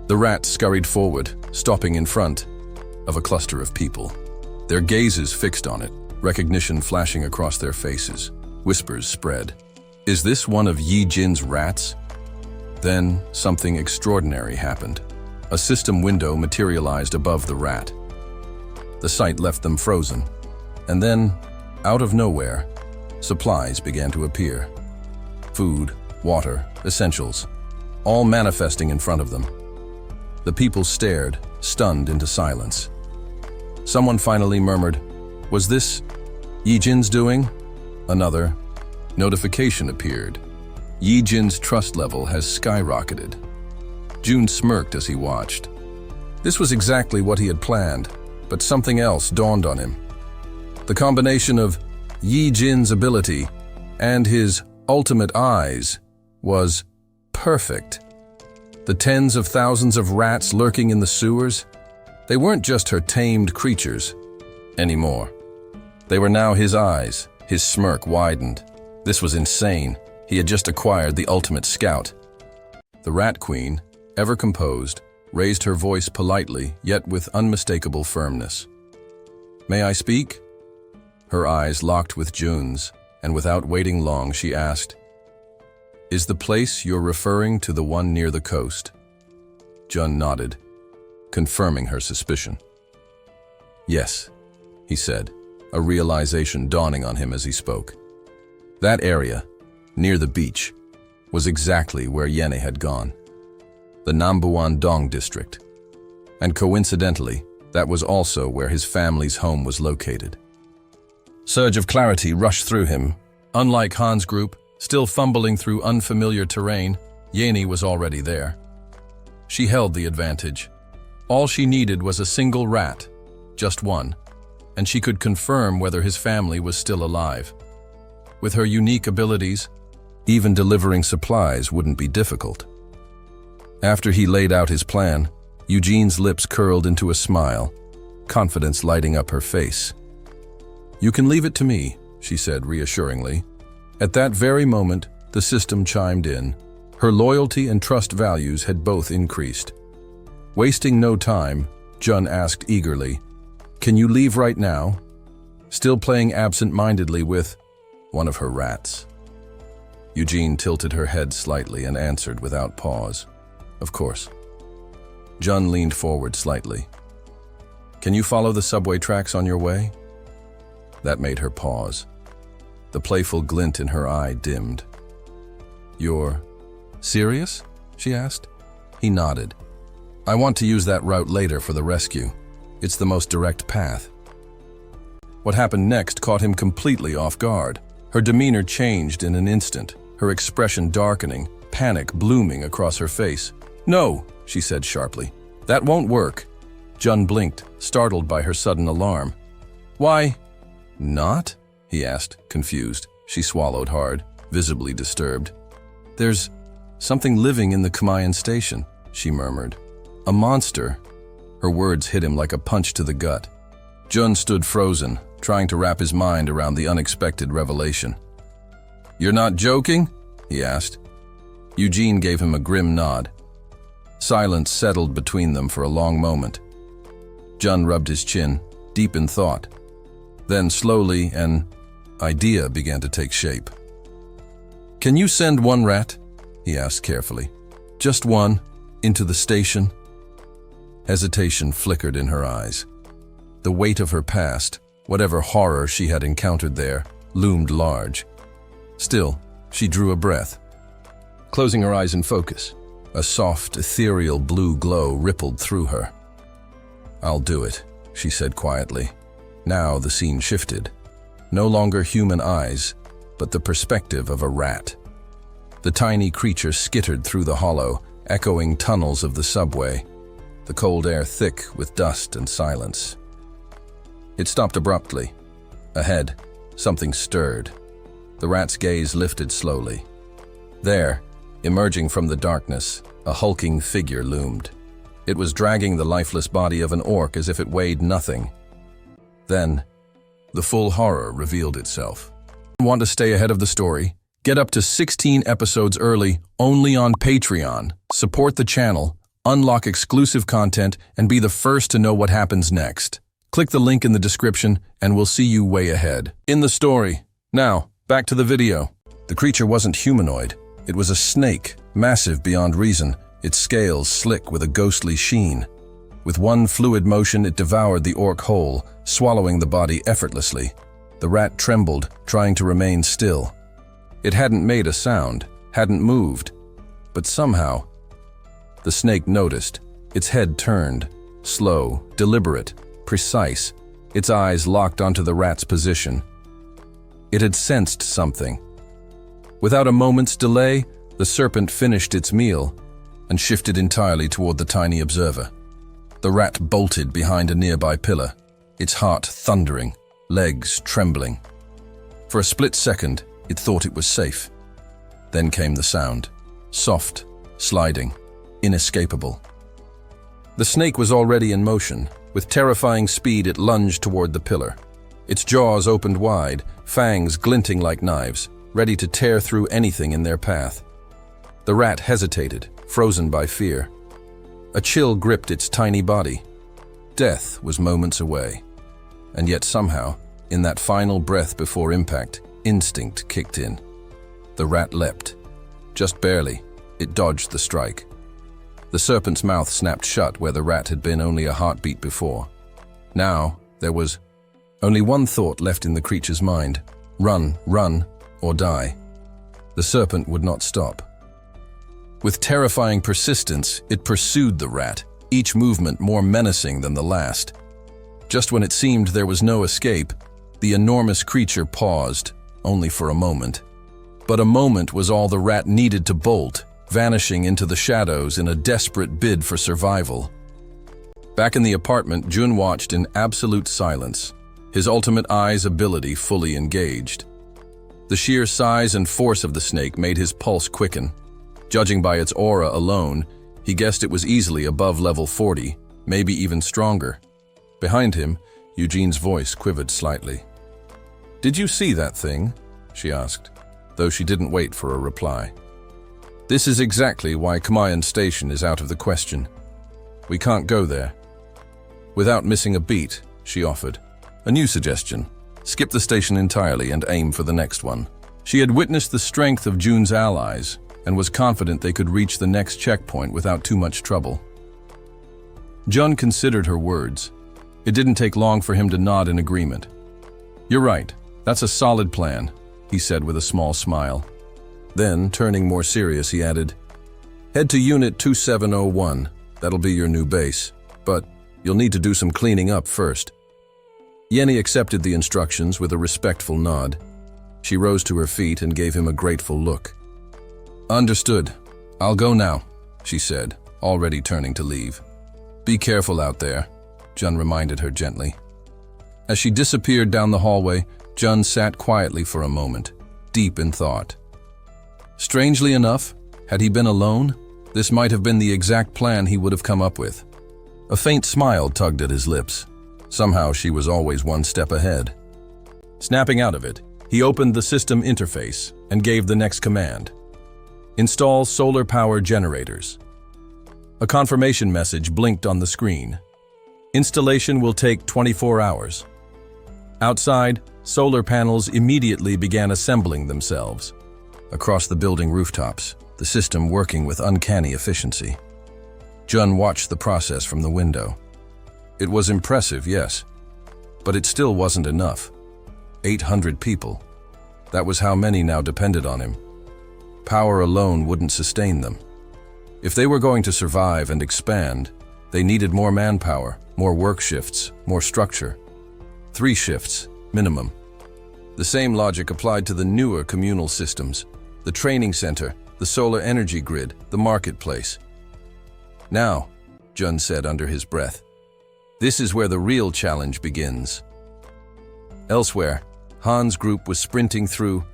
The rats scurried forward, stopping in front of a cluster of people. Their gazes fixed on it, recognition flashing across their faces. Whispers spread. Is this one of Yi Jin's rats? Then, something extraordinary happened. A system window materialized above the rat. The sight left them frozen. And then, out of nowhere, supplies began to appear. Food, water, essentials, all manifesting in front of them. The people stared, stunned into silence. Someone finally murmured, "Was this Yi Jin's doing?" Another notification appeared. Yi Jin's trust level has skyrocketed. June smirked as he watched. This was exactly what he had planned, but something else dawned on him. The combination of Yi Jin's ability and his ultimate eyes was perfect. The tens of thousands of rats lurking in the sewers, they weren't just her tamed creatures anymore. They were now his eyes. His smirk widened. This was insane. He had just acquired the ultimate scout. The Rat Queen, ever composed, raised her voice politely, yet with unmistakable firmness. "May I speak?" Her eyes locked with June's, and without waiting long, she asked, "Is the place you're referring to the one near the coast?" Jun nodded, confirming her suspicion. "Yes," he said, a realization dawning on him as he spoke. That area, near the beach, was exactly where Yene had gone. The Nambuan Dong district. And coincidentally, that was also where his family's home was located. Surge of clarity rushed through him. Unlike Han's group, still fumbling through unfamiliar terrain, Yene was already there. She held the advantage. All she needed was a single rat, just one, and she could confirm whether his family was still alive. With her unique abilities, even delivering supplies wouldn't be difficult. After he laid out his plan, Eugene's lips curled into a smile, confidence lighting up her face. "You can leave it to me," she said reassuringly. At that very moment, the system chimed in. Her loyalty and trust values had both increased. Wasting no time, Jun asked eagerly, "Can you leave right now?" Still playing absent-mindedly with one of her rats. Eugene tilted her head slightly and answered without pause, "Of course." Jun leaned forward slightly. "Can you follow the subway tracks on your way?" That made her pause. The playful glint in her eye dimmed. "You're serious?" she asked. He nodded. I want to use that route later for the rescue. It's the most direct path. What happened next caught him completely off guard. Her demeanor changed in an instant, her expression darkening, panic blooming across her face. "No," she said sharply. "That won't work." Jun blinked, startled by her sudden alarm. "Why not?" he asked, confused. She swallowed hard, visibly disturbed. "There's something living in the Kamayan station," she murmured. "A monster." Her words hit him like a punch to the gut. Jun stood frozen, trying to wrap his mind around the unexpected revelation. "You're not joking?" he asked. Eugene gave him a grim nod. Silence settled between them for a long moment. Jun rubbed his chin, deep in thought. Then slowly an idea began to take shape. "Can you send one rat?" he asked carefully. "Just one, into the station?" Hesitation flickered in her eyes. The weight of her past, whatever horror she had encountered there, loomed large. Still, she drew a breath. Closing her eyes in focus, a soft, ethereal blue glow rippled through her. "I'll do it," she said quietly. Now the scene shifted. No longer human eyes, but the perspective of a rat. The tiny creature skittered through the hollow, echoing tunnels of the subway, the cold air thick with dust and silence. It stopped abruptly. Ahead, something stirred. The rat's gaze lifted slowly. There, emerging from the darkness, a hulking figure loomed. It was dragging the lifeless body of an orc as if it weighed nothing. Then, the full horror revealed itself. Want to stay ahead of the story? Get up to 16 episodes early, only on Patreon. Support the channel, unlock exclusive content, and be the first to know what happens next. Click the link in the description, and we'll see you way ahead. In the story. Now, back to the video. The creature wasn't humanoid. It was a snake, massive beyond reason, its scales slick with a ghostly sheen. With one fluid motion, it devoured the orc whole, swallowing the body effortlessly. The rat trembled, trying to remain still. It hadn't made a sound, hadn't moved. But somehow, the snake noticed. Its head turned, slow, deliberate, precise, its eyes locked onto the rat's position. It had sensed something. Without a moment's delay, the serpent finished its meal and shifted entirely toward the tiny observer. The rat bolted behind a nearby pillar, its heart thundering, legs trembling. For a split second, it thought it was safe. Then came the sound, soft, sliding, inescapable. The snake was already in motion. With terrifying speed, it lunged toward the pillar. Its jaws opened wide, fangs glinting like knives, ready to tear through anything in their path. The rat hesitated, frozen by fear. A chill gripped its tiny body. Death was moments away. And yet somehow, in that final breath before impact, instinct kicked in. The rat leapt. Just barely, it dodged the strike. The serpent's mouth snapped shut where the rat had been only a heartbeat before. Now, there was only one thought left in the creature's mind. Run, or die. The serpent would not stop. With terrifying persistence, it pursued the rat, each movement more menacing than the last. Just when it seemed there was no escape, the enormous creature paused, only for a moment. But a moment was all the rat needed to bolt, vanishing into the shadows in a desperate bid for survival. Back in the apartment, Jun watched in absolute silence, his ultimate eye's ability fully engaged. The sheer size and force of the snake made his pulse quicken. Judging by its aura alone, he guessed it was easily above level 40, maybe even stronger. Behind him, Eugene's voice quivered slightly. "Did you see that thing?" she asked, though she didn't wait for a reply. "This is exactly why Kamayan Station is out of the question. We can't go there." Without missing a beat, she offered. "A new suggestion. Skip the station entirely and aim for the next one." She had witnessed the strength of Jun's allies and was confident they could reach the next checkpoint without too much trouble. Jun considered her words. It didn't take long for him to nod in agreement. "You're right. That's a solid plan," he said with a small smile. Then, turning more serious, he added, Head to Unit 2701. That'll be your new base. But you'll need to do some cleaning up first. Yenny accepted the instructions with a respectful nod. She rose to her feet and gave him a grateful look. Understood. I'll go now, she said, already turning to leave. Be careful out there, Jun reminded her gently. As she disappeared down the hallway, Jun sat quietly for a moment, deep in thought. Strangely enough, had he been alone, this might have been the exact plan he would have come up with. A faint smile tugged at his lips. Somehow she was always one step ahead. Snapping out of it, he opened the system interface and gave the next command. Install solar power generators. A confirmation message blinked on the screen. Installation will take 24 hours. Outside, solar panels immediately began assembling themselves. Across the building rooftops, the system working with uncanny efficiency. Jun watched the process from the window. It was impressive, yes, but it still wasn't enough. 800 people. That was how many now depended on him. Power alone wouldn't sustain them. If they were going to survive and expand, they needed more manpower, more work shifts, more structure. 3 shifts, minimum. The same logic applied to the newer communal systems, the training center, the solar energy grid, the marketplace. Now, Jun said under his breath, this is where the real challenge begins. Elsewhere, Han's group was sprinting through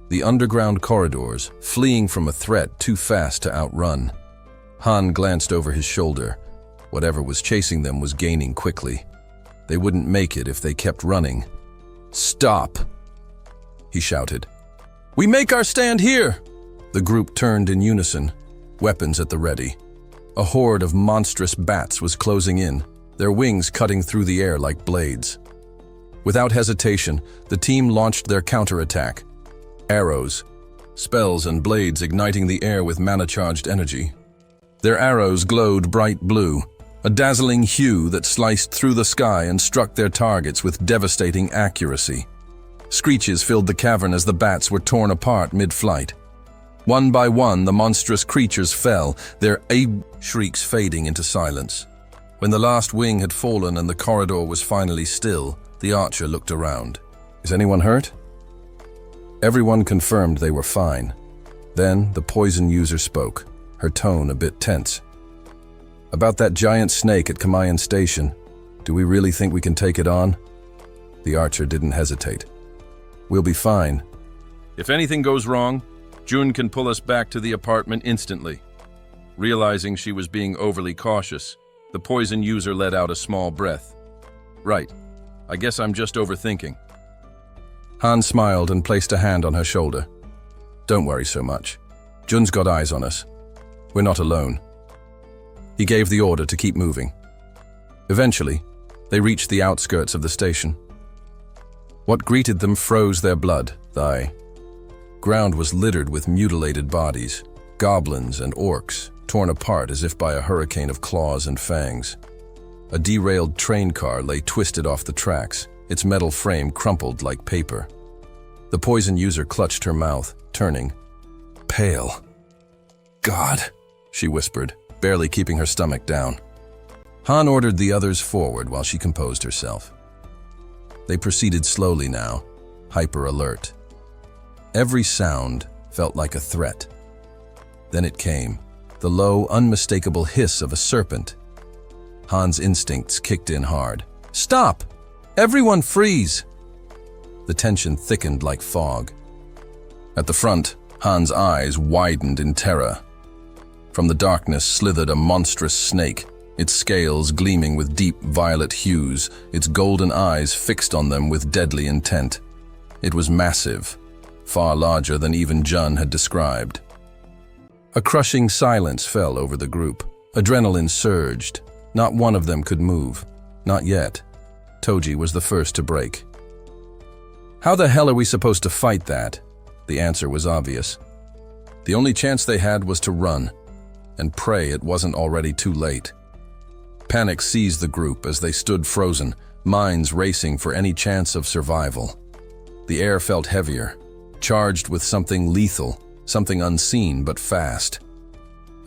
the underground corridors, fleeing from a threat too fast to outrun. Han glanced over his shoulder. Whatever was chasing them was gaining quickly. They wouldn't make it if they kept running. Stop! He shouted. We make our stand here! The group turned in unison, weapons at the ready. A horde of monstrous bats was closing in, their wings cutting through the air like blades. Without hesitation, the team launched their counterattack. Arrows, spells and blades igniting the air with mana-charged energy. Their arrows glowed bright blue, a dazzling hue that sliced through the sky and struck their targets with devastating accuracy. Screeches filled the cavern as the bats were torn apart mid-flight. One by one, the monstrous creatures fell, their shrieks fading into silence. When the last wing had fallen and the corridor was finally still, the archer looked around. Is anyone hurt? Everyone confirmed they were fine. Then the poison user spoke, her tone a bit tense. About that giant snake at Kamayan Station, do we really think we can take it on? The archer didn't hesitate. We'll be fine. If anything goes wrong, Jun can pull us back to the apartment instantly. Realizing she was being overly cautious, the poison user let out a small breath. Right. I guess I'm just overthinking. Han smiled and placed a hand on her shoulder. Don't worry so much. Jun's got eyes on us. We're not alone. He gave the order to keep moving. Eventually, they reached the outskirts of the station. What greeted them froze their blood. The ground was littered with mutilated bodies, goblins and orcs, torn apart as if by a hurricane of claws and fangs. A derailed train car lay twisted off the tracks, its metal frame crumpled like paper. The poison user clutched her mouth, turning pale. God, she whispered, barely keeping her stomach down. Han ordered the others forward while she composed herself. They proceeded slowly now, hyper-alert. Every sound felt like a threat. Then it came, the low, unmistakable hiss of a serpent. Han's instincts kicked in hard. Stop! Everyone freeze! The tension thickened like fog. At the front, Han's eyes widened in terror. From the darkness slithered a monstrous snake, its scales gleaming with deep violet hues, its golden eyes fixed on them with deadly intent. It was massive, far larger than even Jun had described. A crushing silence fell over the group. Adrenaline surged. Not one of them could move. Not yet. Toji was the first to break. How the hell are we supposed to fight that? The answer was obvious. The only chance they had was to run, and pray it wasn't already too late. Panic seized the group as they stood frozen, minds racing for any chance of survival. The air felt heavier, charged with something lethal, something unseen but fast.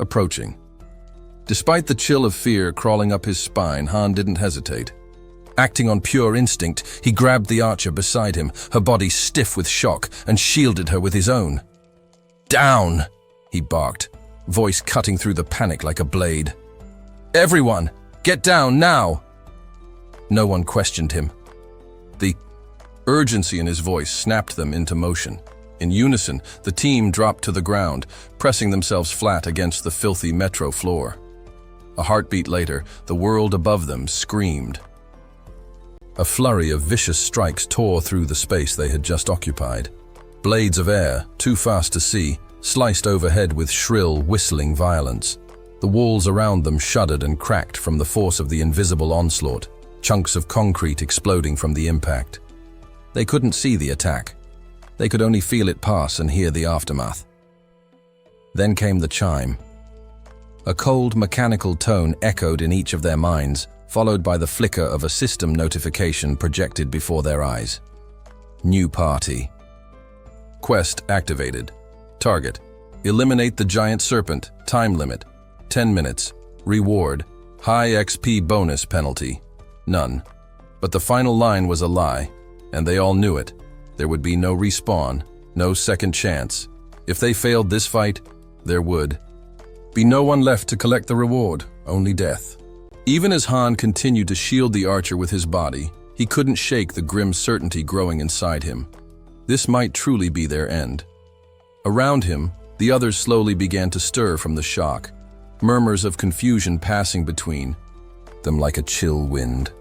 approaching. Despite the chill of fear crawling up his spine, Han didn't hesitate. Acting on pure instinct, he grabbed the archer beside him, her body stiff with shock, and shielded her with his own. "Down!" he barked, voice cutting through the panic like a blade. "Everyone, get down now!" No one questioned him. The urgency in his voice snapped them into motion. In unison, the team dropped to the ground, pressing themselves flat against the filthy metro floor. A heartbeat later, the world above them screamed. A flurry of vicious strikes tore through the space they had just occupied. Blades of air, too fast to see, sliced overhead with shrill, whistling violence. The walls around them shuddered and cracked from the force of the invisible onslaught, chunks of concrete exploding from the impact. They couldn't see the attack. They could only feel it pass and hear the aftermath. Then came the chime. A cold, mechanical tone echoed in each of their minds, followed by the flicker of a system notification projected before their eyes. New party. Quest activated. Target: eliminate the giant serpent. Time limit: 10 minutes. Reward: high XP bonus penalty. None. But the final line was a lie, and they all knew it. There would be no respawn, no second chance. If they failed this fight, there would be no one left to collect the reward, only death. Even as Han continued to shield the archer with his body, he couldn't shake the grim certainty growing inside him. This might truly be their end. Around him, the others slowly began to stir from the shock, murmurs of confusion passing between them like a chill wind.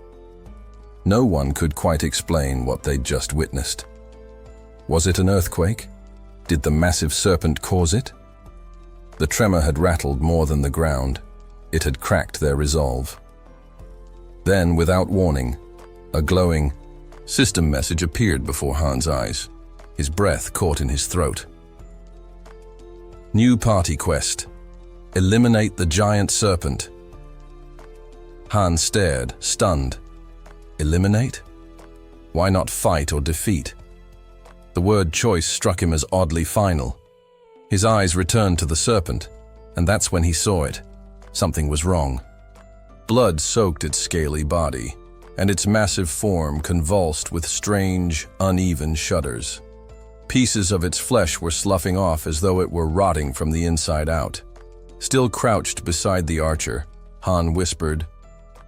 No one could quite explain what they'd just witnessed. Was it an earthquake? Did the massive serpent cause it? The tremor had rattled more than the ground. It had cracked their resolve. Then, without warning, a glowing system message appeared before Han's eyes. His breath caught in his throat. New party quest. Eliminate the giant serpent. Han stared, stunned. Eliminate? Why not fight or defeat? The word choice struck him as oddly final. His eyes returned to the serpent, and that's when he saw it. Something was wrong. Blood soaked its scaly body, and its massive form convulsed with strange, uneven shudders. Pieces of its flesh were sloughing off as though it were rotting from the inside out. Still crouched beside the archer, Han whispered,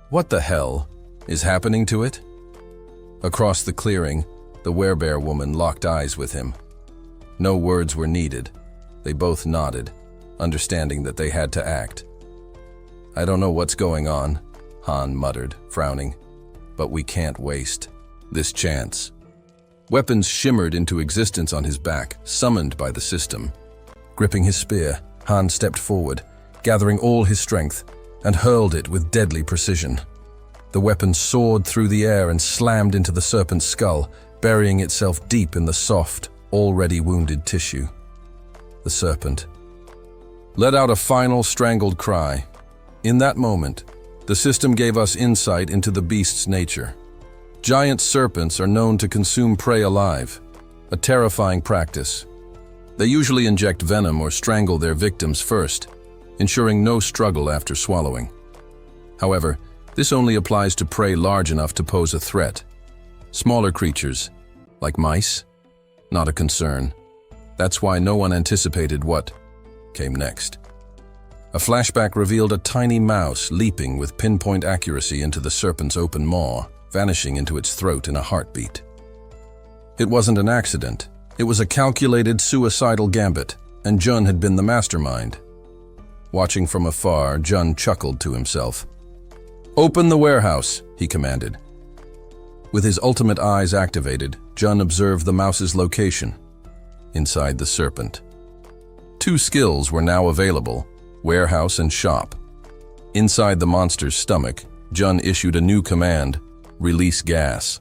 "What the hell is happening to it?" Across the clearing, the werebear woman locked eyes with him. No words were needed. They both nodded, understanding that they had to act. "I don't know what's going on," Han muttered, frowning, "but we can't waste this chance." Weapons shimmered into existence on his back, summoned by the system. Gripping his spear, Han stepped forward, gathering all his strength, and hurled it with deadly precision. The weapon soared through the air and slammed into the serpent's skull, burying itself deep in the soft, already wounded tissue. The serpent let out a final strangled cry. In that moment, the system gave us insight into the beast's nature. Giant serpents are known to consume prey alive, a terrifying practice. They usually inject venom or strangle their victims first, ensuring no struggle after swallowing. However, this only applies to prey large enough to pose a threat. Smaller creatures, like mice, not a concern. That's why no one anticipated what came next. A flashback revealed a tiny mouse leaping with pinpoint accuracy into the serpent's open maw, vanishing into its throat in a heartbeat. It wasn't an accident. It was a calculated suicidal gambit, and Jun had been the mastermind. Watching from afar, Jun chuckled to himself. "Open the warehouse," he commanded. With his ultimate eyes activated, Jun observed the mouse's location, inside the serpent. Two skills were now available, warehouse and shop. Inside the monster's stomach, Jun issued a new command, release gas.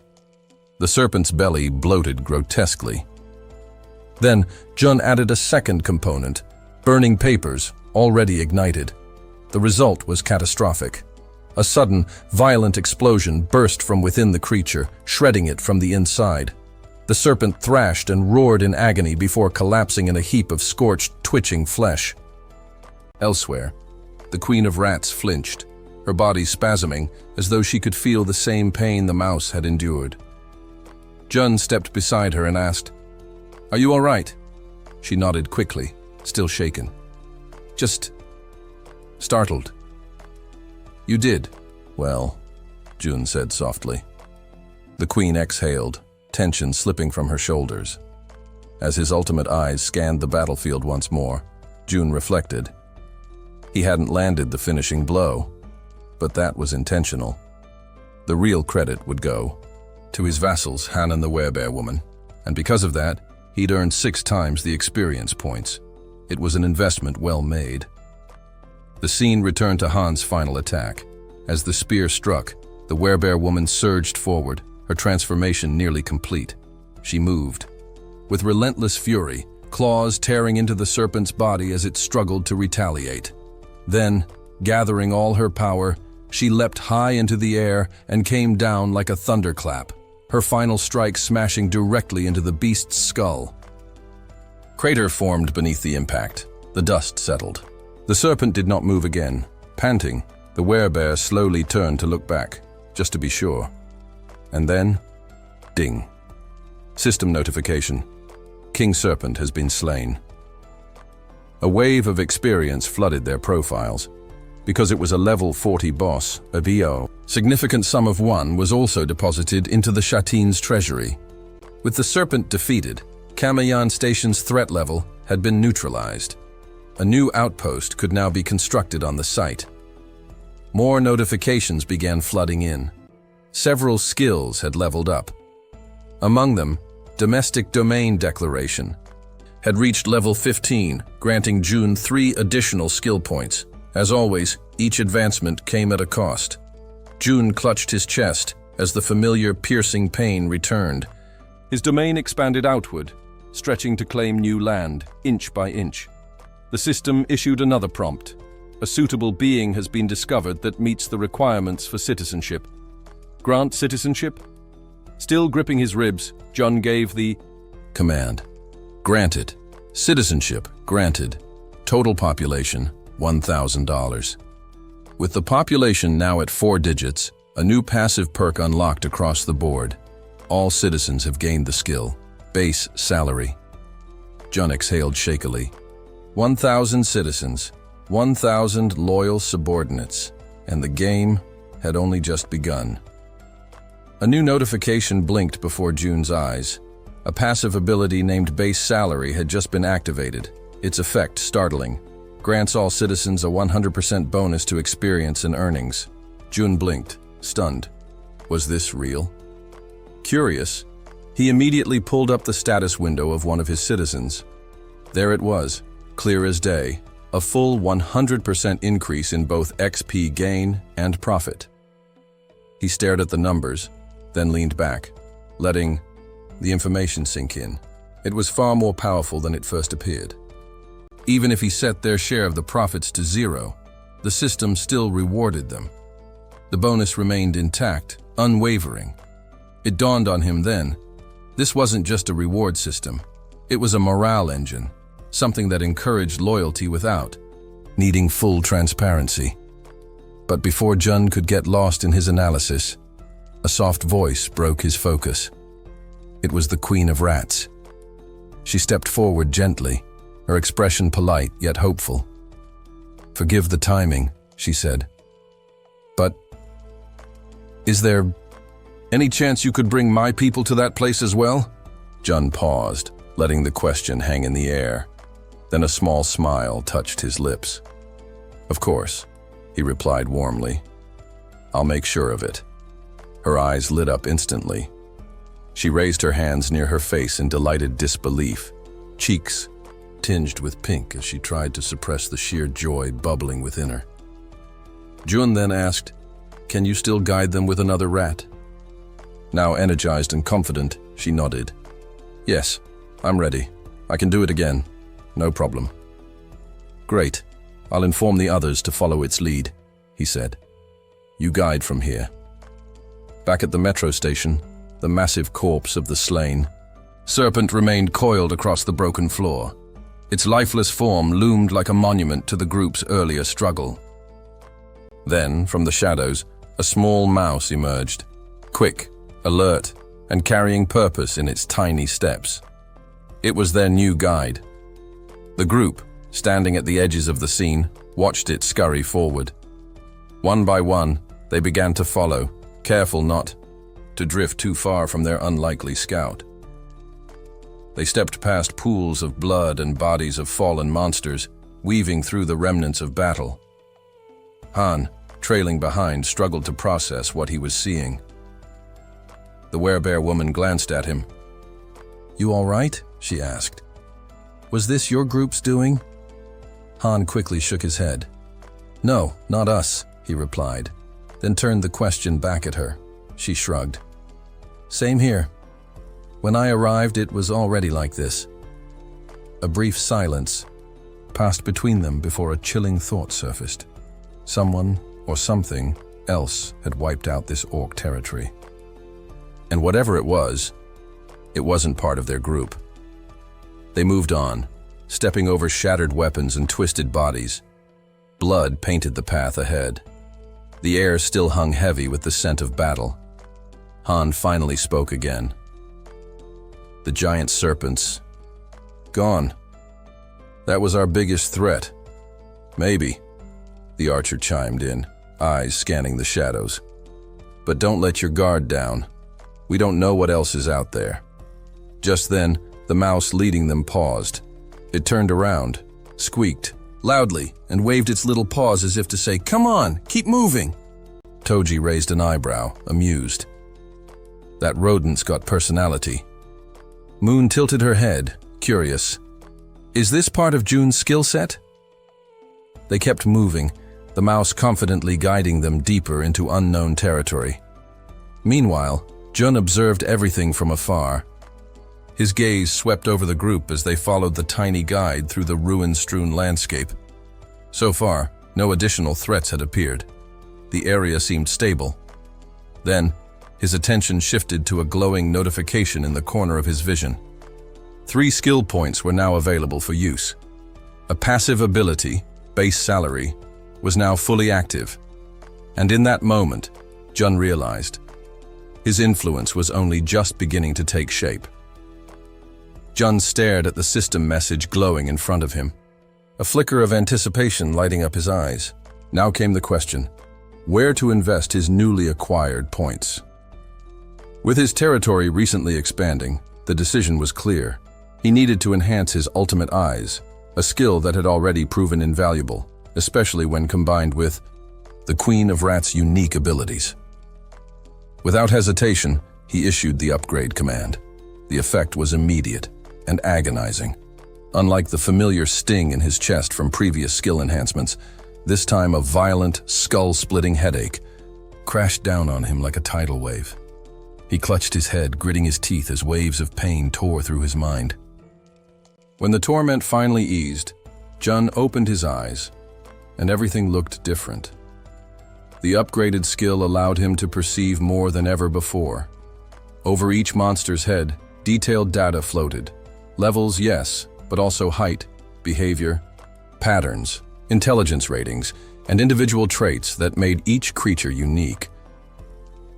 The serpent's belly bloated grotesquely. Then, Jun added a second component, burning papers, already ignited. The result was catastrophic. A sudden, violent explosion burst from within the creature, shredding it from the inside. The serpent thrashed and roared in agony before collapsing in a heap of scorched, twitching flesh. Elsewhere, the Queen of Rats flinched, her body spasming as though she could feel the same pain the mouse had endured. Jun stepped beside her and asked, "Are you all right?" She nodded quickly, still shaken. "Just startled." "You did? Well," Jun said softly. The Queen exhaled, tension slipping from her shoulders. As his ultimate eyes scanned the battlefield once more, Jun reflected. He hadn't landed the finishing blow, but that was intentional. The real credit would go to his vassals, Han and the werebear woman, and because of that, he'd earned 6 times the experience points. It was an investment well made. The scene returned to Han's final attack. As the spear struck, the werebear woman surged forward, her transformation nearly complete. She moved. With relentless fury, claws tearing into the serpent's body as it struggled to retaliate. Then, gathering all her power, she leapt high into the air and came down like a thunderclap, her final strike smashing directly into the beast's skull. Crater formed beneath the impact. The dust settled. The serpent did not move again. Panting, the werebear slowly turned to look back, just to be sure. And then, ding. System notification. King Serpent has been slain. A wave of experience flooded their profiles. Because it was a level 40 boss, a VO, significant sum of 1 was also deposited into the Shatine's treasury. With the serpent defeated, Kamayan Station's threat level had been neutralized. A new outpost could now be constructed on the site. More notifications began flooding in. Several skills had leveled up. Among them, Domestic Domain Declaration had reached level 15, granting Jun 3 additional skill points. As always, each advancement came at a cost. Jun clutched his chest as the familiar piercing pain returned. His domain expanded outward, stretching to claim new land, inch by inch. The system issued another prompt. A suitable being has been discovered that meets the requirements for citizenship. Grant citizenship? Still gripping his ribs, Jun gave the command. Granted. Citizenship granted. Total population, $1,000. With the population now at 4 digits, a new passive perk unlocked across the board. All citizens have gained the skill. Base salary. Jun exhaled shakily. 1,000 citizens, 1,000 loyal subordinates, and the game had only just begun. A new notification blinked before Jun's eyes. A passive ability named Base Salary had just been activated, its effect startling. Grants all citizens a 100% bonus to experience and earnings. Jun blinked, stunned. Was this real? Curious, he immediately pulled up the status window of one of his citizens. There it was, clear as day, a full 100% increase in both XP gain and profit. He stared at the numbers, then leaned back, letting the information sink in. It was far more powerful than it first appeared. Even if he set their share of the profits to 0, the system still rewarded them. The bonus remained intact, unwavering. It dawned on him then, this wasn't just a reward system. It was a morale engine, something that encouraged loyalty without needing full transparency. But before Jun could get lost in his analysis, a soft voice broke his focus. It was the Queen of Rats. She stepped forward gently, her expression polite yet hopeful. "Forgive the timing," she said. "But is there any chance you could bring my people to that place as well?" Jun paused, letting the question hang in the air. Then a small smile touched his lips. "Of course," he replied warmly. "I'll make sure of it." Her eyes lit up instantly. She raised her hands near her face in delighted disbelief, cheeks tinged with pink as she tried to suppress the sheer joy bubbling within her. Jun then asked, "Can you still guide them with another rat?" Now energized and confident, she nodded. "Yes, I'm ready. I can do it again. No problem." "Great. I'll inform the others to follow its lead," he said. "You guide from here." Back at the metro station, the massive corpse of the slain serpent remained coiled across the broken floor. Its lifeless form loomed like a monument to the group's earlier struggle. Then, from the shadows, a small mouse emerged, quick, alert, and carrying purpose in its tiny steps. It was their new guide. The group, standing at the edges of the scene, watched it scurry forward. One by one, they began to follow, careful not to drift too far from their unlikely scout. They stepped past pools of blood and bodies of fallen monsters, weaving through the remnants of battle. Han, trailing behind, struggled to process what he was seeing. The werebear woman glanced at him. "You all right?" she asked. "Was this your group's doing?" Han quickly shook his head. "No, not us," he replied, then turned the question back at her. She shrugged. "Same here. When I arrived, it was already like this." A brief silence passed between them before a chilling thought surfaced. Someone or something else had wiped out this orc territory. And whatever it wasn't part of their group. They moved on, stepping over shattered weapons and twisted bodies. Blood painted the path ahead. The air still hung heavy with the scent of battle. Han finally spoke again. "The giant serpents. Gone. That was our biggest threat. Maybe," the archer chimed in, eyes scanning the shadows. "But don't let your guard down. We don't know what else is out there." Just then, the mouse leading them paused. It turned around, squeaked loudly, and waved its little paws as if to say, "Come on, keep moving." Toji raised an eyebrow, amused. "That rodent's got personality." Moon tilted her head, curious. "Is this part of June's skill set?" They kept moving, the mouse confidently guiding them deeper into unknown territory. Meanwhile, Jun observed everything from afar. His gaze swept over the group as they followed the tiny guide through the ruin-strewn landscape. So far, no additional threats had appeared. The area seemed stable. Then, his attention shifted to a glowing notification in the corner of his vision. 3 skill points were now available for use. A passive ability, base salary, was now fully active. And in that moment, Jun realized his influence was only just beginning to take shape. Jun stared at the system message glowing in front of him, a flicker of anticipation lighting up his eyes. Now came the question, where to invest his newly acquired points? With his territory recently expanding, the decision was clear. He needed to enhance his ultimate eyes, a skill that had already proven invaluable, especially when combined with the Queen of Rat's unique abilities. Without hesitation, he issued the upgrade command. The effect was immediate and agonizing. Unlike the familiar sting in his chest from previous skill enhancements, this time a violent, skull-splitting headache crashed down on him like a tidal wave. He clutched his head, gritting his teeth as waves of pain tore through his mind. When the torment finally eased, Jun opened his eyes, and everything looked different. The upgraded skill allowed him to perceive more than ever before. Over each monster's head, detailed data floated. Levels, yes, but also height, behavior, patterns, intelligence ratings, and individual traits that made each creature unique.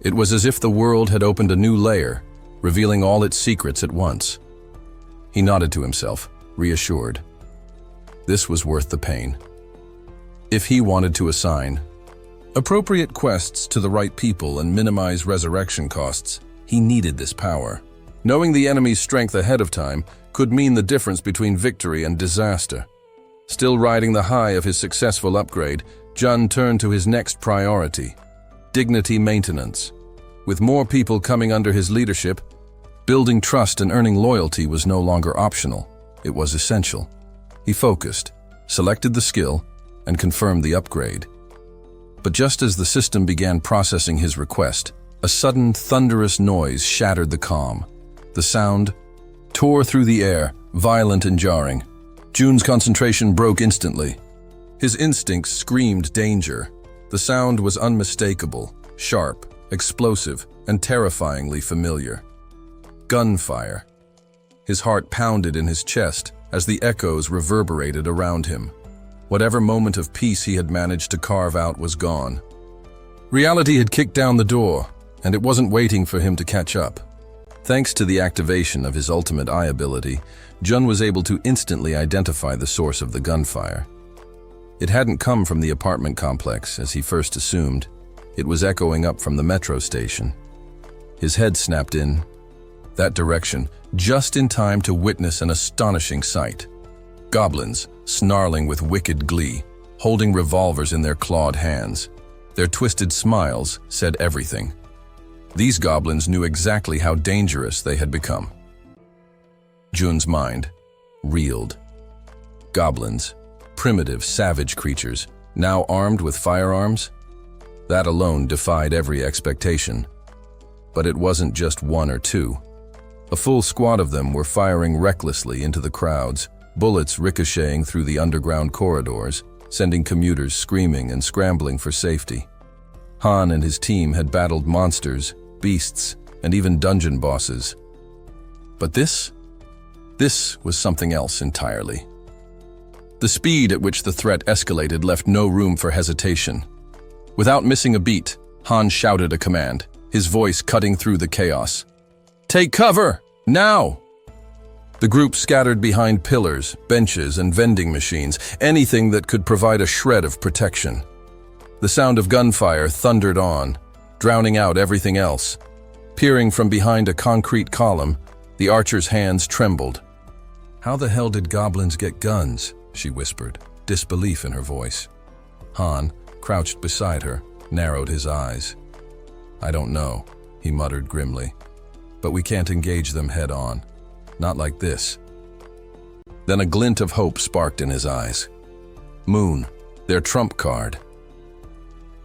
It was as if the world had opened a new layer, revealing all its secrets at once. He nodded to himself, reassured. This was worth the pain. If he wanted to assign appropriate quests to the right people and minimize resurrection costs, he needed this power. Knowing the enemy's strength ahead of time could mean the difference between victory and disaster. Still riding the high of his successful upgrade, Jun turned to his next priority, dignity maintenance. With more people coming under his leadership, building trust and earning loyalty was no longer optional. It was essential. He focused, selected the skill, and confirmed the upgrade. But just as the system began processing his request, a sudden thunderous noise shattered the calm. The sound tore through the air, violent and jarring. Jun's concentration broke instantly. His instincts screamed danger. The sound was unmistakable, sharp, explosive, and terrifyingly familiar. Gunfire. His heart pounded in his chest as the echoes reverberated around him. Whatever moment of peace he had managed to carve out was gone. Reality had kicked down the door, and it wasn't waiting for him to catch up. Thanks to the activation of his ultimate eye ability, Jun was able to instantly identify the source of the gunfire. It hadn't come from the apartment complex, as he first assumed. It was echoing up from the metro station. His head snapped in that direction, just in time to witness an astonishing sight. Goblins, snarling with wicked glee, holding revolvers in their clawed hands. Their twisted smiles said everything. These goblins knew exactly how dangerous they had become. Jun's mind reeled. Goblins, primitive, savage creatures, now armed with firearms? That alone defied every expectation. But it wasn't just one or two. A full squad of them were firing recklessly into the crowds, bullets ricocheting through the underground corridors, sending commuters screaming and scrambling for safety. Han and his team had battled monsters, beasts, and even dungeon bosses. But this was something else entirely. The speed at which the threat escalated left no room for hesitation. Without missing a beat, Han shouted a command, his voice cutting through the chaos. "Take cover! Now!" The group scattered behind pillars, benches, and vending machines, anything that could provide a shred of protection. The sound of gunfire thundered on, drowning out everything else. Peering from behind a concrete column, the archer's hands trembled. "How the hell did goblins get guns?" she whispered, disbelief in her voice. Han, crouched beside her, narrowed his eyes. "I don't know," he muttered grimly. "But we can't engage them head-on. Not like this." Then a glint of hope sparked in his eyes. Moon, their trump card.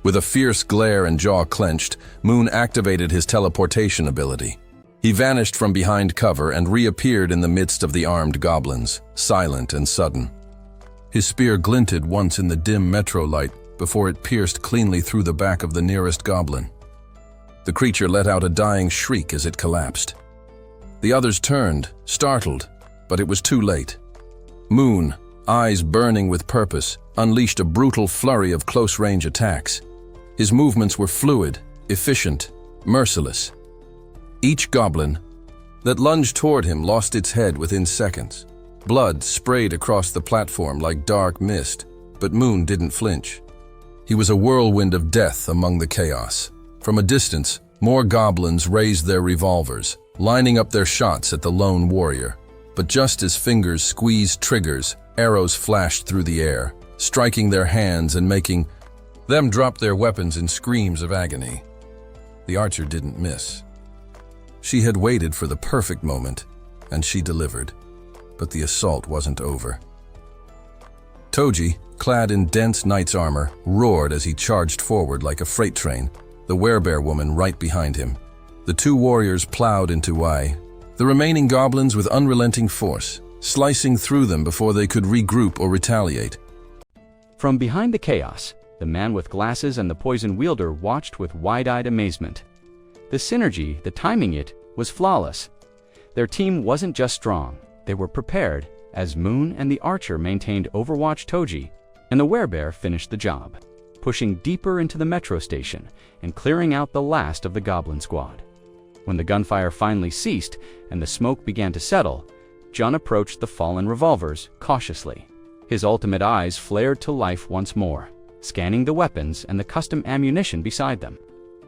With a fierce glare and jaw clenched, Moon activated his teleportation ability. He vanished from behind cover and reappeared in the midst of the armed goblins, silent and sudden. His spear glinted once in the dim metro light before it pierced cleanly through the back of the nearest goblin. The creature let out a dying shriek as it collapsed. The others turned, startled, but it was too late. Moon, eyes burning with purpose, unleashed a brutal flurry of close-range attacks. His movements were fluid, efficient, merciless. Each goblin that lunged toward him lost its head within seconds. Blood sprayed across the platform like dark mist, but Moon didn't flinch. He was a whirlwind of death among the chaos. From a distance, more goblins raised their revolvers, lining up their shots at the lone warrior. But just as fingers squeezed triggers, arrows flashed through the air, striking their hands and making them drop their weapons in screams of agony. The archer didn't miss. She had waited for the perfect moment, and she delivered. But the assault wasn't over. Toji, clad in dense knight's armor, roared as he charged forward like a freight train, the werebear woman right behind him. The two warriors plowed into Wai, the remaining goblins with unrelenting force, slicing through them before they could regroup or retaliate. From behind the chaos, the man with glasses and the poison wielder watched with wide-eyed amazement. The synergy, the timing it, was flawless. Their team wasn't just strong, they were prepared, as Moon and the archer maintained Overwatch Toji, and the werebear finished the job, pushing deeper into the metro station and clearing out the last of the goblin squad. When the gunfire finally ceased and the smoke began to settle, Jun approached the fallen revolvers cautiously. His ultimate eyes flared to life once more, scanning the weapons and the custom ammunition beside them.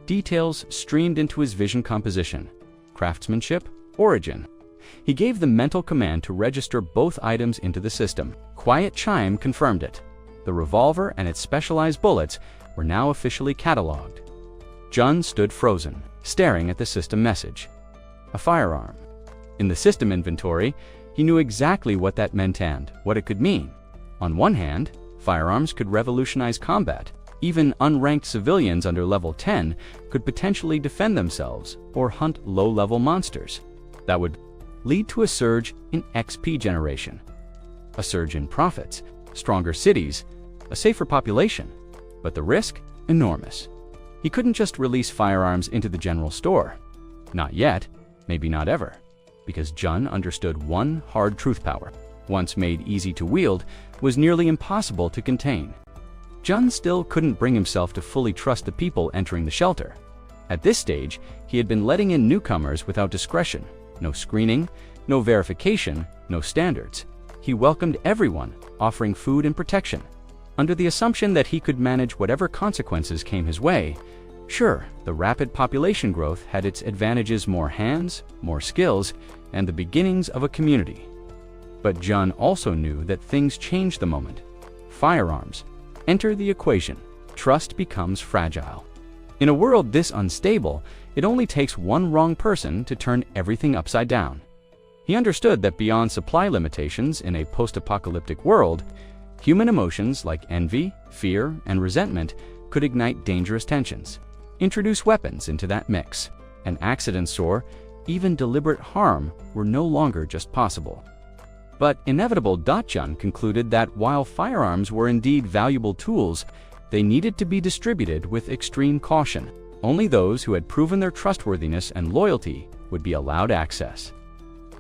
Details streamed into his vision composition: craftsmanship, origin. He gave the mental command to register both items into the system. Quiet chime confirmed it. The revolver and its specialized bullets were now officially cataloged. Jun stood frozen, staring at the system message. A firearm. In the system inventory, he knew exactly what that meant and what it could mean. On one hand, firearms could revolutionize combat. Even unranked civilians under level 10 could potentially defend themselves or hunt low-level monsters. That would lead to a surge in XP generation, a surge in profits, stronger cities, a safer population. But the risk? Enormous. He couldn't just release firearms into the general store. Not yet, maybe not ever, because Jun understood one hard truth power. once made easy to wield, was nearly impossible to contain. Jun still couldn't bring himself to fully trust the people entering the shelter. At this stage, he had been letting in newcomers without discretion. No screening, no verification, no standards. He welcomed everyone, offering food and protection, under the assumption that he could manage whatever consequences came his way. Sure, the rapid population growth had its advantages: more hands, more skills, and the beginnings of a community. But Jun also knew that things changed the moment firearms enter the equation. Trust becomes fragile. In a world this unstable, it only takes one wrong person to turn everything upside down. He understood that beyond supply limitations in a post-apocalyptic world, human emotions like envy, fear, and resentment could ignite dangerous tensions. Introduce weapons into that mix. An accident or even deliberate harm were no longer just possible. But inevitable. Jun concluded that while firearms were indeed valuable tools, they needed to be distributed with extreme caution. Only those who had proven their trustworthiness and loyalty would be allowed access.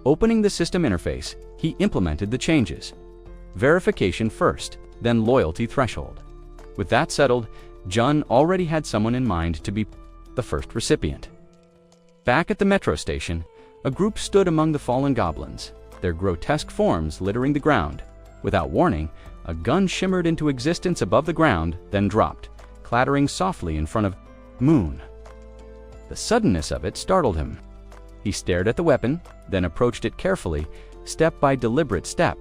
Opening the system interface, he implemented the changes. Verification first, then loyalty threshold. With that settled, Jun already had someone in mind to be the first recipient. Back at the metro station, a group stood among the fallen goblins, their grotesque forms littering the ground. Without warning, a gun shimmered into existence above the ground, then dropped, clattering softly in front of Moon. The suddenness of it startled him. He stared at the weapon, then approached it carefully, step by deliberate step,